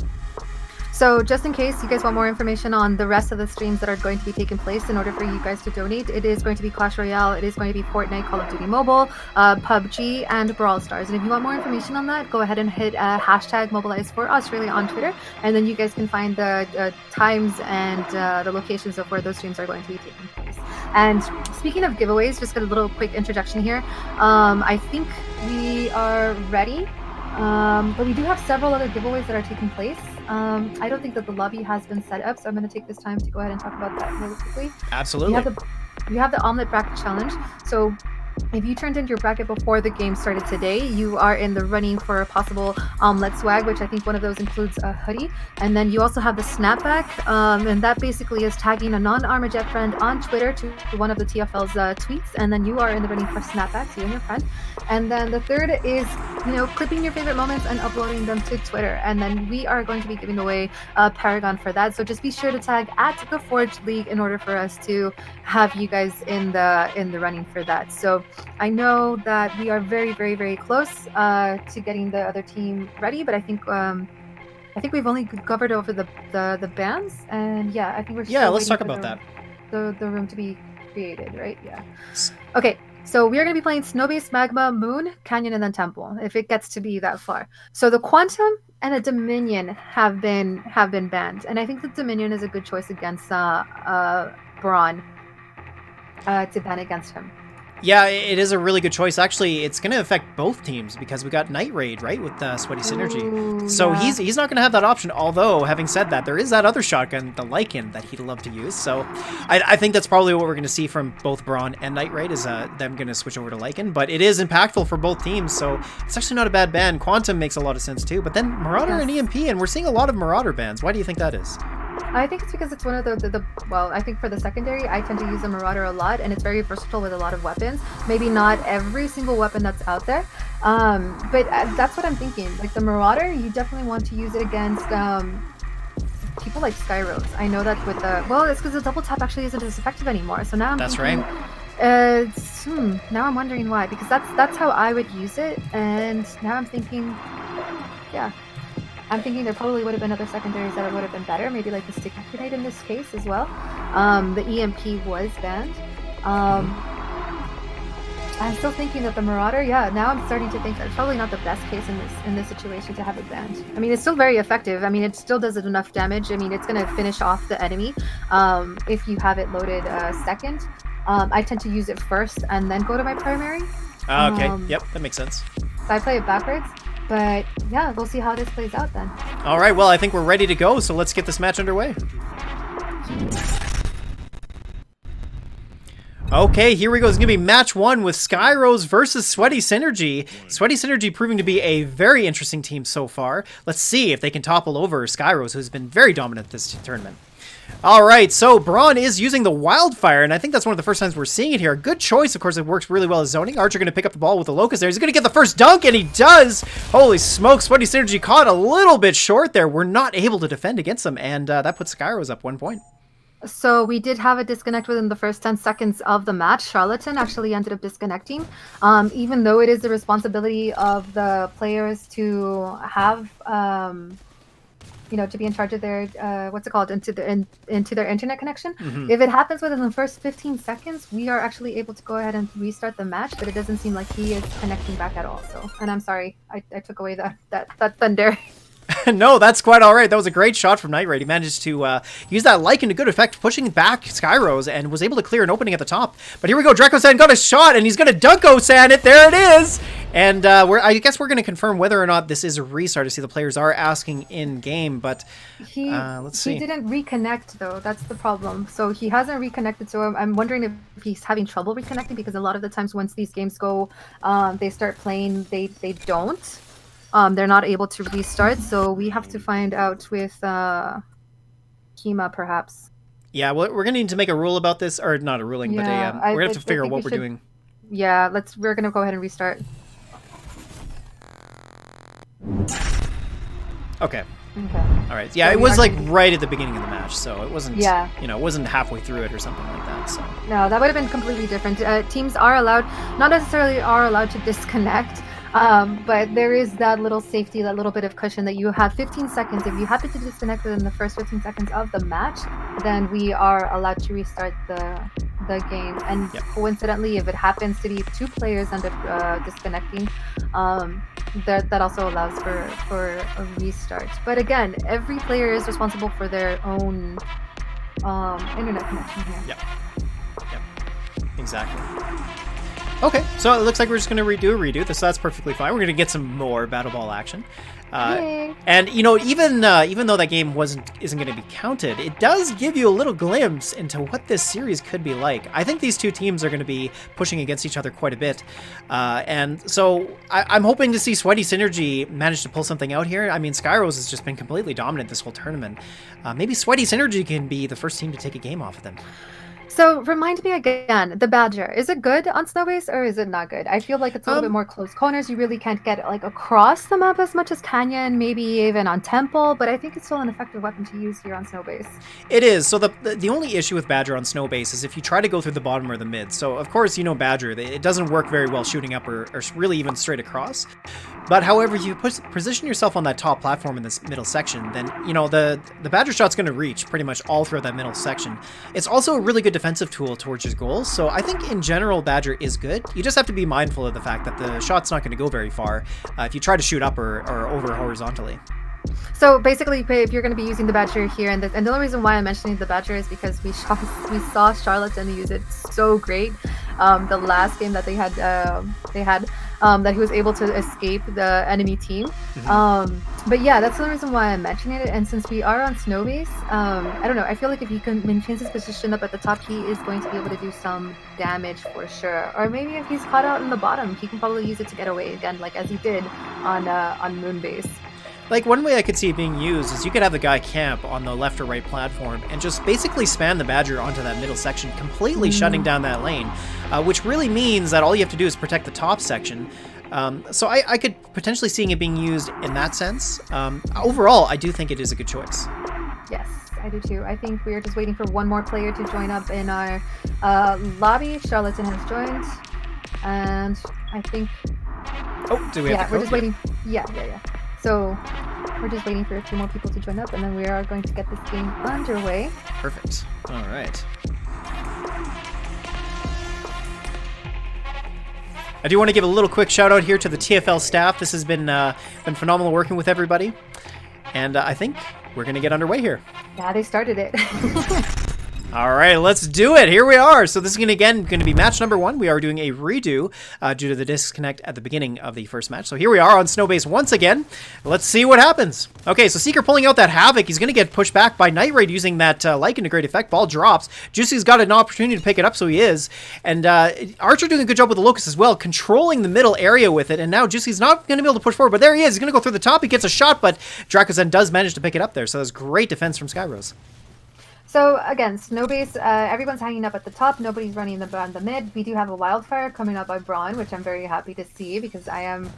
So just in case you guys want more information on the rest of the streams that are going to be taking place in order for you guys to donate, it is going to be Clash Royale, it is going to be Fortnite, Call of Duty Mobile, PUBG, and Brawl Stars. And if you want more information on that, go ahead and hit hashtag Mobilize for Australia on Twitter, and then you guys can find the times and the locations of where those streams are going to be taking place. And speaking of giveaways, just a little quick introduction here. I think we are ready. But we do have several other giveaways that are taking place. I don't think that the lobby has been set up, so I'm going to take this time to go ahead and talk about that really quickly. Absolutely. You have the Omelette Bracket Challenge. So if you turned in your bracket before the game started today, you are in the running for a possible omelette swag, which I think one of those includes a hoodie. And then you also have the snapback, and that basically is tagging a non-ARMAJET friend on Twitter to one of the TFL's tweets, and then you are in the running for snapbacks, you and your friend. And then the third is, you know, clipping your favorite moments and uploading them to Twitter. And then we are going to be giving away a Paragon for that. So just be sure to tag at the Forged League in order for us to have you guys in the running for that. So I know that we are very, very, very close to getting the other team ready, but I think we've only covered over the bands, and yeah, I think we're still let's talk about that. The room to be created, right? Yeah. Okay. So we are going to be playing Snow-Base, Magma, Moon, Canyon, and then Temple, if it gets to be that far. So the Quantum and the Dominion have been banned, and I think the Dominion is a good choice against Braun to ban against him. Yeah, it is a really good choice. Actually, it's going to affect both teams because we got Night Raid, right, with Sweaty Synergy. Ooh, so yeah. he's not going to have that option. Although, having said that, there is that other shotgun, the Lycan, that he'd love to use. So I think that's probably what we're going to see from both Braun and Night Raid is them going to switch over to Lycan. But it is impactful for both teams, so it's actually not a bad ban. Quantum makes a lot of sense too. But then Marauder and EMP, and we're seeing a lot of Marauder bans. Why do you think that is? I think it's because it's one of the well, I think for the secondary, I tend to use the Marauder a lot, and it's very versatile with a lot of weapons. Maybe not every single weapon that's out there, but that's what I'm thinking. Like the Marauder, you definitely want to use it against people like Skyrose. I know that with the, well, it's because the double tap actually isn't as effective anymore. So now I'm thinking, right. Now I'm wondering why, because that's how I would use it, and now I'm thinking, yeah. I'm thinking there probably would have been other secondaries that would have been better, maybe like the sticky grenade in this case as well. The EMP was banned. I'm still thinking that the Marauder, yeah, now I'm starting to think that's probably not the best case in this situation to have it banned. I mean, it's still very effective. I mean, it still does enough damage. I mean, it's going to finish off the enemy if you have it loaded second. I tend to use it first and then go to my primary. Okay, yep, that makes sense. So I play it backwards. But yeah, we'll see how this plays out then. All right, well, I think we're ready to go, so let's get this match underway. Okay, here we go. It's going to be match 1 with Skyrose versus Sweaty Synergy. Sweaty Synergy proving to be a very interesting team so far. Let's see if they can topple over Skyrose, who's been very dominant this tournament. All right, so Braun is using the Wildfire, and I think that's one of the first times we're seeing it here. A good choice, of course, it works really well as zoning. Archer going to pick up the ball with the Locust there. He's going to get the first dunk, and he does! Holy smokes, Sweaty Synergy caught a little bit short there. We're not able to defend against them, and that puts Skyrose up 1 point. So we did have a disconnect within the first 10 seconds of the match. Charlatan actually ended up disconnecting, even though it is the responsibility of the players to have, to be in charge of their, what's it called, into their internet connection. If it happens within the first 15 seconds, we are actually able to go ahead and restart the match, but it doesn't seem like he is connecting back at all. So, and I'm sorry, I took away that thunder. No, that's quite all right. That was a great shot from Night Raid. He managed to use that Lycan to good effect, pushing back Skyrose, and was able to clear an opening at the top. But here we go. Draco-san got a shot, and he's going to dunk O-san it. There it is. And I guess we're going to confirm whether or not this is a restart. To see the players are asking in-game, but let's see. He didn't reconnect, though. That's the problem. So he hasn't reconnected, so I'm wondering if he's having trouble reconnecting, because a lot of the times once these games go, they start playing, they don't. They're not able to restart, so we have to find out with Kima, perhaps. Yeah, well, we're going to need to make a rule about this, or not a ruling, but we're going to have to figure out what we're doing. Yeah, we're going to go ahead and restart. Okay. Okay. All right. Yeah, So it was like right at the beginning of the match, so it wasn't, it wasn't halfway through it or something like that, so. No, that would have been completely different. Teams are allowed, not necessarily are allowed to disconnect, but there is that little safety, that little bit of cushion that you have 15 seconds. If you happen to disconnect within the first 15 seconds of the match, then we are allowed to restart the game. And coincidentally, if it happens to be two players end up disconnecting, that also allows for a restart. But again, every player is responsible for their own internet connection here. Yep. Exactly. Okay, so it looks like we're just going to redo this. So that's perfectly fine. We're going to get some more Battle Ball action. And even though that game isn't going to be counted, it does give you a little glimpse into what this series could be like. I think these two teams are going to be pushing against each other quite a bit, and so I'm hoping to see Sweaty Synergy manage to pull something out here. I mean, Skyrose has just been completely dominant this whole tournament. Maybe Sweaty Synergy can be the first team to take a game off of them. So remind me again, the Badger, is it good on Snowbase or is it not good? I feel like it's a little bit more close corners. You really can't get like across the map as much as Canyon, maybe even on Temple, but I think it's still an effective weapon to use here on Snowbase. It is. So the only issue with Badger on Snowbase is if you try to go through the bottom or the mid. So of course, Badger, it doesn't work very well shooting up or really even straight across. But however, if you position yourself on that top platform in this middle section, then the Badger shot's going to reach pretty much all throughout that middle section. It's also a really good defensive tool towards your goals, so I think in general Badger is good. You just have to be mindful of the fact that the shot's not going to go very far if you try to shoot up or over horizontally. So basically, if you're going to be using the Badger here, and the only reason why I'm mentioning the Badger is because we saw Charlatan use it so great. The last game that they had that he was able to escape the enemy team. But yeah, that's the reason why I'm mentioning it. And since we are on Snowbase, I don't know. I feel like if he can maintain his position up at the top, he is going to be able to do some damage for sure. Or maybe if he's caught out in the bottom, he can probably use it to get away again, like as he did on Moonbase. Like, one way I could see it being used is you could have the guy camp on the left or right platform and just basically span the Badger onto that middle section, completely shutting down that lane, which really means that all you have to do is protect the top section. So I could potentially seeing it being used in that sense. Overall, I do think it is a good choice. Yes, I do too. I think we are just waiting for one more player to join up in our lobby. Charlatan has joined, and I think... Oh, do we have we're just waiting. Yeah. So we're just waiting for a few more people to join up, and then we are going to get this game underway. Perfect. All right. I do want to give a little quick shout out here to the TFL staff. This has been phenomenal working with everybody, and I think we're going to get underway here. Yeah, they started it. All right, let's do it. Here we are. So this is going to be match number 1. We are doing a redo due to the disconnect at the beginning of the first match. So here we are on Snowbase once again. Let's see what happens. Okay, so Seeker pulling out that Havoc. He's going to get pushed back by Night Raid using that Lycan to great effect. Ball drops. Juicy's got an opportunity to pick it up, so he is. And Archer doing a good job with the Locust as well, controlling the middle area with it. And now Juicy's not going to be able to push forward, but there he is. He's going to go through the top. He gets a shot, but Dracozen does manage to pick it up there. So that's great defense from Skyrose. So again, Snowbase, everyone's hanging up at the top. Nobody's running on the mid. We do have a Wildfire coming up by Braun, which I'm very happy to see because I am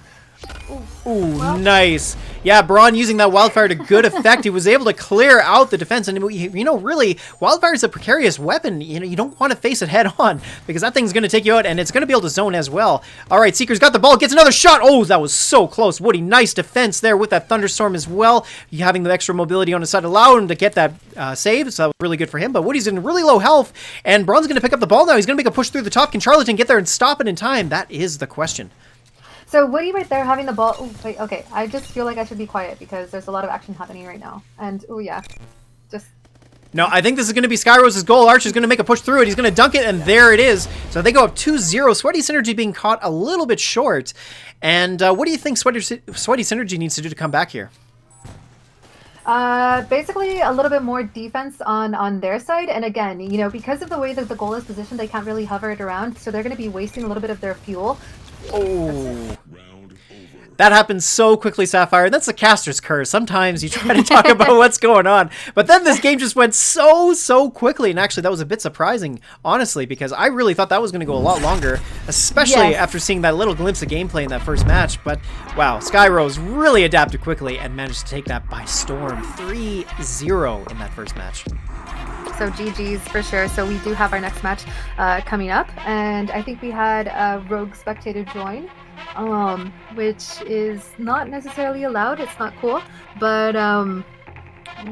Ooh, nice. Yeah, Braun using that wildfire to good effect. He was able to clear out the defense. And, you know, really, wildfire is a precarious weapon. You know, you don't want to face it head on because that thing's going to take you out, and it's going to be able to zone as well. All right, Seeker's got the ball, gets another shot. Oh, that was so close. Woody, nice defense there with that thunderstorm as well. You having the extra mobility on his side allowed him to get that save, so that was really good for him. But Woody's in really low health, and Braun's going to pick up the ball now. He's going to make a push through the top. Can Charlatan get there and stop it in time? That is the question. So Woody right there having the ball. Ooh, wait, okay. I just feel like I should be quiet because there's a lot of action happening right now. And oh yeah, just. No, I think this is going to be Skyrose's goal. Arch is going to make a push through it. He's going to dunk it, and there it is. So they go up 2-0. Sweaty Synergy being caught a little bit short. And what do you think Sweaty Synergy needs to do to come back here? Basically a little bit more defense on their side, and again, you know, because of the way that the goal is positioned, they can't really hover it around, so they're going to be wasting a little bit of their fuel. Oh, that happens so quickly, Sapphire. That's the caster's curse. Sometimes you try to talk about what's going on, but then this game just went so quickly. And actually, that was a bit surprising, honestly, because I really thought that was going to go a lot longer, especially after seeing that little glimpse of gameplay in that first match. But wow, Skyrose really adapted quickly and managed to take that by storm. 3-0 in that first match. So GG's for sure. So we do have our next match coming up, and I think we had a rogue spectator join, which is not necessarily allowed. It's not cool, but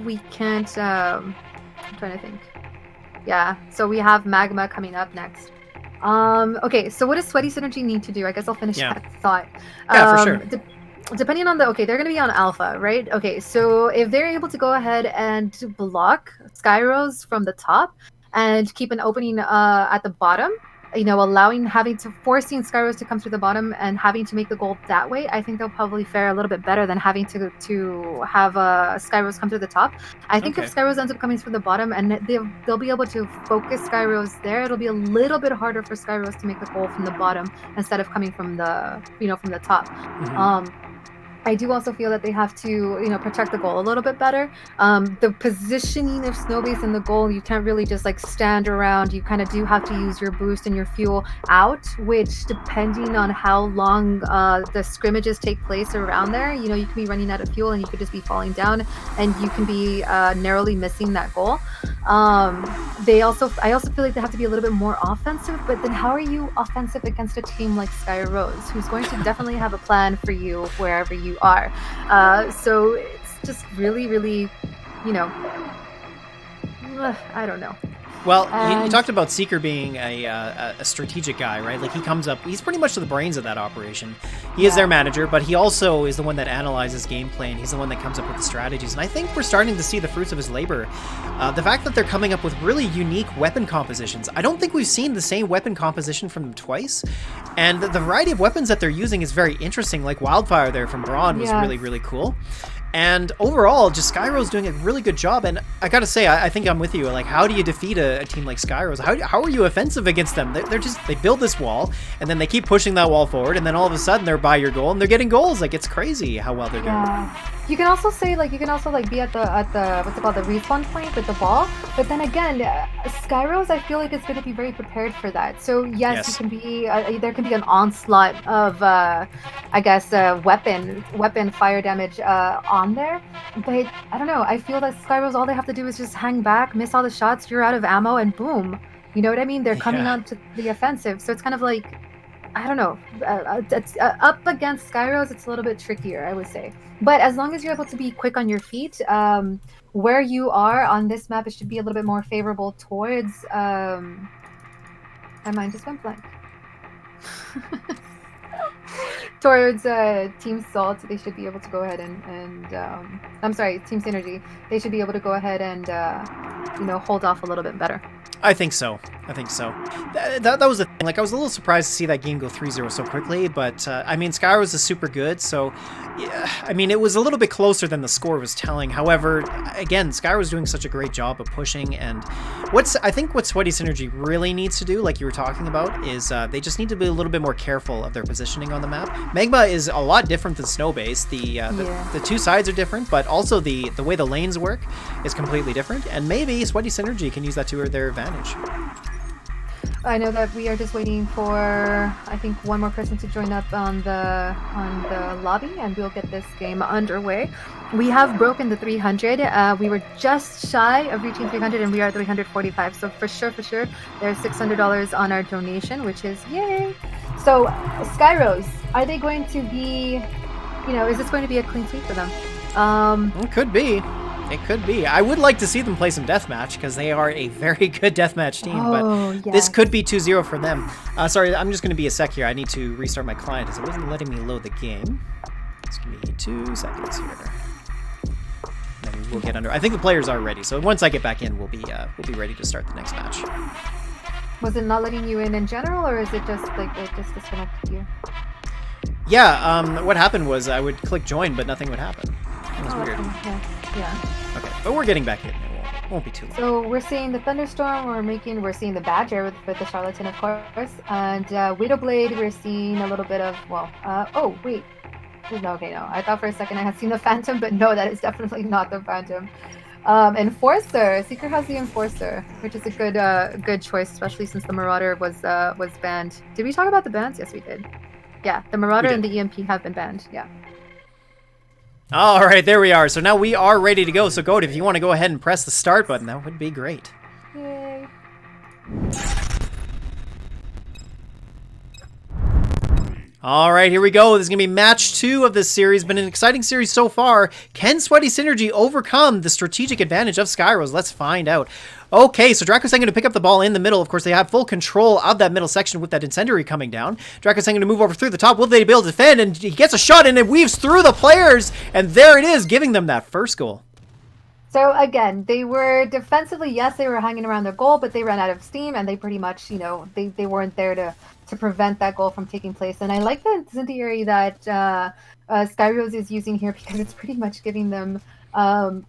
we can't. I'm trying to think. Yeah. So we have Magma coming up next. Okay. So what does Sweaty Synergy need to do? I guess I'll finish that thought. Yeah, for sure. Depending on they're going to be on alpha, right? Okay, so if they're able to go ahead and block Skyrose from the top and keep an opening at the bottom, you know, forcing Skyrose to come through the bottom and having to make the goal that way, I think they'll probably fare a little bit better than having to have Skyrose come through the top. I think if Skyrose ends up coming through the bottom and they'll be able to focus Skyrose there, it'll be a little bit harder for Skyrose to make the goal from the bottom instead of coming from the top. Mm-hmm. I do also feel that they have to, you know, protect the goal a little bit better. The positioning of Snowbase in the goal, you can't really just like stand around. You kind of do have to use your boost and your fuel out, which depending on how long the scrimmages take place around there, you know, you can be running out of fuel and you could just be falling down and you can be narrowly missing that goal. I also feel like they have to be a little bit more offensive, but then how are you offensive against a team like Skyrose, who's going to definitely have a plan for you wherever you are? So it's just really, really, you know, I don't know. Well, you talked about Seeker being a strategic guy, right? Like, he comes up, he's pretty much the brains of that operation. He is their manager, but he also is the one that analyzes gameplay, and he's the one that comes up with the strategies. And I think we're starting to see the fruits of his labor. The fact that they're coming up with really unique weapon compositions. I don't think we've seen the same weapon composition from them twice. And the variety of weapons that they're using is very interesting. Like Wildfire there from Braun was really, really cool. And overall, just Skyrose doing a really good job. And I gotta say, I think I'm with you. Like, how do you defeat a team like Skyrose? How are you offensive against them? They build this wall, and then they keep pushing that wall forward, and then all of a sudden they're by your goal, and they're getting goals. Like, it's crazy how well they're doing. You can also say, like, be at the what's it called, the respawn point with the ball. But then again, Skyrose, I feel like it's going to be very prepared for that. So yes. You can be there can be an onslaught of I guess weapon fire damage on there. But I don't know. I feel that Skyrose, all they have to do is just hang back, miss all the shots, you're out of ammo, and boom. You know what I mean? They're coming on to the offensive. So it's kind of like, I don't know. Up against Skyrose, it's a little bit trickier, I would say. But as long as you're able to be quick on your feet, where you are on this map, it should be a little bit more favorable towards. My mind just went blank. Towards Team Salt, they should be able to go ahead and I'm sorry, Team Synergy. They should be able to go ahead and hold off a little bit better. I think so. That was the thing. Like, I was a little surprised to see that game go 3-0 so quickly, but I mean, Skyrose is super good, so yeah, I mean, it was a little bit closer than the score was telling. However, again, Skyrose is doing such a great job of pushing, and I think what Sweaty Synergy really needs to do, like you were talking about, is they just need to be a little bit more careful of their positioning on the map. Magma is a lot different than Snowbase. The two sides are different, but also the way the lanes work is completely different, and maybe Sweaty Synergy can use that to their advantage. I know that we are just waiting for, I think, one more person to join up on the lobby, and we'll get this game underway. We have broken the 300. We were just shy of reaching 300, and we are at 345. So for sure, there's $600 on our donation, which is yay. So Skyros, are they going to be, is this going to be a clean sweep for them? It could be. It could be. I would like to see them play some deathmatch because they are a very good deathmatch team. But this could be 2-0 for them. Sorry, I'm just going to be a sec here. I need to restart my client as it wasn't letting me load the game. Just give me 2 seconds here. Then we'll get under. I think the players are ready. So once I get back in, we'll be ready to start the next match. Was it not letting you in general, or is it just like it just disconnected you? Yeah. What happened was I would click join, but nothing would happen. That was weird. Okay. Yeah. Okay, but we're getting back in. It won't be too long. So we're seeing the Thunderstorm, we're seeing the Badger with the Charlatan, of course, and Widowblade, we're seeing a little bit of, oh, wait. No, okay, no. I thought for a second I had seen the Phantom, but no, that is definitely not the Phantom. Enforcer. Seeker has the Enforcer, which is a good choice, especially since the Marauder was banned. Did we talk about the bans? Yes, we did. Yeah, the Marauder and the EMP have been banned, yeah. All right, there we are. So now we are ready to go. So Goat, if you want to go ahead and press the start button, that would be great. Yay. All right, here we go. This is going to be match 2 of this series. Been an exciting series so far. Can Sweaty Synergy overcome the strategic advantage of Skyros? Let's find out. Okay, so Draco's going to pick up the ball in the middle. Of course, they have full control of that middle section with that incendiary coming down. Draco's going to move over through the top. Will they be able to defend? And he gets a shot and it weaves through the players. And there it is, giving them that first goal. So again, they were defensively, yes, they were hanging around their goal, but they ran out of steam, and they pretty much, they weren't there to prevent that goal from taking place. And I like the incendiary that Skyros is using here because it's pretty much giving them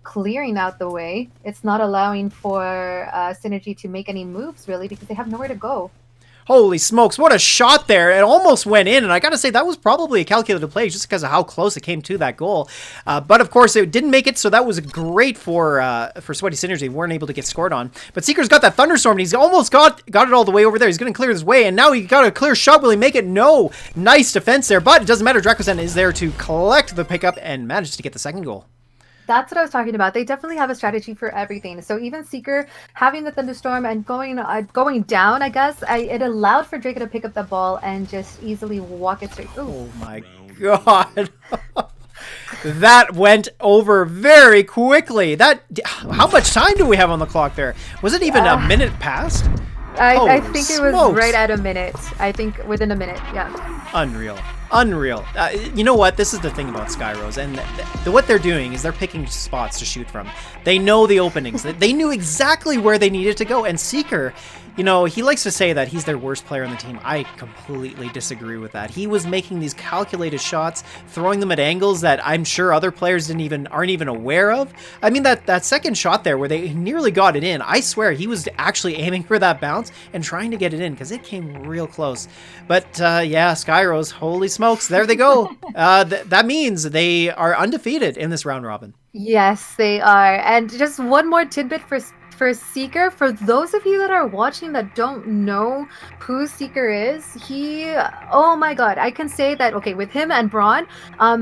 clearing out the way. It's not allowing for Synergy to make any moves, really, because they have nowhere to go. Holy smokes, what a shot there. It almost went in, and I gotta say, that was probably a calculated play just because of how close it came to that goal. But of course, it didn't make it, so that was great for Sweaty Synergy. They weren't able to get scored on. But Seeker's got that Thunderstorm, and he's almost got it all the way over there. He's gonna clear his way, and now he got a clear shot. Will he make it? No. Nice defense there, but it doesn't matter. Dracozen is there to collect the pickup and manages to get the second goal. That's what I was talking about. They definitely have a strategy for everything. So even Seeker having the Thunderstorm and going down, I guess, it allowed for Draco to pick up the ball and just easily walk it straight. Oh my god. That went over very quickly. How much time do we have on the clock there? Was it even a minute past? I think it was right at a minute. I think within a minute, yeah. Unreal. You know what? This is the thing about Skyros, and what they're doing is they're picking spots to shoot from. They know the openings. They knew exactly where they needed to go, and Seeker, he likes to say that he's their worst player on the team. I completely disagree with that. He was making these calculated shots, throwing them at angles that I'm sure other players aren't even aware of. I mean, that second shot there where they nearly got it in, I swear he was actually aiming for that bounce and trying to get it in because it came real close. But yeah, Skyros, holy smokes, there they go. That means they are undefeated in this round robin. Yes, they are. And just one more tidbit for Seeker, for those of you that are watching that don't know who Seeker is, oh my god, I can say that, okay, with him and Braun,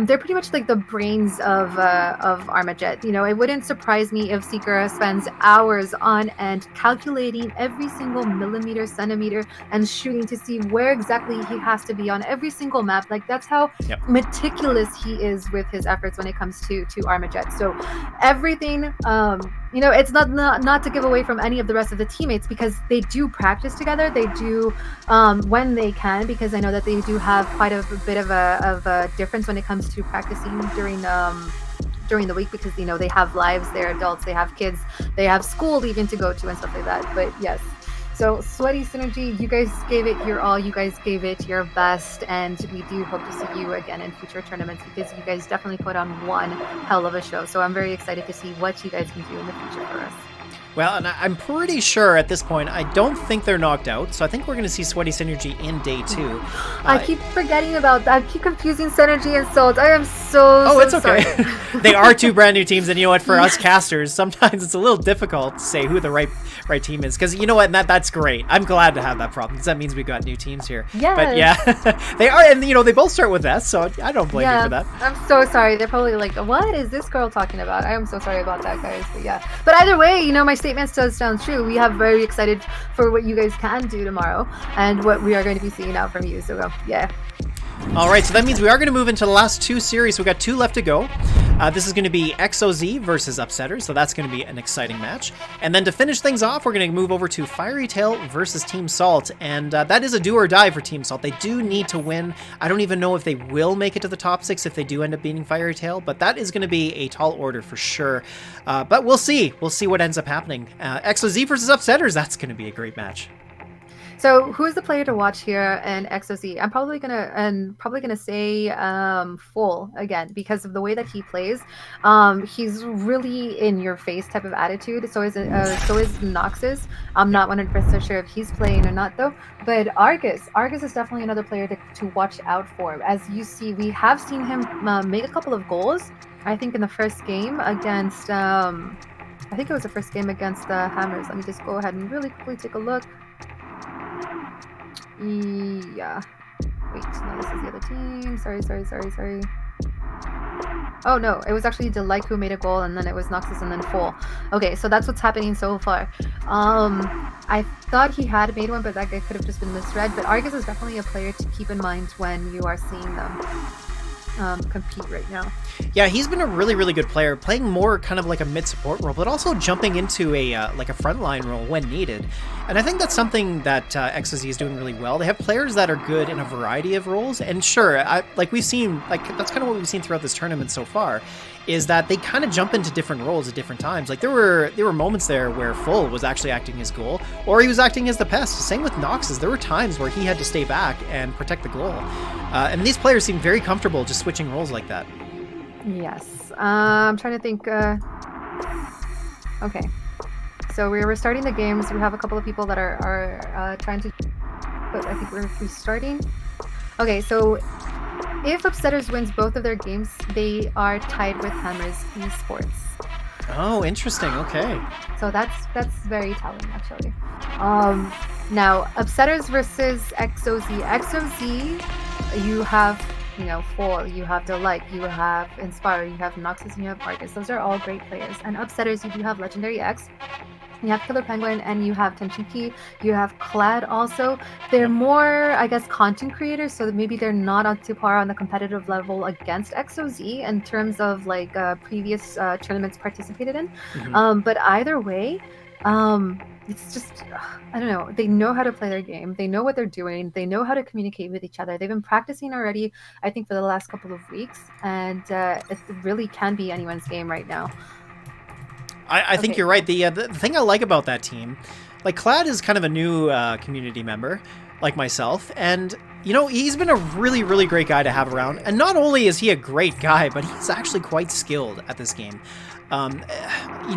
they're pretty much like the brains of ARMAJET. It wouldn't surprise me if Seeker spends hours on end calculating every single millimeter, centimeter, and shooting to see where exactly he has to be on every single map. Like, that's how meticulous he is with his efforts when it comes to ARMAJET. So everything, it's not to give away from any of the rest of the teammates, because they do practice together. They do when they can, because I know that they do have quite a bit of a difference when it comes to practicing during the week, because they have lives, they're adults, they have kids, they have school even to go to and stuff like that. But yes, so Sweaty Synergy, you guys gave it your all, you guys gave it your best, and we do hope to see you again in future tournaments, because you guys definitely put on one hell of a show. So I'm very excited to see what you guys can do in the future for us. Well, and I'm pretty sure at this point, I don't think they're knocked out, so I think we're going to see Sweaty Synergy in day 2. I keep forgetting about that. I keep confusing Synergy and Salt. I am so it's okay. sorry. They are 2 brand new teams, and you know what? For us casters, sometimes it's a little difficult to say who the right team is, because you know what? And that's great. I'm glad to have that problem, because that means we've got new teams here. Yes. But yeah, they are, and you know, they both start with S, so I don't blame you for that. I'm so sorry. They're probably like, what is this girl talking about? I am so sorry about that, guys. But yeah. But either way, you know, my statement still sounds true. We have very excited for what you guys can do tomorrow and what we are going to be seeing out from you. So yeah. All right, so that means we are going to move into the last 2 series. We've got 2 left to go. This is going to be XOZ versus Upsetters, so that's going to be an exciting match. And then to finish things off, we're going to move over to Fiery Tail versus Team Salt, and that is a do or die for Team Salt. They do need to win. I don't even know if they will make it to the top 6 if they do end up beating Fiery Tail, but that is going to be a tall order for sure. But we'll see. We'll see what ends up happening. XOZ versus Upsetters, that's going to be a great match. So who is the player to watch here in XOZ? I'm probably gonna say Full again because of the way that he plays. He's really in your face type of attitude. So is Noxus. I'm not 100% sure if he's playing or not though. But Argus is definitely another player to watch out for. As you see, we have seen him make a couple of goals. I think in the first game against I think it was the first game against the Hammers. Let me just go ahead and really quickly take a look. Yeah. Wait, no, this is the other team. Sorry. Oh no, it was actually Delight who made a goal, and then it was Noxus and then Full. Okay, so that's what's happening so far. I thought he had made one, but that guy could have just been misread. But Argus is definitely a player to keep in mind when you are seeing them compete right now. Yeah, he's been a really, really good player, playing more kind of like a mid-support role, but also jumping into a like a frontline role when needed. And I think that's something that XOZ is doing really well. They have players that are good in a variety of roles, and sure, like we've seen, like that's kind of what we've seen throughout this tournament so far, is that they kind of jump into different roles at different times. Like there were moments there where Full was actually acting as goal, or he was acting as the pest. Same with Noxus. There were times where he had to stay back and protect the goal. And these players seem very comfortable just switching roles like that. Yes. I'm trying to think. Okay. So we're starting the games. We have a couple of people that are trying to, but I think we're restarting. Okay, so if Upsetters wins both of their games, they are tied with Hammers Esports. Oh, interesting. Okay. So that's very telling, actually. Now Upsetters versus XOZ. XOZ, you have Full, you have Delight, you have Inspire, you have Noxus, and you have Argus. Those are all great players. And Upsetters, you do have Legendary X. You have Killer Penguin and you have Tenchiki. You have Clad also. They're more, I guess, content creators, so that maybe they're not up to par on the competitive level against XOZ in terms of like previous tournaments participated in. Mm-hmm. But either way, it's just, I don't know. They know how to play their game. They know what they're doing. They know how to communicate with each other. They've been practicing already, I think, for the last couple of weeks. And it really can be anyone's game right now. I think you're right. The thing I like about that team, like Clad is kind of a new community member, like myself, and he's been a really, really great guy to have around. And not only is he a great guy, but he's actually quite skilled at this game.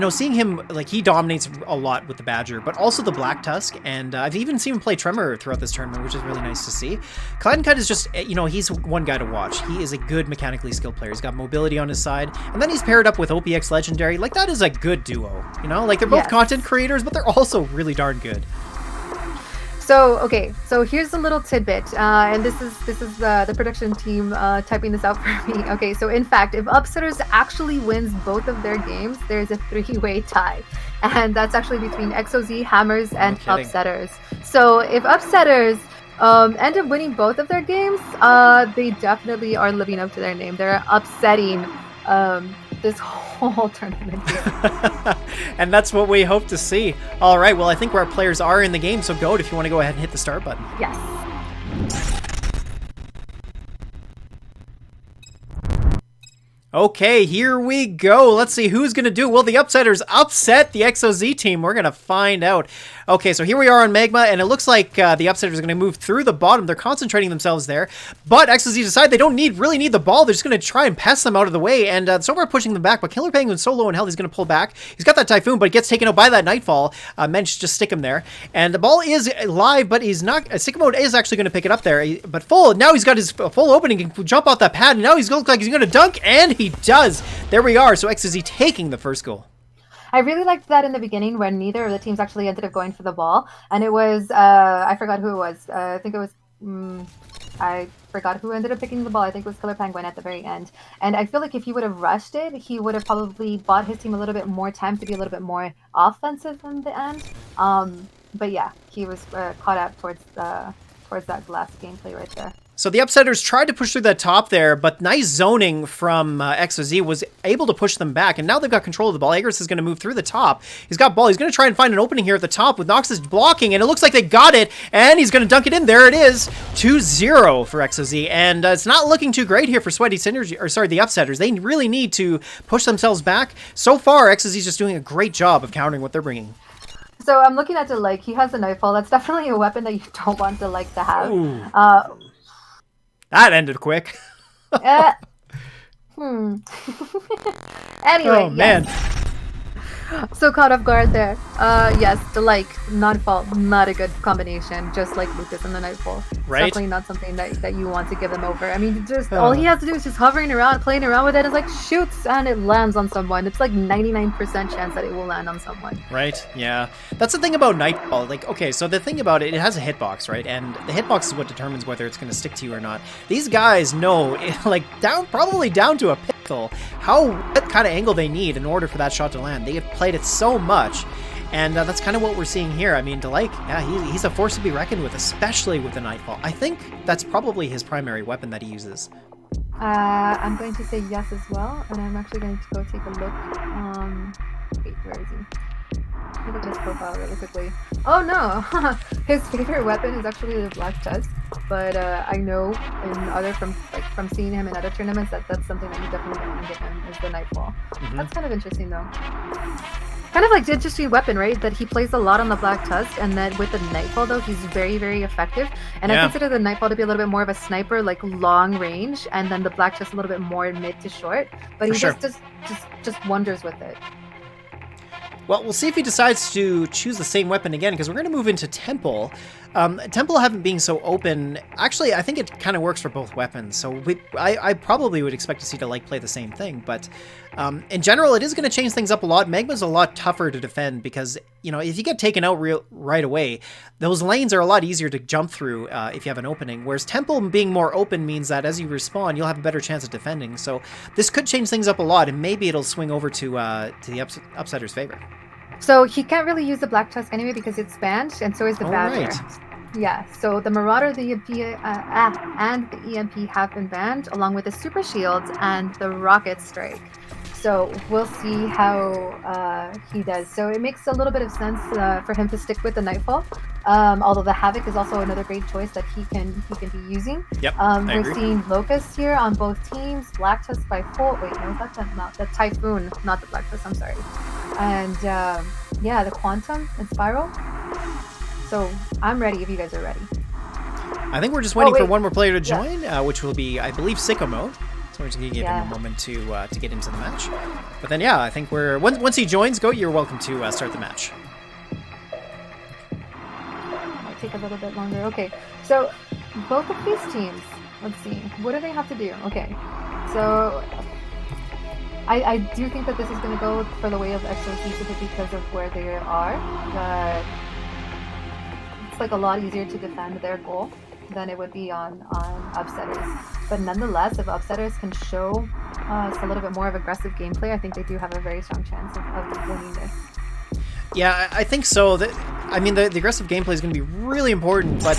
Seeing him, like, he dominates a lot with the Badger, but also the Black Tusk, and I've even seen him play Tremor throughout this tournament, which is really nice to see. Clad and Cut is just, he's one guy to watch. He is a good mechanically skilled player. He's got mobility on his side, and then he's paired up with OPX Legendary. Like, that is a good duo, like, they're both content creators, but they're also really darn good. So, okay, so here's a little tidbit, and this is the production team typing this out for me. Okay, so in fact, if Upsetters actually wins both of their games, there's a 3-way tie, and that's actually between XOZ, Hammers, and Upsetters. So if Upsetters end up winning both of their games, they definitely are living up to their name. They're upsetting this whole tournament. And that's what we hope to see. All right, well, I think our players are in the game, so Goat, if you want to go ahead and hit the start button. Yes. Okay, here we go. Let's see who's going to do. Will the Upsetters upset the XOZ team? We're going to find out. Okay, so here we are on Magma, and it looks like the Upsetters are going to move through the bottom. They're concentrating themselves there, but XOZ decide they don't really need the ball. They're just going to try and pass them out of the way, and so we're pushing them back, but Killer Penguin's so low in health, he's going to pull back. He's got that Typhoon, but gets taken out by that Nightfall. Mensch just stick him there, and the ball is live, but he's not. Sicko Mode is actually going to pick it up there, but full. Now he's got his full opening, he can jump off that pad, and now he's looks like he's going to dunk, and he does. There we are. So XOZ taking the first goal. I really liked that in the beginning when neither of the teams actually ended up going for the ball, and it was I forgot who it was. I think it was I forgot who ended up picking the ball. I think it was Killer Penguin at the very end. And I feel like if he would have rushed it, he would have probably bought his team a little bit more time to be a little bit more offensive in the end. But yeah, he was caught up towards that last gameplay right there. So the Upsetters tried to push through that top there, but nice zoning from XOZ was able to push them back, and now they've got control of the ball. Agris is going to move through the top. He's got ball. He's going to try and find an opening here at the top with Noxus blocking, and it looks like they got it, and he's going to dunk it in. There it is, 2-0 for XOZ, and it's not looking too great here for Sweaty Synergy, or sorry, the Upsetters. They really need to push themselves back. So far, XOZ is just doing a great job of countering what they're bringing. So I'm looking at Delike. He has a Nightfall. That's definitely a weapon that you don't want Delike to have. That ended quick. Anyway, Oh, man. yes. So caught off guard there. Yes, Delike, Nightfall, not a good combination, just like Lucas and the Nightfall. Right. Definitely not something that you want to give them over. I mean, just all he has to do is just hovering around, playing around with it, is like shoots and it lands on someone. It's like 99% chance that it will land on someone. Right, yeah. That's the thing about Nightfall. Like, okay, so the thing about it has a hitbox, right? And the hitbox is what determines whether it's going to stick to you or not. These guys know, like, probably down to a pixel, what kind of angle they need in order for that shot to land. They have played it so much, and that's kind of what we're seeing here. I mean, Delike, yeah, he's a force to be reckoned with, especially with the Nightfall. I think that's probably his primary weapon that he uses. I'm going to say yes as well, and I'm actually going to go take a look. Wait, where is he? Let me look at his profile really quickly. Oh no! His favorite weapon is actually the Black Tusk, but I know from seeing him in other tournaments that's something that you definitely want to get him, is the Nightfall. Mm-hmm. That's kind of interesting though. Kind of like the interesting weapon, right? That he plays a lot on the Black Tusk, and then with the Nightfall though, he's very, very effective. And Yeah. I consider the Nightfall to be a little bit more of a sniper, like long range, and then the Black Tusk a little bit more mid to short. But he For sure. just wonders with it. Well, we'll see if he decides to choose the same weapon again, because we're going to move into Temple. Temple having being so open, actually, I think it kind of works for both weapons. So I probably would expect to see Delike play the same thing, but in general, it is going to change things up a lot. Magma's a lot tougher to defend because, you know, if you get taken out right away, those lanes are a lot easier to jump through if you have an opening, whereas Temple being more open means that as you respawn, you'll have a better chance of defending. So this could change things up a lot, and maybe it'll swing over to the Upsetter's favor. So he can't really use the Black Tusk anyway because it's banned, and so is the Badger. Right. Yeah, so the Marauder, the EMP, and the EMP have been banned, along with the Super Shields and the Rocket Strike. So we'll see how he does. So it makes a little bit of sense for him to stick with the Nightfall. Although the Havoc is also another great choice that he can be using. Yep, I we're agree. seeing Locust here on both teams. Black Tusk by full. Wait, no, that's not the Typhoon, not the Black Tusk. I'm sorry. And yeah, the Quantum and Spiral. So I'm ready if you guys are ready. I think we're just waiting for wait. one more player to join, which will be, I believe, Sicko Mode. So we're just going to give him a moment to get into the match. But then, yeah, I think once he joins, you're welcome to start the match. Might take a little bit longer. Okay, so both of these teams, let's see, what do they have to do? Okay, so I do think that this is going to go for the way of XOC simply because of where they are, but it's like a lot easier to defend their goal than it would be on Upsetters. But nonetheless, if Upsetters can show us a little bit more of aggressive gameplay, I think they do have a very strong chance of winning this. Yeah, I think so. I mean, the aggressive gameplay is going to be really important, but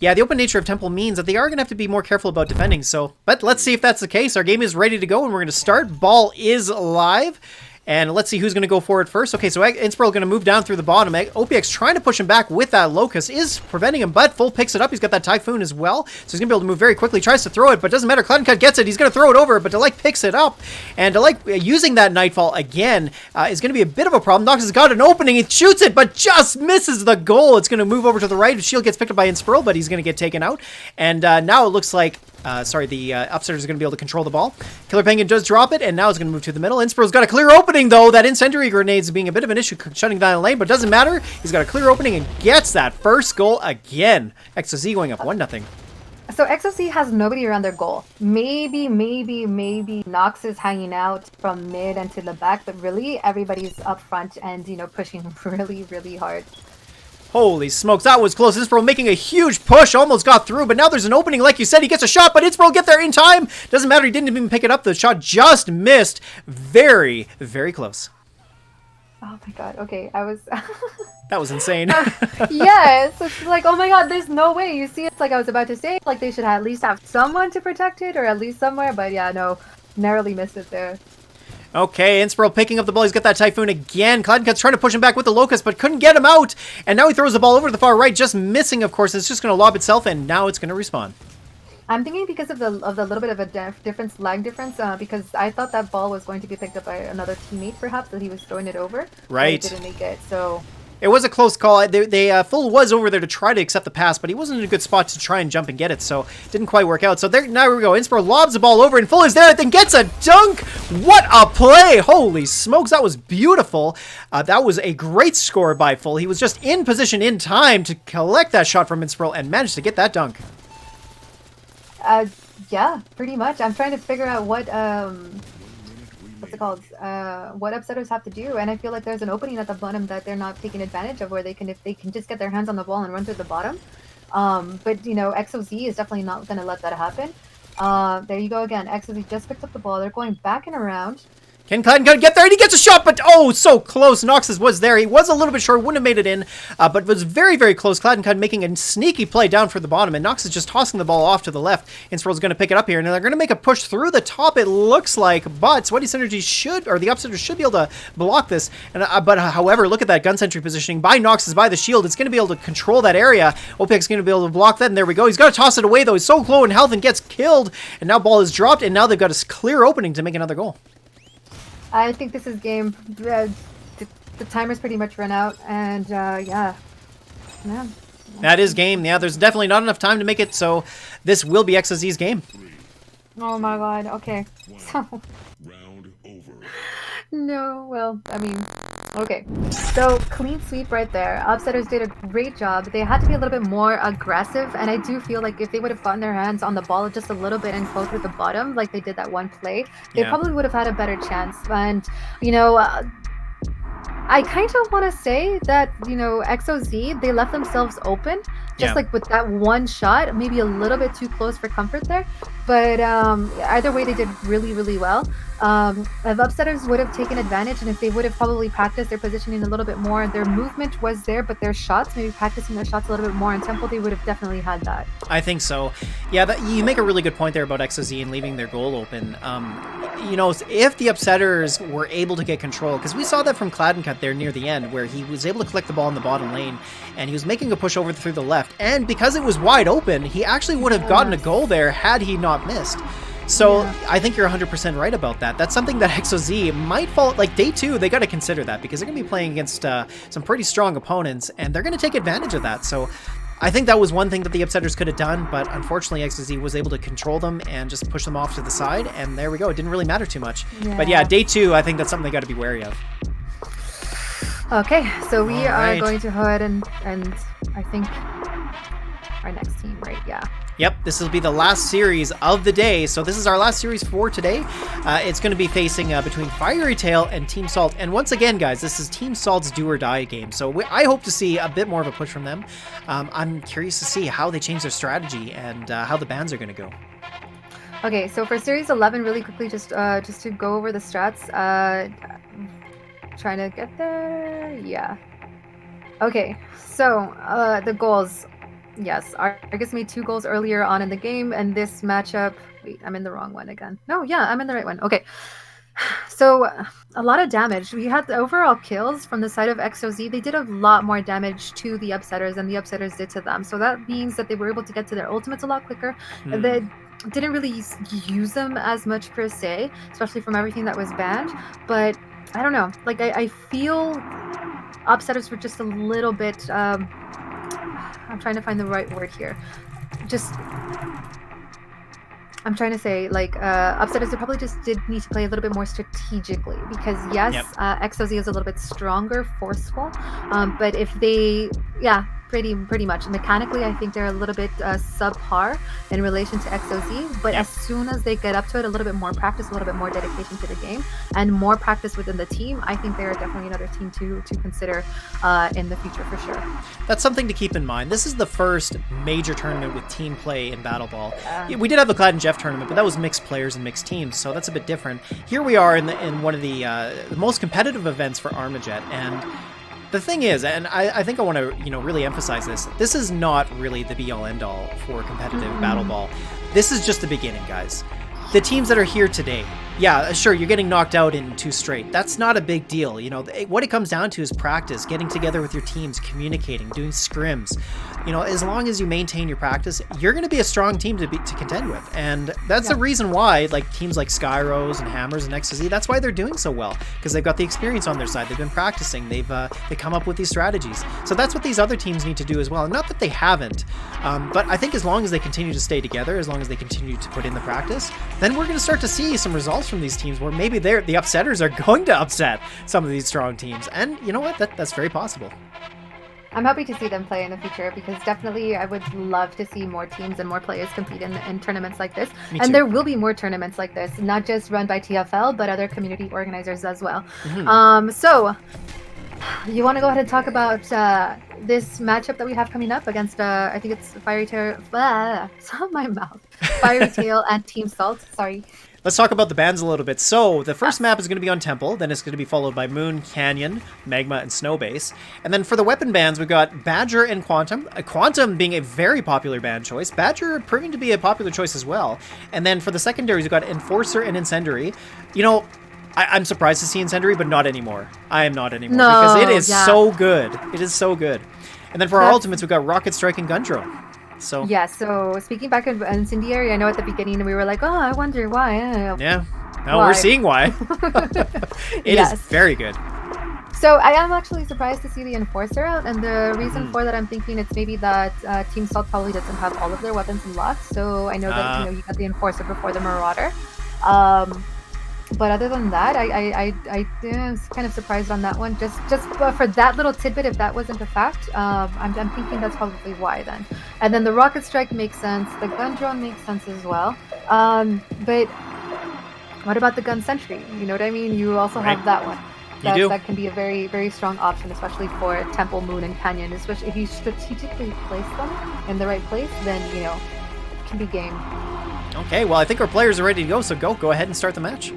yeah, the open nature of Temple means that they are going to have to be more careful about defending. So, but let's see if that's the case. Our game is ready to go, and we're going to start. Ball is live. And let's see who's going to go for it first. Okay, so Inspiral going to move down through the bottom. OPX trying to push him back with that Locust is preventing him, but Full picks it up. He's got that Typhoon as well, so he's going to be able to move very quickly. Tries to throw it, but doesn't matter. Cloud and Cut gets it. He's going to throw it over, but Delight picks it up. And Delight using that Nightfall again is going to be a bit of a problem. Nox has got an opening. He shoots it, but just misses the goal. It's going to move over to the right. Shield gets picked up by Inspiral, but he's going to get taken out. And now it looks like the Upsetters is going to be able to control the ball. Killer Penguin does drop it, and now it's going to move to the middle. Inspiral's got a clear opening, though. That incendiary grenades being a bit of an issue shutting down the lane, but it doesn't matter. He's got a clear opening and gets that first goal again. XOZ going up 1-0. So XOC has nobody around their goal. Maybe Nox is hanging out from mid and to the back, but really everybody's up front and, pushing really hard. Holy smokes, that was close. Inspiral making a huge push, almost got through, but now there's an opening. Like you said, he gets a shot, but Inspiral get there in time. Doesn't matter, he didn't even pick it up. The shot just missed. Very, very close. Oh my god, okay, I was... That was insane. Yes, it's like, oh my god, there's no way. You see, it's like I was about to say, like they should at least have someone to protect it, or at least somewhere, but yeah, no, narrowly missed it there. Okay, Inspiral picking up the ball. He's got that Typhoon again. Cloud and Cut's trying to push him back with the Locust, but couldn't get him out. And now he throws the ball over to the far right, just missing, of course. It's just going to lob itself, and now it's going to respawn. I'm thinking because of the little bit of a lag difference, because I thought that ball was going to be picked up by another teammate, perhaps, that he was throwing it over. Right. But he didn't make it, so... It was a close call. Full was over there to try to accept the pass, but he wasn't in a good spot to try and jump and get it, so it didn't quite work out. So there, now we go. Inspiral lobs the ball over, and Full is there, then gets a dunk. What a play! Holy smokes, that was beautiful. That was a great score by Full. He was just in position in time to collect that shot from Inspiral and managed to get that dunk. Yeah, pretty much. I'm trying to figure out what what's it called? What Upsetters have to do, and I feel like there's an opening at the bottom that they're not taking advantage of, where they can, if they can just get their hands on the ball and run through the bottom. But XOZ is definitely not going to let that happen. There you go again. XOZ just picked up the ball. They're going back and around. Can Cloud and Cut get there? And he gets a shot, but oh, so close. Noxus was there. He was a little bit short, wouldn't have made it in, but was very, very close. Cloud and Cut making a sneaky play down for the bottom, and Nox is just tossing the ball off to the left. Inspiral's going to pick it up here, and they're going to make a push through the top, it looks like, but Sweaty Synergy should, or the Upsetters should be able to block this. And but however, look at that gun sentry positioning by Noxus, by the shield. It's going to be able to control that area. OPX is going to be able to block that, and there we go. He's got to toss it away, though. He's so low in health and gets killed, and now ball is dropped, and now they've got a clear opening to make another goal. I think this is game. The timer's pretty much run out, and yeah. That is game. Yeah, there's definitely not enough time to make it, so this will be XOZ's game. Oh my god. Okay. So. Round over. No. Well, I mean. Okay. So clean sweep right there. Upsetters did a great job. They had to be a little bit more aggressive, and I do feel like if they would have gotten their hands on the ball just a little bit and close with the bottom, like they did that one play, they probably would have had a better chance. And I kind of want to say that XOZ, they left themselves open, just like with that one shot, maybe a little bit too close for comfort there. But either way, they did really well. If Upsetters would have taken advantage, and if they would have probably practiced their positioning a little bit more, their movement was there, but their shots, maybe practicing their shots a little bit more in tempo, they would have definitely had that. I think so. Yeah, you make a really good point there about XOZ and leaving their goal open. If the Upsetters were able to get control, because we saw that from Cloud and Cut there near the end, where he was able to collect the ball in the bottom lane, and he was making a push over through the left, and because it was wide open, he actually would have gotten a goal there had he not missed. So I think you're 100% right about that. That's something that XOZ might fall, like day 2, they got to consider that, because they're going to be playing against some pretty strong opponents, and they're going to take advantage of that. So I think that was one thing that the Upsetters could have done, but unfortunately XOZ was able to control them and just push them off to the side, and there we go. It didn't really matter too much. But yeah, day 2, I think that's something they got to be wary of. Okay, so we are going to head and I think our next team, right? Yeah. Yep, this will be the last series of the day. So this is our last series for today. It's going to be facing between Fiery Tail and Team Salt. And once again, guys, this is Team Salt's do or die game. So I hope to see a bit more of a push from them. I'm curious to see how they change their strategy and how the bans are going to go. Okay, so for Series 11, really quickly, just to go over the strats. Trying to get there. Yeah. Okay, so the goals. Yes, Argus made 2 goals earlier on in the game, and this matchup... Wait, I'm in the wrong one again. No, yeah, I'm in the right one. Okay. So a lot of damage. We had the overall kills from the side of XOZ. They did a lot more damage to the Upsetters than the Upsetters did to them. So that means that they were able to get to their ultimates a lot quicker. They didn't really use them as much per se, especially from everything that was banned. But I don't know. Like I feel Upsetters were just a little bit. I'm trying to find the right word here. Just. I'm trying to say, like, Upsetters, they probably just did need to play a little bit more strategically because, yes, XOZ is a little bit stronger, forceful, but if they, pretty much. Mechanically, I think they're a little bit subpar in relation to XOZ, but as soon as they get up to it, a little bit more practice, a little bit more dedication to the game, and more practice within the team, I think they're definitely another team to consider in the future for sure. That's something to keep in mind. This is the first major tournament with team play in Battle Ball. We did have the Cloud and Jeff tournament, but that was mixed players and mixed teams, so that's a bit different. Here we are in one of the most competitive events for ARMAJET, and the thing is, and I think I want to really emphasize this is not really the be-all end-all for competitive Battle Ball. This is just the beginning, guys. The teams that are here today, yeah, sure, you're getting knocked out in 2 straight. That's not a big deal. What it comes down to is practice, getting together with your teams, communicating, doing scrims. As long as you maintain your practice, you're going to be a strong team to contend with. And that's the reason why, like, teams like Skyros and Hammers and XZ, that's why they're doing so well, because they've got the experience on their side. They've been practicing. They come up with these strategies. So that's what these other teams need to do as well. And not that they haven't, but I think as long as they continue to stay together, as long as they continue to put in the practice, then we're going to start to see some results from these teams where maybe the upsetters are going to upset some of these strong teams. And you know what? That's very possible. I'm happy to see them play in the future because definitely I would love to see more teams and more players compete in tournaments like this. And there will be more tournaments like this, not just run by TFL, but other community organizers as well. So you want to go ahead and talk about this matchup that we have coming up against, I think it's Fiery Tail, it's on my mouth, Fiery Tail and Team Salt, sorry. Let's talk about the bans a little bit. So, the first map is going to be on Temple, then it's going to be followed by Moon, Canyon, Magma, and Snowbase. And then for the weapon bans, we've got Badger and Quantum. Quantum being a very popular ban choice. Badger proving to be a popular choice as well. And then for the secondaries, we've got Enforcer and Incendiary. I'm surprised to see Incendiary, but not anymore. I am not anymore. Because it is so good. It is so good. And then for our ultimates, we've got Rocket Strike and Gundro. So yeah, so speaking back of Incendiary, I know at the beginning we were like, oh, I wonder why. Yeah, now we're seeing why. It is very good. So I am actually surprised to see the Enforcer out, and the reason for that, I'm thinking it's maybe that Team Salt probably doesn't have all of their weapons unlocked. So I know that you got the Enforcer before the Marauder. But other than that, I was kind of surprised on that one. Just for that little tidbit, if that wasn't a fact, I'm thinking that's probably why then. And then the Rocket Strike makes sense. The Gun Drone makes sense as well. But what about the Gun Sentry? You know what I mean? You also have that one. That can be a very, very strong option, especially for Temple, Moon, and Canyon. Especially if you strategically place them in the right place, then, it can be game. Okay, well, I think our players are ready to go, so go ahead and start the match.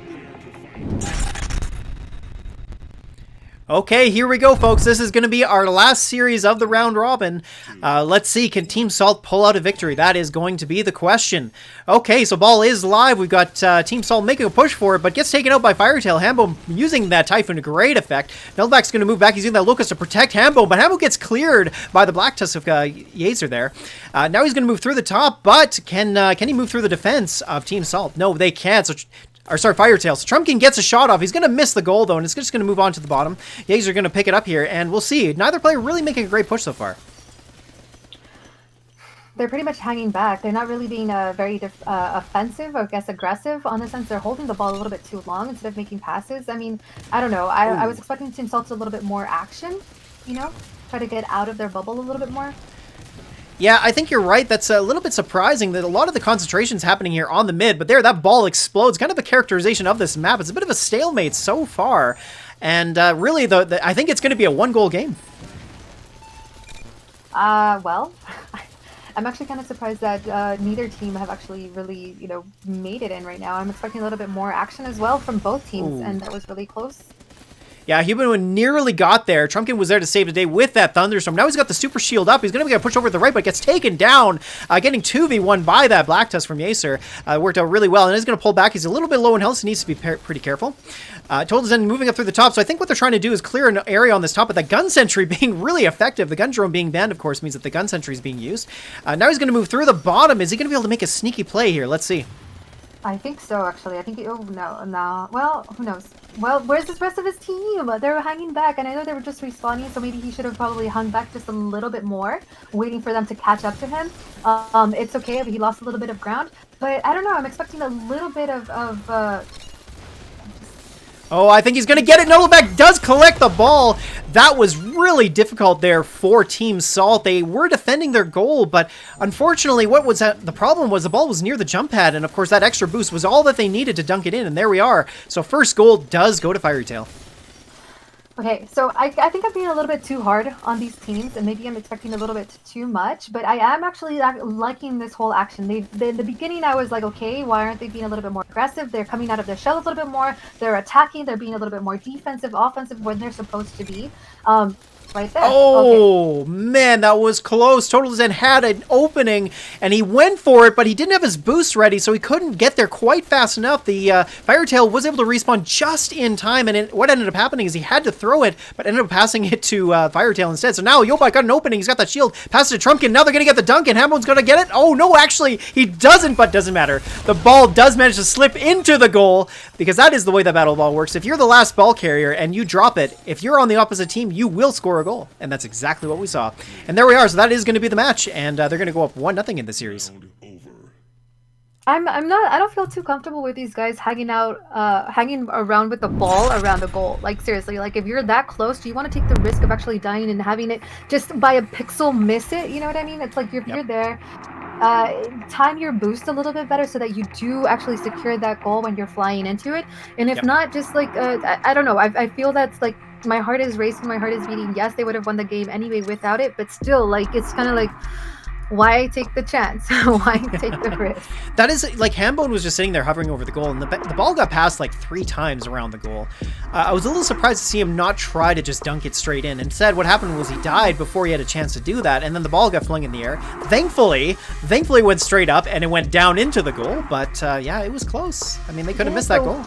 Okay, here we go, folks. This is going to be our last series of the round robin. Let's see, can Team Salt pull out a victory? That is going to be the question. Okay, so ball is live. We've got Team Salt making a push for it, but gets taken out by Firetail. Hambo using that Typhoon to great effect. Nelvack's going to move back. He's using that Locust to protect Hambo, but Hambo gets cleared by the Black Tusk of Yazer there. Now he's going to move through the top, but can he move through the defense of Team Salt? No, they can't. So Firetail. So Trumpkin gets a shot off. He's going to miss the goal, though, and it's just going to move on to the bottom. Yazer are going to pick it up here, and we'll see. Neither player really making a great push so far. They're pretty much hanging back. They're not really being very offensive or, I guess, aggressive, on the sense they're holding the ball a little bit too long instead of making passes. I mean, I don't know. I was expecting Team Salt a little bit more action, try to get out of their bubble a little bit more. Yeah, I think you're right. That's a little bit surprising that a lot of the concentration's happening here on the mid, but there, that ball explodes. Kind of a characterization of this map. It's a bit of a stalemate so far, and really, I think it's going to be a 1-goal game. Well, I'm actually kind of surprised that neither team have actually really, made it in right now. I'm expecting a little bit more action as well from both teams, and that was really close. Yeah, Human nearly got there. Trumpkin was there to save the day with that Thunderstorm. Now he's got the super shield up. He's going to get pushed over to the right, but gets taken down, getting 2v1 by that Black Tusk from Yacer. Worked out really well, and he's going to pull back. He's a little bit low in health, so he needs to be pretty careful. Tolden moving up through the top, so I think what they're trying to do is clear an area on this top, but the gun sentry being really effective. The gun drone being banned, of course, means that the gun sentry is being used. Now he's going to move through the bottom. Is he going to be able to make a sneaky play here? Let's see. I think so, actually. I think, oh, no. Well, who knows? Well, where's the rest of his team? They're hanging back, and I know they were just respawning, so maybe he should have probably hung back just a little bit more, waiting for them to catch up to him. It's okay, he lost a little bit of ground, but I don't know, I'm expecting a little bit of Oh, I think he's going to get it. Nuttleback does collect the ball. That was really difficult there for Team Salt. They were defending their goal, but unfortunately, what was the problem was the ball was near the jump pad, and of course that extra boost was all that they needed to dunk it in, and there we are. So first goal does go to Fiery Tail. Okay, so I think I'm being a little bit too hard on these teams, and maybe I'm expecting a little bit too much, but I am actually liking this whole action. In the beginning, I was like, okay, why aren't they being a little bit more aggressive? They're coming out of their shell a little bit more. They're attacking. They're being a little bit more defensive, offensive when they're supposed to be. Right there. Oh, okay. Man, that was close. Total Zen had an opening, and he went for it, but he didn't have his boost ready, so he couldn't get there quite fast enough. The Firetail was able to respawn just in time, and what ended up happening is he had to throw it, but ended up passing it to Firetail instead. So now Yobot got an opening. He's got that shield. Passes to Trumpkin. Now they're going to get the dunk, and Hambone's going to get it. Oh, no, actually, he doesn't, but doesn't matter. The ball does manage to slip into the goal, because that is the way that Battle Ball works. If you're the last ball carrier and you drop it, if you're on the opposite team, you will score a goal. And that's exactly what we saw. And there we are. So that is going to be the match. And they're going to go up 1-0 in the series. I don't feel too comfortable with these guys hanging around with the ball around the goal. Like, seriously, like, if you're that close, do you want to take the risk of actually dying and having it just by a pixel miss it? You know what I mean? It's like, if you're there, time your boost a little bit better so that you do actually secure that goal when you're flying into it. And if not, just like, I don't know. I feel that's like, my heart is racing, my heart is beating. Yes, they would have won the game anyway without it, but still, like, it's kind of like, why take the chance? Why take the risk? That is, like, Hambone was just sitting there hovering over the goal, and the ball got passed like 3 times around the goal. I was a little surprised to see him not try to just dunk it straight in. Instead, what happened was he died before he had a chance to do that, and then the ball got flung in the air. Thankfully it went straight up, and it went down into the goal, but yeah, it was close. I mean, they could have missed that goal.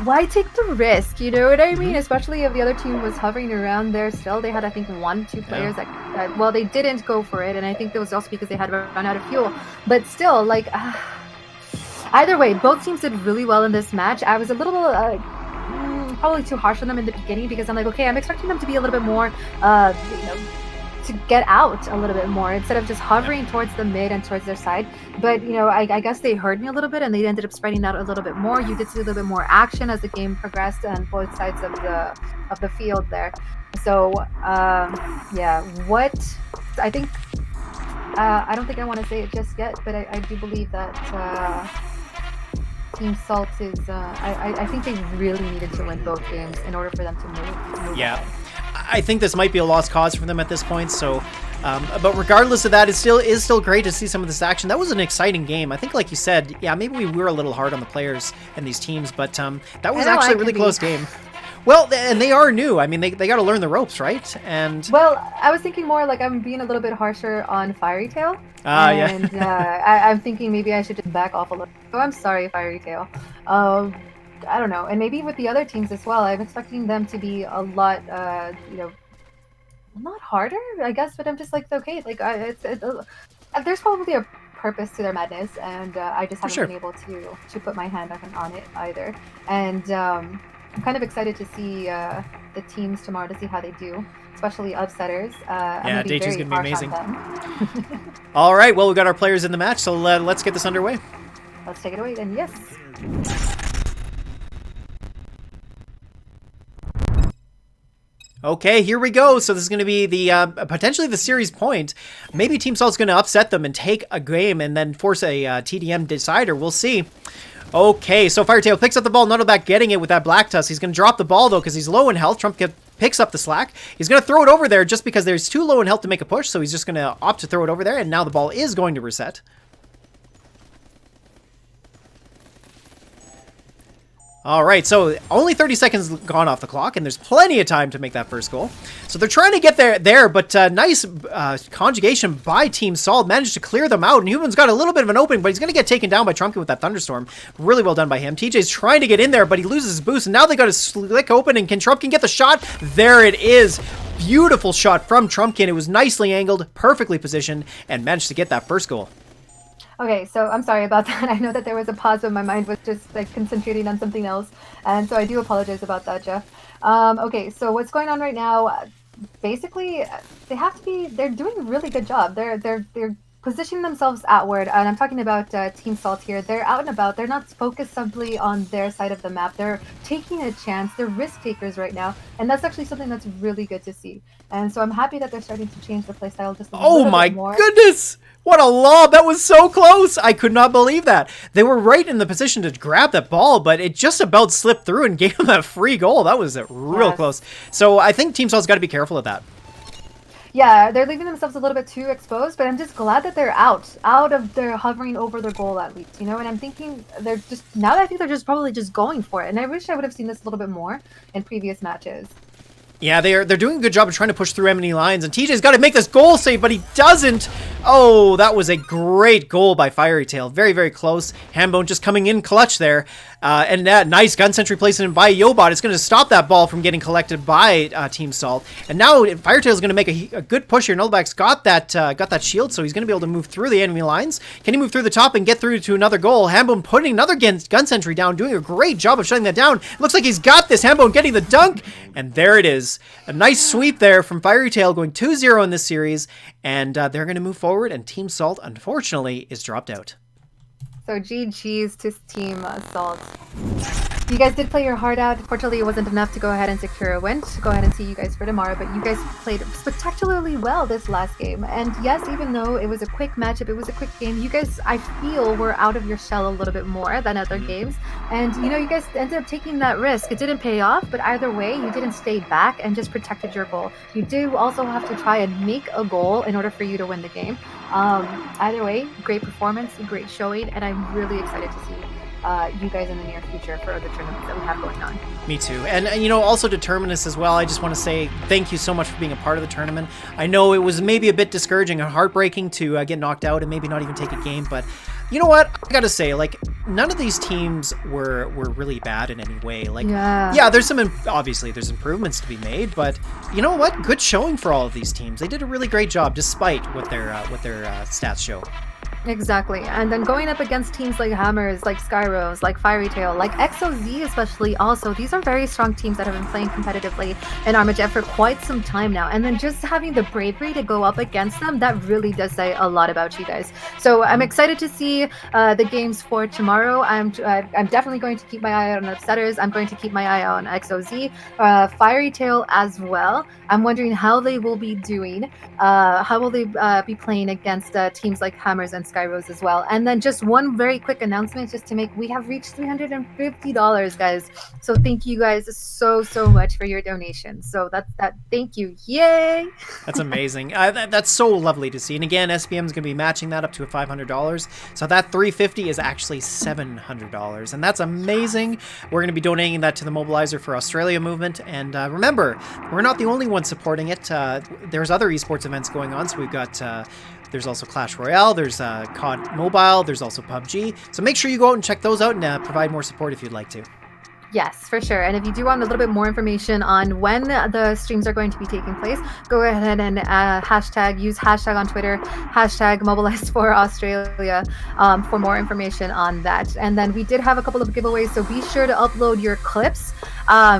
Why take the risk? You know what I mean? Especially if the other team was hovering around there still. They had, I think, 1-2 players that, well, they didn't go for it, and I think that was also because they had run out of fuel. But still, like, either way, both teams did really well in this match. I was a little, probably too harsh on them in the beginning because I'm like, okay, I'm expecting them to be a little bit more, to get out a little bit more instead of just hovering towards the mid and towards their side. But I guess they heard me a little bit and they ended up spreading out a little bit more. You did see a little bit more action as the game progressed on both sides of the field there. So yeah, what I think, I don't think I want to say it just yet, but I do believe that Team Salt is I think they really needed to win both games in order for them to move ahead. I think this might be a lost cause for them at this point. So, but regardless of that, it is still great to see some of this action. That was an exciting game. I think, like you said, yeah, maybe we were a little hard on the players and these teams, but that was actually a really close game. Well, and they are new. I mean, they got to learn the ropes, right? And well, I was thinking more like I'm being a little bit harsher on Fiery Tail. Yeah. I'm thinking maybe I should just back off a little. Oh, I'm sorry, Fiery Tail. I don't know, and maybe with the other teams as well. I'm expecting them to be a lot, not harder, I guess, but I'm just like, okay, like there's probably a purpose to their madness, and I just haven't been able to put my hand on it either. And I'm kind of excited to see the teams tomorrow to see how they do, especially upsetters. Yeah, Daichu's gonna be amazing. All right, well, we got our players in the match, so let's get this underway. Let's take it away then. Yes. Okay, here we go. So this is going to be the potentially the series point. Maybe Team Salt's going to upset them and take a game and then force a TDM decider. We'll see. Okay, so Firetail picks up the ball. Nuttleback getting it with that Black Tusk. He's going to drop the ball, though, because he's low in health. Trump picks up the slack. He's going to throw it over there just because there's too low in health to make a push, so he's just going to opt to throw it over there, and now the ball is going to reset. All right, so only 30 seconds gone off the clock, and there's plenty of time to make that first goal. So they're trying to get there, but nice conjugation by Team Salt. Managed to clear them out, and Human's got a little bit of an opening, but he's going to get taken down by Trumpkin with that Thunderstorm. Really well done by him. TJ's trying to get in there, but he loses his boost, and now they got a slick open, and can Trumpkin get the shot? There it is. Beautiful shot from Trumpkin. It was nicely angled, perfectly positioned, and managed to get that first goal. Okay, so I'm sorry about that. I know that there was a pause, but my mind was just like concentrating on something else, and so I do apologize about that, Jeff. Okay, so what's going on right now? Basically, they're doing a really good job. They're positioning themselves outward, and I'm talking about Team Salt here. They're out and about. They're not focused simply on their side of the map. They're taking a chance. They're risk takers right now, and that's actually something that's really good to see. And so I'm happy that they're starting to change the playstyle just a little bit more. Oh my goodness! What a lob! That was so close! I could not believe that. They were right in the position to grab that ball, but it just about slipped through and gave them a free goal. That was real close. So I think Team Salt's got to be careful of that. Yeah, they're leaving themselves a little bit too exposed, but I'm just glad that they're out of their hovering over their goal at least, you know. And I'm thinking they're just now. I think they're just probably just going for it, and I wish I would have seen this a little bit more in previous matches. Yeah, they're doing a good job of trying to push through enemy lines, and TJ's got to make this goal save, but he doesn't. Oh, that was a great goal by Fiery Tail. Very, very close. Hambone just coming in clutch there. And that nice gun sentry placement by Yobot is going to stop that ball from getting collected by Team Salt. And now Fiery Tail is going to make a good push here. Nullback's got that shield, so he's going to be able to move through the enemy lines. Can he move through the top and get through to another goal? Hambone putting another gun sentry down, doing a great job of shutting that down. Looks like he's got this. Hambone getting the dunk, and there it is. A nice sweep there from Fiery Tail, going 2-0 in this series, and they're going to move forward, and Team Salt, unfortunately, is dropped out. So GG's to Team Salt. You guys did play your heart out. Fortunately, it wasn't enough to go ahead and secure a win. Go ahead and see you guys for tomorrow, but you guys played spectacularly well this last game. And yes, even though it was a quick matchup, it was a quick game, you guys, I feel, were out of your shell a little bit more than other games. And, you know, you guys ended up taking that risk. It didn't pay off, but either way, you didn't stay back and just protected your goal. You do also have to try and make a goal in order for you to win the game. Either way, great performance, great showing, and I'm really excited to see you guys in the near future for the tournaments that we have going on. Me too. And you know, also to Terminus as well, I just want to say thank you so much for being a part of the tournament. I know it was maybe a bit discouraging and heartbreaking to get knocked out and maybe not even take a game, but you know what? I gotta say, like, none of these teams were really bad in any way. Like, yeah, there's obviously there's improvements to be made, but you know what? Good showing for all of these teams. They did a really great job despite what their stats show. Exactly. And then going up against teams like Hammers, like Skyrose, like Fiery Tail, like XOZ especially also, these are very strong teams that have been playing competitively in ARMAJET for quite some time now. And then just having the bravery to go up against them, that really does say a lot about you guys. So I'm excited to see the games for tomorrow. I'm definitely going to keep my eye out on Upsetters. I'm going to keep my eye out on XOZ, Fiery Tail as well. I'm wondering how they will be doing. How will they be playing against teams like Hammers and Skyrose as well. And then just one very quick announcement just to make, we have reached $350, guys. So thank you guys so much for your donation. So that's that. Thank you. Yay. That's amazing. That's so lovely to see. And again, SBM is going to be matching that up to $500. So that $350 is actually $700. And that's amazing. We're going to be donating that to the Mobilizer for Australia movement. And remember, we're not the only ones supporting it. There's other esports events going on. So we've got there's also Clash Royale, there's COD Mobile, there's also PUBG. So make sure you go out and check those out and provide more support if you'd like to. Yes, for sure. And if you do want a little bit more information on when the streams are going to be taking place, go ahead and use hashtag on Twitter, hashtag Mobilize for Australia for more information on that. And then we did have a couple of giveaways, so be sure to upload your clips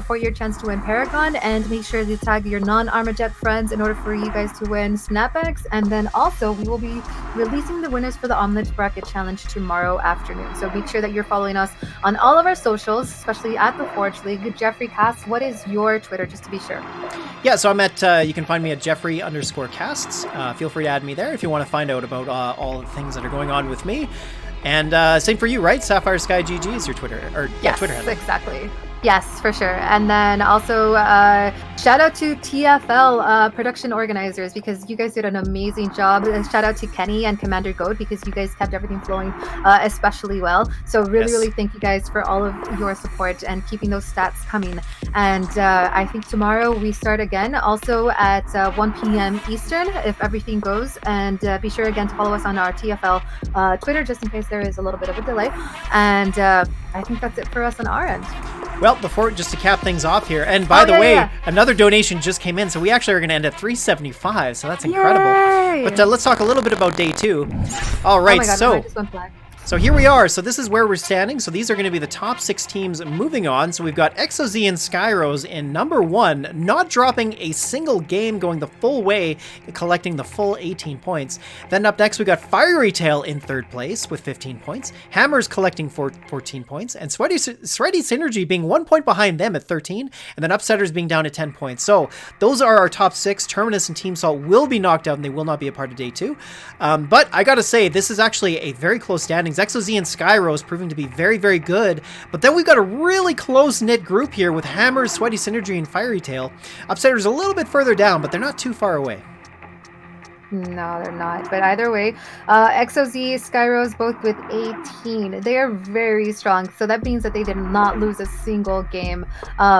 for your chance to win Paragon, and make sure to tag your non-ARMAJET friends in order for you guys to win snapbacks. And then also we will be releasing the winners for the Omelette Bracket Challenge tomorrow afternoon. So make sure that you're following us on all of our socials, especially at the Forge League. Jeffrey Casts, what is your Twitter, just to be sure? Yeah, so I'm at, you can find me at Jeffrey_casts. Feel free to add me there if you want to find out about all the things that are going on with me. And same for you, right? Sapphire Sky GG is your Twitter, or yes, Twitter handle. Exactly. Yes, for sure. And then also shout out to TFL production organizers because you guys did an amazing job. Shout out to Kenny and Commander Goat because you guys kept everything flowing especially well. So really, Yes. really thank you guys for all of your support and keeping those stats coming. And I think tomorrow we start again, also at 1 p.m. Eastern, if everything goes. And be sure again to follow us on our TFL Twitter, just in case there is a little bit of a delay. And I think that's it for us on our end. Well, just to cap things off here, and by the way, another donation just came in, so we actually are going to end at 375, so that's incredible. Yay! But let's talk a little bit about day 2. All right, oh my God, so my mind just went black. So here we are. So this is where we're standing. So these are going to be the top 6 teams moving on. So we've got XOZ and Skyros in number 1, not dropping a single game, going the full way, collecting the full 18 points. Then up next, we got Fiery Tail in 3rd place with 15 points. Hammers collecting 14 points. And Sweaty Synergy being 1 point behind them at 13. And then Upsetters being down at 10 points. So those are our top 6. Terminus and Team Salt will be knocked out and they will not be a part of day 2. But I got to say, this is actually a very close standing. XOZ and Skyros proving to be very, very good. But then we've got a really close-knit group here with Hammers, Sweaty Synergy, and Fiery Tail. Upsetters a little bit further down, but they're not too far away. No, they're not. But either way, XOZ, Skyros, both with 18. They are very strong. So that means that they did not lose a single game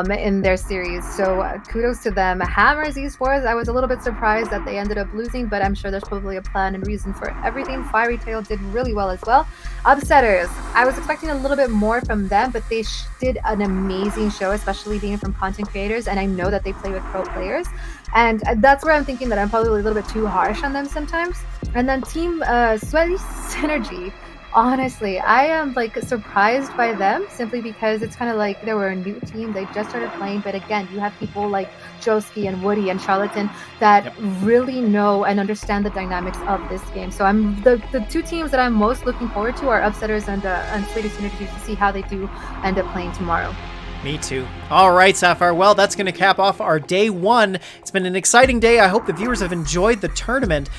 in their series. So kudos to them. Hammers Esports, I was a little bit surprised that they ended up losing, but I'm sure there's probably a plan and reason for everything. Fiery Tail did really well as well. Upsetters, I was expecting a little bit more from them, but they did an amazing show, especially being from content creators. And I know that they play with pro players. And that's where I'm thinking that I'm probably a little bit too harsh on them sometimes. And then Team Sweaty Synergy, honestly, I am like surprised by them simply because it's kind of like they were a new team. They just started playing. But again, you have people like Joski and Woody and Charlatan that really know and understand the dynamics of this game. So I'm the 2 teams that I'm most looking forward to are Upsetters and Sweaty Synergy to see how they do end up playing tomorrow. Me too. All right, Sapphire. Well, that's going to cap off our day 1. It's been an exciting day. I hope the viewers have enjoyed the tournament.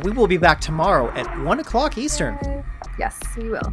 We will be back tomorrow at 1 o'clock Eastern. Yes, we will.